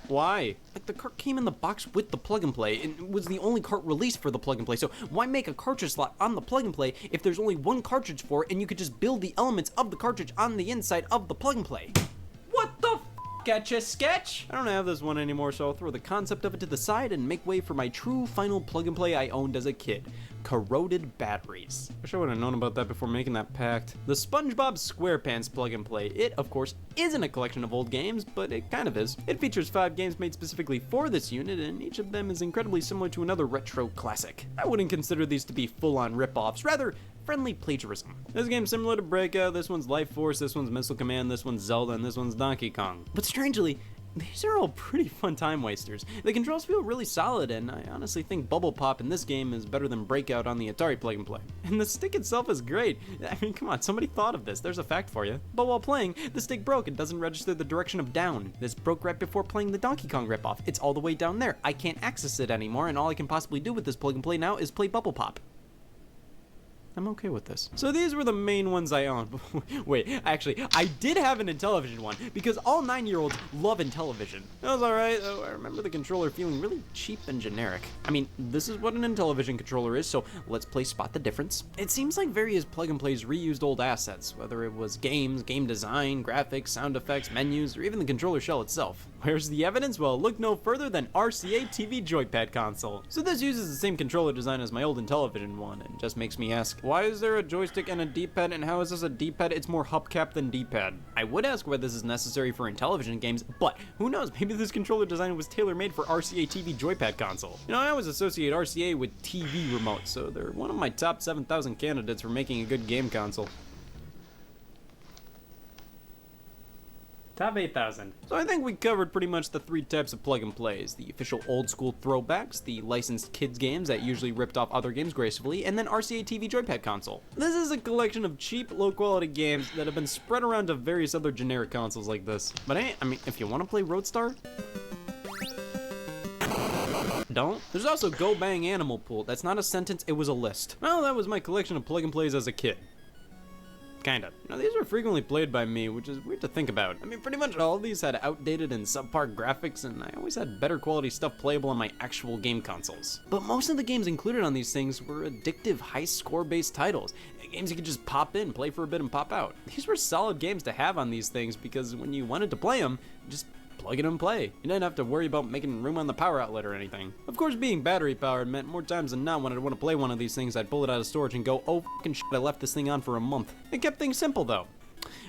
Why? Like, the cart came in the box with the plug-and-play. It was the only cart released for the plug-and-play, so why make a cartridge slot on the plug-and-play if there's only one cartridge for it and you could just build the elements of the cartridge on the inside of the plug-and-play? What the f***, Etch-a-Sketch? I don't have this one anymore, so I'll throw the concept of it to the side and make way for my true final plug-and-play I owned as a kid. Corroded batteries. Wish I would have known about that before making that pact. The SpongeBob SquarePants plug-and-play. It, of course, isn't a collection of old games, but it kind of is. It features 5 games made specifically for this unit, and each of them is incredibly similar to another retro classic. I wouldn't consider these to be full-on rip-offs, rather friendly plagiarism. This game's similar to Breakout, this one's Life Force, this one's Missile Command, this one's Zelda, and this one's Donkey Kong. But strangely, these are all pretty fun time wasters. The controls feel really solid, and I honestly think Bubble Pop in this game is better than Breakout on the Atari plug-and-play. And the stick itself is great. I mean, come on, somebody thought of this. There's a fact for you. But while playing, the stick broke and doesn't register the direction of down. This broke right before playing the Donkey Kong ripoff. It's all the way down there. I can't access it anymore, and all I can possibly do with this plug-and-play now is play Bubble Pop. I'm okay with this. So these were the main ones I owned. Wait, actually, I did have an Intellivision one because all 9-year-olds love Intellivision. It was alright, though I remember the controller feeling really cheap and generic. I mean, this is what an Intellivision controller is, so let's play Spot the Difference. It seems like various plug-and-plays reused old assets, whether it was games, game design, graphics, sound effects, menus, or even the controller shell itself. Where's the evidence? Well, look no further than RCA TV joypad console. So this uses the same controller design as my old Intellivision one, and just makes me ask, why is there a joystick and a D-pad, and how is this a D-pad? It's more hubcap than D-pad. I would ask why this is necessary for Intellivision games, but who knows, maybe this controller design was tailor-made for RCA TV joypad console. You know, I always associate RCA with TV remotes, so they're one of my top 7,000 candidates for making a good game console. Top 8,000. So I think we covered pretty much the 3 types of plug-and-plays. The official old-school throwbacks, the licensed kids games that usually ripped off other games gracefully, and then RCA TV joypad console. This is a collection of cheap, low-quality games that have been spread around to various other generic consoles like this. But hey, I mean, if you want to play Roadstar, don't. There's also Go Bang Animal Pool. That's not a sentence, it was a list. Well, that was my collection of plug-and-plays as a kid. Kinda. You know, these were frequently played by me, which is weird to think about. I mean, pretty much all of these had outdated and subpar graphics, and I always had better quality stuff playable on my actual game consoles. But most of the games included on these things were addictive, high-score-based titles. Games you could just pop in, play for a bit, and pop out. These were solid games to have on these things, because when you wanted to play them, just plug it and play. You didn't have to worry about making room on the power outlet or anything. Of course, being battery powered meant more times than not when I'd want to play one of these things, I'd pull it out of storage and go, oh fucking shit, I left this thing on for a month. It kept things simple though.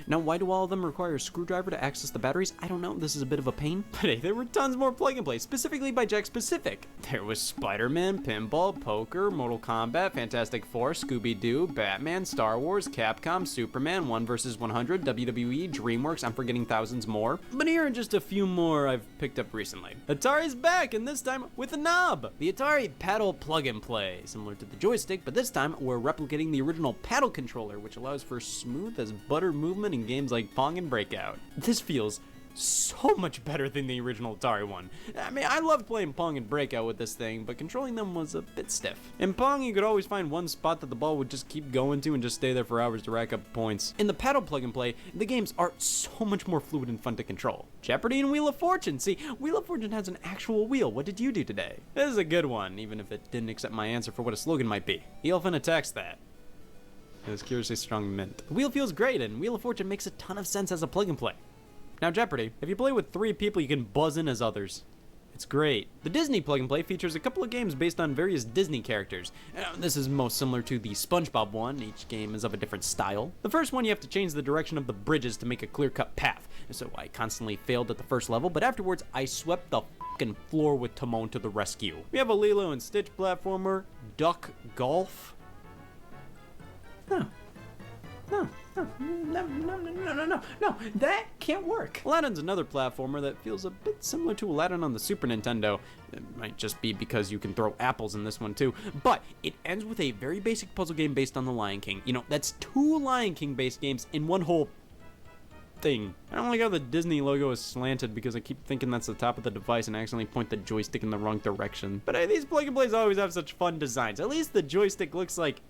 Now, why do all of them require a screwdriver to access the batteries? I don't know, this is a bit of a pain. But hey, there were tons more plug-and-play, specifically by Jack Specific. There was Spider-Man, Pinball, Poker, Mortal Kombat, Fantastic Four, Scooby-Doo, Batman, Star Wars, Capcom, Superman, 1 vs. 100, WWE, DreamWorks, I'm forgetting thousands more. But here are just a few more I've picked up recently. Atari's back, and this time with a knob! The Atari Paddle Plug-and-Play, similar to the joystick, but this time we're replicating the original paddle controller, which allows for smooth as butter movement in games like Pong and Breakout. This feels so much better than the original Atari one. I mean, I loved playing Pong and Breakout with this thing, but controlling them was a bit stiff. In Pong, you could always find one spot that the ball would just keep going to and just stay there for hours to rack up points. In the paddle plug-and-play, the games are so much more fluid and fun to control. Jeopardy and Wheel of Fortune. See, Wheel of Fortune has an actual wheel. What did you do today? This is a good one, even if it didn't accept my answer for what a slogan might be. The elephant attacks that. It was curiously strong mint. The wheel feels great, and Wheel of Fortune makes a ton of sense as a plug-and-play. Now Jeopardy, if you play with 3 people, you can buzz in as others. It's great. The Disney Plug and Play features a couple of games based on various Disney characters. This is most similar to the SpongeBob one. Each game is of a different style. The first one, you have to change the direction of the bridges to make a clear-cut path. So I constantly failed at the first level, but afterwards I swept the fucking floor with Timon to the rescue. We have a Lilo and Stitch platformer, Duck Golf. No, that can't work. Aladdin's another platformer that feels a bit similar to Aladdin on the Super Nintendo. It might just be because you can throw apples in this one too, but it ends with a very basic puzzle game based on the Lion King. You know, that's 2 Lion King based games in one whole thing. I don't like how the Disney logo is slanted because I keep thinking that's the top of the device and accidentally point the joystick in the wrong direction. But these plug and plays always have such fun designs. At least the joystick looks like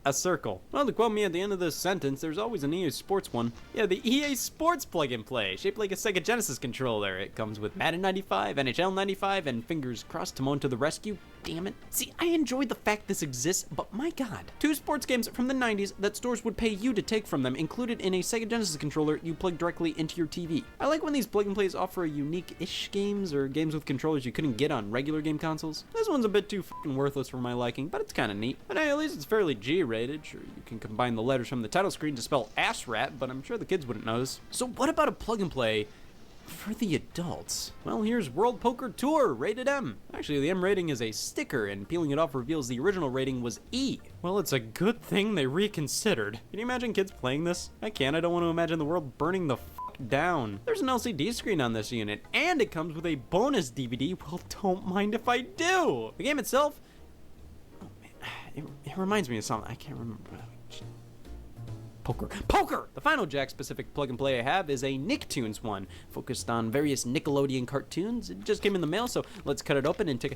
a circle. Well, to quote me at the end of this sentence, there's always an EA Sports one. Yeah, the EA Sports plug and play, shaped like a Sega Genesis controller. It comes with Madden 95, NHL 95, and fingers crossed Timon to the rescue. Damn it. See, I enjoyed the fact this exists, but my god. 2 sports games from the 90s that stores would pay you to take from them, included in a Sega Genesis controller you plug directly into your TV. I like when these plug and plays offer unique-ish games, or games with controllers you couldn't get on regular game consoles. This one's a bit too fucking worthless for my liking, but it's kinda neat. But hey, at least it's fairly G-rated. Sure, you can combine the letters from the title screen to spell ass rat, but I'm sure the kids wouldn't notice. So what about a plug and play for the adults? Well, here's World Poker Tour, rated M. Actually, the M rating is a sticker, and peeling it off reveals the original rating was E. Well, it's a good thing they reconsidered. Can you imagine kids playing this? I can't. I don't want to imagine the world burning the fuck down. There's an LCD screen on this unit, and it comes with a bonus DVD. Well, don't mind if I do. The game itself, oh man, it reminds me of something. I can't remember. Poker! The final Jack-specific plug and play I have is a Nicktoons one, focused on various Nickelodeon cartoons. It just came in the mail, so let's cut it open and take a...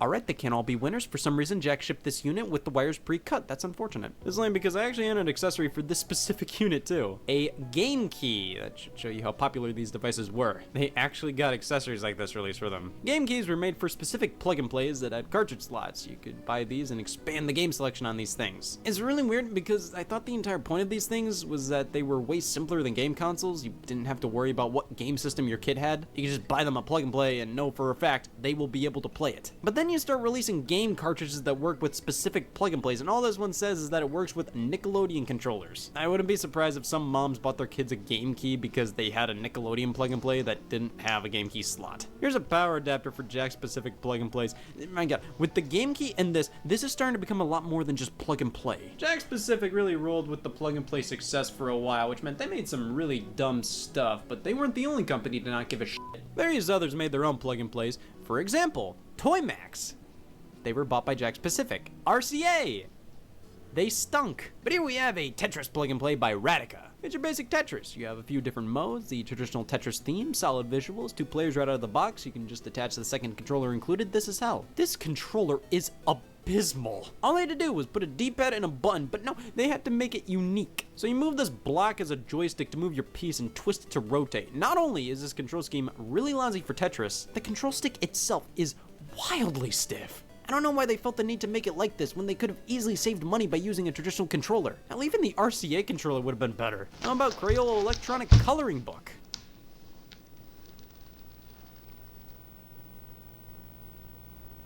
Alright, they can't all be winners. For some reason, Jack shipped this unit with the wires pre-cut. That's unfortunate. This is lame because I actually had an accessory for this specific unit too. A game key. That should show you how popular these devices were. They actually got accessories like this released for them. Game keys were made for specific plug and plays that had cartridge slots. You could buy these and expand the game selection on these things. It's really weird because I thought the entire point of these things was that they were way simpler than game consoles. You didn't have to worry about what game system your kid had. You could just buy them a plug and play and know for a fact they will be able to play it. But then you start releasing game cartridges that work with specific plug and plays, and all this one says is that it works with Nickelodeon controllers. I wouldn't be surprised if some moms bought their kids a game key because they had a Nickelodeon plug and play that didn't have a game key slot. Here's a power adapter for Jack specific plug and plays. My god, with the game key and this is starting to become a lot more than just plug and play. Jack specific really rolled with the plug and play success for a while, which meant they made some really dumb stuff, but they weren't the only company to not give a shit. Various others made their own plug and plays. For example, Toymax. They were bought by Jack Pacific. RCA. They stunk. But here we have a Tetris plug and play by Radica. It's your basic Tetris. You have a few different modes, the traditional Tetris theme, solid visuals, 2 players right out of the box. You can just attach the second controller included. This is hell. This controller is abysmal. All they had to do was put a D-pad and a button, but no, they had to make it unique. So you move this block as a joystick to move your piece and twist it to rotate. Not only is this control scheme really lousy for Tetris, the control stick itself is wildly stiff. I don't know why they felt the need to make it like this when they could have easily saved money by using a traditional controller. Hell, even the RCA controller would have been better. How about Crayola electronic coloring book?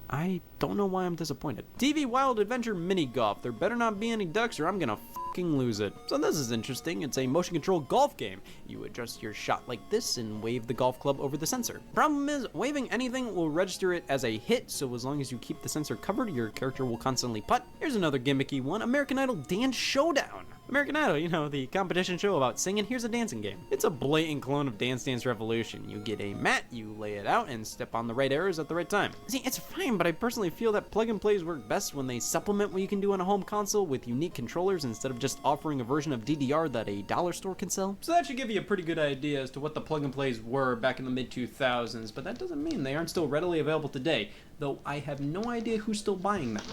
I don't know why I'm disappointed. TV Wild Adventure Mini Golf. There better not be any ducks or I'm gonna fucking lose it. So this is interesting. It's a motion control golf game. You adjust your shot like this and wave the golf club over the sensor. Problem is, waving anything will register it as a hit, so as long as you keep the sensor covered, your character will constantly putt. Here's another gimmicky one, American Idol Dance Showdown. American Idol, you know, the competition show about singing. Here's a dancing game. It's a blatant clone of Dance Dance Revolution. You get a mat, you lay it out, and step on the right arrows at the right time. See, it's fine, but I personally feel that plug and plays work best when they supplement what you can do on a home console with unique controllers instead of just offering a version of DDR that a dollar store can sell. So that should give you a pretty good idea as to what the plug and plays were back in the mid-2000s, but that doesn't mean they aren't still readily available today, though I have no idea who's still buying them.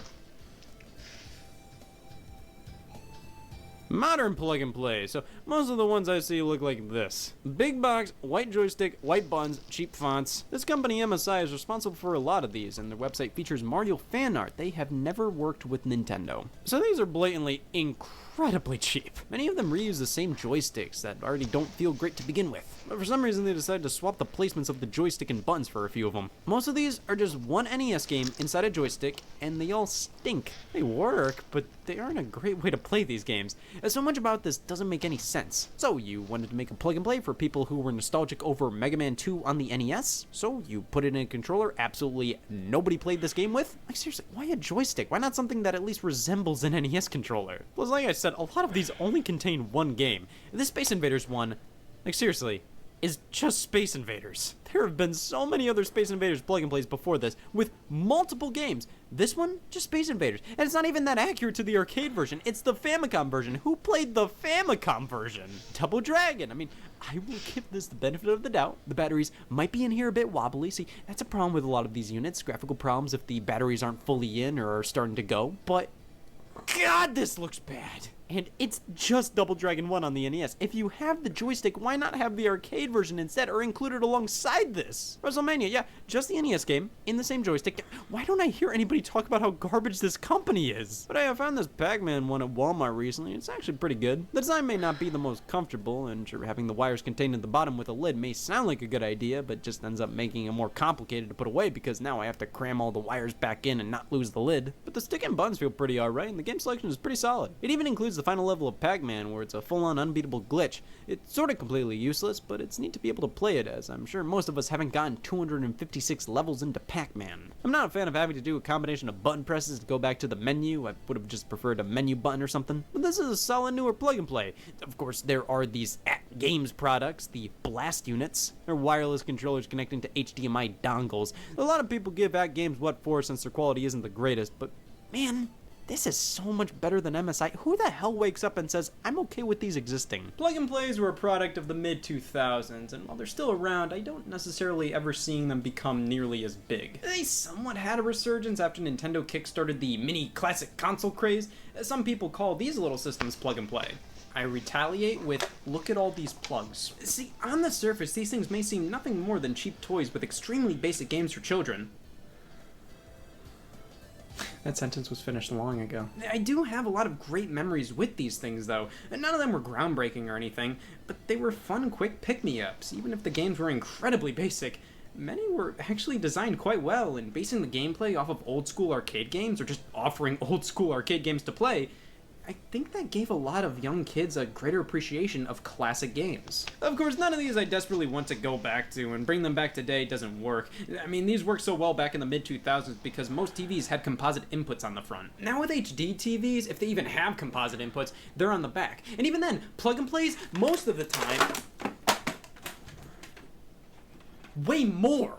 Modern plug and play. So most of the ones I see look like this. Big box, white joystick, white buttons, cheap fonts. This company MSI is responsible for a lot of these, and their website features Mario fan art. They have never worked with Nintendo. So these are blatantly incredibly cheap. Many of them reuse the same joysticks that already don't feel great to begin with. But for some reason they decided to swap the placements of the joystick and buttons for a few of them. Most of these are just one NES game inside a joystick, and they all stink. They work, but they aren't a great way to play these games. So much about this doesn't make any sense. So you wanted to make a plug and play for people who were nostalgic over Mega Man 2 on the NES? So you put it in a controller absolutely nobody played this game with? Like seriously, why a joystick? Why not something that at least resembles an NES controller? Plus, like I said, a lot of these only contain one game. This Space Invaders one, like seriously, is just Space Invaders. There have been so many other Space Invaders plug and plays before this with multiple games. This one, just Space Invaders. And it's not even that accurate to the arcade version. It's the Famicom version. Who played the Famicom version? Double Dragon. I mean, I will give this the benefit of the doubt. The batteries might be in here a bit wobbly. See, that's a problem with a lot of these units. Graphical problems if the batteries aren't fully in or are starting to go. But God, this looks bad. And it's just Double Dragon 1 on the NES. If you have the joystick, why not have the arcade version instead or include it alongside this? WrestleMania, yeah, just the NES game in the same joystick. Why don't I hear anybody talk about how garbage this company is? But I found this Pac-Man one at Walmart recently. It's actually pretty good. The design may not be the most comfortable, and sure, having the wires contained at the bottom with a lid may sound like a good idea, but just ends up making it more complicated to put away because now I have to cram all the wires back in and not lose the lid. But the stick and buttons feel pretty alright, and the game selection is pretty solid. It even includes the final level of Pac-Man where it's a full-on unbeatable glitch. It's sort of completely useless, but it's neat to be able to play it as I'm sure most of us haven't gotten 256 levels into Pac-Man. I'm not a fan of having to do a combination of button presses to go back to the menu. I would have just preferred a menu button or something, but this is a solid newer plug and play. Of course, there are these Games products, the Blast units. They're wireless controllers connecting to HDMI dongles. A lot of people give Games what for since their quality isn't the greatest, but man, this is so much better than MSI. Who the hell wakes up and says, I'm okay with these existing? Plug and plays were a product of the mid-2000s, and while they're still around, I don't necessarily ever seeing them become nearly as big. They somewhat had a resurgence after Nintendo kickstarted the mini classic console craze. Some people call these little systems plug and play. I retaliate with, look at all these plugs. See, on the surface, these things may seem nothing more than cheap toys with extremely basic games for children. That sentence was finished long ago. I do have a lot of great memories with these things, though. None of them were groundbreaking or anything, but they were fun, quick pick-me-ups. Even if the games were incredibly basic, many were actually designed quite well, and basing the gameplay off of old-school arcade games, or just offering old-school arcade games to play, I think that gave a lot of young kids a greater appreciation of classic games. Of course, none of these I desperately want to go back to, and bring them back today doesn't work. I mean, these worked so well back in the mid-2000s because most TVs had composite inputs on the front. Now with HD TVs, if they even have composite inputs, they're on the back. And even then, plug and plays, most of the time, way more.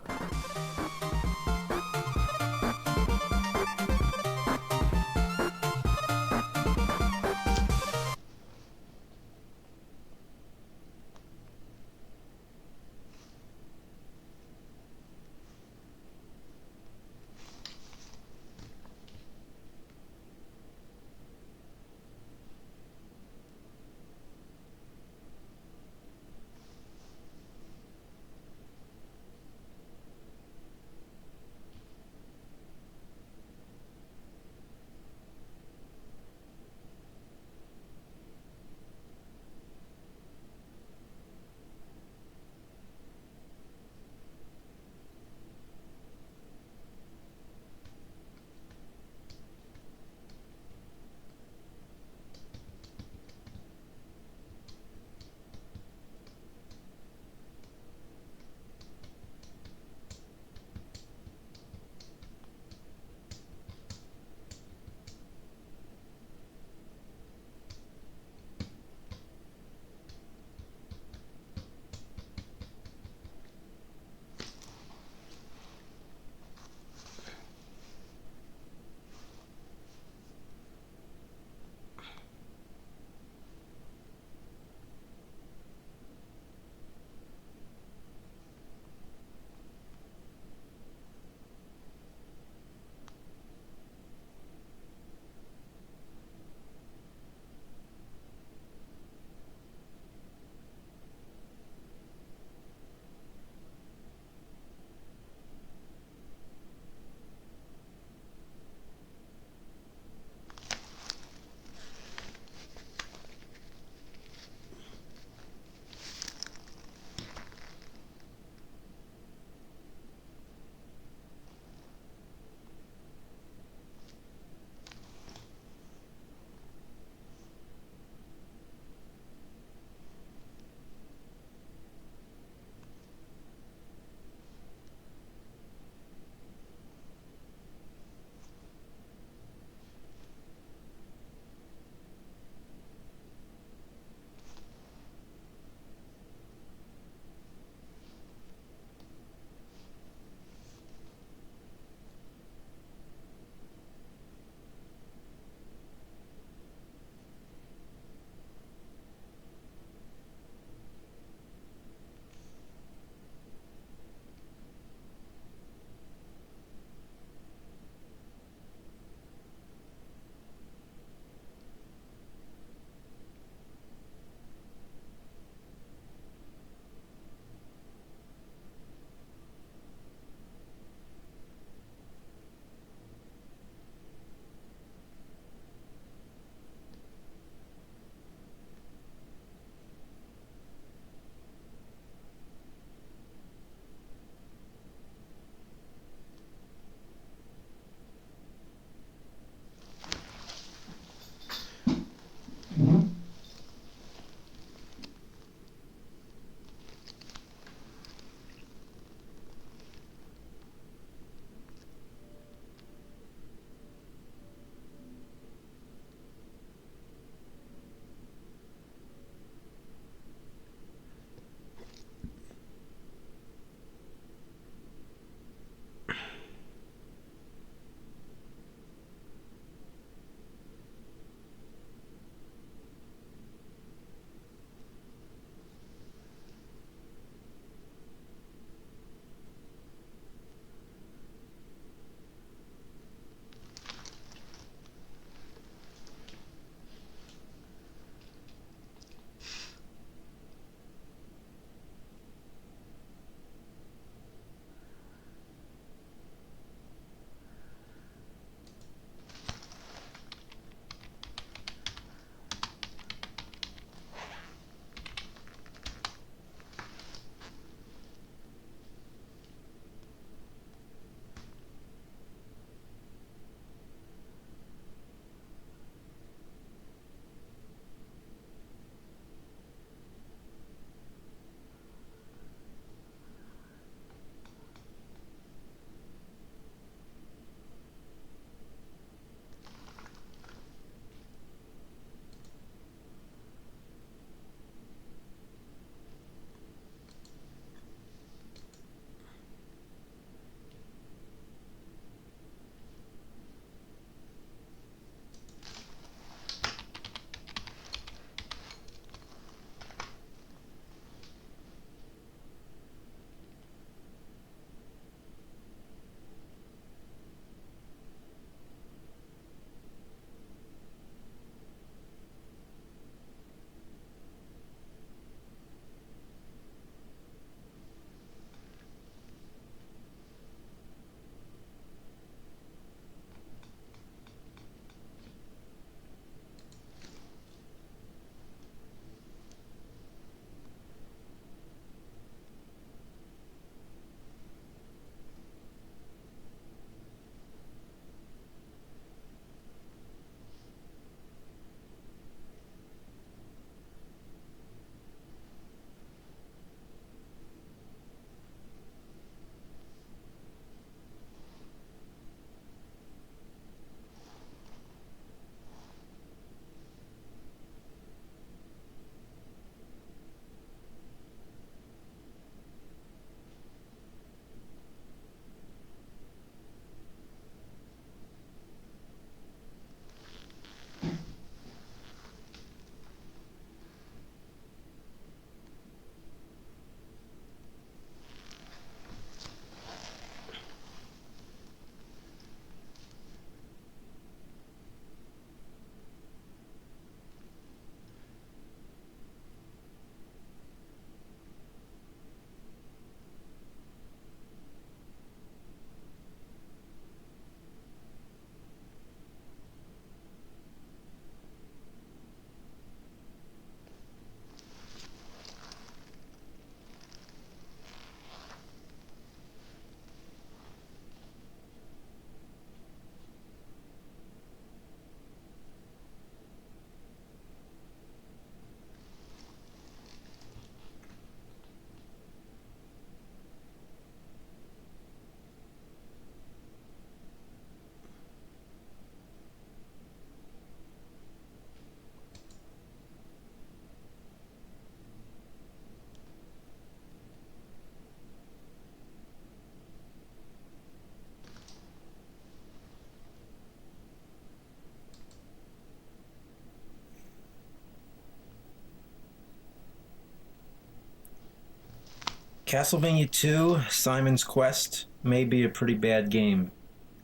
Castlevania 2, Simon's Quest may be a pretty bad game,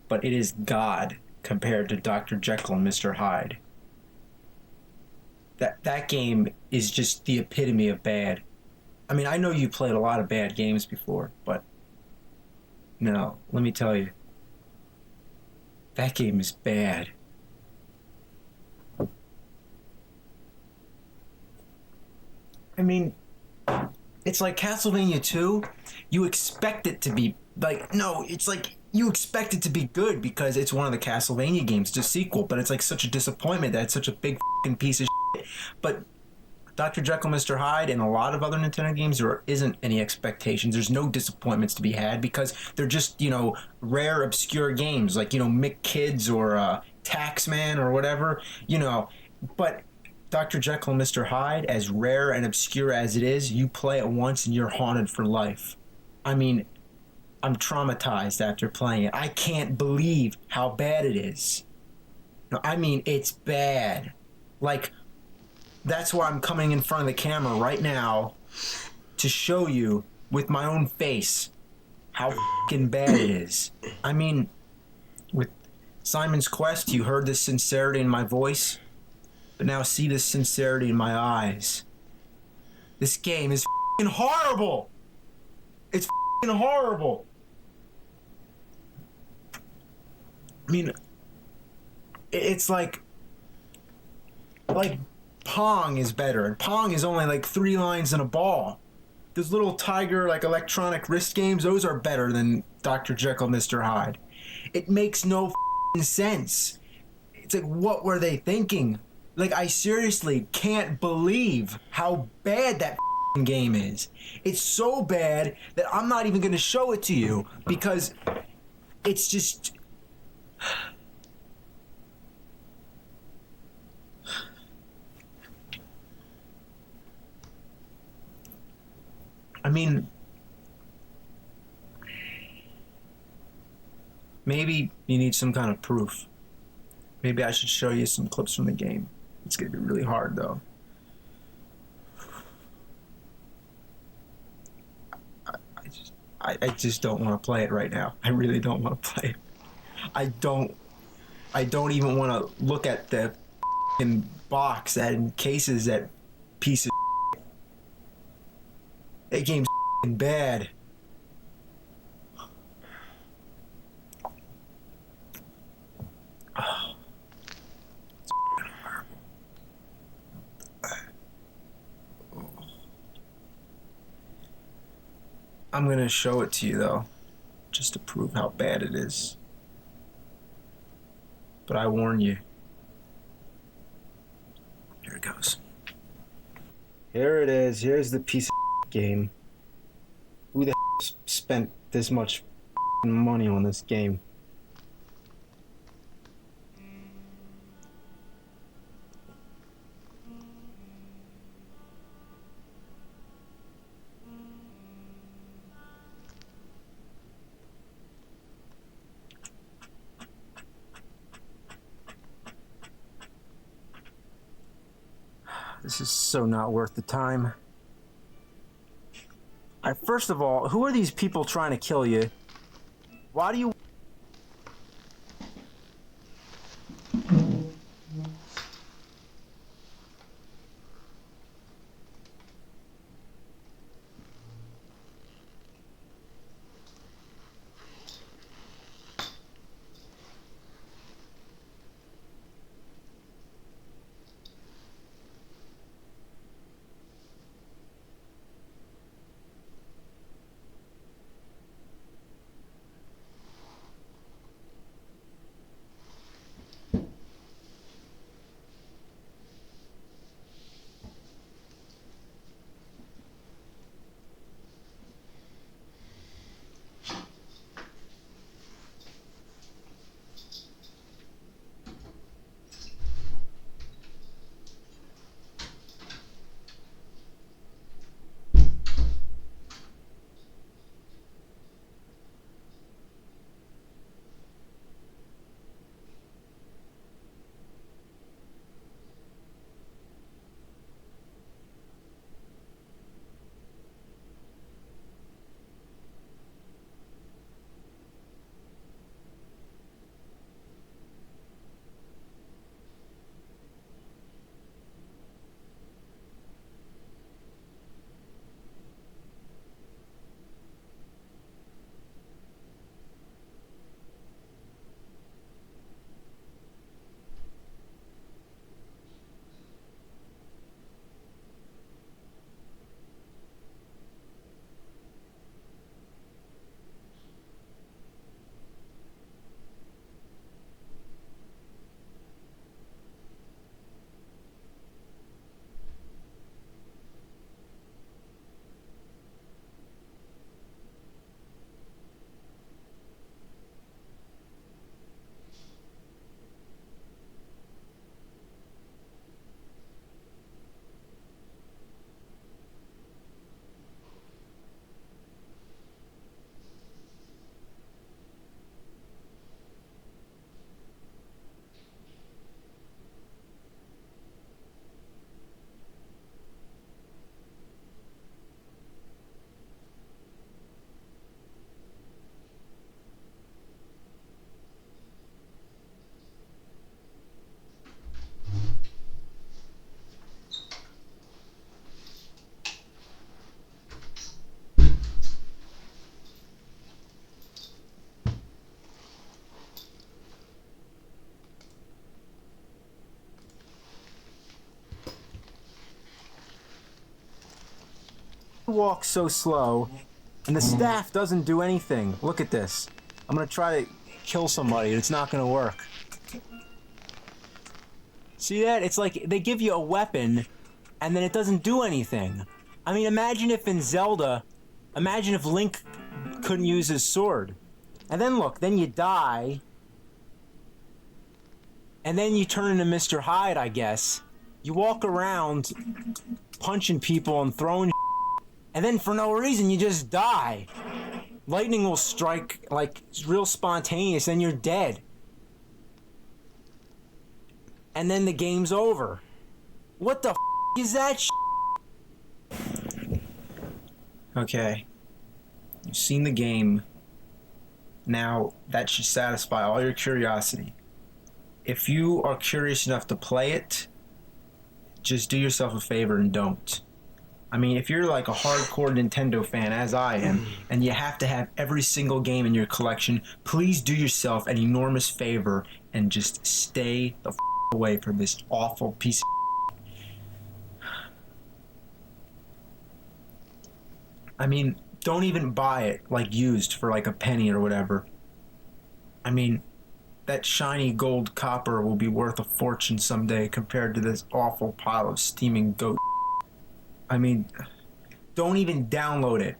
but it is God compared to Dr. Jekyll and Mr. Hyde. That game is just the epitome of bad. I mean, I know you played a lot of bad games before, but no, let me tell you, that game is bad. I mean, it's like Castlevania 2, you expect it to be, like, no, it's like, you expect it to be good because it's one of the Castlevania games, it's a sequel, but it's like such a disappointment that it's such a big fucking piece of shit. But Dr. Jekyll, Mr. Hyde, and a lot of other Nintendo games, there isn't any expectations. There's no disappointments to be had because they're just, you know, rare, obscure games like, you know, Mick Kids or Taxman or whatever, you know. But Dr. Jekyll and Mr. Hyde, as rare and obscure as it is, you play it once and you're haunted for life. I mean, I'm traumatized after playing it. I can't believe how bad it is. No, I mean, it's bad. Like, that's why I'm coming in front of the camera right now to show you with my own face how fucking bad it is. I mean, with Simon's Quest, you heard the sincerity in my voice, but now see the sincerity in my eyes. This game is fucking horrible. It's fucking horrible. I mean, it's like Pong is better, and Pong is only like 3 lines in a ball. Those little Tiger, like, electronic wrist games, those are better than Dr. Jekyll, Mr. Hyde. It makes no sense. It's like, what were they thinking? Like, I seriously can't believe how bad that game is. It's so bad that I'm not even going to show it to you because it's just... I mean, maybe you need some kind of proof. Maybe I should show you some clips from the game. It's going to be really hard, though. I just don't want to play it right now. I really don't want to play it. I don't even want to look at the box that encases that piece of shit. That game's bad. I'm gonna show it to you though, just to prove how bad it is. But I warn you. Here it goes. Here it is. Here's the piece of game. Who the spent this much money on this game? This is so not worth the time. First of all, who are these people trying to kill you? Why do you... walks so slow, and the staff doesn't do anything. Look at this. I'm gonna try to kill somebody, and it's not gonna work. See that? It's like they give you a weapon, and then it doesn't do anything. I mean, imagine if in Zelda, imagine if Link couldn't use his sword. And then look, then you die, and then you turn into Mr. Hyde, I guess. You walk around punching people and throwing and then for no reason you just die. Lightning will strike like real spontaneous and you're dead. And then the game's over. What the is that Okay. You've seen the game. Now that should satisfy all your curiosity. If you are curious enough to play it, just do yourself a favor and don't. I mean, if you're like a hardcore Nintendo fan, as I am, and you have to have every single game in your collection, please do yourself an enormous favor and just stay the away from this awful piece of I mean, don't even buy it, like, used for like a penny or whatever. I mean, that shiny gold copper will be worth a fortune someday compared to this awful pile of steaming goat. I mean, don't even download it.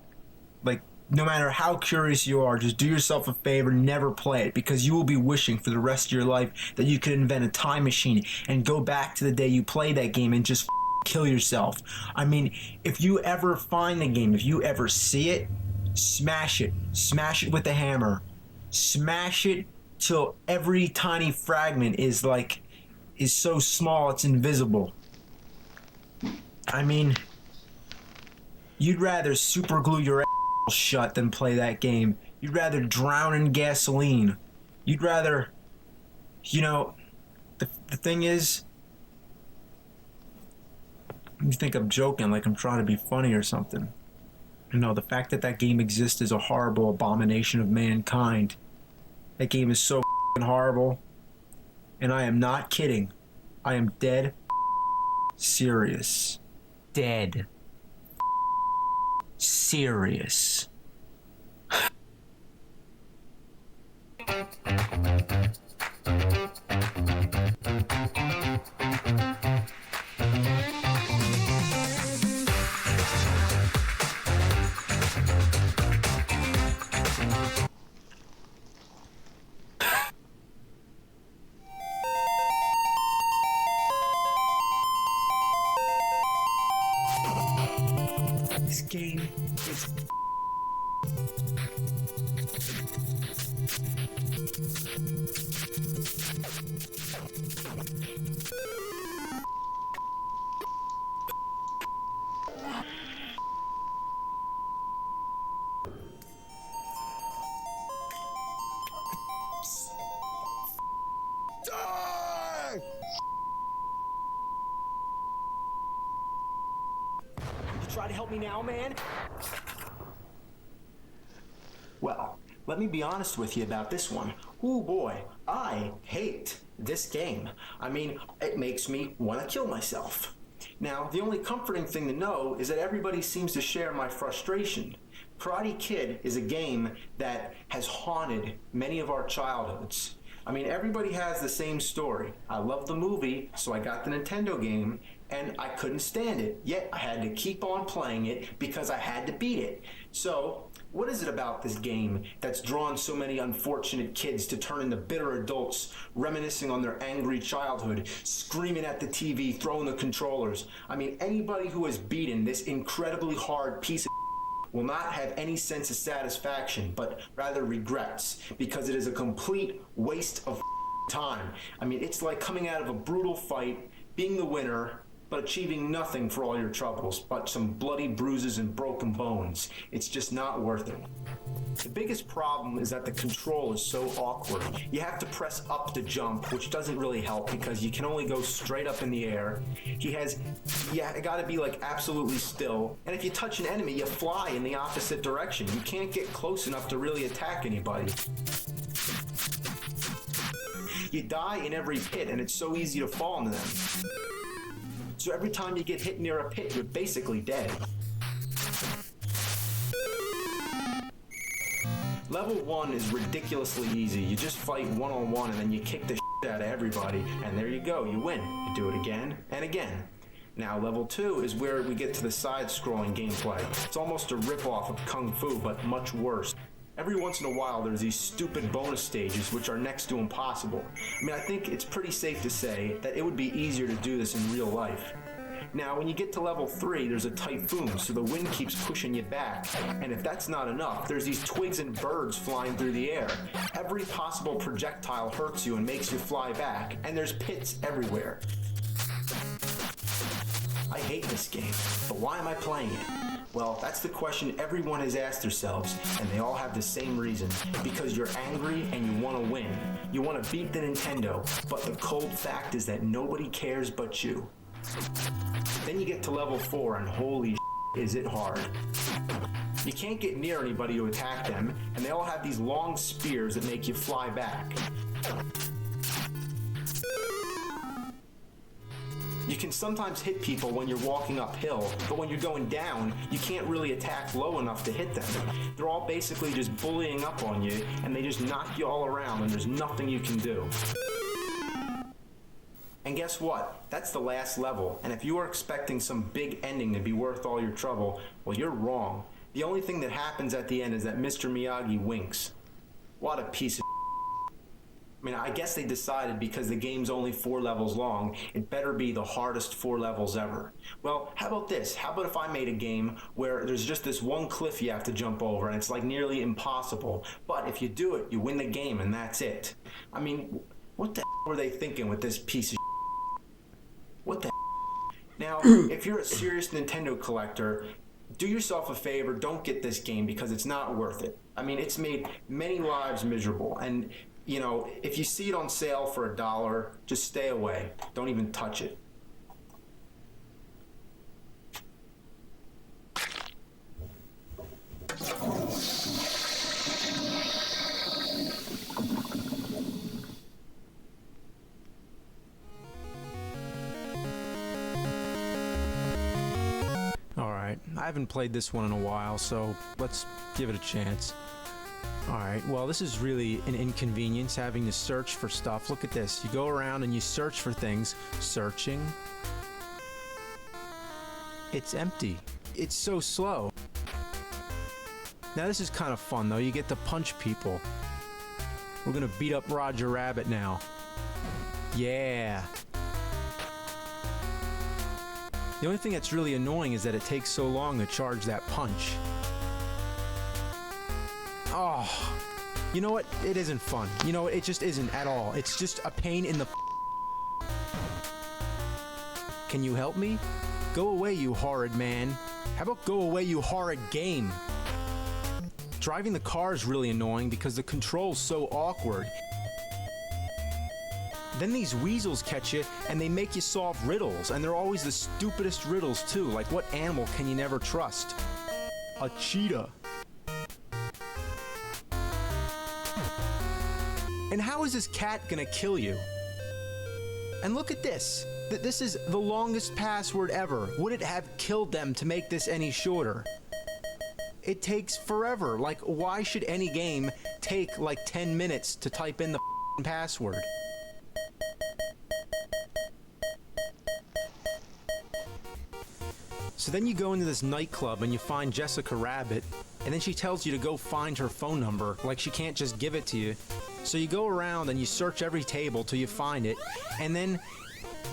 Like, no matter how curious you are, just do yourself a favor, never play it, because you will be wishing for the rest of your life that you could invent a time machine and go back to the day you played that game and just kill yourself. I mean, if you ever find the game, if you ever see it, smash it. Smash it with a hammer. Smash it till every tiny fragment is so small it's invisible. I mean, you'd rather super glue your ass shut than play that game. You'd rather drown in gasoline. You'd rather, you know, the thing is, you think I'm joking, like I'm trying to be funny or something. You know, the fact that that game exists is a horrible abomination of mankind. That game is so horrible, and I am not kidding. I am dead serious. Dead serious. This game is try to help me now, man? Well, let me be honest with you about this one. Ooh boy, I hate this game. I mean, it makes me want to kill myself. Now, the only comforting thing to know is that everybody seems to share my frustration. Karate Kid is a game that has haunted many of our childhoods. I mean, everybody has the same story. I love the movie, so I got the Nintendo game, and I couldn't stand it. Yet, I had to keep on playing it because I had to beat it. So, what is it about this game that's drawn so many unfortunate kids to turn into bitter adults, reminiscing on their angry childhood, screaming at the TV, throwing the controllers? I mean, anybody who has beaten this incredibly hard piece of will not have any sense of satisfaction, but rather regrets, because it is a complete waste of time. I mean, it's like coming out of a brutal fight, being the winner, but achieving nothing for all your troubles, but some bloody bruises and broken bones. It's just not worth it. The biggest problem is that the control is so awkward. You have to press up to jump, which doesn't really help because you can only go straight up in the air. It gotta be like absolutely still. And if you touch an enemy, you fly in the opposite direction. You can't get close enough to really attack anybody. You die in every pit, and it's so easy to fall into them. So every time you get hit near a pit, you're basically dead. Level 1 is ridiculously easy. You just fight one-on-one and then you kick the shit out of everybody, and there you go, you win. You do it again and again. Now, level 2 is where we get to the side-scrolling gameplay. It's almost a rip-off of Kung Fu, but much worse. Every once in a while, there's these stupid bonus stages which are next to impossible. I mean, I think it's pretty safe to say that it would be easier to do this in real life. Now, when you get to level 3, there's a typhoon, so the wind keeps pushing you back. And if that's not enough, there's these twigs and birds flying through the air. Every possible projectile hurts you and makes you fly back, and there's pits everywhere. I hate this game, but why am I playing it? Well, that's the question everyone has asked themselves, and they all have the same reason. Because you're angry and you want to win. You want to beat the Nintendo, but the cold fact is that nobody cares but you. Then you get to level 4, and holy shit, is it hard. You can't get near anybody to attack them, and they all have these long spears that make you fly back. You can sometimes hit people when you're walking uphill, but when you're going down, you can't really attack low enough to hit them. They're all basically just bullying up on you, and they just knock you all around, and there's nothing you can do. And guess what? That's the last level, and if you are expecting some big ending to be worth all your trouble, well, you're wrong. The only thing that happens at the end is that Mr. Miyagi winks. What a piece of I mean, I guess they decided because the game's only 4 levels long, it better be the hardest 4 levels ever. Well, how about this? How about if I made a game where there's just this one cliff you have to jump over and it's like nearly impossible, but if you do it, you win the game and that's it. I mean, what the were they thinking with this piece of What the Now, if you're a serious Nintendo collector, do yourself a favor, don't get this game because it's not worth it. I mean, it's made many lives miserable, and you know, if you see it on sale for $1, just stay away. Don't even touch it. Alright, I haven't played this one in a while, so let's give it a chance. Alright, well this is really an inconvenience having to search for stuff. Look at this. You go around and you search for things. Searching. It's empty. It's so slow. Now this is kind of fun though. You get to punch people. We're gonna beat up Roger Rabbit now. Yeah. The only thing that's really annoying is that it takes so long to charge that punch. Oh, you know what? It isn't fun. You know, it just isn't at all. It's just a pain in the Can you help me? Go away, you horrid man. How about go away, you horrid game? Driving the car is really annoying because the control's so awkward. Then these weasels catch you and they make you solve riddles, and they're always the stupidest riddles too. Like, what animal can you never trust? A cheetah. And how is this cat gonna kill you? And look at this. This is the longest password ever. Would it have killed them to make this any shorter? It takes forever. Like, why should any game take like 10 minutes to type in the password? So then you go into this nightclub and you find Jessica Rabbit, and then she tells you to go find her phone number, like she can't just give it to you. So you go around and you search every table till you find it, and then,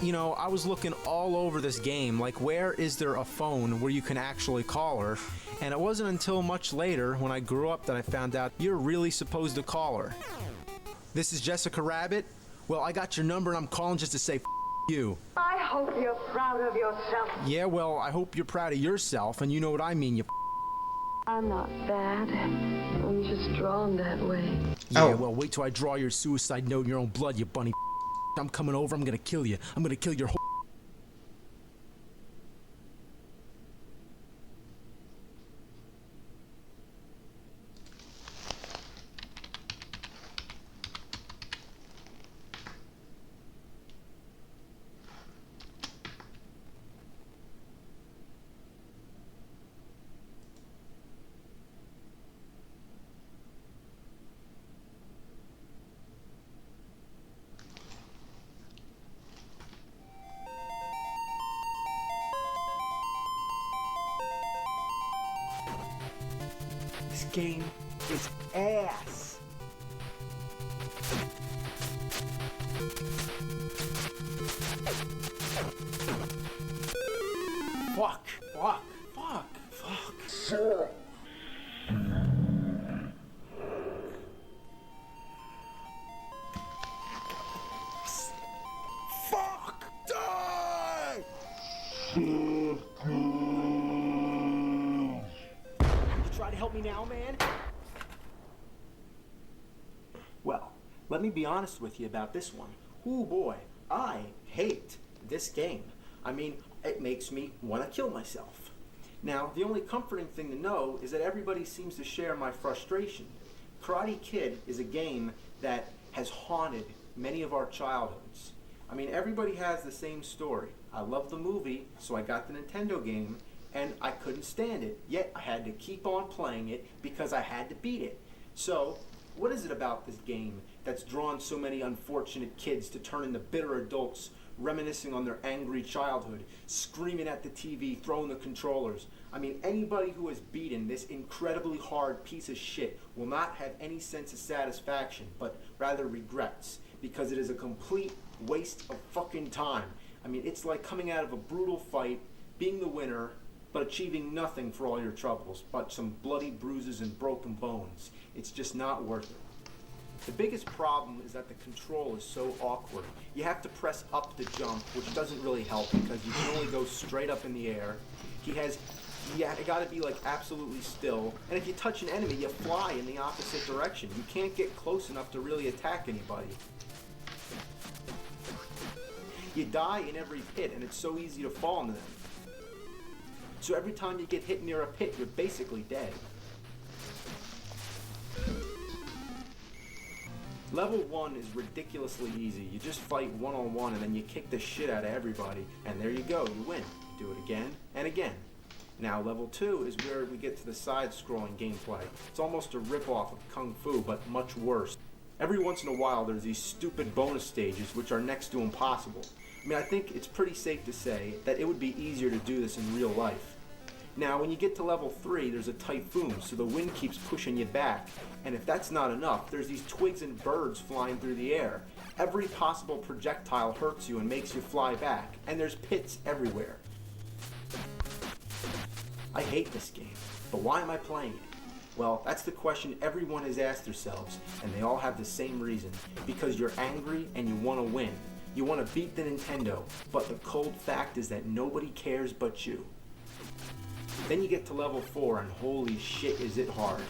you know, I was looking all over this game, like where is there a phone where you can actually call her? And it wasn't until much later, when I grew up, that I found out you're really supposed to call her. This is Jessica Rabbit? Well, I got your number and I'm calling just to say you. I hope you're proud of yourself. Yeah, well, I hope you're proud of yourself, and you know what I mean, you I'm not bad. I'm just drawn that way. Yeah, well, wait till I draw your suicide note in your own blood, you bunny. I'm coming over, I'm gonna kill you. I'm gonna kill your whole... game is ass. Fuck. Fuck! Die! You try to help me now, man? Well, let me be honest with you about this one. Ooh boy, I hate this game. I mean, it makes me want to kill myself. Now, the only comforting thing to know is that everybody seems to share my frustration. Karate Kid is a game that has haunted many of our childhoods. I mean, everybody has the same story. I love the movie, so I got the Nintendo game, and I couldn't stand it. Yet, I had to keep on playing it because I had to beat it. So, what is it about this game that's drawn so many unfortunate kids to turn into bitter adults, reminiscing on their angry childhood, screaming at the TV, throwing the controllers? I mean, anybody who has beaten this incredibly hard piece of shit will not have any sense of satisfaction, but rather regrets, because it is a complete waste of fucking time. I mean, it's like coming out of a brutal fight, being the winner, but achieving nothing for all your troubles, but some bloody bruises and broken bones. It's just not worth it. The biggest problem is that the control is so awkward. You have to press up to jump, which doesn't really help because you can only go straight up in the air. You gotta be like absolutely still. And if you touch an enemy, you fly in the opposite direction. You can't get close enough to really attack anybody. You die in every pit, and it's so easy to fall into them. So every time you get hit near a pit, you're basically dead. Level 1 is ridiculously easy. You just fight one-on-one and then you kick the shit out of everybody, and there you go, you win. Do it again and again. Now level 2 is where we get to the side-scrolling gameplay. It's almost a rip-off of Kung Fu, but much worse. Every once in a while there's these stupid bonus stages which are next to impossible. I mean, I think it's pretty safe to say that it would be easier to do this in real life. Now, when you get to level 3, there's a typhoon, so the wind keeps pushing you back. And if that's not enough, there's these twigs and birds flying through the air. Every possible projectile hurts you and makes you fly back, and there's pits everywhere. I hate this game, but why am I playing it? Well, that's the question everyone has asked themselves, and they all have the same reason. Because you're angry and you want to win. You want to beat the Nintendo, but the cold fact is that nobody cares but you. Then you get to level 4 and holy shit is it hard.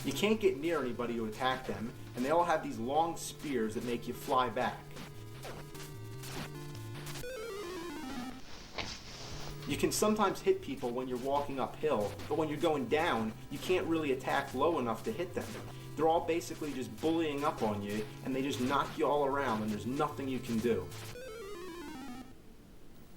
You can't get near anybody to attack them, and they all have these long spears that make you fly back. You can sometimes hit people when you're walking uphill, but when you're going down, you can't really attack low enough to hit them. They're all basically just bullying up on you, and they just knock you all around, and there's nothing you can do.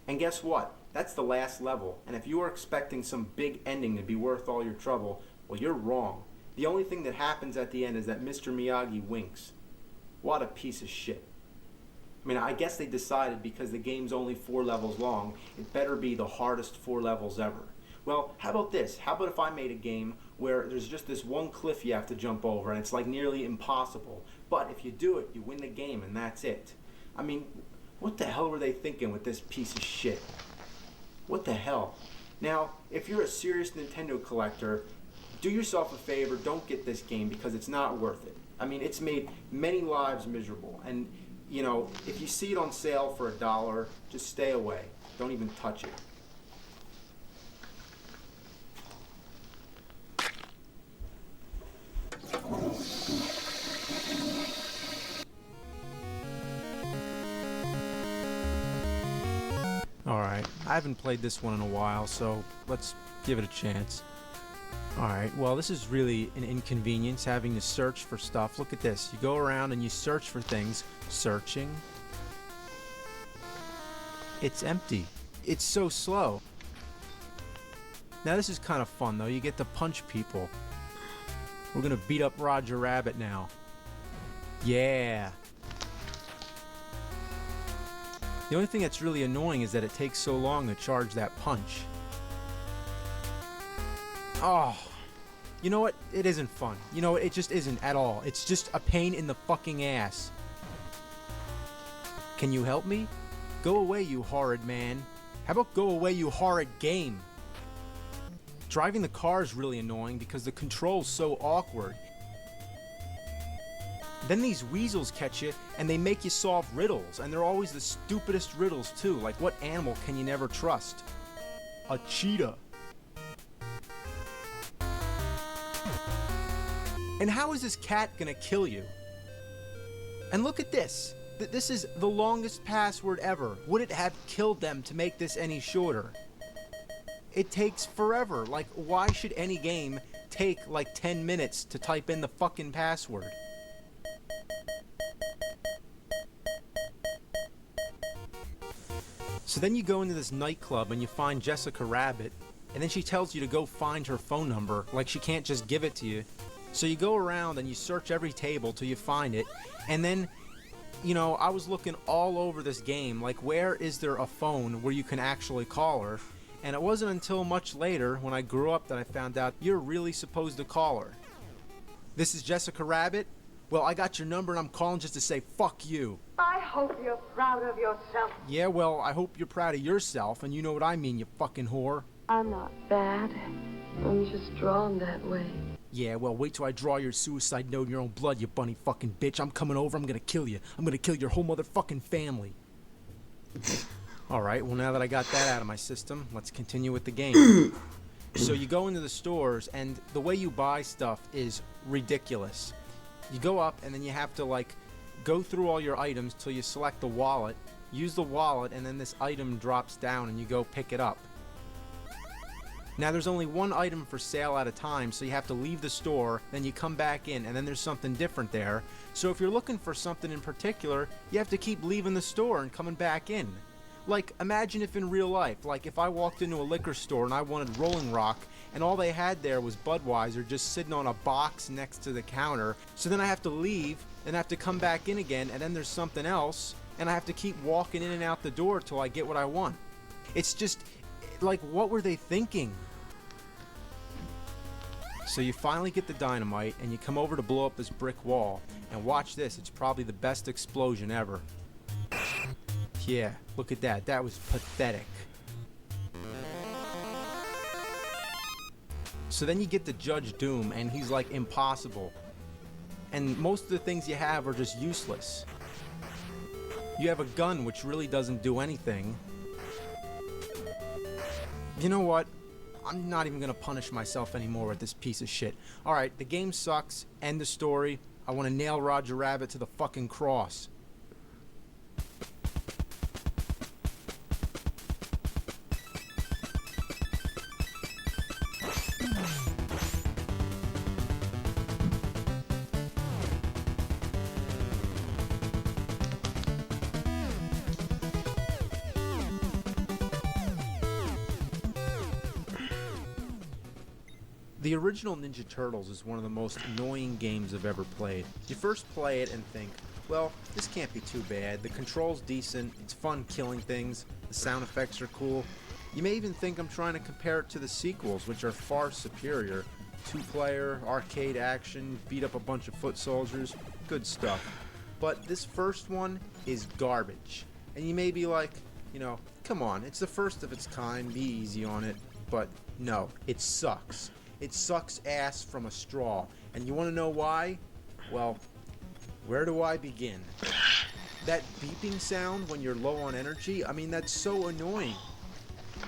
And guess what? That's the last level, and if you are expecting some big ending to be worth all your trouble, well, you're wrong. The only thing that happens at the end is that Mr. Miyagi winks. What a piece of shit. I mean, I guess they decided because the game's only 4 levels long, it better be the hardest 4 levels ever. Well, how about this? How about if I made a game where there's just this one cliff you have to jump over, and it's like nearly impossible, but if you do it, you win the game, and that's it. I mean, what the hell were they thinking with this piece of shit? What the hell? Now, if you're a serious Nintendo collector, do yourself a favor, don't get this game because it's not worth it. I mean, it's made many lives miserable, and, you know, if you see it on sale for $1, just stay away. Don't even touch it. Alright, I haven't played this one in a while, so let's give it a chance. Alright, well, this is really an inconvenience, having to search for stuff. Look at this. You go around and you search for things. Searching. It's empty. It's so slow. Now, this is kind of fun, though. You get to punch people. We're gonna beat up Roger Rabbit now. Yeah. The only thing that's really annoying is that it takes so long to charge that punch. Oh, You know what? It isn't fun. You know, it just isn't at all. It's just a pain in the fucking ass. Can you help me? Go away, you horrid man. How about go away, you horrid game? Driving the car is really annoying because the control's so awkward. Then these weasels catch you and they make you solve riddles, and they're always the stupidest riddles too. Like, what animal can you never trust? A cheetah. And how is this cat gonna kill you? And look at this. This is the longest password ever. Would it have killed them to make this any shorter? It takes forever. Like, why should any game take like 10 minutes to type in the fucking password? So then you go into this nightclub and you find Jessica Rabbit, and then she tells you to go find her phone number, like she can't just give it to you. So you go around and you search every table till you find it, and then, you know, I was looking all over this game, like, where is there a phone where you can actually call her? And it wasn't until much later, when I grew up, that I found out you're really supposed to call her. This is Jessica Rabbit? Well, I got your number and I'm calling just to say fuck you. I hope you're proud of yourself. Yeah, well, I hope you're proud of yourself, and you know what I mean, you fucking whore. I'm not bad. I'm just drawn that way. Yeah, well, wait till I draw your suicide note in your own blood, you bunny fucking bitch. I'm coming over, I'm gonna kill you. I'm gonna kill your whole motherfucking family. Alright, well, now that I got that out of my system, let's continue with the game. So you go into the stores, and the way you buy stuff is ridiculous. You go up, and then you have to, like, go through all your items till you select the wallet, use the wallet, and then this item drops down, and you go pick it up. Now, there's only one item for sale at a time, so you have to leave the store, then you come back in, and then there's something different there. So if you're looking for something in particular, you have to keep leaving the store and coming back in. Like, imagine if in real life, like if I walked into a liquor store and I wanted Rolling Rock, and all they had there was Budweiser just sitting on a box next to the counter, so then I have to leave, and I have to come back in again, and then there's something else, and I have to keep walking in and out the door till I get what I want. It's just, like, what were they thinking? So you finally get the dynamite, and you come over to blow up this brick wall, and watch this, it's probably the best explosion ever. Yeah, look at that, that was pathetic. So then you get to Judge Doom, and he's like impossible. And most of the things you have are just useless. You have a gun, which really doesn't do anything. You know what? I'm not even gonna punish myself anymore with this piece of shit. Alright, the game sucks. End the story. I wanna nail Roger Rabbit to the fucking cross. The original Ninja Turtles is one of the most annoying games I've ever played. You first play it and think, well, this can't be too bad. The control's decent, it's fun killing things, the sound effects are cool. You may even think I'm trying to compare it to the sequels, which are far superior. 2-player, arcade action, beat up a bunch of foot soldiers, good stuff. But this first one is garbage. And you may be like, you know, come on, it's the first of its kind, be easy on it. But no, it sucks. It sucks ass from a straw. And you want to know why? Well, where do I begin? That beeping sound when you're low on energy, I mean, that's so annoying.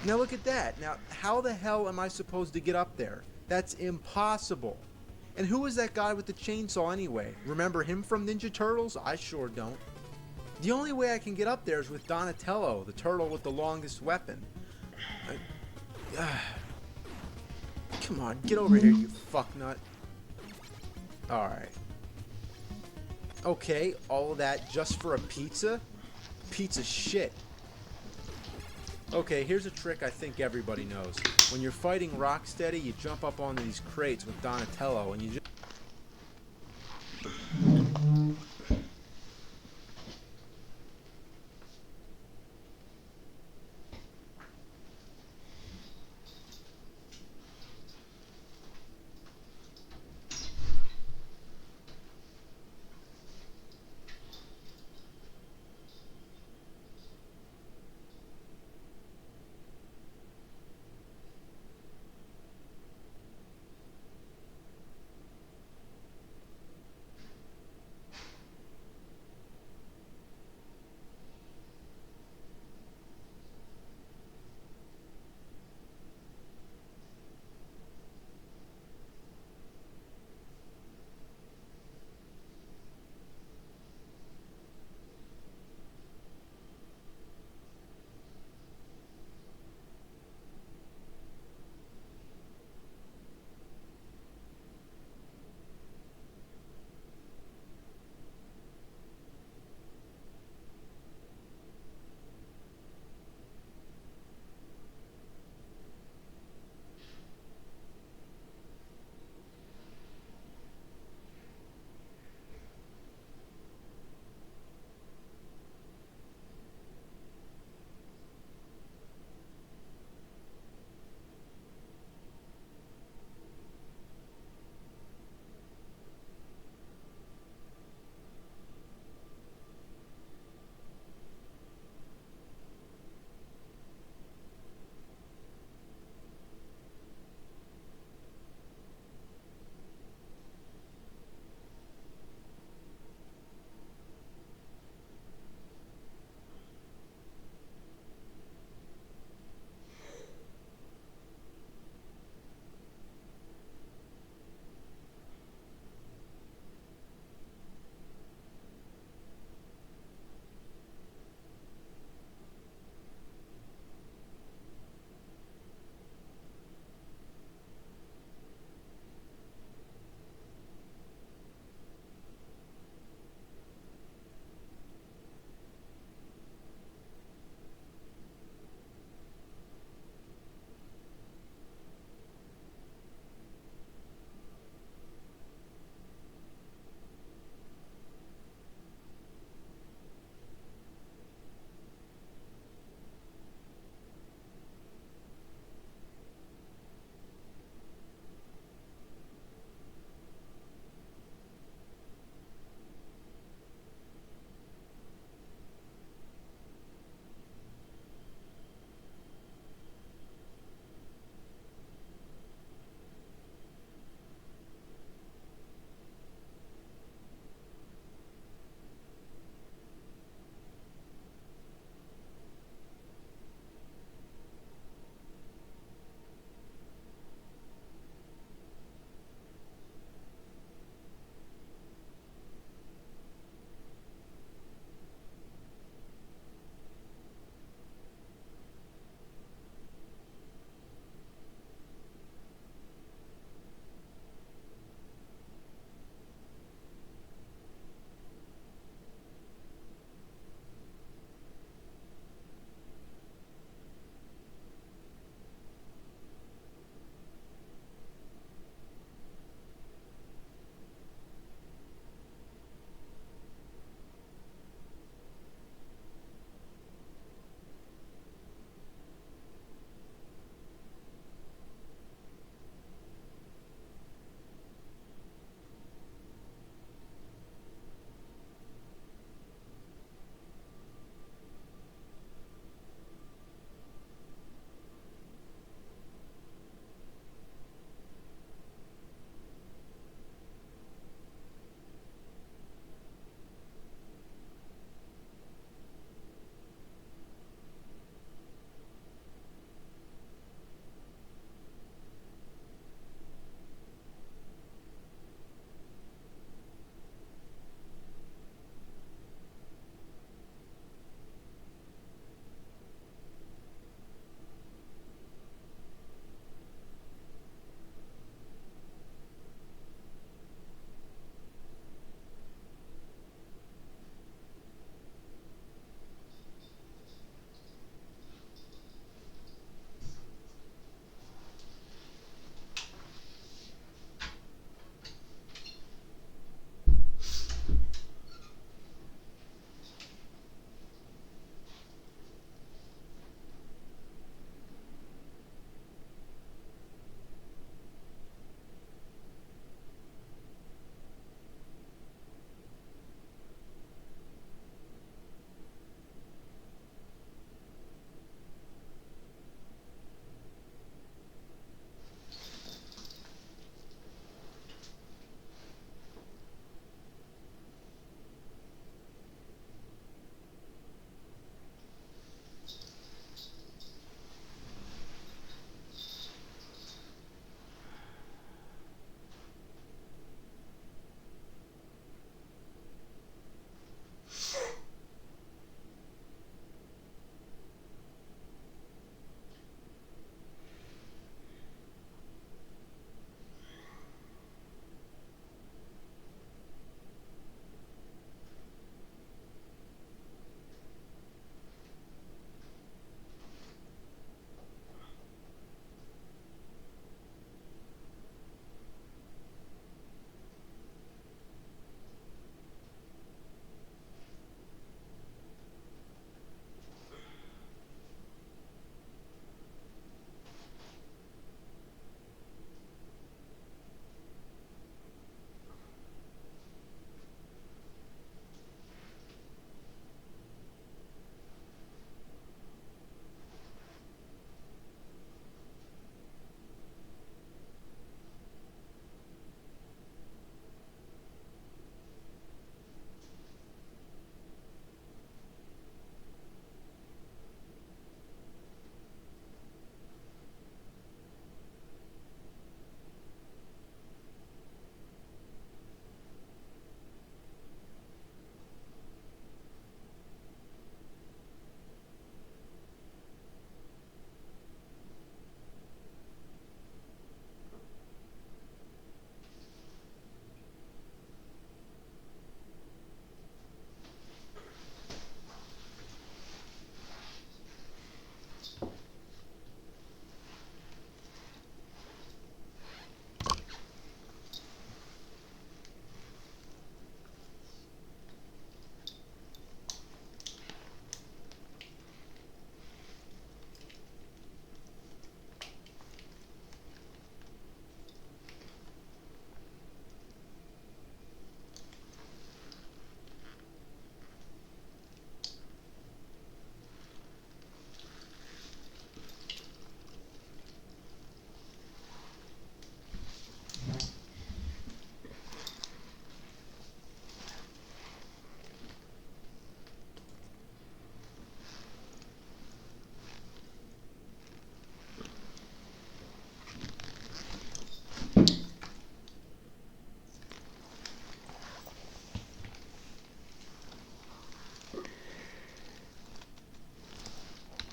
Now look at that. Now, how the hell am I supposed to get up there? That's impossible. And who is that guy with the chainsaw anyway? Remember him from Ninja Turtles? I sure don't. The only way I can get up there is with Donatello, the turtle with the longest weapon. Come on, get over here, you fucknut. Alright. Okay, all of that just for a pizza? Pizza shit. Okay, here's a trick I think everybody knows. When you're fighting Rocksteady, you jump up on these crates with Donatello and you just...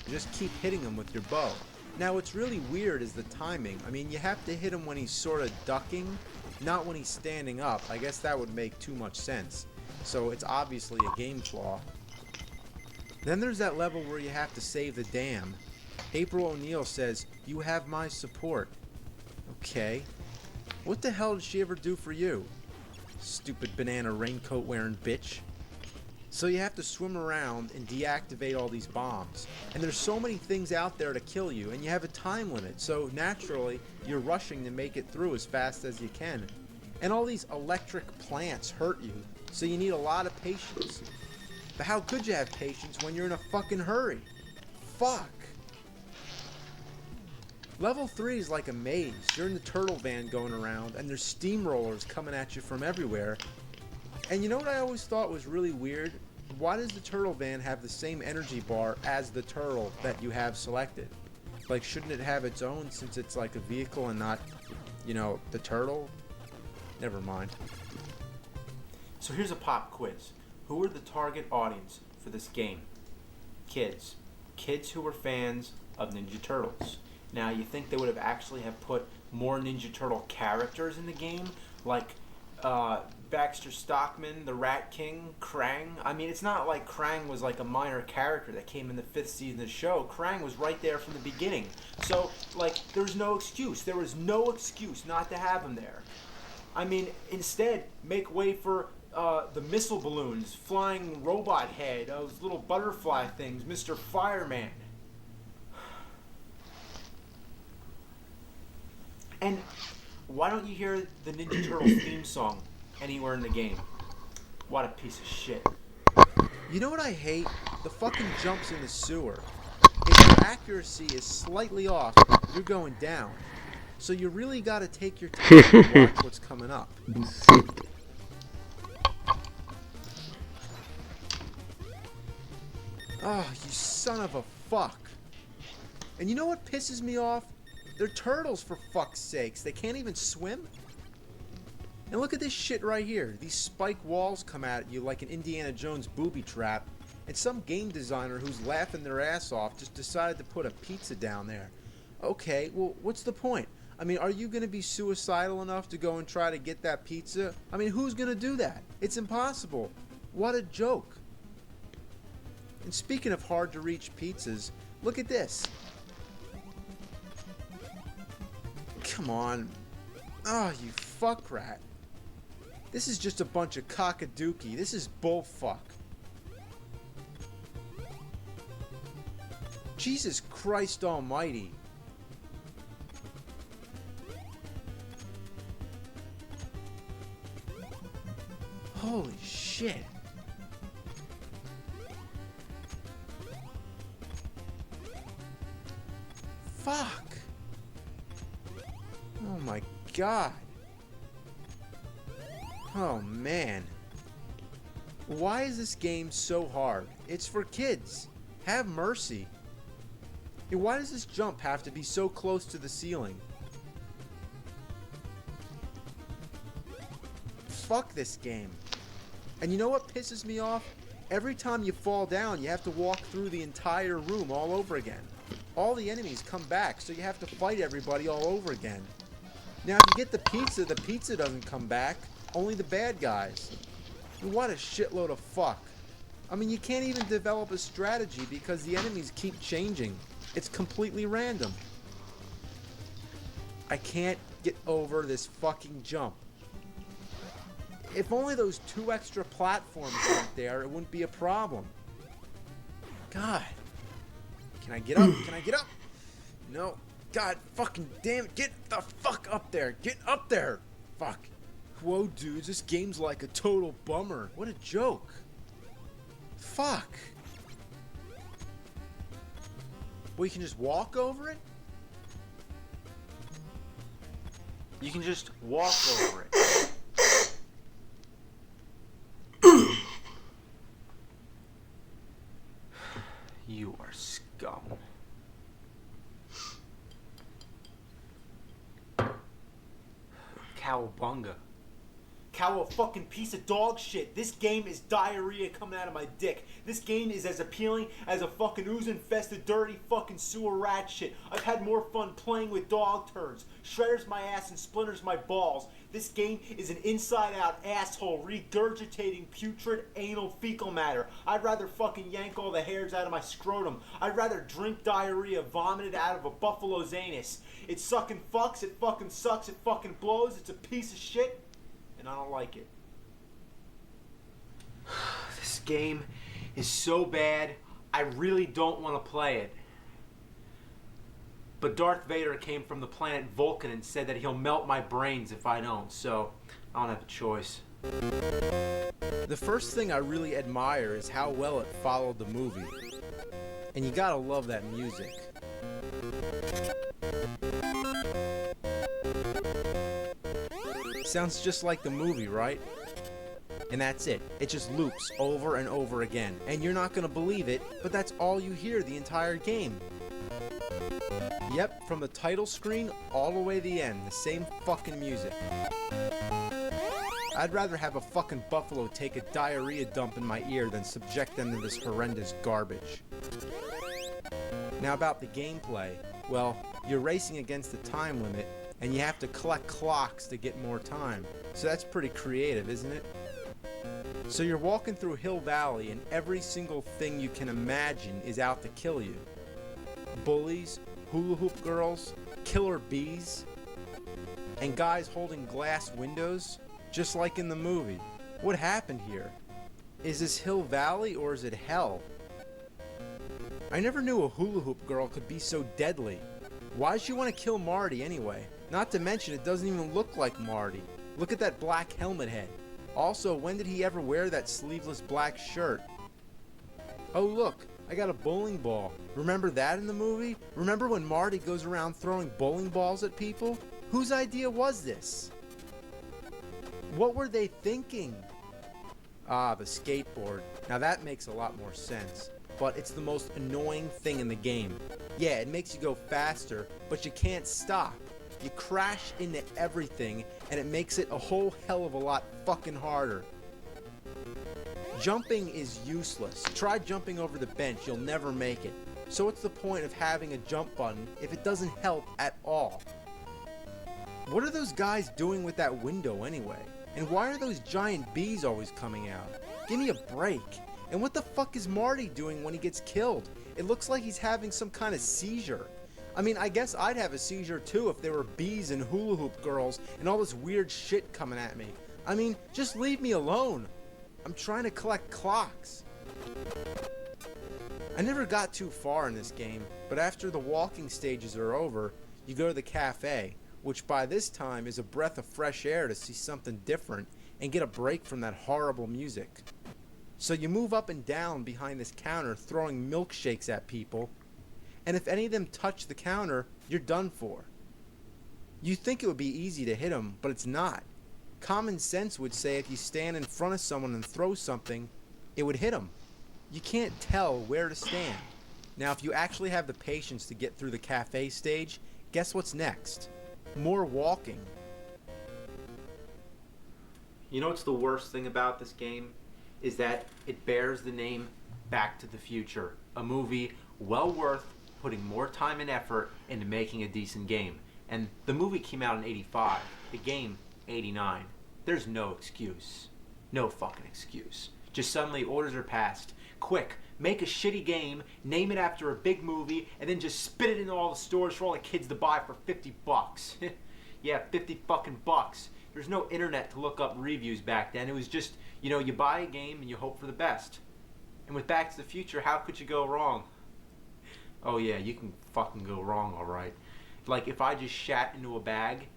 You just keep hitting him with your bow. Now, what's really weird is the timing. I mean, you have to hit him when he's sort of ducking, not when he's standing up. I guess that would make too much sense. So it's obviously a game flaw. Then there's that level where you have to save the dam. April O'Neil says, "You have my support." Okay. What the hell did she ever do for you? Stupid banana raincoat wearing bitch. So you have to swim around and deactivate all these bombs. And there's so many things out there to kill you, and you have a time limit. So naturally, you're rushing to make it through as fast as you can. And all these electric plants hurt you, so you need a lot of patience. But how could you have patience when you're in a fucking hurry? Fuck. Level 3 is like a maze. You're in the turtle van going around, and there's steamrollers coming at you from everywhere. And you know what I always thought was really weird? Why does the turtle van have the same energy bar as the turtle that you have selected? Like, shouldn't it have its own since it's like a vehicle and not, you know, the turtle? Never mind. So here's a pop quiz. Who are the target audience for this game? Kids. Kids who were fans of Ninja Turtles. Now, you think they would have actually have put more Ninja Turtle characters in the game? Like, Baxter Stockman, the Rat King, Krang. I mean, it's not like Krang was like a minor character that came in the 5th season of the show. Krang was right there from the beginning. So, like, there's no excuse. There was no excuse not to have him there. I mean, instead, make way for the missile balloons, flying robot head, those little butterfly things, Mr. Fireman. And why don't you hear the Ninja Turtles theme song anywhere in the game? What a piece of shit. You know what I hate? The fucking jumps in the sewer. If your accuracy is slightly off, you're going down. So you really gotta take your time and watch what's coming up. Oh, you son of a fuck. And you know what pisses me off? They're turtles, for fuck's sakes. They can't even swim? And look at this shit right here. These spike walls come at you like an Indiana Jones booby trap, and some game designer who's laughing their ass off just decided to put a pizza down there. Okay, well, what's the point? I mean, are you going to be suicidal enough to go and try to get that pizza? I mean, who's going to do that? It's impossible. What a joke. And speaking of hard-to-reach pizzas, look at this. Come on. Oh, you fuck rat. This is just a bunch of cockadookie. This is bullfuck. Jesus Christ almighty. Holy shit. Fuck. Oh my god. Oh man. Why is this game so hard? It's for kids. Have mercy. And why does this jump have to be so close to the ceiling? Fuck this game. And you know what pisses me off? Every time you fall down, you have to walk through the entire room all over again. All the enemies come back, so you have to fight everybody all over again. Now, if you get the pizza doesn't come back. Only the bad guys. And what a shitload of fuck. I mean, you can't even develop a strategy because the enemies keep changing. It's completely random. I can't get over this fucking jump. If only those 2 extra platforms weren't there, it wouldn't be a problem. God. Can I get up? Can I get up? No. God fucking damn it. Get the fuck up there. Get up there. Fuck. Whoa, dudes. This game's like a total bummer. What a joke. Fuck. Well, you can just walk over it? You can just walk over it. You are scum. Cowabunga. Cow, a fucking piece of dog shit. This game is diarrhea coming out of my dick. This game is as appealing as a fucking ooze-infested, dirty fucking sewer rat shit. I've had more fun playing with dog turds. Shredders my ass and splinters my balls. This game is an inside-out asshole regurgitating putrid anal fecal matter. I'd rather fucking yank all the hairs out of my scrotum. I'd rather drink diarrhea vomited out of a buffalo's anus. It sucking fucks, it fucking sucks, it fucking blows, it's a piece of shit, and I don't like it. This game is so bad, I really don't want to play it. But Darth Vader came from the planet Vulcan and said that he'll melt my brains if I don't, so I don't have a choice. The first thing I really admire is how well it followed the movie. And you gotta love that music. Sounds just like the movie, right? And that's it. It just loops over and over again. And you're not gonna believe it, but that's all you hear the entire game. Yep, from the title screen all the way to the end, the same fucking music. I'd rather have a fucking buffalo take a diarrhea dump in my ear than subject them to this horrendous garbage. Now about the gameplay, well, you're racing against the time limit, and you have to collect clocks to get more time. So that's pretty creative, isn't it? So you're walking through Hill Valley, and every single thing you can imagine is out to kill you. Bullies, hula hoop girls, killer bees, and guys holding glass windows, just like in the movie. What happened here? Is this Hill Valley or is it hell? I never knew a hula hoop girl could be so deadly. Why'd she want to kill Marty anyway? Not to mention it doesn't even look like Marty. Look at that black helmet head. Also, when did he ever wear that sleeveless black shirt? Oh look, I got a bowling ball. Remember that in the movie? Remember when Marty goes around throwing bowling balls at people? Whose idea was this? What were they thinking? Ah, the skateboard. Now that makes a lot more sense. But it's the most annoying thing in the game. Yeah, it makes you go faster, but you can't stop. You crash into everything, and it makes it a whole hell of a lot fucking harder. Jumping is useless. Try jumping over the bench, you'll never make it. So what's the point of having a jump button if it doesn't help at all? What are those guys doing with that window anyway? And why are those giant bees always coming out? Give me a break. And what the fuck is Marty doing when he gets killed? It looks like he's having some kind of seizure. I mean, I guess I'd have a seizure too if there were bees and hula hoop girls and all this weird shit coming at me. I mean, just leave me alone. I'm trying to collect clocks. I never got too far in this game, but after the walking stages are over, you go to the cafe, which by this time is a breath of fresh air to see something different and get a break from that horrible music. So you move up and down behind this counter throwing milkshakes at people, and if any of them touch the counter, you're done for. You think it would be easy to hit them, but it's not. Common sense would say if you stand in front of someone and throw something, it would hit them. You can't tell where to stand. Now if you actually have the patience to get through the cafe stage, guess what's next? More walking. You know what's the worst thing about this game? Is that it bears the name Back to the Future. A movie well worth putting more time and effort into making a decent game. And the movie came out in '85, the game '89. There's no excuse. No fucking excuse. Just suddenly orders are passed. Quick, make a shitty game, name it after a big movie, and then just spit it into all the stores for all the kids to buy for 50 bucks. Yeah, 50 fucking bucks. There's no internet to look up reviews back then. It was just, you know, you buy a game and you hope for the best. And with Back to the Future, how could you go wrong? Oh yeah, you can fucking go wrong, alright. Like if I just shat into a bag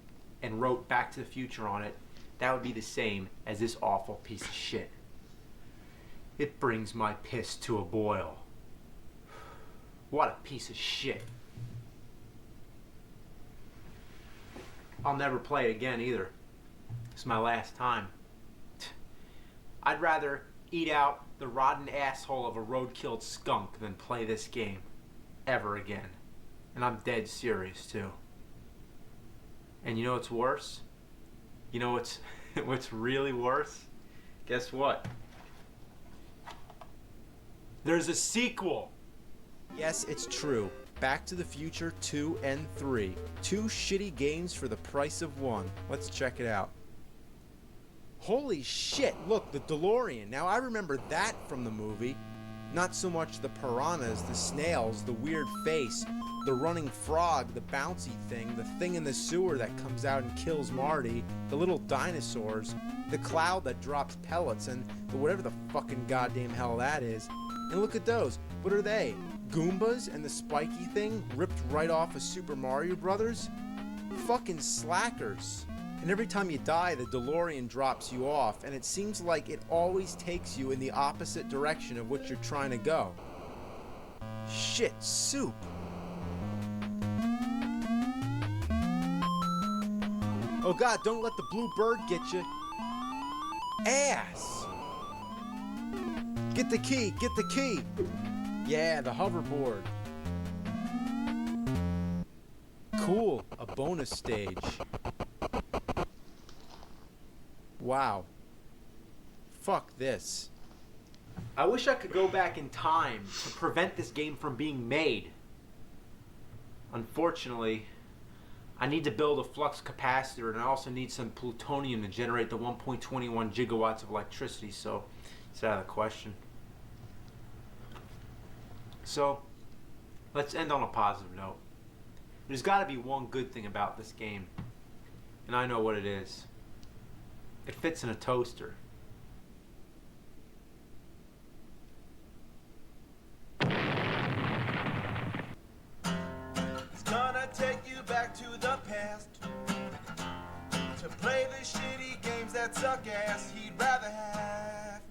and wrote Back to the Future on it, that would be the same as this awful piece of shit. It brings my piss to a boil. What a piece of shit. I'll never play it again either. It's my last time. I'd rather eat out the rotten asshole of a road-killed skunk than play this game ever again. And I'm dead serious too. And you know what's worse? You know what's What's really worse? Guess what? There's a sequel! Yes, it's true. Back to the Future 2 and 3. Two shitty games for the price of one. Let's check it out. Holy shit, look, the DeLorean. Now I remember that from the movie. Not so much the piranhas, the snails, the weird face, the running frog, the bouncy thing, the thing in the sewer that comes out and kills Marty, the little dinosaurs, the cloud that drops pellets, and the whatever the fucking goddamn hell that is. And look at those. What are they? Goombas and the spiky thing ripped right off of Super Mario Brothers? Fucking slackers. And every time you die, the DeLorean drops you off, and it seems like it always takes you in the opposite direction of what you're trying to go. Shit soup. Oh god, don't let the blue bird get you. Ass! Get the key, get the key! Yeah, the hoverboard. Cool, a bonus stage. Wow. Fuck this. I wish I could go back in time to prevent this game from being made. Unfortunately, I need to build a flux capacitor, and I also need some plutonium to generate the 1.21 gigawatts of electricity, so it's out of the question. So, let's end on a positive note. There's got to be one good thing about this game, and I know what it is. It fits in a toaster. It's gonna take you back to the past to play the shitty games that suck ass. He'd rather have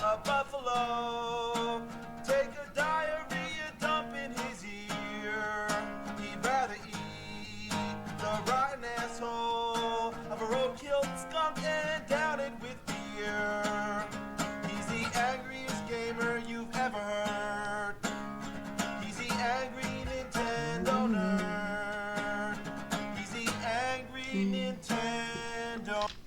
a buffalo take a diarrhea dump in his ear. He'd rather eat the rotten asshole of a road-killed skunk and down it with beer. He's the angriest gamer you've ever heard. He's the angry Nintendo nerd. He's the angry Nintendo nerd.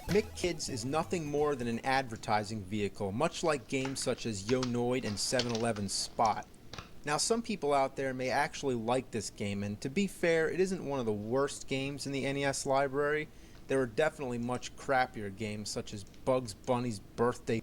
Mick Kids is nothing more than an advertising vehicle, much like games such as Yo Noid and 7-Eleven Spot. Now, some people out there may actually like this game, and to be fair, it isn't one of the worst games in the NES library. There are definitely much crappier games such as Bugs Bunny's Birthday.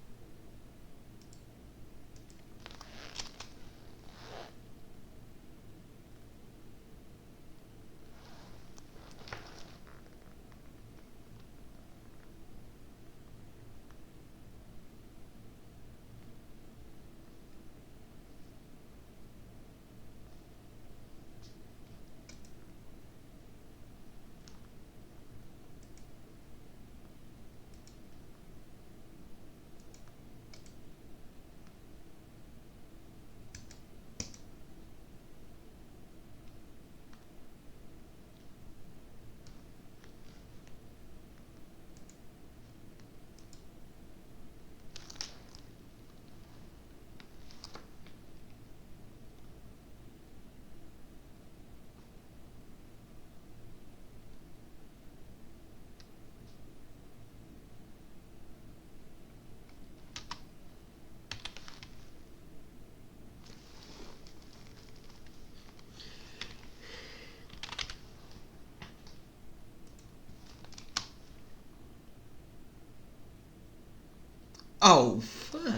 Oh, fuck.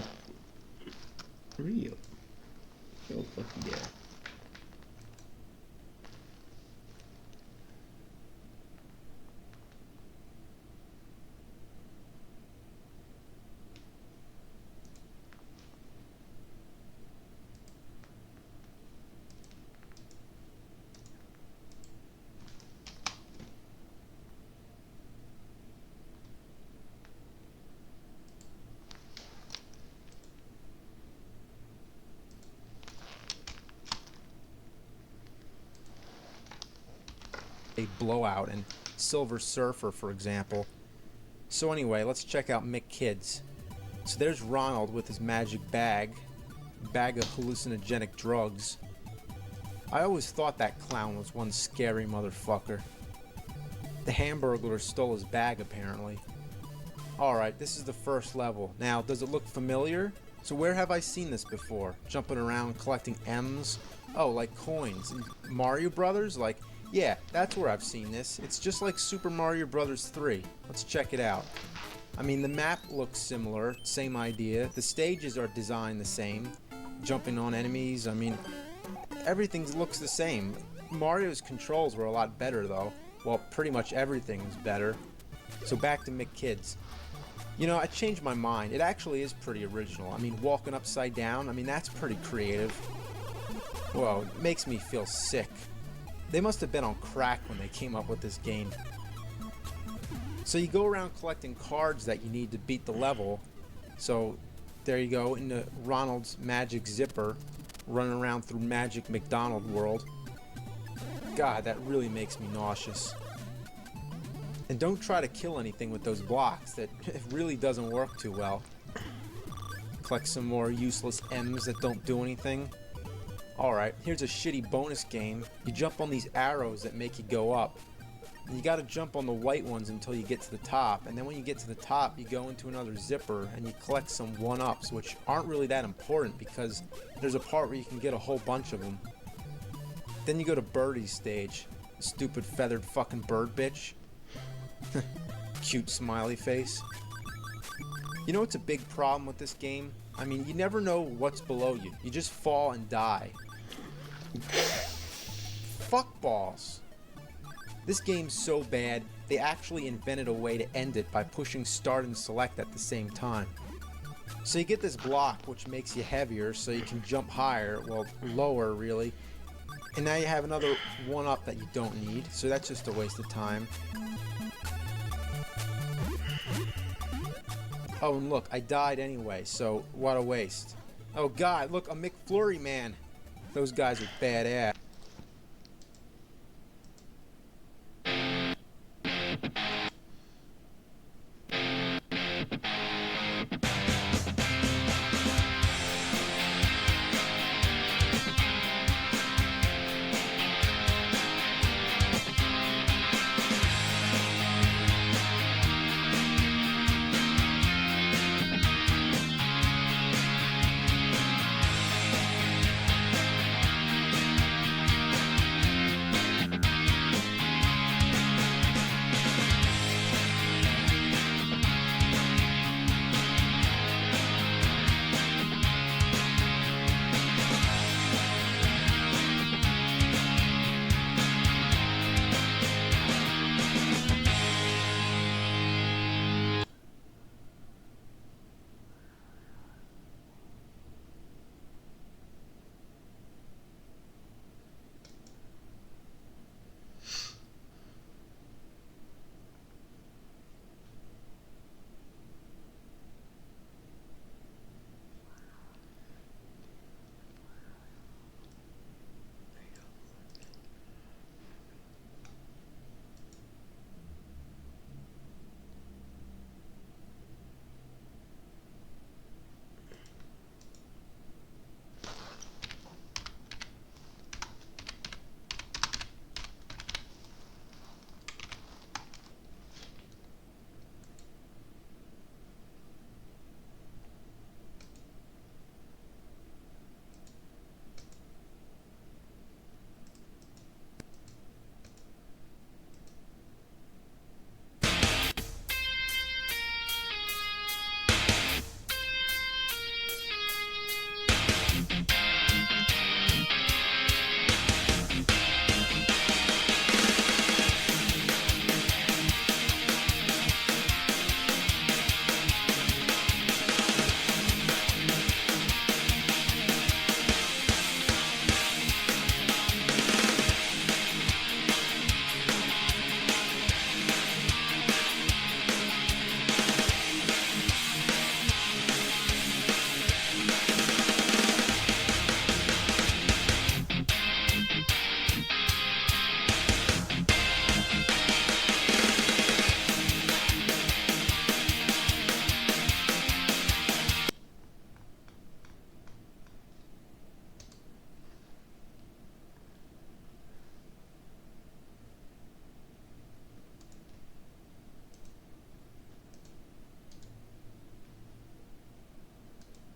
Real. Fuck yeah. A Blowout and Silver Surfer, for example. So anyway, let's check out Mick Kids. So there's Ronald with his magic bag of hallucinogenic drugs. I always thought that clown was one scary motherfucker. The Hamburglar stole his bag, apparently. Alright, this is the first level. Now, does it look familiar? So where have I seen this before? Jumping around collecting M's? Oh, like coins. Mario Brothers? Like, yeah, that's where I've seen this. It's just like Super Mario Bros. 3. Let's check it out. I mean, the map looks similar, same idea. The stages are designed the same. Jumping on enemies, I mean, everything looks the same. Mario's controls were a lot better, though. Well, pretty much everything was better. So back to McKids. You know, I changed my mind. It actually is pretty original. I mean, walking upside down, I mean, that's pretty creative. Whoa, it makes me feel sick. They must have been on crack when they came up with this game. So you go around collecting cards that you need to beat the level. So there you go, into Ronald's magic zipper, running around through Magic McDonald World. God, that really makes me nauseous. And don't try to kill anything with those blocks. That it really doesn't work too well. Collect some more useless M's that don't do anything. Alright, here's a shitty bonus game. You jump on these arrows that make you go up. And you gotta jump on the white ones until you get to the top. And then when you get to the top, you go into another zipper and you collect some 1-ups, which aren't really that important because there's a part where you can get a whole bunch of them. Then you go to Birdie's stage. Stupid feathered fucking bird bitch. Cute smiley face. You know what's a big problem with this game? I mean, you never know what's below you. You just fall and die. Fuck balls. This game's so bad, they actually invented a way to end it by pushing start and select at the same time. So you get this block, which makes you heavier, so you can jump higher, well, lower really. And now you have another 1-up that you don't need, so that's just a waste of time. Oh, and look, I died anyway, so what a waste. Oh god, look, a McFlurry man. Those guys are badass.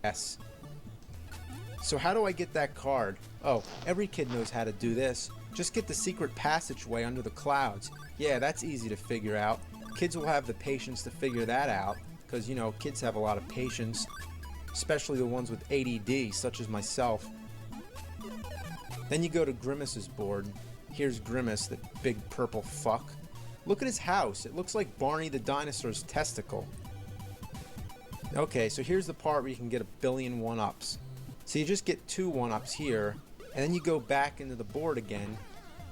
ass. So how do I get that card? Oh, every kid knows how to do this. Just get the secret passageway under the clouds. Yeah, that's easy to figure out. Kids will have the patience to figure that out, because, you know, kids have a lot of patience, especially the ones with ADD, such as myself. Then you go to Grimace's board. Here's Grimace, the big purple fuck. Look at his house. It looks like Barney the dinosaur's testicle. Okay, so here's the part where you can get a billion one-ups. So you just get 2 one-ups here, and then you go back into the board again.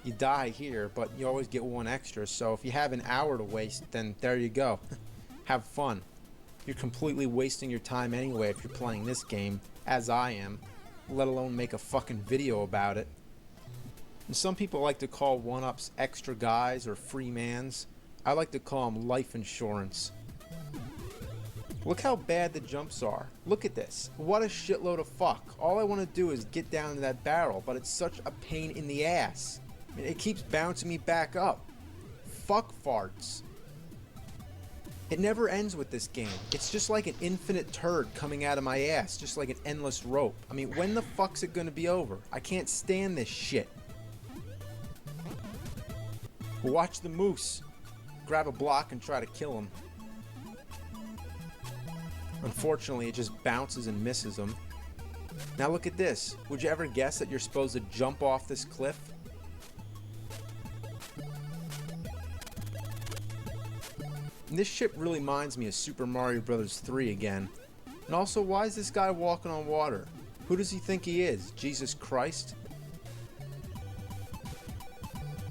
You die here, but you always get 1 extra, so if you have an hour to waste, then there you go. Have fun. You're completely wasting your time anyway if you're playing this game, as I am, let alone make a fucking video about it. And some people like to call one-ups extra guys or free mans. I like to call them life insurance. Look how bad the jumps are. Look at this. What a shitload of fuck. All I want to do is get down to that barrel, but it's such a pain in the ass. I mean, it keeps bouncing me back up. Fuck farts. It never ends with this game. It's just like an infinite turd coming out of my ass, just like an endless rope. I mean, when the fuck's it gonna be over? I can't stand this shit. Watch the moose. Grab a block and try to kill him. Unfortunately, it just bounces and misses him. Now look at this. Would you ever guess that you're supposed to jump off this cliff? And this shit really reminds me of Super Mario Bros. 3 again. And also, why is this guy walking on water? Who does he think he is? Jesus Christ?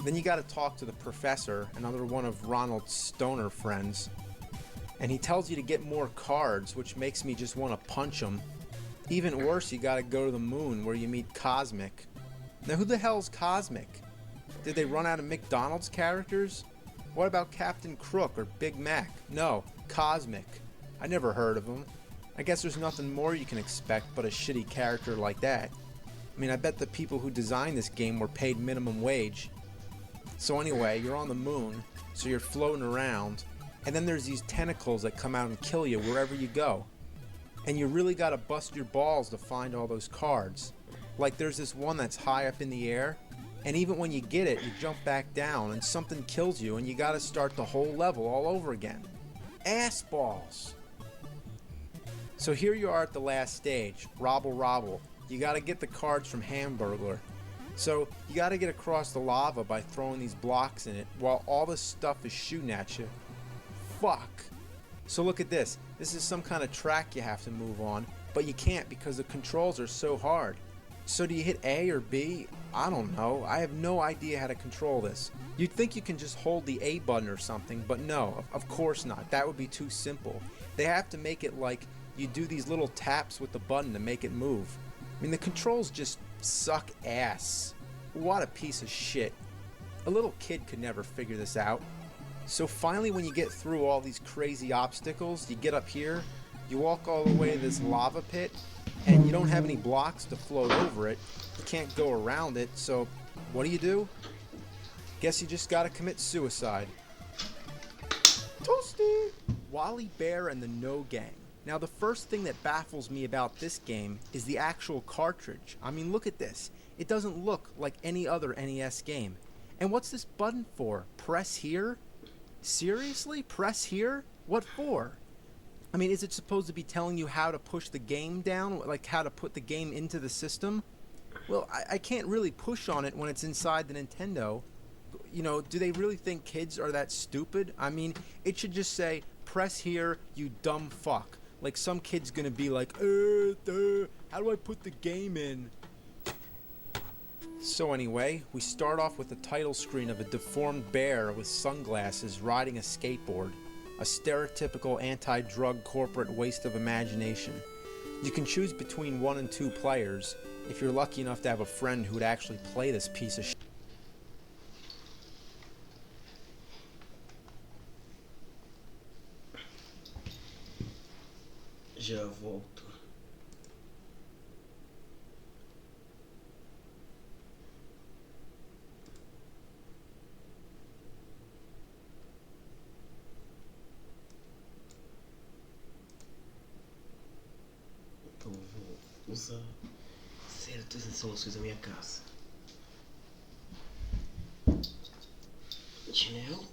Then you gotta talk to the professor, another one of Ronald's stoner friends. And he tells you to get more cards, which makes me just want to punch him. Even worse, you gotta go to the moon where you meet Cosmic. Now who the hell's Cosmic? Did they run out of McDonald's characters? What about Captain Crook or Big Mac? No, Cosmic. I never heard of him. I guess there's nothing more you can expect but a shitty character like that. I mean, I bet the people who designed this game were paid minimum wage. So anyway, you're on the moon, so you're floating around, and then there's these tentacles that come out and kill you wherever you go. And you really gotta bust your balls to find all those cards. Like there's this one that's high up in the air, and even when you get it, you jump back down and something kills you and you gotta start the whole level all over again. Ass balls! So here you are at the last stage, Robble Robble. You gotta get the cards from Hamburglar. So you gotta get across the lava by throwing these blocks in it while all this stuff is shooting at you. Fuck! So look at this. This is some kind of track you have to move on, but you can't because the controls are so hard. So do you hit A or B? I don't know. I have no idea how to control this. You'd think you can just hold the A button or something, but no, of course not. That would be too simple. They have to make it like you do these little taps with the button to make it move. I mean, the controls just suck ass. What a piece of shit. A little kid could never figure this out. So finally, when you get through all these crazy obstacles, you get up here, you walk all the way to this lava pit, and you don't have any blocks to float over it. You can't go around it, so what do? Guess you just gotta commit suicide. Toasty! Wally Bear and the No Gang. Now the first thing that baffles me about this game is the actual cartridge. I mean, look at this. It doesn't look like any other NES game. And what's this button for? Press here? Seriously? Press here? What for? I mean, is it supposed to be telling you how to push the game down? Like how to put the game into the system? Well, I can't really push on it when it's inside the Nintendo. You know, do they really think kids are that stupid? I mean, it should just say, press here, you dumb fuck. Like some kid's gonna be like, how do I put the game in? So anyway, we start off with the title screen of a deformed bear with sunglasses riding a skateboard. A stereotypical anti-drug corporate waste of imagination. You can choose between 1 and 2 players, if you're lucky enough to have a friend who would actually play this piece of shit. Já volto. Então usar certas instalações da minha casa. Chinelo.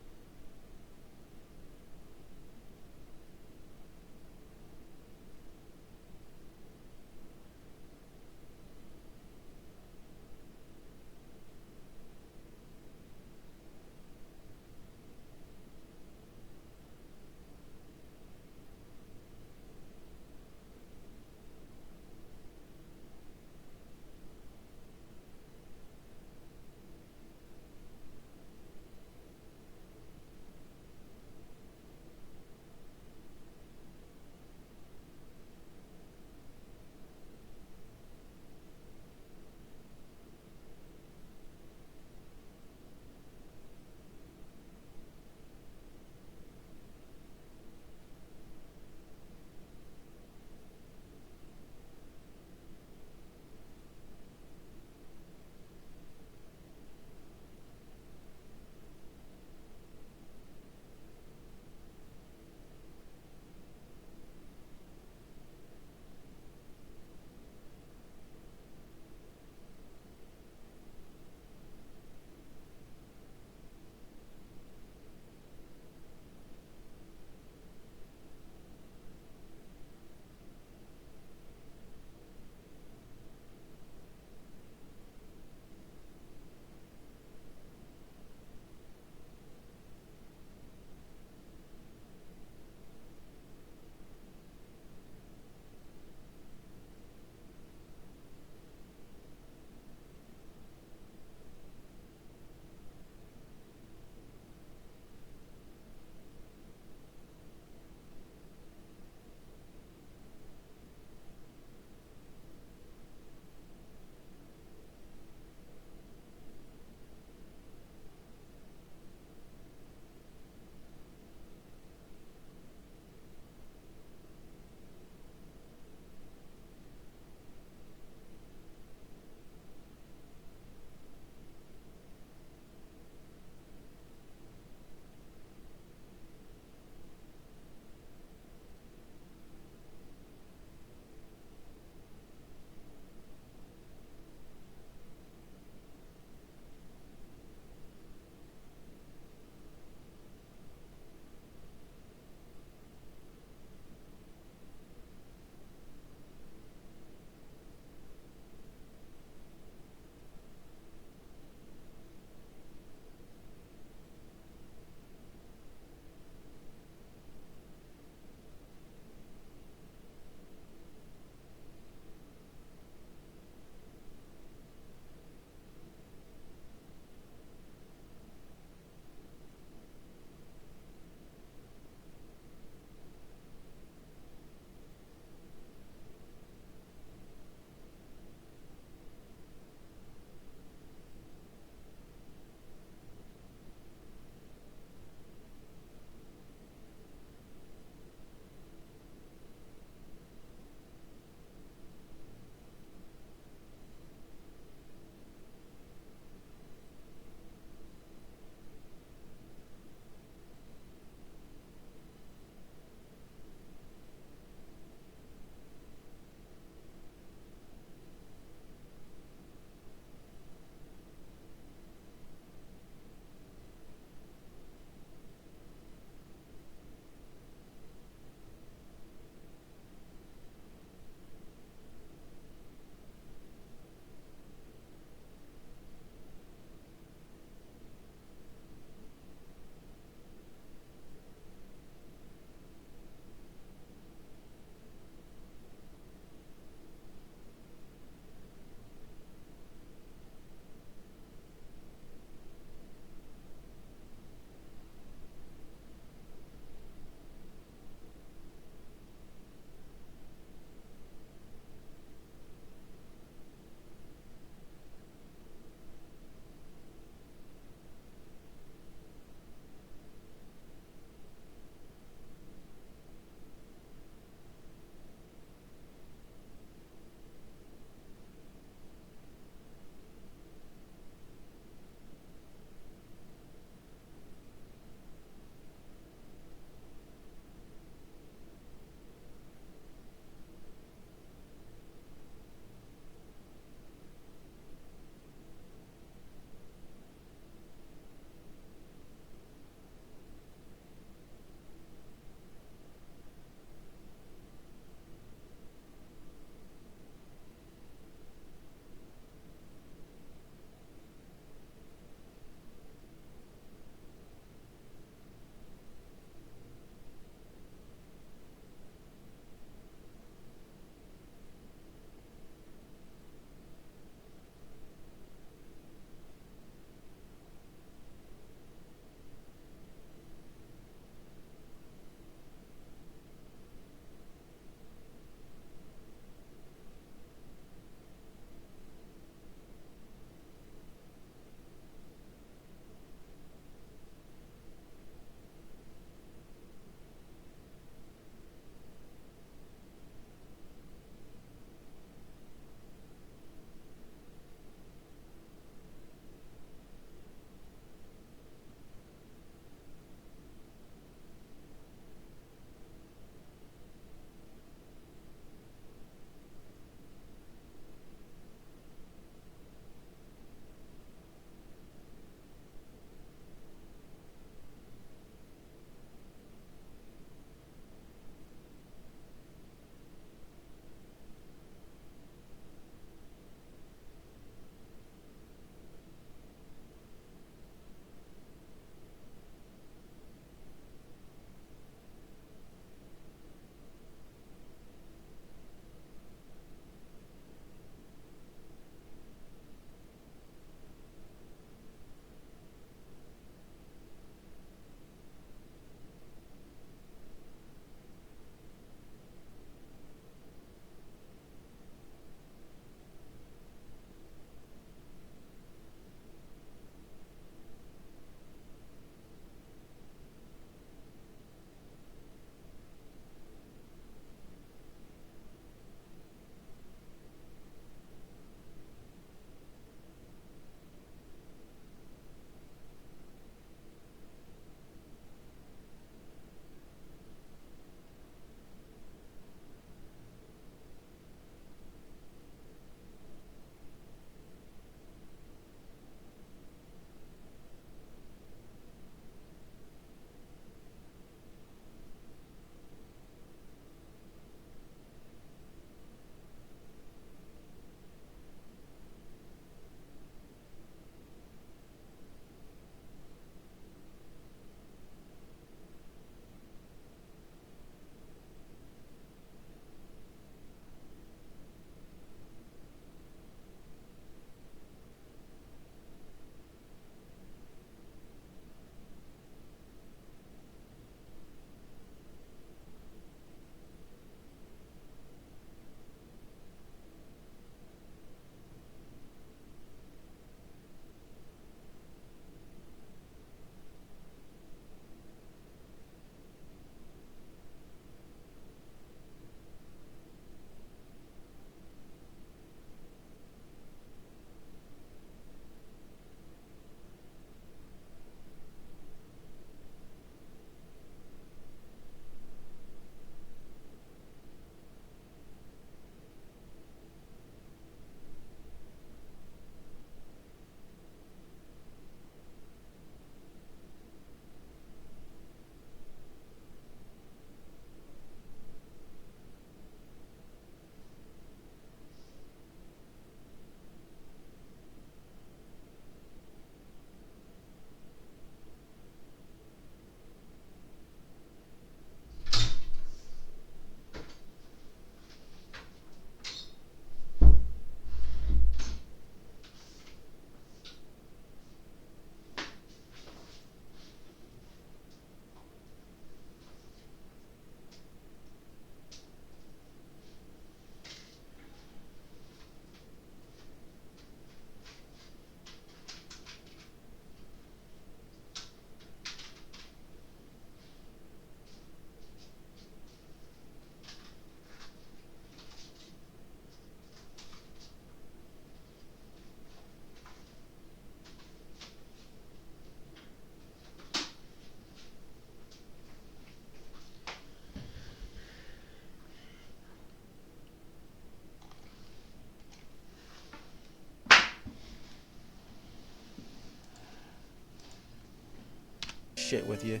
shit with you.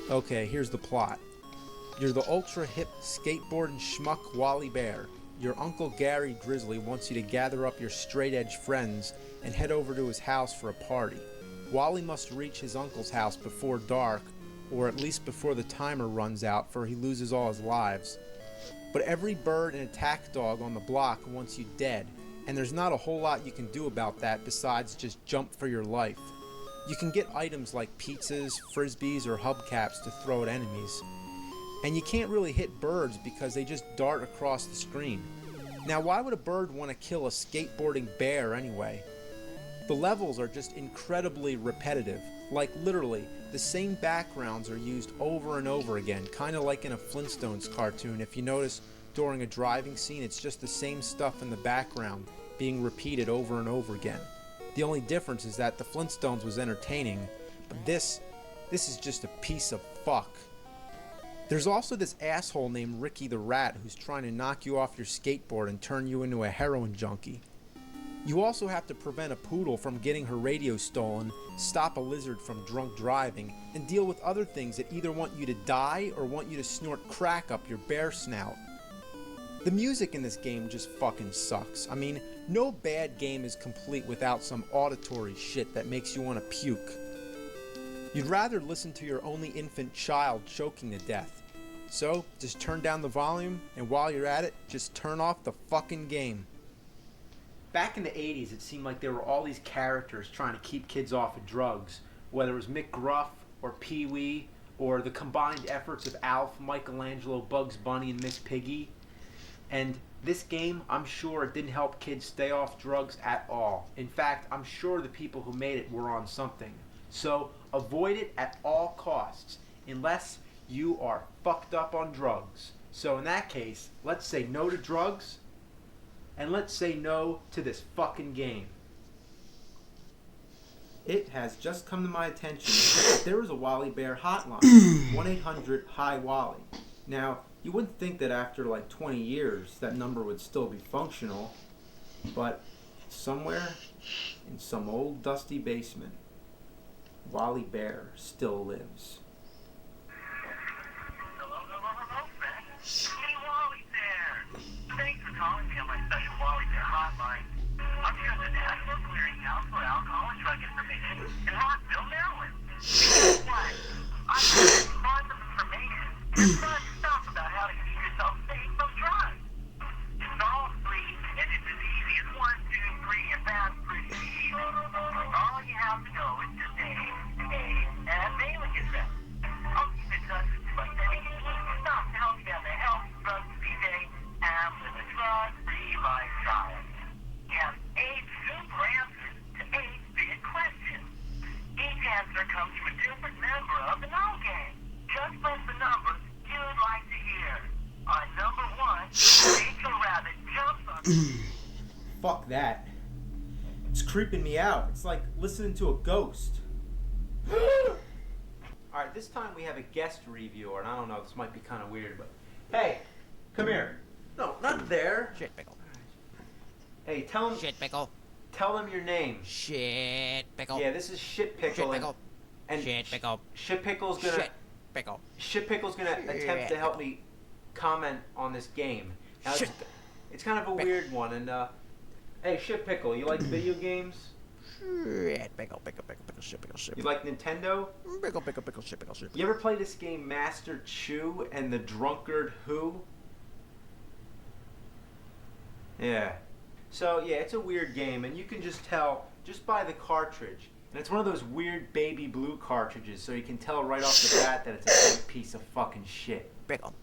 Okay, here's the plot. You're the ultra-hip skateboarding schmuck Wally Bear. Your Uncle Gary Grizzly wants you to gather up your straight-edge friends and head over to his house for a party. Wally must reach his uncle's house before dark, or at least before the timer runs out, for he loses all his lives. But every bird and attack dog on the block wants you dead, and there's not a whole lot you can do about that besides just jump for your life. You can get items like pizzas, frisbees, or hubcaps to throw at enemies. And you can't really hit birds because they just dart across the screen. Now, why would a bird want to kill a skateboarding bear anyway? The levels are just incredibly repetitive. Like literally, the same backgrounds are used over and over again, kind of like in a Flintstones cartoon. If you notice, during a driving scene, it's just the same stuff in the background being repeated over and over again. The only difference is that the Flintstones was entertaining, but this is just a piece of fuck. There's also this asshole named Ricky the Rat who's trying to knock you off your skateboard and turn you into a heroin junkie. You also have to prevent a poodle from getting her radio stolen, stop a lizard from drunk driving, and deal with other things that either want you to die or want you to snort crack up your bear snout. The music in this game just fucking sucks. I mean, no bad game is complete without some auditory shit that makes you want to puke. You'd rather listen to your only infant child choking to death. So, just turn down the volume, and while you're at it, just turn off the fucking game. Back in the 80s, it seemed like there were all these characters trying to keep kids off of drugs, whether it was Mick Gruff, or Pee-wee, or the combined efforts of Alf, Michelangelo, Bugs Bunny, and Miss Piggy. And this game, I'm sure it didn't help kids stay off drugs at all. In fact, I'm sure the people who made it were on something. So, avoid it at all costs, unless you are fucked up on drugs. So in that case, let's say no to drugs, and let's say no to this fucking game. It has just come to my attention that there is a Wally Bear hotline, 1-800-HI-WALLY. Now, you wouldn't think that after like 20 years that number would still be functional, but somewhere in some old dusty basement, Wally Bear still lives. Hey, Wally there. Thanks for calling me on my special Wally Bear hotline. I'm here at the National Clearinghouse for Alcohol and Drug Information in Rockville, Maryland. Guess what? I've got tons of information and stuff about how to keep yourself safe from drugs. It's all free, and it's as easy as 1, 2, 3, and that's pretty easy. All you have to do is just and mailing address. I'll keep in touch with you by sending you stuff to help you have a healthy drug-free day and live a drug-free lifestyle. You have 8 simple answers to 8 big questions. Each answer comes from a different member of the know gang. Just press the number you'd like to hear. On number 1, Rachel Rabbit jumps on... Fuck that. It's creeping me out. It's like listening to a ghost. Alright, this time we have a guest reviewer, and I don't know, this might be kind of weird, but... Hey, come here. No, not there. Shit pickle. Hey, tell him... Shit pickle. Tell them your name. Shit pickle. Yeah, this is Shit Pickle. Shit pickle. And Shit pickle. Shit Pickle's gonna... Shit pickle. Shit Pickle's gonna attempt to help me comment on this game. Now, it's kind of a weird one, and hey, Shit Pickle, you like video games? Shit pickle, pickle, pickle, pickle, shit pickle, shit. You like Nintendo? Pickle, pickle, pickle, shit pickle, shit. You ever play this game Master Chew and the Drunkard Who? Yeah. So, yeah, it's a weird game, and you can just tell just by the cartridge. And it's one of those weird baby blue cartridges, so you can tell right off the bat that it's a big piece of fucking shit. Pickle.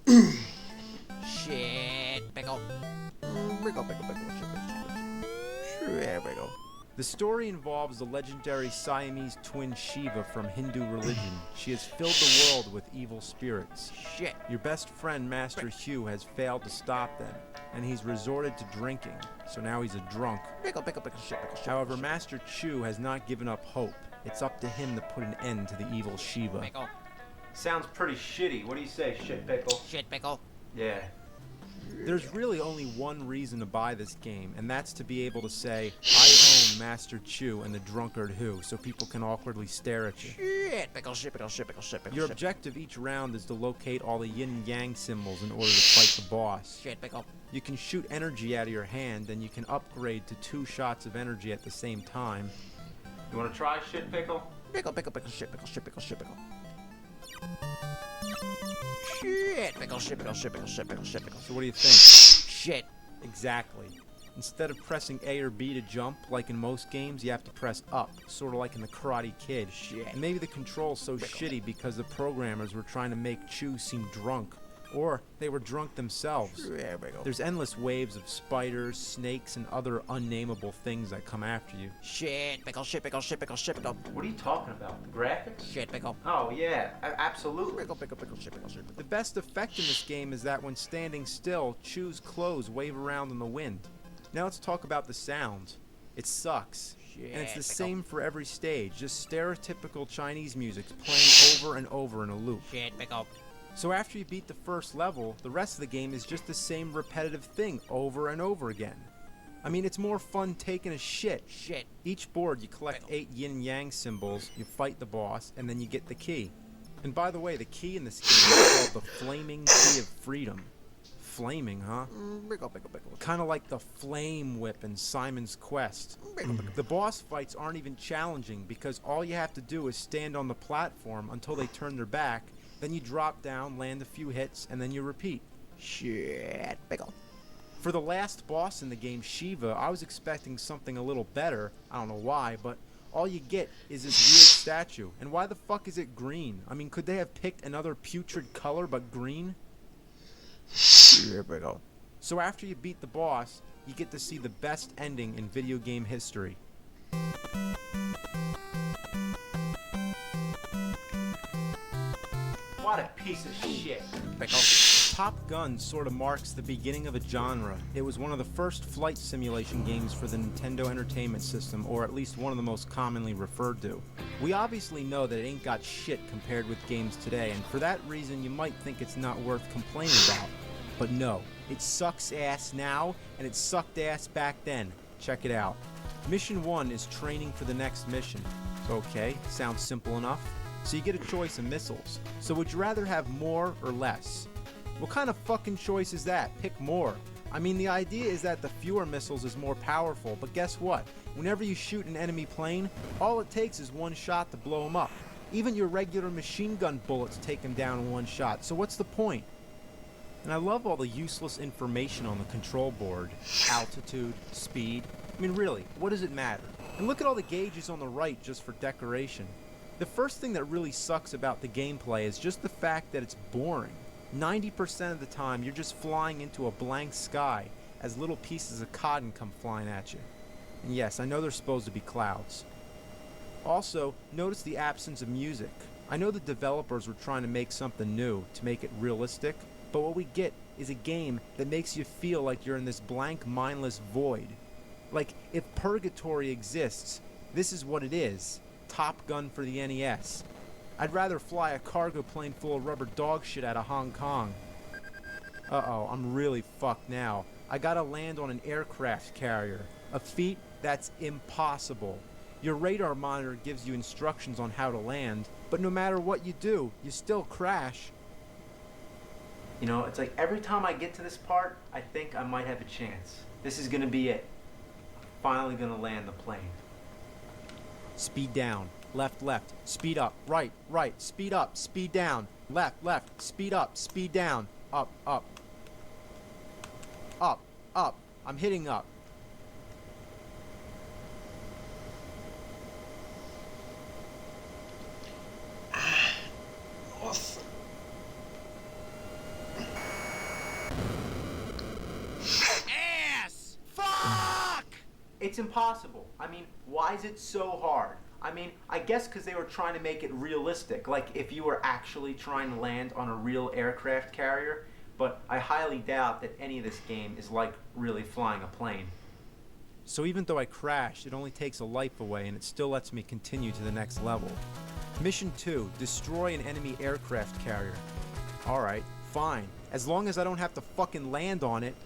Shit pickle. Pickle, pickle, pickle, shit pickle, shit pickle. The story involves the legendary Siamese twin Shiva from Hindu religion. She has filled the world with evil spirits. Shit. Your best friend, Master Hugh, has failed to stop them, and he's resorted to drinking, so now he's a drunk. Pickle, pickle, pickle, shit, pickle, shit. However, Master Chew has not given up hope. It's up to him to put an end to the evil Shiva. Pickle. Sounds pretty shitty. What do you say, Shit Pickle? Shit pickle. Yeah. There's really only one reason to buy this game, and that's to be able to say, I own Master Chew and the Drunkard Who, so people can awkwardly stare at you. Shit, pickle, shit, pickle, shit, pickle, shit, pickle, Your shit. objective each round is to locate all the yin and yang symbols in order to fight the boss. Shit, pickle. You can shoot energy out of your hand, and you can upgrade to 2 shots of energy at the same time. You want to try shit pickle? Pickle, pickle, pickle, shit, pickle, shit, pickle, shit, pickle. Shit, pickle, shit, pickle, shit, pickle, shit, pickle, shit, pickle. So what do you think? Shit. Exactly. Instead of pressing A or B to jump, like in most games, you have to press up, sort of like in the Karate Kid. Shit. And maybe the control's so shitty because the programmers were trying to make Chew seem drunk. Or they were drunk themselves. There's endless waves of spiders, snakes, and other unnameable things that come after you. Shit, pickle, shit, pickle, shit, pickle, shit, pickle. What are you talking about? The graphics? Shit, pickle. Oh, yeah, absolutely. Pickle, pickle, pickle, shit, pickle, shit, pickle. The best effect in this game is that when standing still, Chew's clothes wave around in the wind. Now let's talk about the sound. It sucks. Shit, and it's the pickle. same for every stage, just stereotypical Chinese music playing over and over in a loop. Shit, pickle. So after you beat the first level, the rest of the game is just the same repetitive thing over and over again. I mean, it's more fun taking a shit. Shit. Each board you collect 8 yin and yang symbols, you fight the boss, and then you get the key. And by the way, the key in this game is called the Flaming Key of Freedom. Flaming, huh? Pickle, pickle, pickle. Kind of like the Flame Whip in Simon's Quest. The boss fights aren't even challenging because all you have to do is stand on the platform until they turn their back, then you drop down, land a few hits, and then you repeat. Shit, pickle. For the last boss in the game, Shiva, I was expecting something a little better. I don't know why, but all you get is this weird statue. And why the fuck is it green? I mean, could they have picked another putrid color but green? Shit, pickle. So after you beat the boss, you get to see the best ending in video game history. What a piece of shit. Pickle. Top Gun sort of marks the beginning of a genre. It was one of the first flight simulation games for the Nintendo Entertainment System, or at least one of the most commonly referred to. We obviously know that it ain't got shit compared with games today, and for that reason you might think it's not worth complaining about. But no, it sucks ass now, and it sucked ass back then. Check it out. Mission 1 is training for the next mission. Okay, sounds simple enough. So you get a choice of missiles. So would you rather have more or less? What kind of fucking choice is that? Pick more. I mean, the idea is that the fewer missiles is more powerful, but guess what? Whenever you shoot an enemy plane, all it takes is one shot to blow them up. Even your regular machine gun bullets take them down in one shot, so what's the point? And I love all the useless information on the control board. Altitude, speed. I mean, really, what does it matter? And look at all the gauges on the right just for decoration. The first thing that really sucks about the gameplay is just the fact that it's boring. 90% of the time, you're just flying into a blank sky as little pieces of cotton come flying at you. And yes, I know they're supposed to be clouds. Also, notice the absence of music. I know the developers were trying to make something new, to make it realistic, but what we get is a game that makes you feel like you're in this blank, mindless void. Like, if Purgatory exists, this is what it is. Top Gun for the NES. I'd rather fly a cargo plane full of rubber dog shit out of Hong Kong. Uh-oh, I'm really fucked now. I gotta land on an aircraft carrier. A feat that's impossible. Your radar monitor gives you instructions on how to land, but no matter what you do, you still crash. You know, it's like every time I get to this part, I think I might have a chance. This is gonna be it. Finally gonna land the plane. Speed down, left, left, speed up, right, right, speed up, speed down, left, left, speed up, speed down, up, up, up, up, I'm hitting up. Ass! Fuck! It's impossible. I mean, why is it so hard? I mean, I guess because they were trying to make it realistic, like if you were actually trying to land on a real aircraft carrier, but I highly doubt that any of this game is like really flying a plane. So even though I crashed, it only takes a life away and it still lets me continue to the next level. Mission 2, destroy an enemy aircraft carrier. Alright, fine, as long as I don't have to fucking land on it.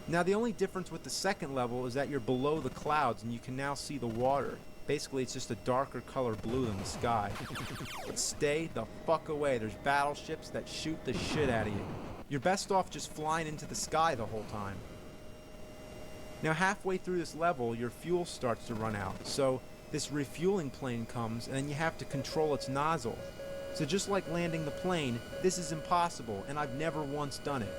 Now the only difference with the second level is that you're below the clouds and you can now see the water. Basically it's just a darker color blue than the sky. But stay the fuck away, there's battleships that shoot the shit out of you. You're best off just flying into the sky the whole time. Now halfway through this level, your fuel starts to run out, so this refueling plane comes and then you have to control its nozzle. So just like landing the plane, this is impossible and I've never once done it.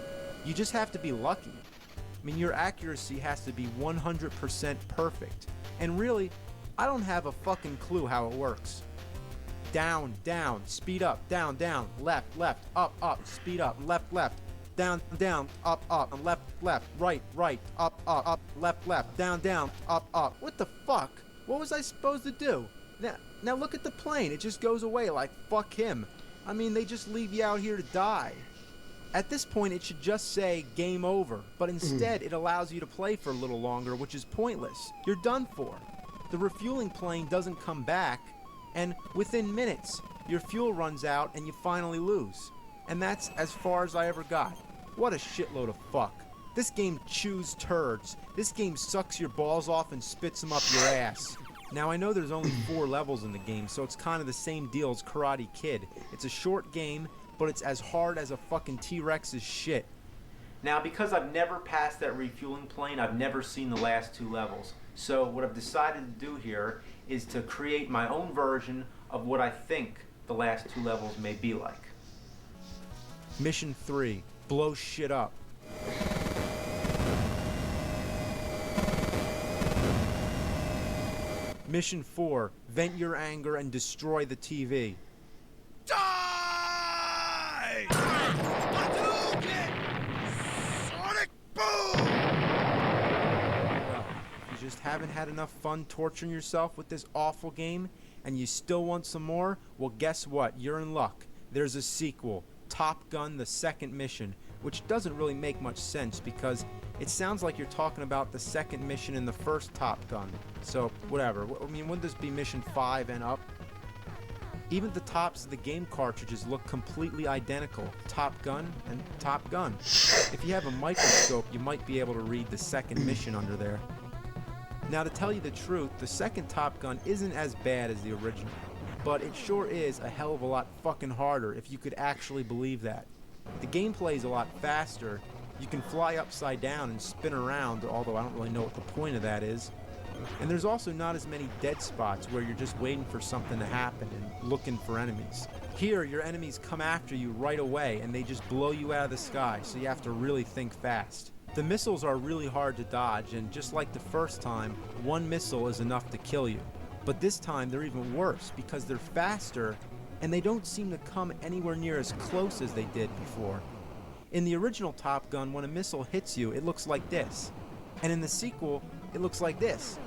You just have to be lucky. I mean, your accuracy has to be 100% perfect. And really, I don't have a fucking clue how it works. Down, down, speed up, down, down, left, left, up, up, speed up, left, left, down, down, up, up, and left, left, right, right, up, up, left, left, down, down, up, up. What the fuck? What was I supposed to do? Now look at the plane. It just goes away like fuck him. I mean, they just leave you out here to die. At this point, it should just say game over, but instead it allows you to play for a little longer, which is pointless. You're done for. The refueling plane doesn't come back, and within minutes, your fuel runs out and you finally lose. And that's as far as I ever got. What a shitload of fuck. This game chews turds. This game sucks your balls off and spits them up your ass. Now I know there's only 4 levels in the game, so it's kind of the same deal as Karate Kid. It's a short game, but it's as hard as a fucking T-Rex's shit. Now, because I've never passed that refueling plane, I've never seen the last 2 levels. So what I've decided to do here is to create my own version of what I think the last 2 levels may be like. Mission 3, blow shit up. Mission 4, vent your anger and destroy the TV. Just haven't had enough fun torturing yourself with this awful game and you still want some more? Well, guess what? You're in luck. There's a sequel, Top Gun: The Second Mission, which doesn't really make much sense because it sounds like you're talking about the second mission in the first Top Gun. So, whatever. I mean, wouldn't this be mission 5 and up? Even the tops of the game cartridges look completely identical. Top Gun and Top Gun. If you have a microscope, you might be able to read the second mission under there. Now, to tell you the truth, the second Top Gun isn't as bad as the original, but it sure is a hell of a lot fucking harder if you could actually believe that. The gameplay is a lot faster, you can fly upside down and spin around, although I don't really know what the point of that is. And there's also not as many dead spots where you're just waiting for something to happen and looking for enemies. Here, your enemies come after you right away and they just blow you out of the sky, so you have to really think fast. The missiles are really hard to dodge, and just like the first time, one missile is enough to kill you. But this time they're even worse because they're faster and they don't seem to come anywhere near as close as they did before. In the original Top Gun, when a missile hits you, it looks like this. And in the sequel, it looks like this,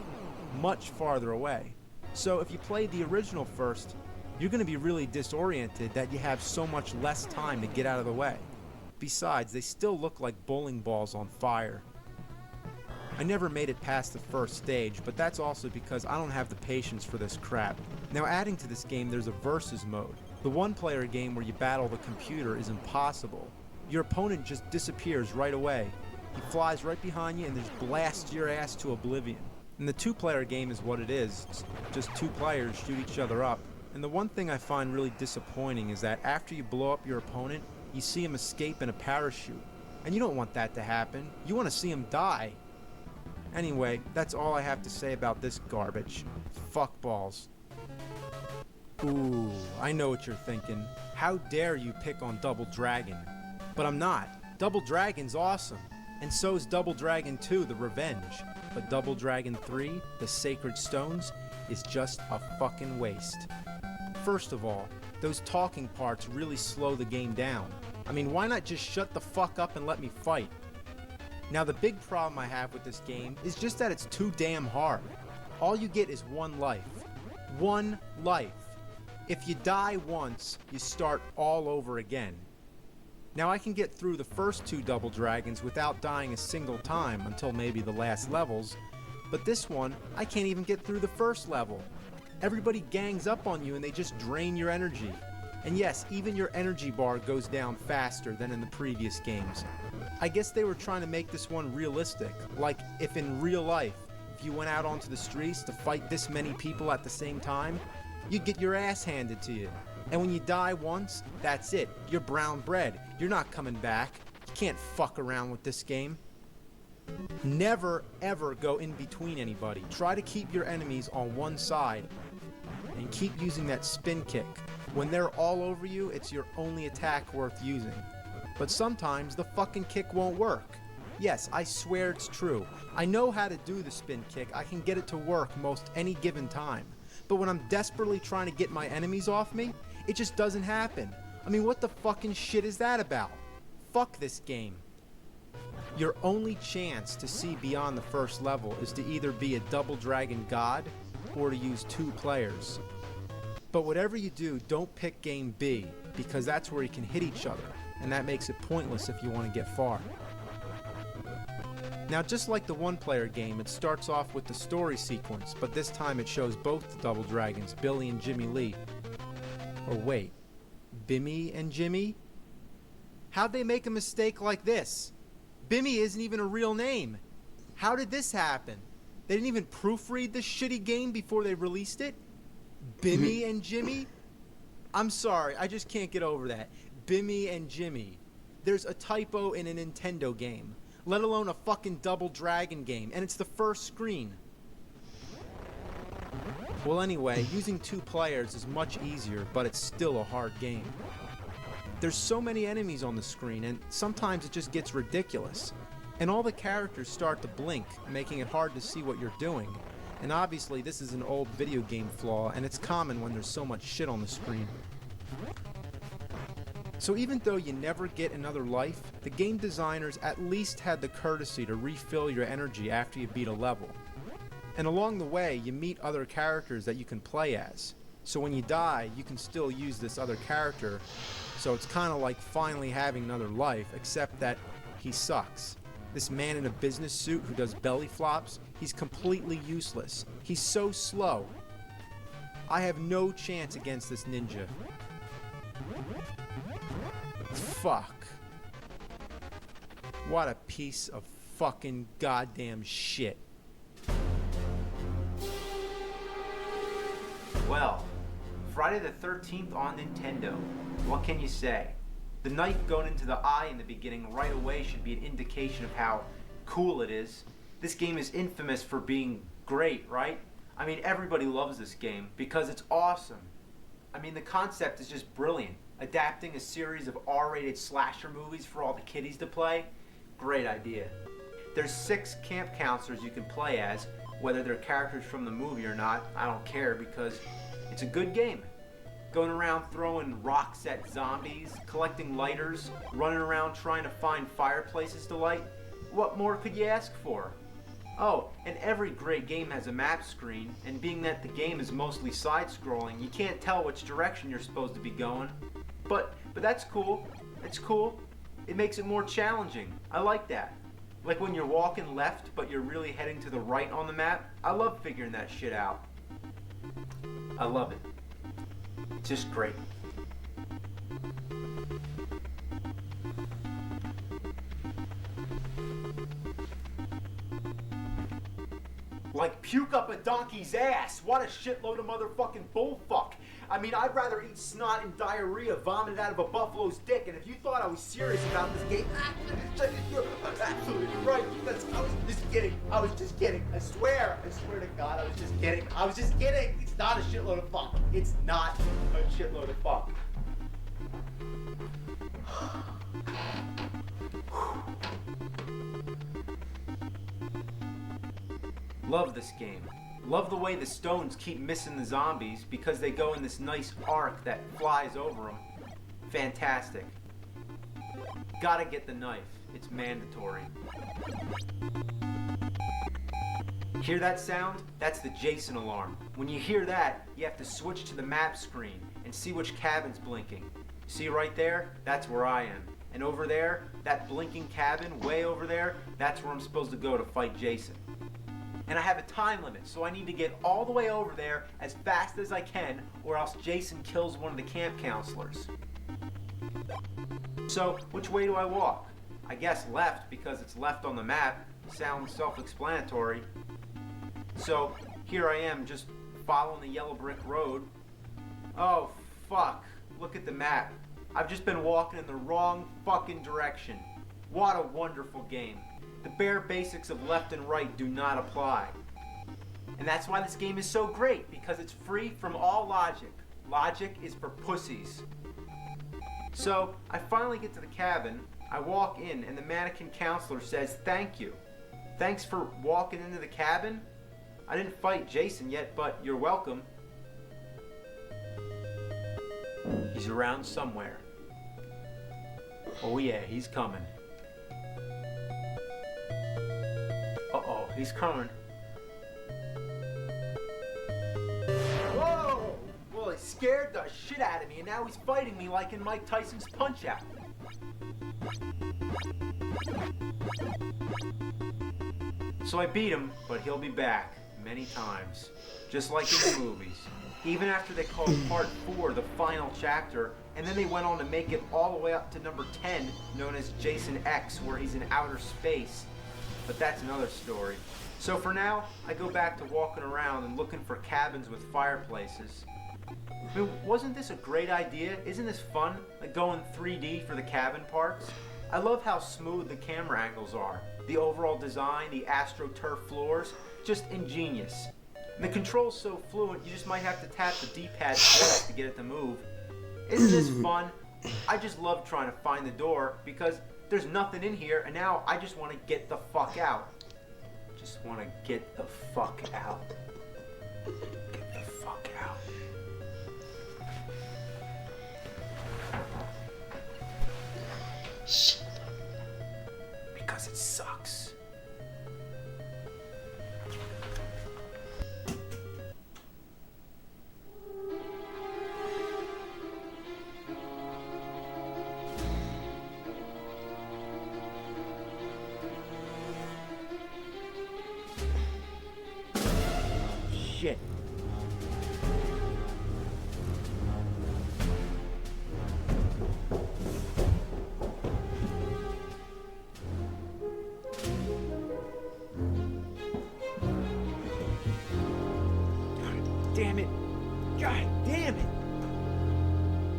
much farther away. So if you play the original first, you're going to be really disoriented that you have so much less time to get out of the way. Besides, they still look like bowling balls on fire. I never made it past the first stage, but that's also because I don't have the patience for this crap. Now, adding to this game, there's a versus mode. The one-player game where you battle the computer is impossible. Your opponent just disappears right away. He flies right behind you and just blasts your ass to oblivion. And the two-player game is what it is. It's just 2 players shoot each other up. And the one thing I find really disappointing is that after you blow up your opponent, you see him escape in a parachute. And you don't want that to happen. You want to see him die. Anyway, that's all I have to say about this garbage. Fuck balls. Ooh, I know what you're thinking. How dare you pick on Double Dragon? But I'm not. Double Dragon's awesome. And so is Double Dragon 2, The Revenge. But Double Dragon 3, The Sacred Stones, is just a fucking waste. First of all, those talking parts really slow the game down. I mean, why not just shut the fuck up and let me fight? Now, the big problem I have with this game is just that it's too damn hard. All you get is 1 life. 1 life. If you die once, you start all over again. Now, I can get through the first 2 Double Dragons without dying a single time until maybe the last levels, but this one, I can't even get through the first level. Everybody gangs up on you and they just drain your energy. And yes, even your energy bar goes down faster than in the previous games. I guess they were trying to make this one realistic, like if in real life, if you went out onto the streets to fight this many people at the same time, you'd get your ass handed to you. And when you die once, that's it. You're brown bread. You're not coming back. You can't fuck around with this game. Never, ever go in between anybody. Try to keep your enemies on one side and keep using that spin kick. When they're all over you, it's your only attack worth using. But sometimes the fucking kick won't work. Yes, I swear it's true. I know how to do the spin kick. I can get it to work most any given time. But when I'm desperately trying to get my enemies off me, it just doesn't happen. I mean, what the fucking shit is that about? Fuck this game. Your only chance to see beyond the first level is to either be a double dragon god or to use 2 players. But whatever you do, don't pick game B, because that's where you can hit each other, and that makes it pointless if you want to get far. Now, just like the one-player game, it starts off with the story sequence, but this time it shows both the double dragons, Billy and Jimmy Lee. Or wait, Bimmy and Jimmy? How'd they make a mistake like this? Bimmy isn't even a real name. How did this happen? They didn't even proofread this shitty game before they released it? Bimmy and Jimmy? I'm sorry, I just can't get over that. Bimmy and Jimmy. There's a typo in a Nintendo game, let alone a fucking Double Dragon game, and it's the first screen. Well, anyway, using 2 players is much easier, but it's still a hard game. There's so many enemies on the screen, and sometimes it just gets ridiculous. And all the characters start to blink, making it hard to see what you're doing. And obviously this is an old video game flaw, and it's common when there's so much shit on the screen. So even though you never get another life, the game designers at least had the courtesy to refill your energy after you beat a level. And along the way, you meet other characters that you can play as. So when you die, you can still use this other character, so it's kind of like finally having another life, except that he sucks. This man in a business suit who does belly flops, he's completely useless. He's so slow. I have no chance against this ninja. Fuck. What a piece of fucking goddamn shit. Well, Friday the 13th on Nintendo. What can you say? The knife going into the eye in the beginning right away should be an indication of how cool it is. This game is infamous for being great, right? I mean, everybody loves this game because it's awesome. I mean, the concept is just brilliant. Adapting a series of R-rated slasher movies for all the kiddies to play, great idea. There's 6 camp counselors you can play as, whether they're characters from the movie or not, I don't care because it's a good game. Going around throwing rocks at zombies, collecting lighters, running around trying to find fireplaces to light. What more could you ask for? Oh, and every great game has a map screen, and being that the game is mostly side-scrolling, you can't tell which direction you're supposed to be going. But that's cool. It's cool. It makes it more challenging. I like that. Like when you're walking left, but you're really heading to the right on the map. I love figuring that shit out. I love it. It's just great. Like puke up a donkey's ass. What a shitload of motherfucking bullfuck. I mean, I'd rather eat snot and diarrhea vomited out of a buffalo's dick. And if you thought I was serious about this game, you're absolutely right. I was just kidding. I was just kidding. I swear to God, I was just kidding. I was just kidding. It's not a shitload of fuck. It's not a shitload of fuck. Love this game. Love the way the stones keep missing the zombies because they go in this nice arc that flies over them. Fantastic. Gotta get the knife. It's mandatory. Hear that sound? That's the Jason alarm. When you hear that, you have to switch to the map screen and see which cabin's blinking. See right there? That's where I am. And over there, that blinking cabin way over there, that's where I'm supposed to go to fight Jason. and I have a time limit, so I need to get all the way over there as fast as I can, or else Jason kills one of the camp counselors. So, which way do I walk? I guess left, because it's left on the map. Sounds self-explanatory. So, here I am, just following the yellow brick road. Oh, fuck. Look at the map. I've just been walking in the wrong fucking direction. What a wonderful game. The bare basics of left and right do not apply. And that's why this game is so great, because it's free from all logic. Logic is for pussies. So, I finally get to the cabin, I walk in, and the mannequin counselor says, "Thank you. Thanks for walking into the cabin. I didn't fight Jason yet, but you're welcome." He's around somewhere. Oh yeah, he's coming. Uh-oh, he's coming. Whoa! Well, he scared the shit out of me, and now he's fighting me like in Mike Tyson's Punch-Out. So I beat him, but he'll be back many times, just like in the movies. Even after they called part 4 the final chapter, and then they went on to make it all the way up to number 10, known as Jason X, where he's in outer space. But that's another story. So for now, I go back to walking around and looking for cabins with fireplaces. I mean, wasn't this a great idea? Isn't this fun? Like going 3D for the cabin parts? I love how smooth the camera angles are. The overall design, the AstroTurf floors, just ingenious. And the control's so fluent, you just might have to tap the D-pad twice to get it to move. Isn't this fun? I just love trying to find the door because there's nothing in here, and now I just want to get the fuck out. Just want to get the fuck out. Get the fuck out. Because it sucks. Shit. Damn it. God damn it.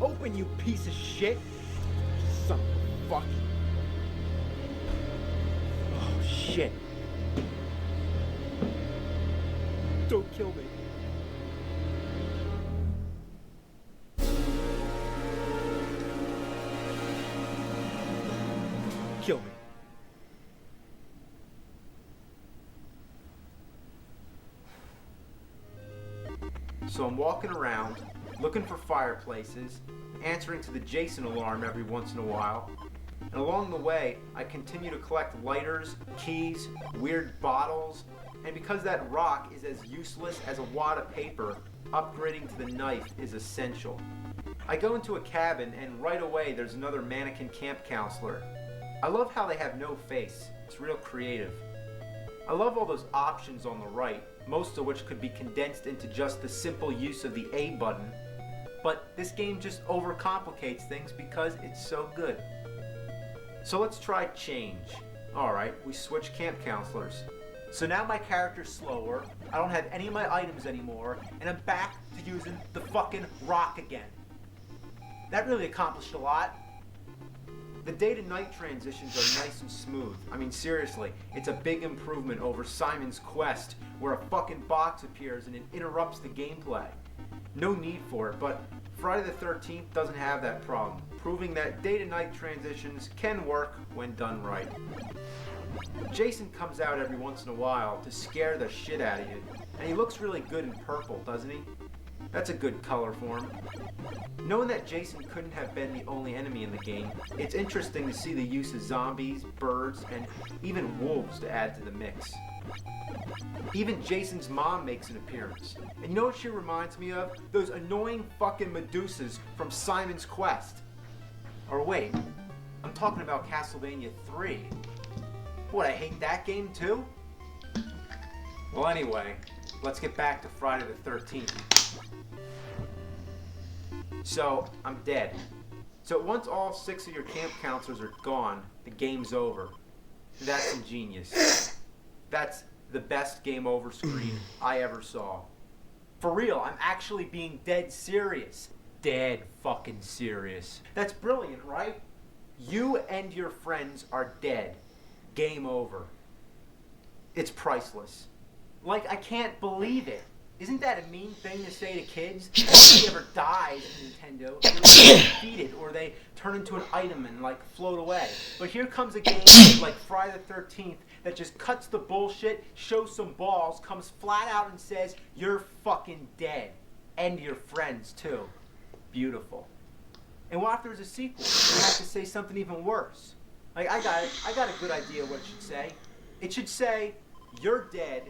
Open, you piece of shit. Son of a fuck. Oh, shit. Don't kill me. Kill me. So I'm walking around, looking for fireplaces, answering to the Jason alarm every once in a while, and along the way, I continue to collect lighters, keys, weird bottles, and because that rock is as useless as a wad of paper, upgrading to the knife is essential. I go into a cabin, and right away there's another mannequin camp counselor. I love how they have no face. It's real creative. I love all those options on the right, most of which could be condensed into just the simple use of the A button. But this game just overcomplicates things because it's so good. So let's try change. Alright, we switch camp counselors. So now my character's slower, I don't have any of my items anymore, and I'm back to using the fucking rock again. That really accomplished a lot. The day to night transitions are nice and smooth. I mean, seriously, it's a big improvement over Simon's Quest, where a fucking box appears and it interrupts the gameplay. No need for it, but Friday the 13th doesn't have that problem, proving that day to night transitions can work when done right. Jason comes out every once in a while to scare the shit out of you, and he looks really good in purple, doesn't he? That's a good color for him. Knowing that Jason couldn't have been the only enemy in the game, it's interesting to see the use of zombies, birds, and even wolves to add to the mix. Even Jason's mom makes an appearance. And you know what she reminds me of? Those annoying fucking Medusas from Simon's Quest. Or wait, I'm talking about Castlevania 3. What, I hate that game too? Well, anyway, let's get back to Friday the 13th. So, I'm dead. So once all 6 of your camp counselors are gone, the game's over. That's ingenious. That's the best game over screen I ever saw. For real, I'm actually being dead serious. Dead fucking serious. That's brilliant, right? You and your friends are dead. Game over. It's priceless. Like, I can't believe it. Isn't that a mean thing to say to kids? Nobody ever dies in Nintendo. They're either defeated or they turn into an item and like float away. But here comes a game like Friday the 13th that just cuts the bullshit, shows some balls, comes flat out and says, you're fucking dead. And your friends too. Beautiful. And what if there's a sequel? They have to say something even worse. Like, I got a good idea what it should say. It should say, you're dead,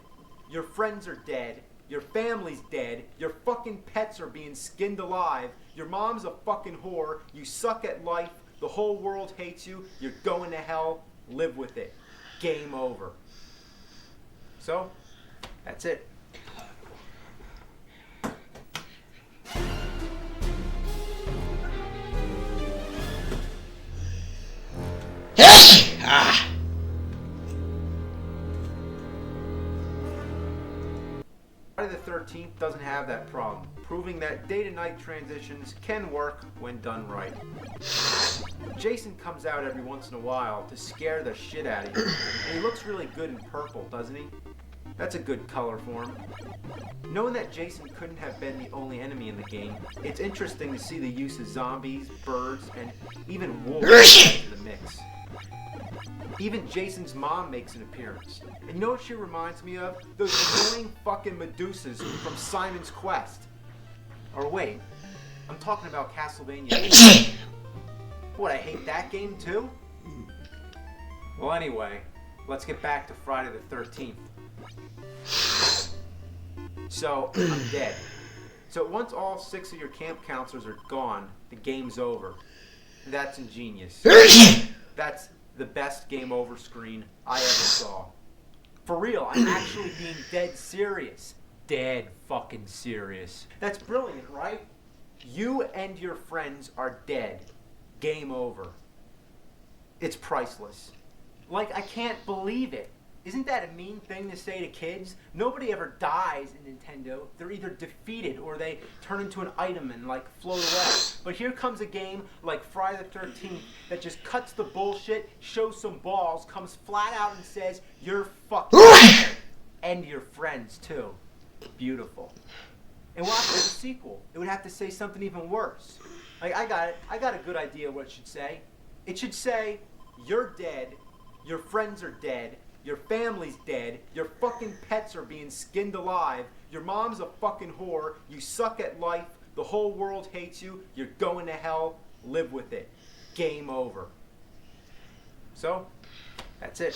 your friends are dead, your family's dead, your fucking pets are being skinned alive, your mom's a fucking whore, you suck at life, the whole world hates you, you're going to hell, live with it. Game over. So, that's it. Friday the 13th doesn't have that problem, proving that day-to-night transitions can work when done right. Jason comes out every once in a while to scare the shit out of you, and he looks really good in purple, doesn't he? That's a good color for him. Knowing that Jason couldn't have been the only enemy in the game, it's interesting to see the use of zombies, birds, and even wolves into the mix. Even Jason's mom makes an appearance. And you know what she reminds me of? Those annoying fucking Medusas from Simon's Quest. Or wait, I'm talking about Castlevania. What, I hate that game too? Well, anyway, let's get back to Friday the 13th. So, I'm dead. So once all 6 of your camp counselors are gone, the game's over. That's ingenious. That's the best game over screen I ever saw. For real, I'm actually being dead serious. Dead fucking serious. That's brilliant, right? You and your friends are dead. Game over. It's priceless. Like, I can't believe it. Isn't that a mean thing to say to kids? Nobody ever dies in Nintendo. They're either defeated or they turn into an item and like float away. But here comes a game like Friday the 13th that just cuts the bullshit, shows some balls, comes flat out and says, you're fucking dead. And your friends too. Beautiful. And what if there's a sequel? It would have to say something even worse. Like, I got a good idea what it should say. It should say, you're dead, your friends are dead, your family's dead, your fucking pets are being skinned alive, your mom's a fucking whore, you suck at life, the whole world hates you, you're going to hell, live with it. Game over. So, that's it.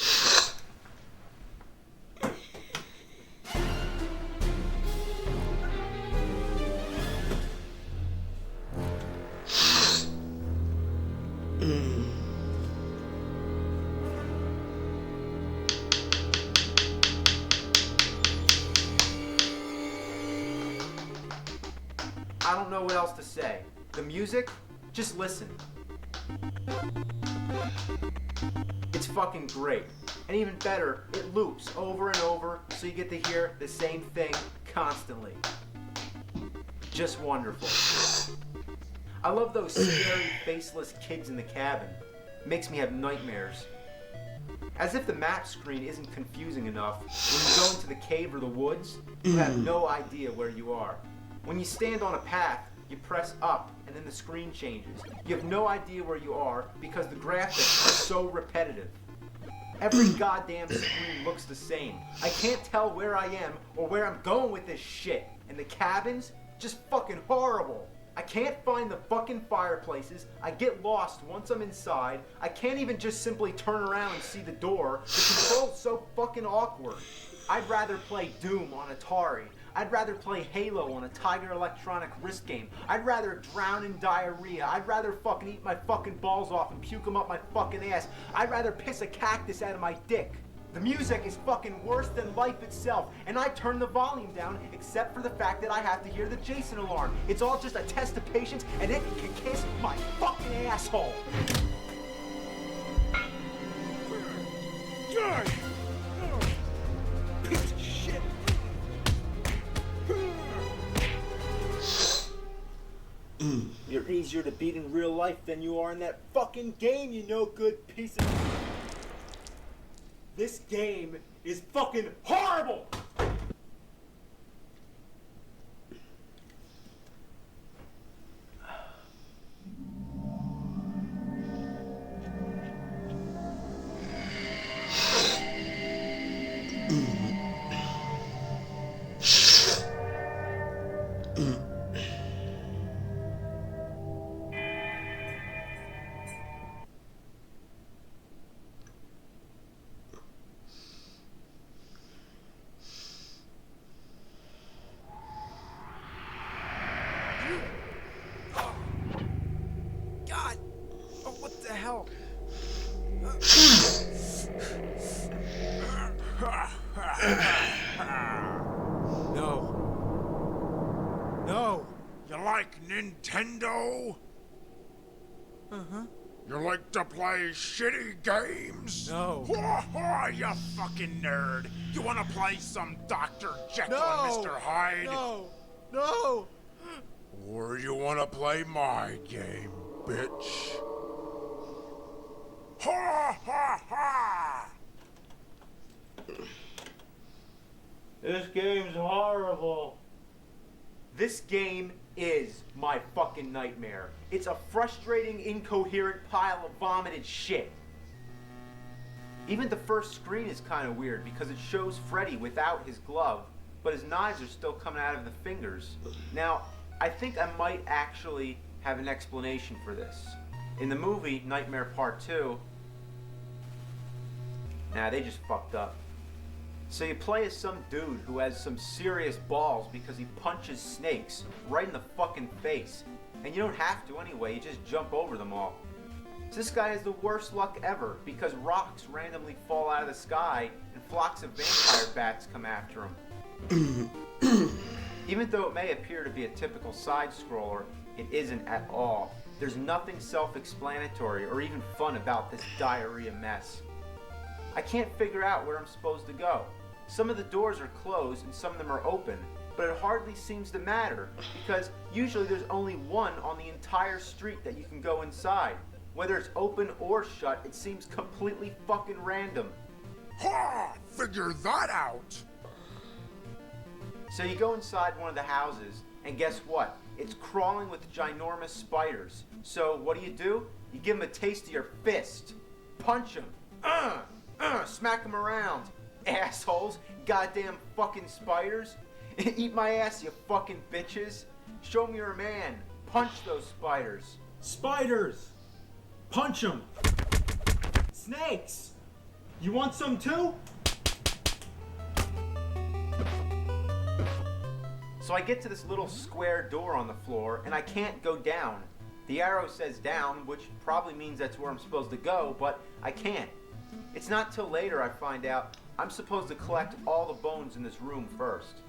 I don't know what else to say. The music, just listen. It's fucking great. And even better, it loops over and over so you get to hear the same thing constantly. Just wonderful. I love those scary, faceless kids in the cabin. It makes me have nightmares. As if the map screen isn't confusing enough, when you go into the cave or the woods, you have no idea where you are. When you stand on a path, you press up and then the screen changes. You have no idea where you are because the graphics are so repetitive. Every goddamn screen looks the same. I can't tell where I am or where I'm going with this shit. And the cabins, just fucking horrible. I can't find the fucking fireplaces. I get lost once I'm inside. I can't even just simply turn around and see the door. The control's so fucking awkward. I'd rather play Doom on Atari. I'd rather play Halo on a Tiger Electronic wrist game. I'd rather drown in diarrhea. I'd rather fucking eat my fucking balls off and puke them up my fucking ass. I'd rather piss a cactus out of my dick The music is fucking worse than life itself, and I turn the volume down except for the fact that I have to hear the Jason alarm. It's all just a test of patience, and it can kiss my fucking asshole. Piece of shit. You're easier to beat in real life than you are in that fucking game, you no good piece of... This game is fucking horrible! God! Oh, what the hell? No. No! You like Nintendo? Uh-huh. You like to play shitty games? No. You fucking nerd. You wanna play some Dr. Jekyll and No. Mr. Hyde? No! No! Or you wanna play my game, bitch? Ha ha ha! This game's horrible. This game is my fucking nightmare. It's a frustrating, incoherent pile of vomited shit. Even the first screen is kind of weird because it shows Freddy without his glove, but his knives are still coming out of the fingers. Now, I think I might actually have an explanation for this. In the movie, Nightmare Part 2, they just fucked up. So you play as some dude who has some serious balls because he punches snakes right in the fucking face. And you don't have to anyway, you just jump over them all. So this guy has the worst luck ever because rocks randomly fall out of the sky and flocks of vampire bats come after him. Even though it may appear to be a typical side-scroller, it isn't at all. There's nothing self-explanatory or even fun about this diarrhea mess. I can't figure out where I'm supposed to go. Some of the doors are closed and some of them are open, but it hardly seems to matter because usually there's only one on the entire street that you can go inside. Whether it's open or shut, it seems completely fucking random. Ha! Figure that out! So you go inside one of the houses, and guess what? It's crawling with ginormous spiders. So what do? You give them a taste of your fist. Punch them. Smack them around. Assholes. Goddamn fucking spiders. Eat my ass, you fucking bitches. Show me you're a man. Punch those spiders. Spiders! Punch them! Snakes! You want some too? So I get to this little square door on the floor, and I can't go down. The arrow says down, which probably means that's where I'm supposed to go, but I can't. It's not till later I find out I'm supposed to collect all the bones in this room first.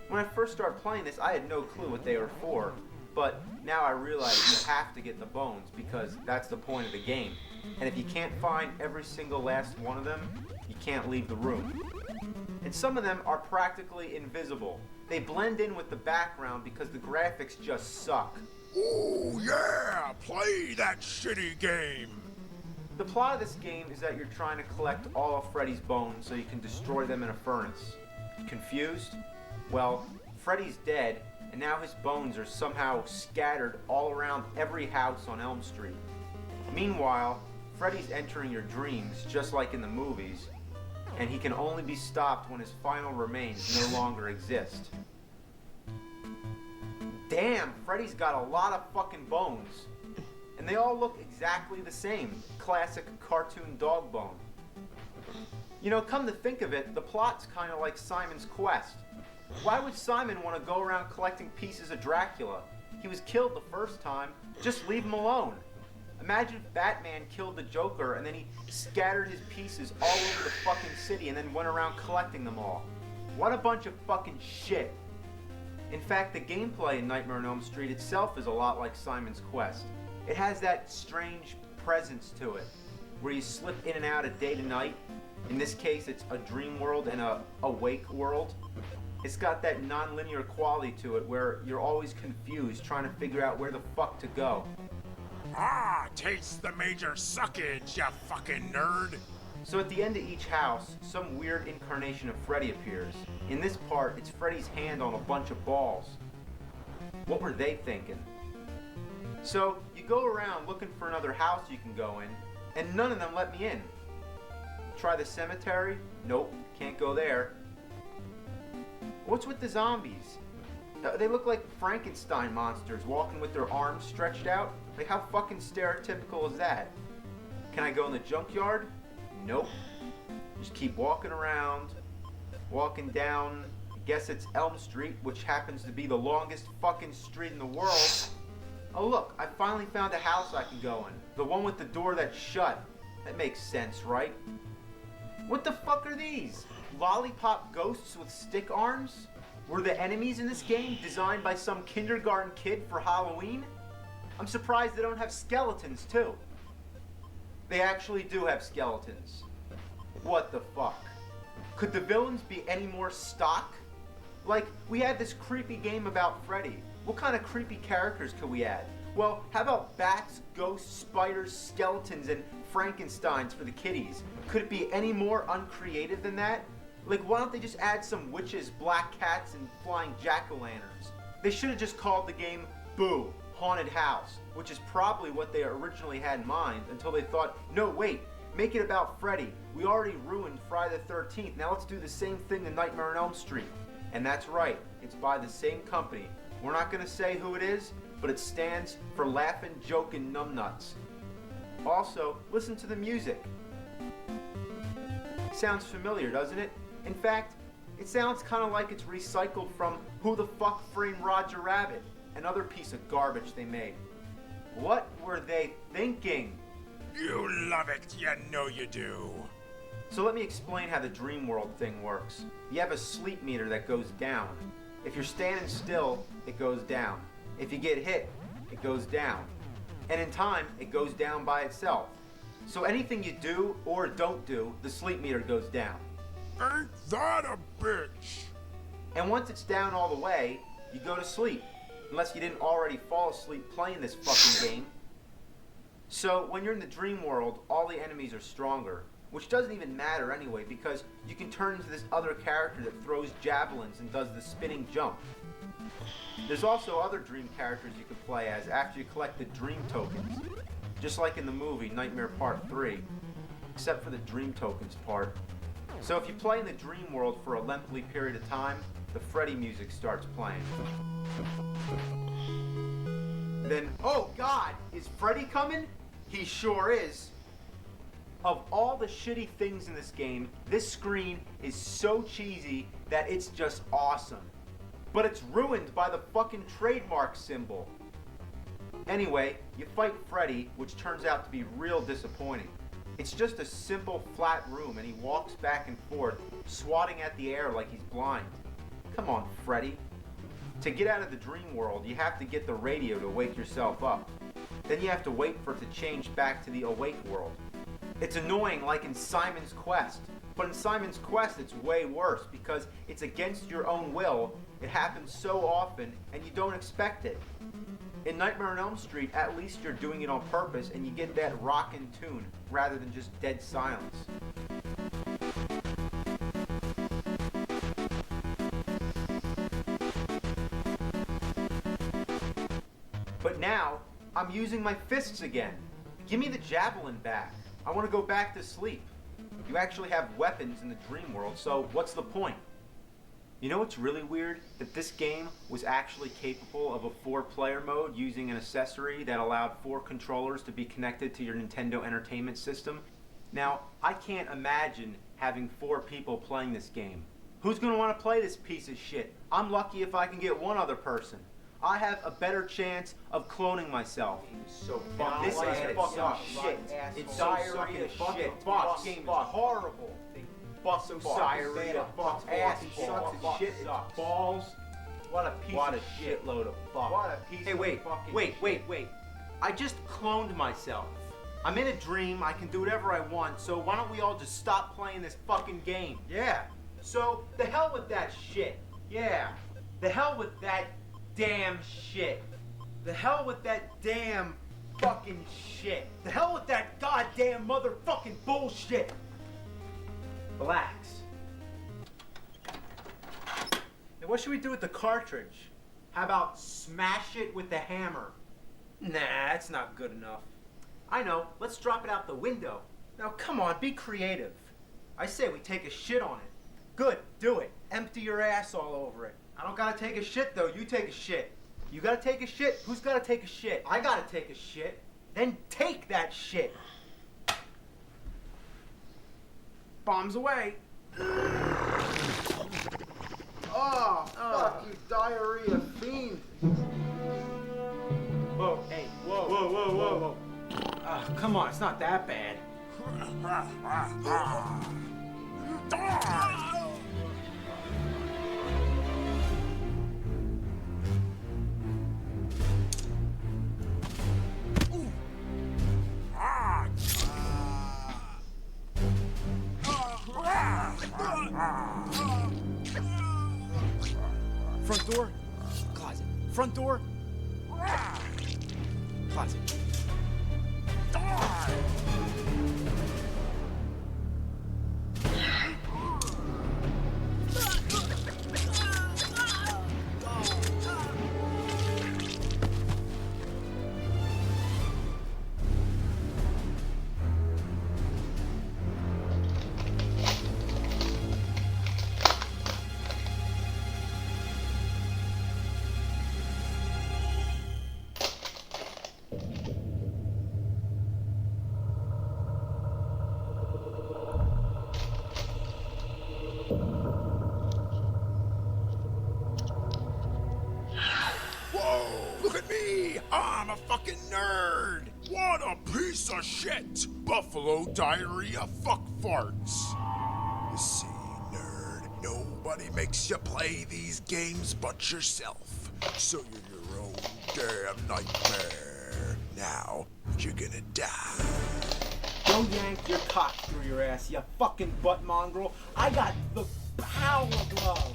When I first started playing this, I had no clue what they were for, but now I realize you have to get the bones because that's the point of the game. And if you can't find every single last one of them, you can't leave the room. And some of them are practically invisible. They blend in with the background because the graphics just suck. Ooh, yeah! Play that shitty game! The plot of this game is that you're trying to collect all of Freddy's bones so you can destroy them in a furnace. Confused? Well, Freddy's dead, and now his bones are somehow scattered all around every house on Elm Street. Meanwhile, Freddy's entering your dreams, just like in the movies, and he can only be stopped when his final remains no longer exist. Damn, Freddy's got a lot of fucking bones. And they all look exactly the same. Classic cartoon dog bone. You know, come to think of it, the plot's kind of like Simon's Quest. Why would Simon want to go around collecting pieces of Dracula? He was killed the first time. Just leave him alone. Imagine if Batman killed the Joker and then he scattered his pieces all over the fucking city and then went around collecting them all. What a bunch of fucking shit. In fact, the gameplay in Nightmare on Elm Street itself is a lot like Simon's Quest. It has that strange presence to it, where you slip in and out of day to night. In this case, it's a dream world and a awake world. It's got that non-linear quality to it where you're always confused, trying to figure out where the fuck to go. Ah, taste the major suckage, you fucking nerd! So at the end of each house, some weird incarnation of Freddy appears. In this part, it's Freddy's hand on a bunch of balls. What were they thinking? So you go around looking for another house you can go in, and none of them let me in. Try the cemetery? Nope, can't go there. What's with the zombies? They look like Frankenstein monsters walking with their arms stretched out. Like, how fucking stereotypical is that? Can I go in the junkyard? Nope. Just keep walking around, walking down, I guess it's Elm Street, which happens to be the longest fucking street in the world. Oh look, I finally found a house I can go in. The one with the door that's shut. That makes sense, right? What the fuck are these? Lollipop ghosts with stick arms? Were the enemies in this game designed by some kindergarten kid for Halloween? I'm surprised they don't have skeletons too. They actually do have skeletons. What the fuck? Could the villains be any more stock? Like, we had this creepy game about Freddy. What kind of creepy characters could we add? Well, how about bats, ghosts, spiders, skeletons, and Frankensteins for the kiddies? Could it be any more uncreative than that? Like, why don't they just add some witches, black cats, and flying jack-o'-lanterns? They should have just called the game Boo! Haunted House, which is probably what they originally had in mind until they thought, no wait, make it about Freddy. We already ruined Friday the 13th, now let's do the same thing to Nightmare on Elm Street. And that's right, it's by the same company. We're not gonna say who it is, but it stands for Laughin' Jokin' Numbnuts. Also, listen to the music. Sounds familiar, doesn't it? In fact, it sounds kind of like it's recycled from Who the Fuck Framed Roger Rabbit? Another piece of garbage they made. What were they thinking? You love it, you know you do. So let me explain how the dream world thing works. You have a sleep meter that goes down. If you're standing still, it goes down. If you get hit, it goes down. And in time, it goes down by itself. So anything you do or don't do, the sleep meter goes down. Ain't that a bitch? And once it's down all the way, you go to sleep. Unless you didn't already fall asleep playing this fucking game. So when you're in the dream world, all the enemies are stronger. Which doesn't even matter anyway, because you can turn into this other character that throws javelins and does the spinning jump. There's also other dream characters you can play as after you collect the dream tokens. Just like in the movie Nightmare Part 3. Except for the dream tokens part. So if you play in the dream world for a lengthy period of time, the Freddy music starts playing. Then, oh God, is Freddy coming? He sure is. Of all the shitty things in this game, this screen is so cheesy that it's just awesome. But it's ruined by the fucking trademark symbol. Anyway, you fight Freddy, which turns out to be real disappointing. It's just a simple flat room and he walks back and forth, swatting at the air like he's blind. Come on, Freddy. To get out of the dream world, you have to get the radio to wake yourself up. Then you have to wait for it to change back to the awake world. It's annoying like in Simon's Quest. But in Simon's Quest, it's way worse because it's against your own will. It happens so often and you don't expect it. In Nightmare on Elm Street, at least you're doing it on purpose and you get that rockin' tune rather than just dead silence. But now, I'm using my fists again. Give me the javelin back. I want to go back to sleep. You actually have weapons in the dream world, so what's the point? You know what's really weird? That this game was actually capable of a 4-player mode using an accessory that allowed 4 controllers to be connected to your Nintendo Entertainment System. Now, I can't imagine having 4 people playing this game. Who's gonna want to play this piece of shit? I'm lucky if I can get one other person. I have a better chance of cloning myself. So this is fucking shit. It's diarrhea shit. This game is horrible. So diarrhea, ass, sucks and shit, it's balls. What a piece of shitload of fuck. What a piece of wait. I just cloned myself. I'm in a dream, I can do whatever I want, so why don't we all just stop playing this fucking game? Yeah. So, the hell with that shit. Yeah. The hell with that damn shit. The hell with that damn fucking shit. The hell with that goddamn motherfucking bullshit. Relax. And what should we do with the cartridge? How about smash it with the hammer? Nah, that's not good enough. I know, let's drop it out the window. Now come on, be creative. I say we take a shit on it. Good, do it. Empty your ass all over it. I don't gotta take a shit though, you take a shit. You gotta take a shit? Who's gotta take a shit? I gotta take a shit. Then take that shit. Bombs away. Oh, fuck you, diarrhea fiend. Whoa, hey, whoa. Come on, it's not that bad. Front door. Closet. Front door. Closet. I'm a fucking nerd! What a piece of shit! Buffalo diarrhea fuck farts! You see, nerd, nobody makes you play these games but yourself. So you're your own damn nightmare. Now, you're gonna die. Go yank your cock through your ass, you fucking butt mongrel. I got the power glove.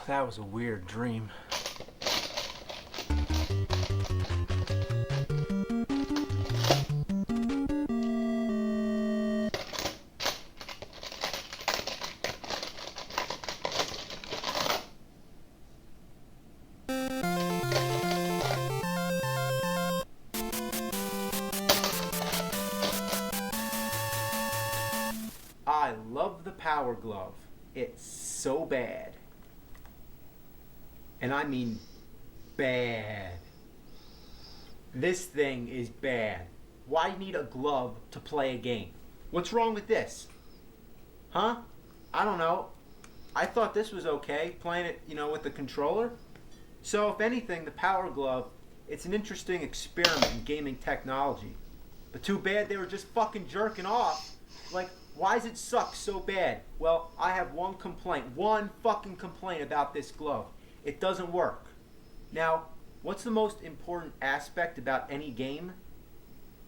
That was a weird dream. I love the Power Glove. It's so bad. And I mean bad. This thing is bad. Why need a glove to play a game? What's wrong with this? Huh? I don't know. I thought this was okay, playing it, with the controller. So if anything, the Power Glove, it's an interesting experiment in gaming technology. But too bad they were just fucking jerking off. Like, why does it suck so bad? Well, I have one fucking complaint about this glove. It doesn't work. Now, what's the most important aspect about any game?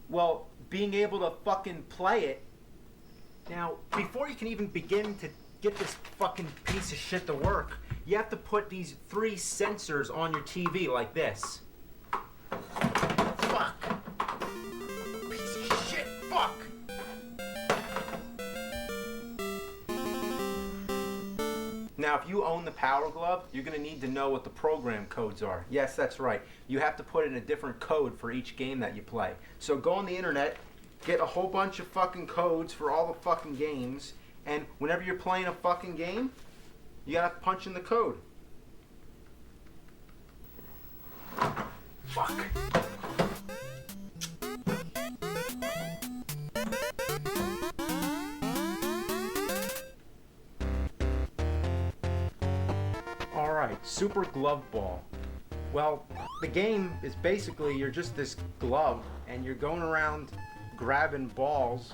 Well, being able to fucking play it. Now, before you can even begin to get this fucking piece of shit to work, you have to put these 3 sensors on your TV like this. Fuck. Piece of shit. Fuck. Now, Now, if you own the Power Glove, you're going to need to know what the program codes are. Yes, that's right. You have to put in a different code for each game that you play. So go on the internet, get a whole bunch of fucking codes for all the fucking games, and whenever you're playing a fucking game, you gotta punch in the code. Fuck. Alright, Super Glove Ball. Well, the game is basically you're just this glove and you're going around grabbing balls.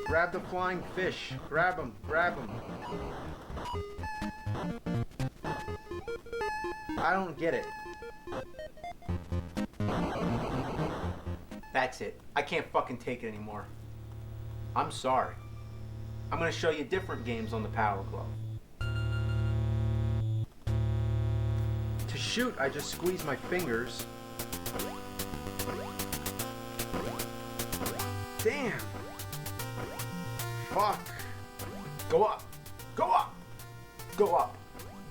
Grab the flying fish. Grab them. Grab them. I don't get it. That's it. I can't fucking take it anymore. I'm sorry. I'm gonna show you different games on the Power Glove. To shoot, I just squeeze my fingers. Damn. Fuck. Go up. Go up. Go up.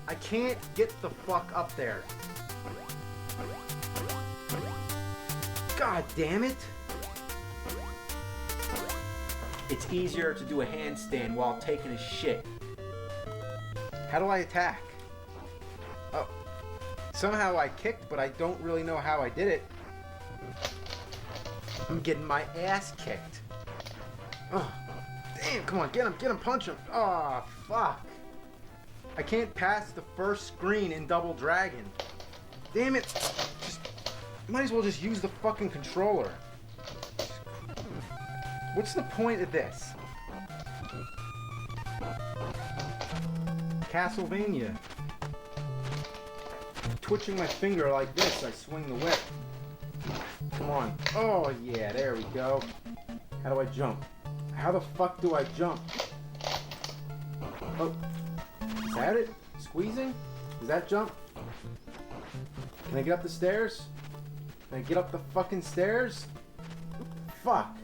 I can't get the fuck up there. God damn it. It's easier to do a handstand while taking a shit. How do I attack? Oh. Somehow I kicked, but I don't really know how I did it. I'm getting my ass kicked. Oh. Damn, come on, get him, punch him. Oh, fuck. I can't pass the first screen in Double Dragon. Damn it. Might as well just use the fucking controller. What's the point of this? Castlevania. Twitching my finger like this, I swing the whip. Come on. Oh, yeah, there we go. How do I jump? How the fuck do I jump? Oh. Is that it? Squeezing? Is that jump? Can I get up the stairs? Can I get up the fucking stairs? Fuck.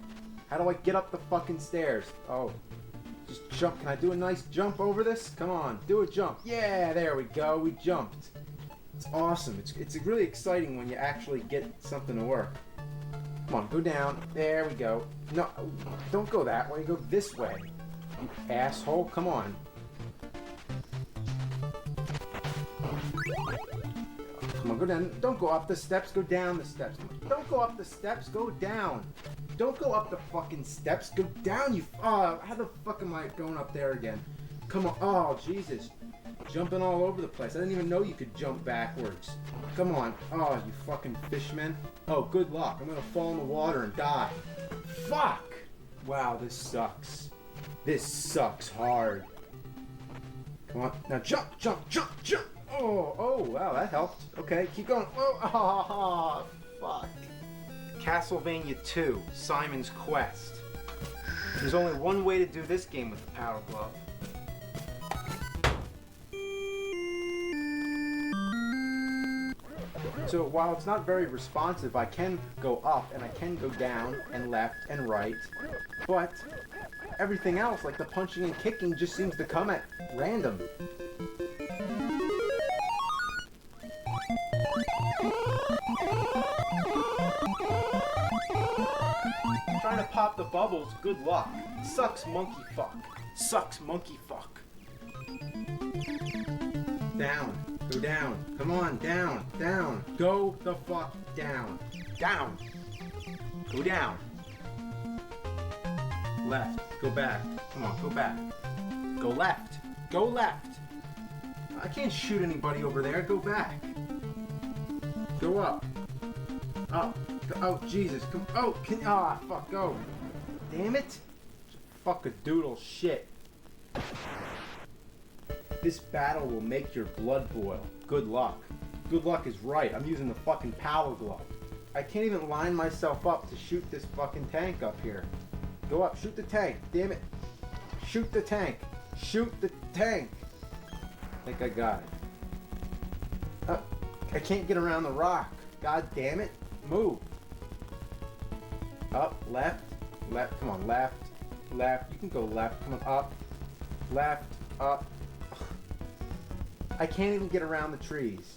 How do I get up the fucking stairs? Oh. Just jump. Can I do a nice jump over this? Come on. Do a jump. Yeah, there we go. We jumped. It's awesome. It's really exciting when you actually get something to work. Come on, go down. There we go. No, don't go that way. Go this way. You asshole. Come on. Come on, go down. Don't go up the steps. Go down the steps. Don't go up the steps. Go down. Don't go up the fucking steps. Go down, you... Oh, how the fuck am I going up there again? Come on. Oh, Jesus. Jumping all over the place. I didn't even know you could jump backwards. Come on. Oh, you fucking fishmen. Oh, good luck. I'm gonna fall in the water and die. Fuck! Wow, this sucks. This sucks hard. Come on. Now jump, jump, jump, jump! Oh, wow, that helped. Okay, keep going. Oh, fuck. Castlevania 2, Simon's Quest. There's only one way to do this game with the Power Glove. So while it's not very responsive, I can go up and I can go down and left and right, but everything else, like the punching and kicking, just seems to come at random. Trying to pop the bubbles, good luck. Sucks monkey fuck. Sucks monkey fuck. Down. Go down. Come on, down, down. Go the fuck down. Down. Go down. Left. Go back. Come on, go back. Go left. Go left. I can't shoot anybody over there. Go back. Go up. Up. Oh, Jesus. Come. Oh, fuck. Go. Damn it. Fuck a doodle shit. This battle will make your blood boil. Good luck. Good luck is right. I'm using the fucking Power Glove. I can't even line myself up to shoot this fucking tank up here. Go up. Shoot the tank. Damn it. Shoot the tank. Shoot the tank. I think I got it. I can't get around the rock. God damn it. Move. Up. Left. Left. Come on. Left. left. You can go left. Come on, up. Left, up. I can't even get around the trees.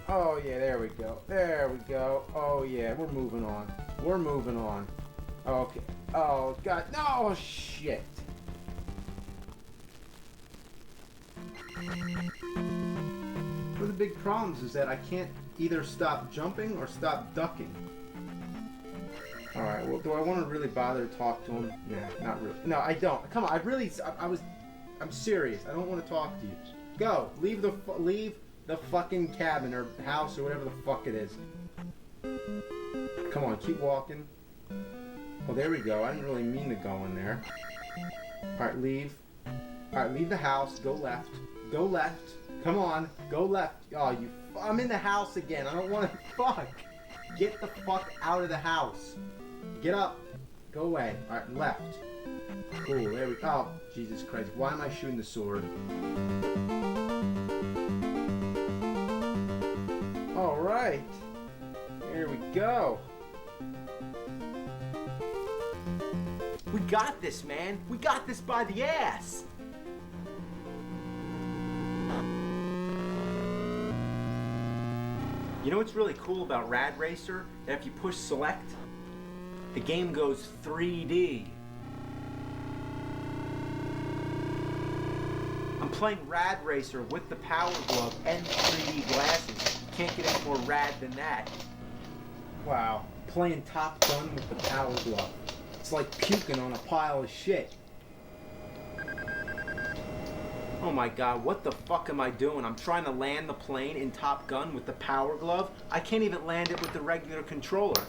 Oh yeah, there we go. There we go. Oh yeah, we're moving on. We're moving on. Okay. Oh god, no shit. One of the big problems is that I can't either stop jumping or stop ducking. Alright, well, do I want to really bother to talk to him? Nah, not really. No, I don't. Come on, I'm serious. I don't want to talk to you. Go, leave the fucking cabin or house or whatever the fuck it is. Come on, keep walking. Oh, there we go. I didn't really mean to go in there. Alright, leave. Alright, leave the house. Go left. Go left. Come on, go left. Oh, I'm in the house again. I don't want to. Fuck. Get the fuck out of the house. Get up. Go away. Alright, left. Cool, there we go. Oh, Jesus Christ. Why am I shooting the sword? Alright. Here we go. We got this, man. We got this by the ass. You know what's really cool about Rad Racer? That if you push select, the game goes 3D. I'm playing Rad Racer with the Power Glove and 3D glasses. You can't get any more rad than that. Wow. Playing Top Gun with the Power Glove. It's like puking on a pile of shit. Oh my god, what the fuck am I doing? I'm trying to land the plane in Top Gun with the Power Glove. I can't even land it with the regular controller.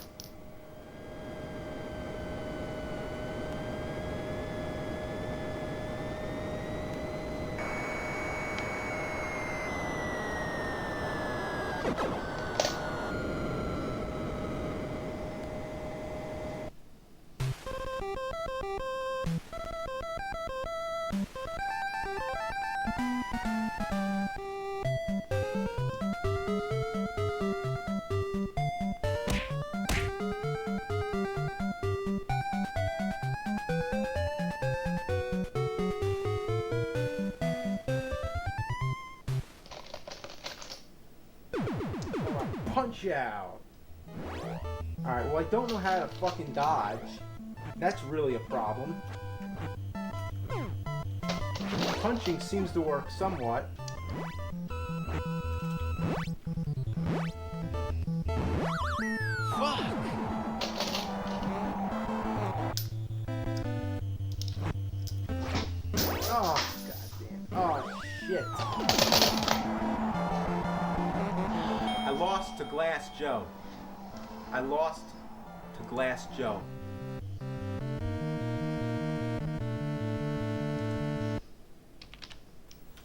Punch out. Alright, well I don't know how to fucking dodge. That's really a problem. Punching seems to work somewhat. Fuck! Oh, goddamn. Oh, shit. I lost to Glass Joe. I lost to Glass Joe.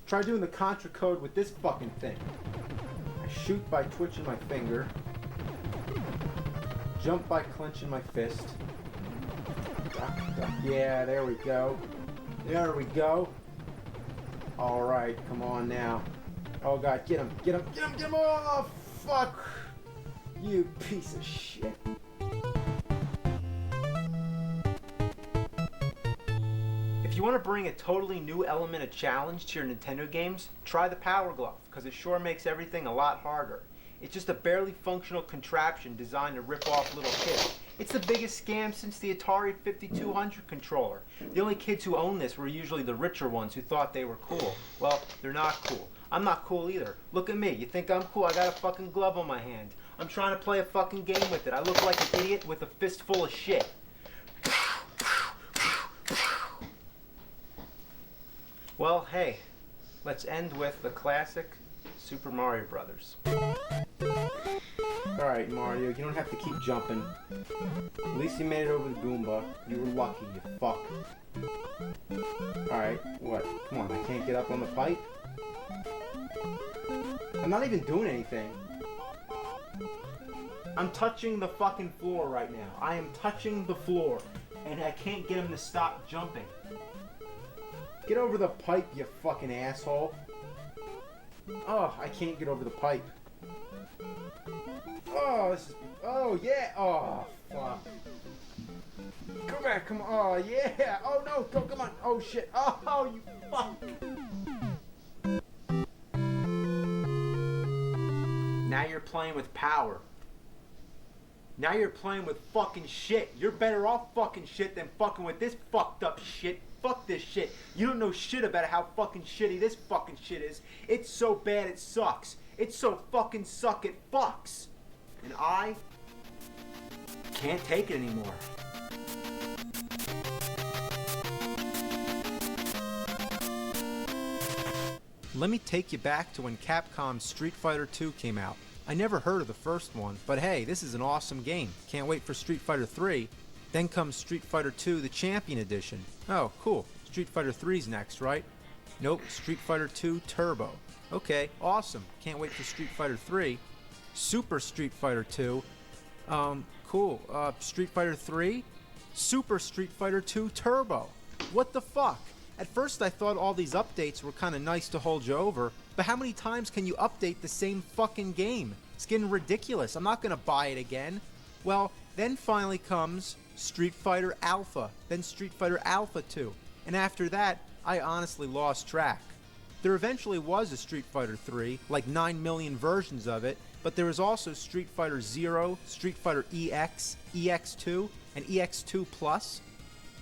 Try doing the Contra code with this fucking thing. I shoot by twitching my finger. Jump by clenching my fist. Duck, duck. Yeah, there we go. There we go. Alright, come on now. Oh god, get him, get him, get him, get him! Oh, fuck! You piece of shit. If you want to bring a totally new element of challenge to your Nintendo games, try the Power Glove, because it sure makes everything a lot harder. It's just a barely functional contraption designed to rip off little kids. It's the biggest scam since the Atari 5200 controller. The only kids who own this were usually the richer ones who thought they were cool. Well, they're not cool. I'm not cool either. Look at me. You think I'm cool? I got a fucking glove on my hand. I'm trying to play a fucking game with it. I look like an idiot with a fistful of shit. Well, hey, let's end with the classic Super Mario Brothers. Alright, Mario, you don't have to keep jumping. At least you made it over the Goomba. You were lucky, you fuck. Alright, what? Come on, I can't get up on the pipe? I'm not even doing anything. I'm touching the fucking floor right now. I am touching the floor, and I can't get him to stop jumping. Get over the pipe, you fucking asshole. Oh, I can't get over the pipe. Oh, this is... Oh, yeah! Oh, fuck. Come back, come on. Oh, yeah. Oh, no, come on. Oh, shit. Oh, you fuck. Now you're playing with power. Now you're playing with fucking shit. You're better off fucking shit than fucking with this fucked up shit. Fuck this shit. You don't know shit about how fucking shitty this fucking shit is. It's so bad it sucks. It's so fucking suck it fucks. And I can't take it anymore. Let me take you back to when Capcom's Street Fighter II came out. I never heard of the first one, but hey, this is an awesome game. Can't wait for Street Fighter 3. Then comes Street Fighter II, the Champion Edition. Oh, cool. Street Fighter 3's next, right? Nope, Street Fighter II Turbo. Okay, awesome. Can't wait for Street Fighter 3. Super Street Fighter 2. Cool. Street Fighter 3? Super Street Fighter 2 Turbo. What the fuck? At first I thought all these updates were kinda nice to hold you over, but how many times can you update the same fucking game? It's getting ridiculous. I'm not gonna buy it again. Well, then finally comes Street Fighter Alpha, then Street Fighter Alpha 2, and after that, I honestly lost track. There eventually was a Street Fighter 3, like 9 million versions of it, but there was also Street Fighter Zero, Street Fighter EX, EX2, and EX2 Plus.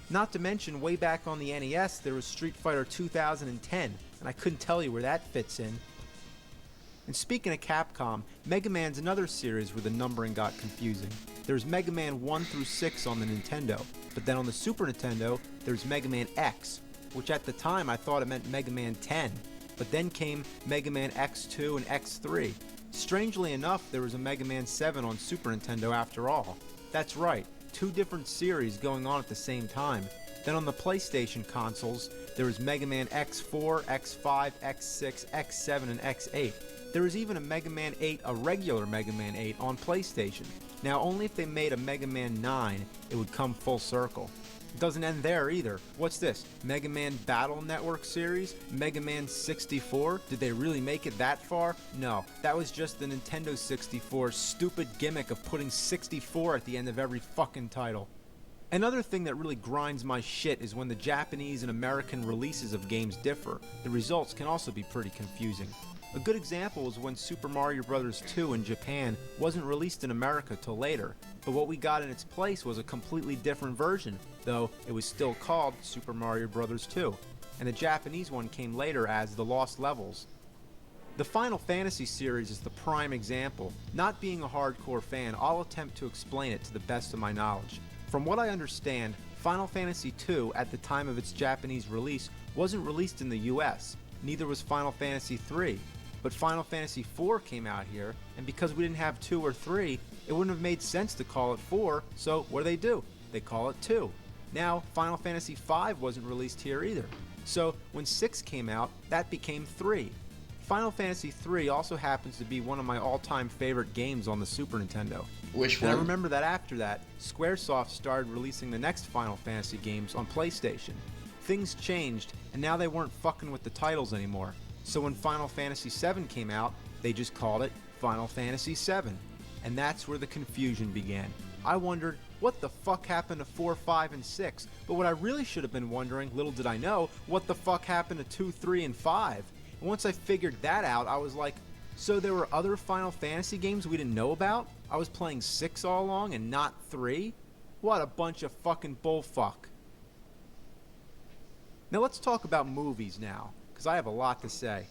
Not to mention, way back on the NES, there was Street Fighter 2010, and I couldn't tell you where that fits in. And speaking of Capcom, Mega Man's another series where the numbering got confusing. There's Mega Man 1 through 6 on the Nintendo, but then on the Super Nintendo, there's Mega Man X, which at the time I thought it meant Mega Man 10, but then came Mega Man X2 and X3. Strangely enough, there was a Mega Man 7 on Super Nintendo after all. That's right, 2 different series going on at the same time. Then on the PlayStation consoles, there was Mega Man X4, X5, X6, X7, and X8. There was even a Mega Man 8, a regular Mega Man 8, on PlayStation. Now, only if they made a Mega Man 9, it would come full circle. It doesn't end there either. What's this? Mega Man Battle Network series? Mega Man 64? Did they really make it that far? No, that was just the Nintendo 64's stupid gimmick of putting 64 at the end of every fucking title. Another thing that really grinds my shit is when the Japanese and American releases of games differ. The results can also be pretty confusing. A good example is when Super Mario Bros. 2 in Japan wasn't released in America till later, but what we got in its place was a completely different version, though it was still called Super Mario Bros. 2, and the Japanese one came later as The Lost Levels. The Final Fantasy series is the prime example. Not being a hardcore fan, I'll attempt to explain it to the best of my knowledge. From what I understand, Final Fantasy II, at the time of its Japanese release, wasn't released in the US, neither was Final Fantasy III. But Final Fantasy IV came out here, and because we didn't have 2 or 3, it wouldn't have made sense to call it 4, so what do? They call it 2. Now, Final Fantasy V wasn't released here either, so when 6 came out, that became 3. Final Fantasy III also happens to be one of my all-time favorite games on the Super Nintendo. Which and one? I remember that after that, Squaresoft started releasing the next Final Fantasy games on PlayStation. Things changed, and now they weren't fucking with the titles anymore. So when Final Fantasy VII came out, they just called it Final Fantasy VII. And that's where the confusion began. I wondered, what the fuck happened to 4, 5, and 6? But what I really should have been wondering, little did I know, what the fuck happened to 2, 3, and 5? And once I figured that out, I was like, so there were other Final Fantasy games we didn't know about? I was playing 6 all along and not 3? What a bunch of fucking bullfuck. Now let's talk about movies now, because I have a lot to say.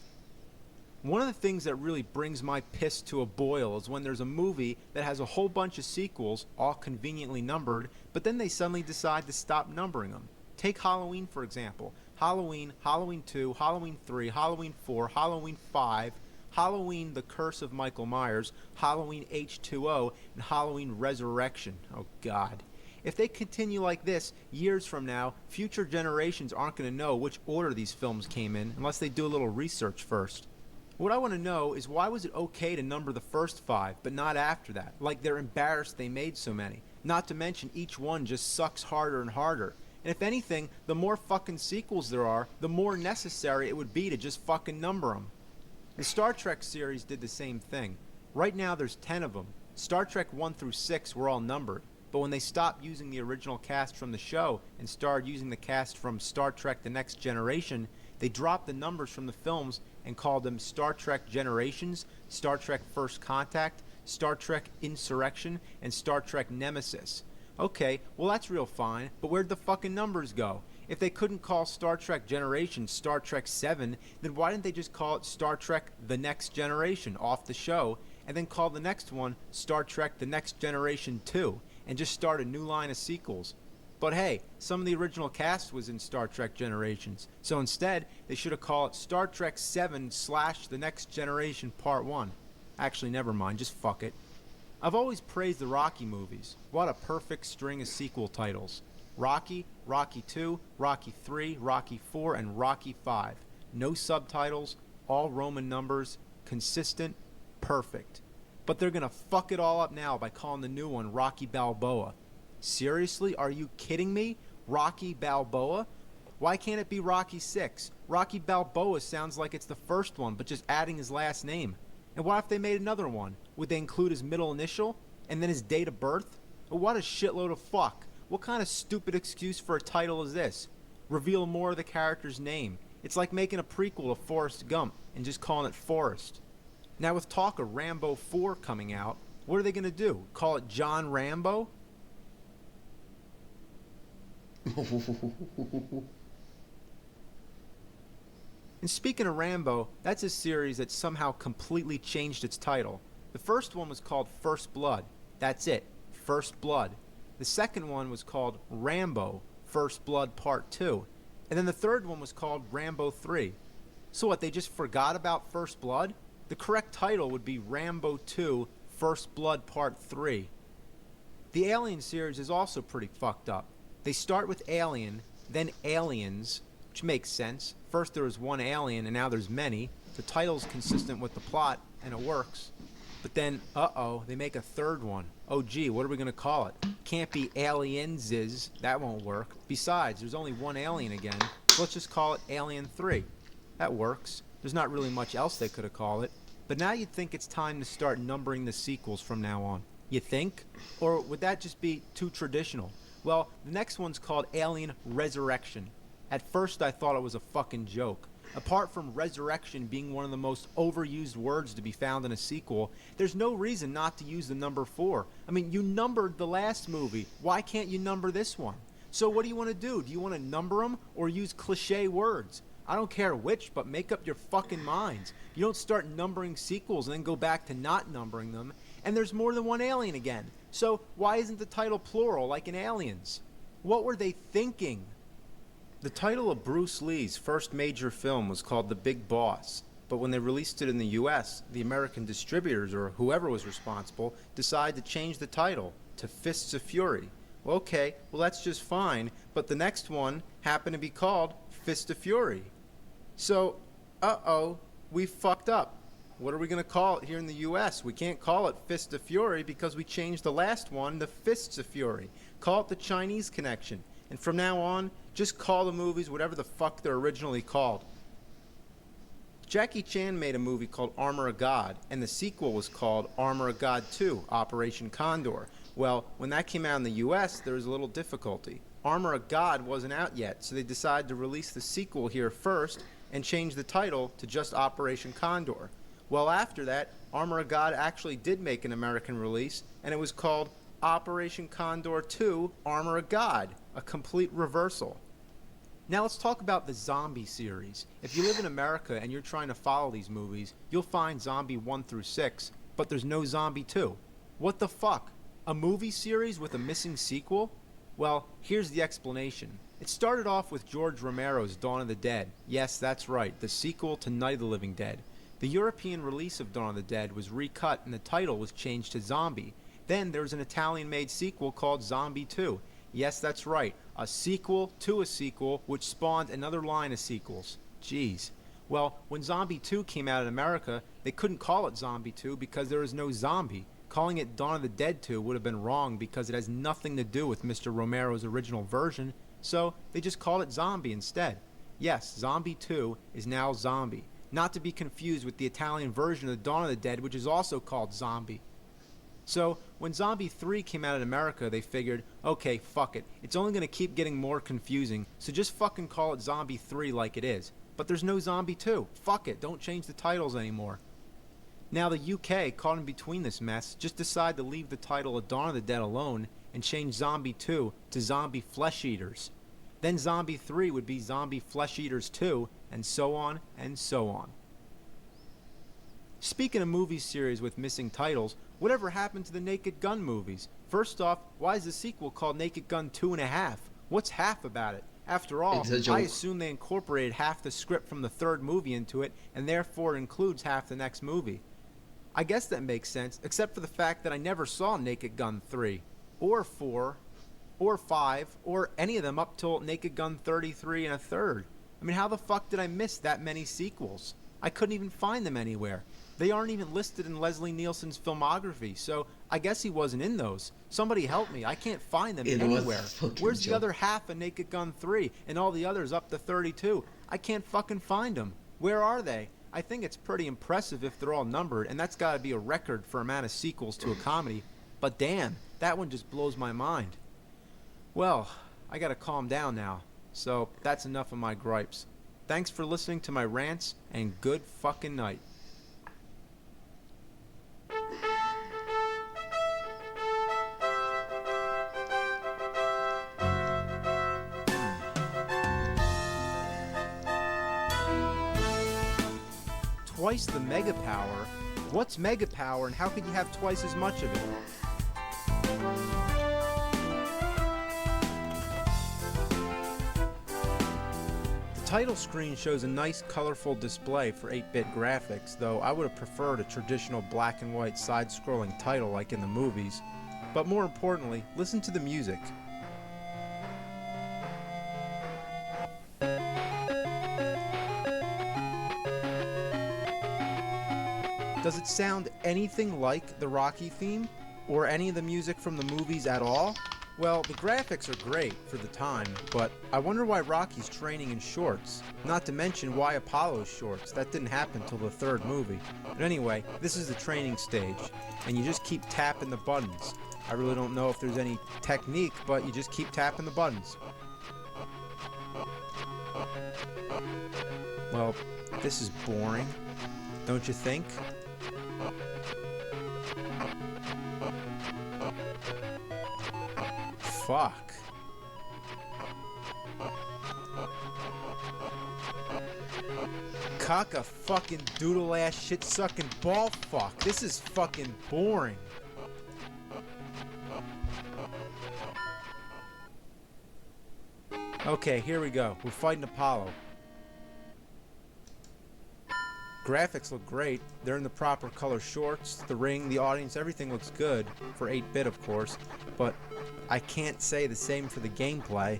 One of the things that really brings my piss to a boil is when there's a movie that has a whole bunch of sequels, all conveniently numbered, but then they suddenly decide to stop numbering them. Take Halloween, for example. Halloween, Halloween 2, Halloween 3, Halloween 4, Halloween 5, Halloween The Curse of Michael Myers, Halloween H2O, and Halloween Resurrection. Oh God. If they continue like this, years from now, future generations aren't going to know which order these films came in unless they do a little research first. What I want to know is why was it okay to number the first 5, but not after that? Like they're embarrassed they made so many. Not to mention each one just sucks harder and harder. And if anything, the more fucking sequels there are, the more necessary it would be to just fucking number them. The Star Trek series did the same thing. Right now there's 10 of them. Star Trek 1 through 6 were all numbered. but when they stopped using the original cast from the show and started using the cast from Star Trek The Next Generation, they dropped the numbers from the films and called them Star Trek Generations, Star Trek First Contact, Star Trek Insurrection, and Star Trek Nemesis. Okay, well that's real fine, but where'd the fucking numbers go? If they couldn't call Star Trek Generations Star Trek 7, then why didn't they just call it Star Trek The Next Generation off the show, and then call the next one Star Trek The Next Generation 2, and just start a new line of sequels? But hey, some of the original cast was in Star Trek Generations, so instead they should have called it Star Trek 7 / The Next Generation Part 1. Actually, never mind, just fuck it. I've always praised the Rocky movies. What a perfect string of sequel titles. Rocky, Rocky 2, Rocky 3, Rocky 4, and Rocky 5. No subtitles, all Roman numbers, consistent, perfect. But they're gonna fuck it all up now by calling the new one Rocky Balboa. Seriously? Are you kidding me? Rocky Balboa? Why can't it be Rocky 6? Rocky Balboa sounds like it's the first one, but just adding his last name. And what if they made another one? Would they include his middle initial? And then his date of birth? What a shitload of fuck. What kind of stupid excuse for a title is this? Reveal more of the character's name. It's like making a prequel to Forrest Gump and just calling it Forrest. Now with talk of Rambo 4 coming out, what are they going to do? Call it John Rambo? And speaking of Rambo, that's a series that somehow completely changed its title. The first one was called First Blood. That's it. First Blood. The second one was called Rambo, First Blood Part 2. And then the third one was called Rambo 3. So what, they just forgot about First Blood? The correct title would be Rambo 2, First Blood Part 3. The Alien series is also pretty fucked up. They start with Alien, then Aliens, which makes sense. First there was one alien and now there's many. The title's consistent with the plot and it works. But then, they make a third one. Oh gee, what are we gonna call it? Can't be Alienses, that won't work. Besides, there's only one alien again, so let's just call it Alien 3. That works. There's not really much else they could have called it. But now you'd think it's time to start numbering the sequels from now on. You think? Or would that just be too traditional? Well, the next one's called Alien Resurrection. At first I thought it was a fucking joke. Apart from resurrection being one of the most overused words to be found in a sequel, there's no reason not to use the number 4. I mean, you numbered the last movie. Why can't you number this one? So what do you want to do? Do you want to number them or use cliche words? I don't care which, but make up your fucking minds. You don't start numbering sequels and then go back to not numbering them. And there's more than one alien again. So why isn't the title plural like in Aliens? What were they thinking? The title of Bruce Lee's first major film was called The Big Boss, but when they released it in the US, the American distributors, or whoever was responsible, decided to change the title to Fists of Fury. Well, okay, well that's just fine, but the next one happened to be called Fist of Fury. So, we fucked up. What are we going to call it here in the US? We can't call it Fist of Fury because we changed the last one to Fists of Fury. Call it The Chinese Connection. And from now on, just call the movies whatever the fuck they're originally called. Jackie Chan made a movie called Armor of God, and the sequel was called Armor of God 2, Operation Condor. Well, when that came out in the US, there was a little difficulty. Armor of God wasn't out yet, so they decided to release the sequel here first and change the title to just Operation Condor. Well, after that, Armor of God actually did make an American release, and it was called Operation Condor 2, Armor of God, a complete reversal. Now let's talk about the zombie series. If you live in America and you're trying to follow these movies, you'll find Zombie 1 through 6, but there's no Zombie 2. What the fuck? A movie series with a missing sequel? Well, here's the explanation. It started off with George Romero's Dawn of the Dead. Yes, that's right, the sequel to Night of the Living Dead. The European release of Dawn of the Dead was recut and the title was changed to Zombie. Then there was an Italian-made sequel called Zombie 2. Yes, that's right, a sequel to a sequel which spawned another line of sequels. Jeez. Well, when Zombie 2 came out in America, they couldn't call it Zombie 2 because there was no zombie. Calling it Dawn of the Dead 2 would have been wrong because it has nothing to do with Mr. Romero's original version, so they just called it Zombie instead. Yes, Zombie 2 is now Zombie, not to be confused with the Italian version of Dawn of the Dead, which is also called Zombie. So when Zombie 3 came out in America, they figured, okay, fuck it. It's only going to keep getting more confusing, so just fucking call it Zombie 3 like it is. But there's no Zombie 2. Fuck it, don't change the titles anymore. Now the UK, caught in between this mess, just decided to leave the title of Dawn of the Dead alone and change Zombie 2 to Zombie Flesh Eaters. Then Zombie 3 would be Zombie Flesh Eaters 2, and so on and so on. Speaking of movie series with missing titles, whatever happened to the Naked Gun movies? First off, why is the sequel called Naked Gun 2.5? What's half about it? After all, I assume they incorporated half the script from the third movie into it, and therefore includes half the next movie. I guess that makes sense, except for the fact that I never saw Naked Gun 3, or 4, or 5, or any of them up till Naked Gun 33 and a third. I mean, how the fuck did I miss that many sequels? I couldn't even find them anywhere. They aren't even listed in Leslie Nielsen's filmography, so I guess he wasn't in those. Somebody help me, I can't find them anywhere. Where's the other half of Naked Gun 3, and all the others up to 32? I can't fucking find them. Where are they? I think it's pretty impressive if they're all numbered, and that's gotta be a record for amount of sequels to a comedy. But damn, that one just blows my mind. Well, I gotta calm down now, so that's enough of my gripes. Thanks for listening to my rants, and good fucking night. Twice the mega power? What's mega power and how could you have twice as much of it? The title screen shows a nice colorful display for 8-bit graphics, though I would have preferred a traditional black and white side-scrolling title like in the movies. But more importantly, listen to the music. Does it sound anything like the Rocky theme? Or any of the music from the movies at all? Well, the graphics are great for the time, but I wonder why Rocky's training in shorts. Not to mention why Apollo's shorts. That didn't happen till the third movie. But anyway, this is the training stage, and you just keep tapping the buttons. I really don't know if there's any technique, but you just keep tapping the buttons. Well, this is boring, don't you think? Fuck. Cock a fucking doodle ass shit sucking ball fuck. This is fucking boring. Okay, here we go. We're fighting Apollo. Graphics look great. They're in the proper color shorts, the ring, the audience, everything looks good. For 8-bit, of course. But I can't say the same for the gameplay.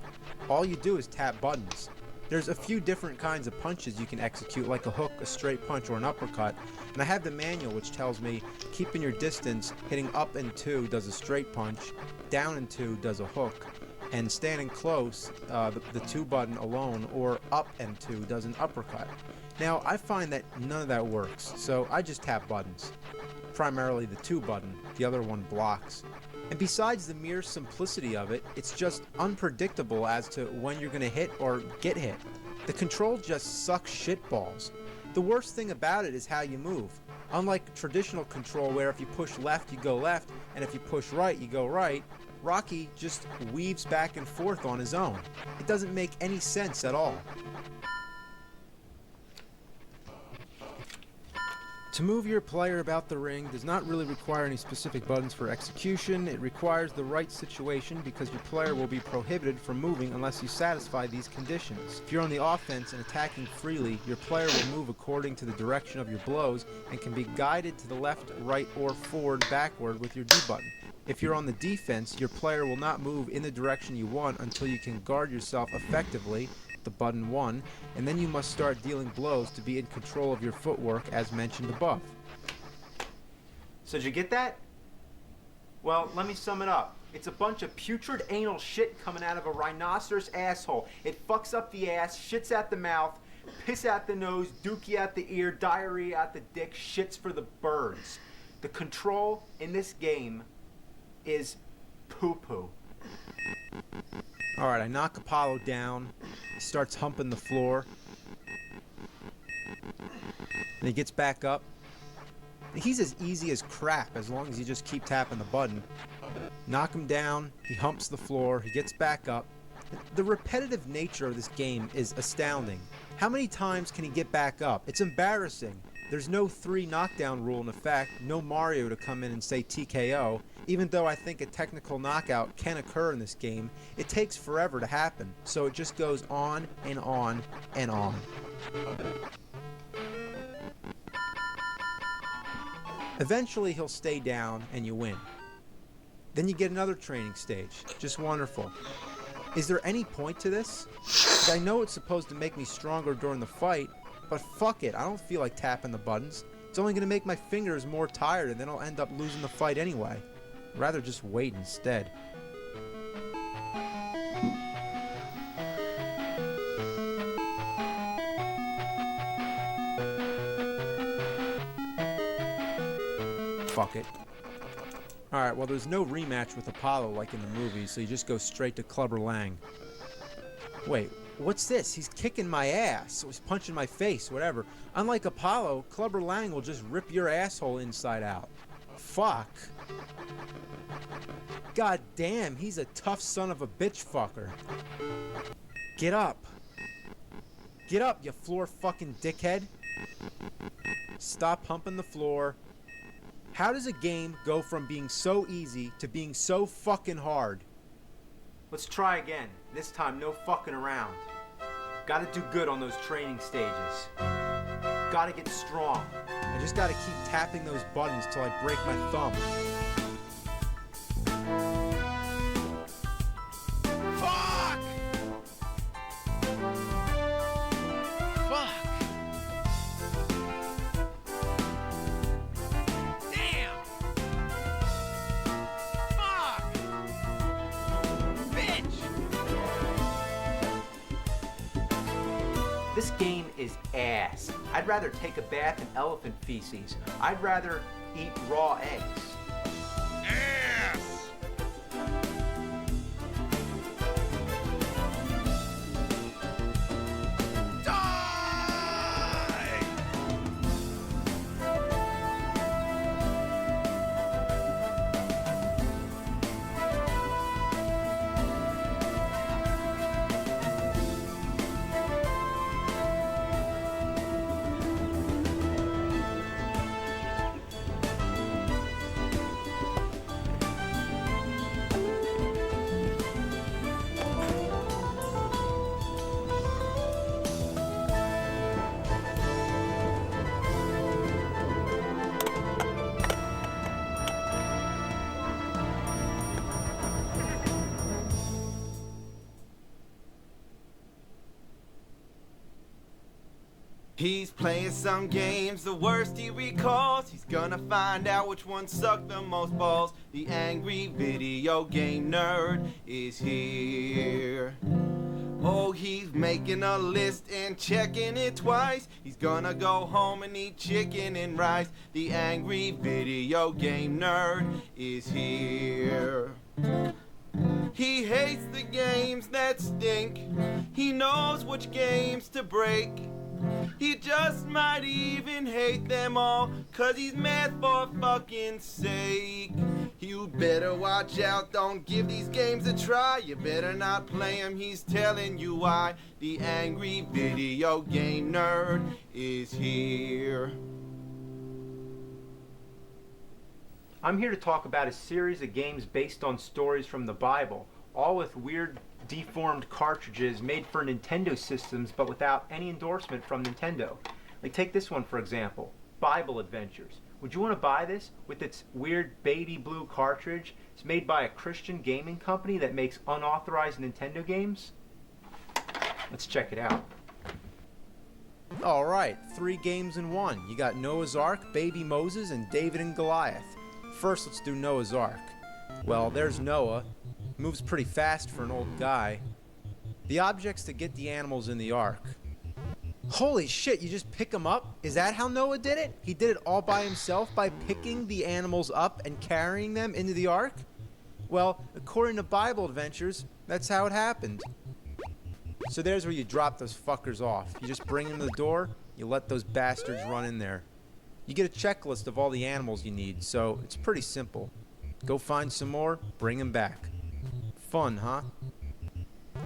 All you do is tap buttons. There's a few different kinds of punches you can execute, like a hook, a straight punch, or an uppercut. And I have the manual which tells me keeping your distance, hitting up and 2 does a straight punch, down and 2 does a hook, and standing close, the 2 button alone, or up and 2 does an uppercut. Now, I find that none of that works, so I just tap buttons. Primarily the 2 button, the other one blocks. And besides the mere simplicity of it, it's just unpredictable as to when you're gonna hit or get hit. The control just sucks shitballs. The worst thing about it is how you move. Unlike traditional control where if you push left, you go left, and if you push right, you go right, Rocky just weaves back and forth on his own. It doesn't make any sense at all. To move your player about the ring does not really require any specific buttons for execution. It requires the right situation because your player will be prohibited from moving unless you satisfy these conditions. If you're on the offense and attacking freely, your player will move according to the direction of your blows and can be guided to the left, right, or forward, backward with your D button. If you're on the defense, your player will not move in the direction you want until you can guard yourself effectively, the button 1, and then you must start dealing blows to be in control of your footwork as mentioned above. So did you get that? Well, let me sum it up. It's a bunch of putrid anal shit coming out of a rhinoceros asshole. It fucks up the ass, shits out the mouth, piss out the nose, dookie out the ear, diarrhea out the dick, shits for the birds. The control in this game is poo-poo. Alright, I knock Apollo down. He starts humping the floor. And he gets back up. He's as easy as crap as long as you just keep tapping the button. Knock him down, he humps the floor, he gets back up. The repetitive nature of this game is astounding. How many times can he get back up? It's embarrassing. There's no 3 knockdown rule in effect, no Mario to come in and say TKO. Even though I think a technical knockout can occur in this game, it takes forever to happen. So it just goes on and on and on. Eventually he'll stay down and you win. Then you get another training stage. Just wonderful. Is there any point to this? 'Cause I know it's supposed to make me stronger during the fight, but fuck it, I don't feel like tapping the buttons. It's only gonna make my fingers more tired and then I'll end up losing the fight anyway. I'd rather just wait instead. Fuck it. Alright, well there's no rematch with Apollo like in the movies, so you just go straight to Clubber Lang. Wait, what's this? He's kicking my ass, or he's punching my face, whatever. Unlike Apollo, Clubber Lang will just rip your asshole inside out. Fuck. God damn, he's a tough son of a bitch fucker. Get up. Get up, you floor fucking dickhead. Stop humping the floor. How does a game go from being so easy to being so fucking hard? Let's try again. This time, no fucking around. Gotta do good on those training stages. Gotta get strong. I just gotta keep tapping those buttons till I break my thumb. Fuck! Fuck! Damn! Fuck! Bitch! This game is ass. I'd rather take a bath in elephant feces. I'd rather eat raw eggs. Ass! He's playing some games, the worst he recalls. He's gonna find out which one sucked the most balls. The angry video game nerd is here. Oh, he's making a list and checking it twice. He's gonna go home and eat chicken and rice. The angry video game nerd is here. He hates the games that stink. He knows which games to break. He just might even hate them all, 'cause he's mad for fucking sake. You better watch out, don't give these games a try. You better not play them, he's telling you why. The angry video game nerd is here. I'm here to talk about a series of games based on stories from the Bible, all with weird deformed cartridges made for Nintendo systems but without any endorsement from Nintendo. Like take this one for example, Bible Adventures. Would you want to buy this with its weird baby blue cartridge? It's made by a Christian gaming company that makes unauthorized Nintendo games. Let's check it out. Alright, 3 games in 1. You got Noah's Ark, Baby Moses, and David and Goliath. First, let's do Noah's Ark. Well, there's Noah. Moves pretty fast for an old guy. The objects to get the animals in the ark. Holy shit, you just pick them up? Is that how Noah did it? He did it all by himself by picking the animals up and carrying them into the ark? Well, according to Bible Adventures, that's how it happened. So there's where you drop those fuckers off. You just bring them to the door, you let those bastards run in there. You get a checklist of all the animals you need, so it's pretty simple. Go find some more, bring them back. Fun, huh?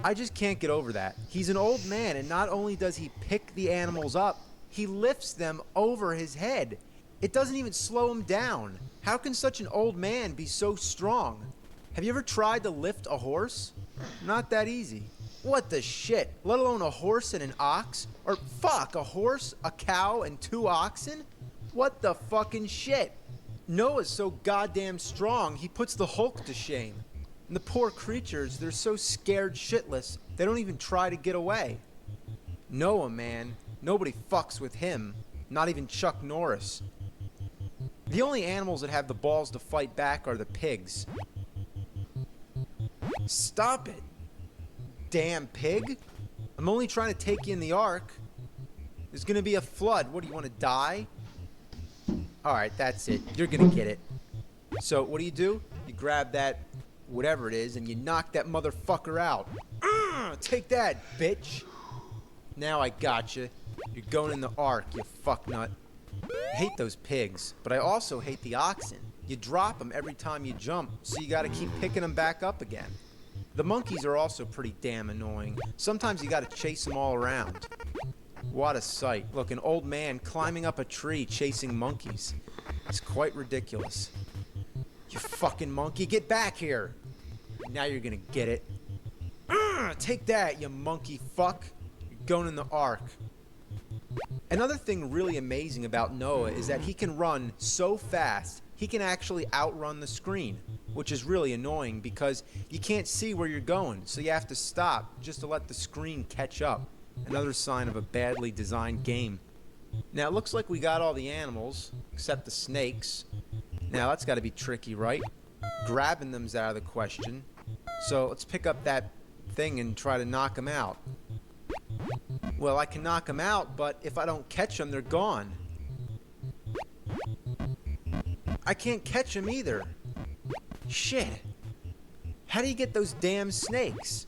I just can't get over that. He's an old man, and not only does he pick the animals up, he lifts them over his head. It doesn't even slow him down. How can such an old man be so strong? Have you ever tried to lift a horse? Not that easy. What the shit? Let alone a horse and an ox? Or fuck, a horse, a cow, and 2 oxen? What the fucking shit? Noah's so goddamn strong, he puts the Hulk to shame. And the poor creatures, they're so scared shitless, they don't even try to get away. Noah, man, nobody fucks with him. Not even Chuck Norris. The only animals that have the balls to fight back are the pigs. Stop it. Damn pig. I'm only trying to take you in the ark. There's gonna be a flood. What, do you want to die? Alright, that's it. You're gonna get it. So, what do? You grab that, whatever it is, and you knock that motherfucker out. Take that, bitch. Now I gotcha. You're going in the ark, you fucknut. I hate those pigs, but I also hate the oxen. You drop them every time you jump, so you gotta keep picking them back up again. The monkeys are also pretty damn annoying. Sometimes you gotta chase them all around. What a sight. Look, an old man climbing up a tree chasing monkeys. It's quite ridiculous. You fucking monkey, get back here! Now you're gonna get it. Take that, you monkey fuck. You're going in the ark. Another thing really amazing about Noah is that he can run so fast, he can actually outrun the screen, which is really annoying because you can't see where you're going, so you have to stop just to let the screen catch up. Another sign of a badly designed game. Now it looks like we got all the animals, except the snakes. Now that's gotta be tricky, right? Grabbing them's out of the question. So let's pick up that thing and try to knock them out. Well, I can knock them out, but if I don't catch them, they're gone. I can't catch them either. Shit. How do you get those damn snakes?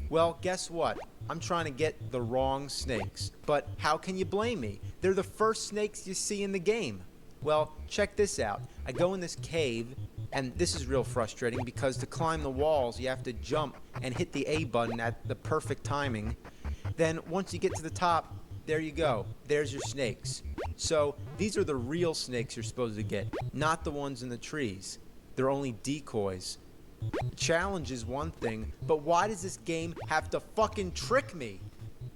Well, guess what? I'm trying to get the wrong snakes. But how can you blame me? They're the first snakes you see in the game. Well, check this out. I go in this cave, and this is real frustrating because to climb the walls, you have to jump and hit the A button at the perfect timing. Then once you get to the top, there you go. There's your snakes. So these are the real snakes you're supposed to get, not the ones in the trees. They're only decoys. Challenge is one thing, but why does this game have to fucking trick me?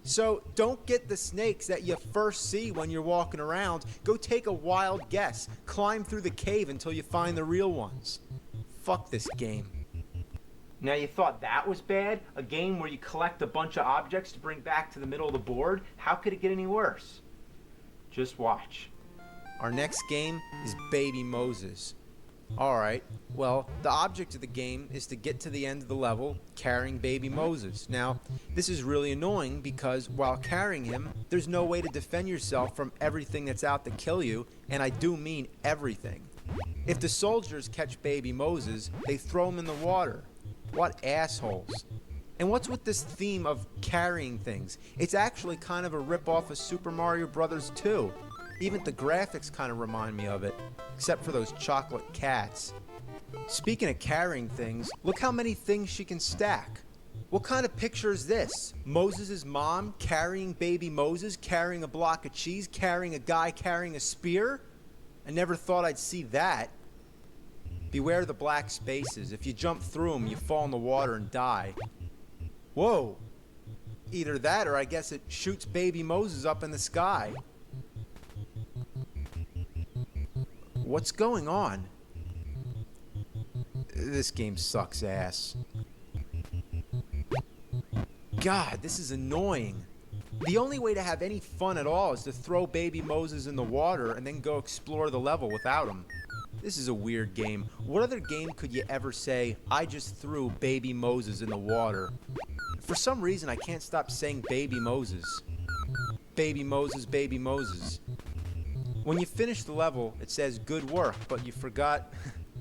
So don't get the snakes that you first see when you're walking around. Go take a wild guess. Climb through the cave until you find the real ones. Fuck this game. Now you thought that was bad? A game where you collect a bunch of objects to bring back to the middle of the board? How could it get any worse? Just watch. Our next game is Baby Moses. Alright, well, the object of the game is to get to the end of the level carrying Baby Moses. Now, this is really annoying because while carrying him, there's no way to defend yourself from everything that's out to kill you, and I do mean everything. If the soldiers catch Baby Moses, they throw him in the water. What assholes. And what's with this theme of carrying things? It's actually kind of a rip-off of Super Mario Bros. 2. Even the graphics kind of remind me of it, except for those chocolate cats. Speaking of carrying things, look how many things she can stack. What kind of picture is this? Moses' mom carrying baby Moses, carrying a block of cheese, carrying a guy carrying a spear? I never thought I'd see that. Beware the black spaces. If you jump through them, you fall in the water and die. Whoa! Either that or I guess it shoots baby Moses up in the sky. What's going on? This game sucks ass. God, this is annoying. The only way to have any fun at all is to throw baby Moses in the water and then go explore the level without him. This is a weird game. What other game could you ever say, I just threw baby Moses in the water? For some reason, I can't stop saying baby Moses. Baby Moses, Baby Moses. When you finish the level, it says good work, but you forgot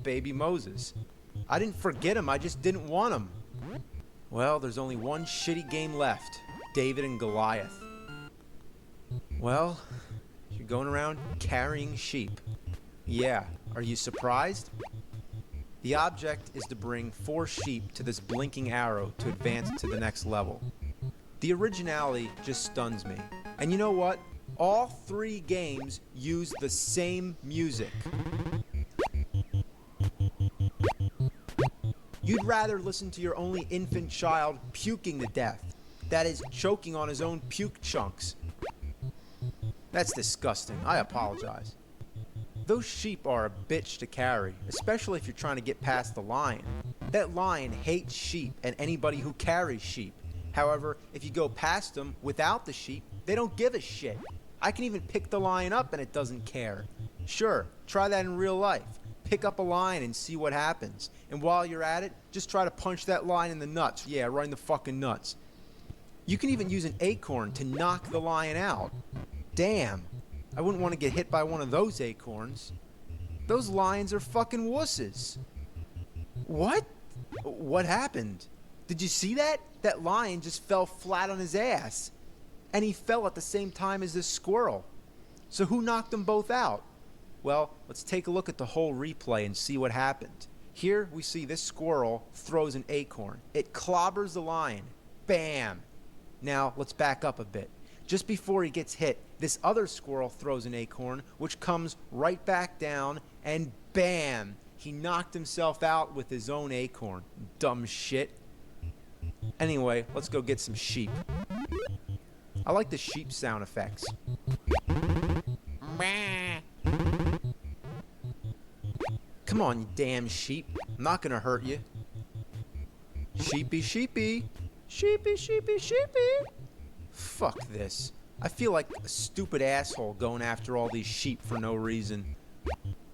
Baby Moses. I didn't forget him, I just didn't want him. Well, there's only one shitty game left, David and Goliath. Well, you're going around carrying sheep. Yeah, are you surprised? The object is to bring 4 sheep to this blinking arrow to advance to the next level. The originality just stuns me. And you know what? All 3 games use the same music. You'd rather listen to your only infant child puking to death. That is, choking on his own puke chunks. That's disgusting. I apologize. Those sheep are a bitch to carry, especially if you're trying to get past the lion. That lion hates sheep and anybody who carries sheep. However, if you go past them without the sheep, they don't give a shit. I can even pick the lion up and it doesn't care. Sure, try that in real life. Pick up a lion and see what happens. And while you're at it, just try to punch that lion in the nuts. Yeah, right in the fucking nuts. You can even use an acorn to knock the lion out. Damn, I wouldn't want to get hit by one of those acorns. Those lions are fucking wusses. What? What happened? Did you see that? That lion just fell flat on his ass. And he fell at the same time as this squirrel. So who knocked them both out? Well, let's take a look at the whole replay and see what happened. Here we see this squirrel throws an acorn. It clobbers the lion. Bam! Now let's back up a bit. Just before he gets hit, this other squirrel throws an acorn, which comes right back down, and bam! He knocked himself out with his own acorn. Dumb shit. Anyway, let's go get some sheep. I like the sheep sound effects. Come on, you damn sheep. I'm not gonna hurt you. Sheepy, sheepy. Sheepy, sheepy, sheepy. Fuck this. I feel like a stupid asshole going after all these sheep for no reason.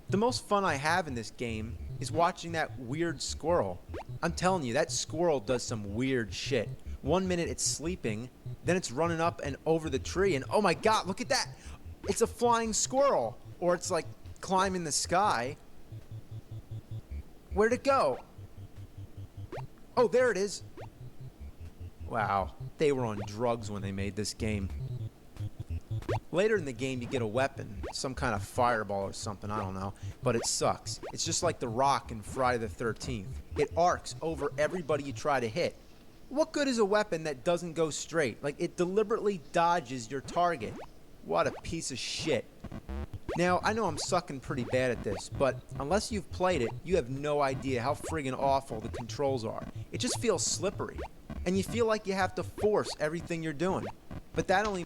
The most fun I have in this game is watching that weird squirrel. I'm telling you, that squirrel does some weird shit. 1 minute it's sleeping, then it's running up and over the tree, and oh my god, look at that! It's a flying squirrel! Or it's like climbing the sky. Where'd it go? Oh, there it is. Wow, they were on drugs when they made this game. Later in the game, you get a weapon, some kind of fireball or something, I don't know, but it sucks. It's just like the rock in Friday the 13th. It arcs over everybody you try to hit. What good is a weapon that doesn't go straight? Like, it deliberately dodges your target. What a piece of shit. Now, I know I'm sucking pretty bad at this, but unless you've played it, you have no idea how friggin' awful the controls are. It just feels slippery, and you feel like you have to force everything you're doing. But that only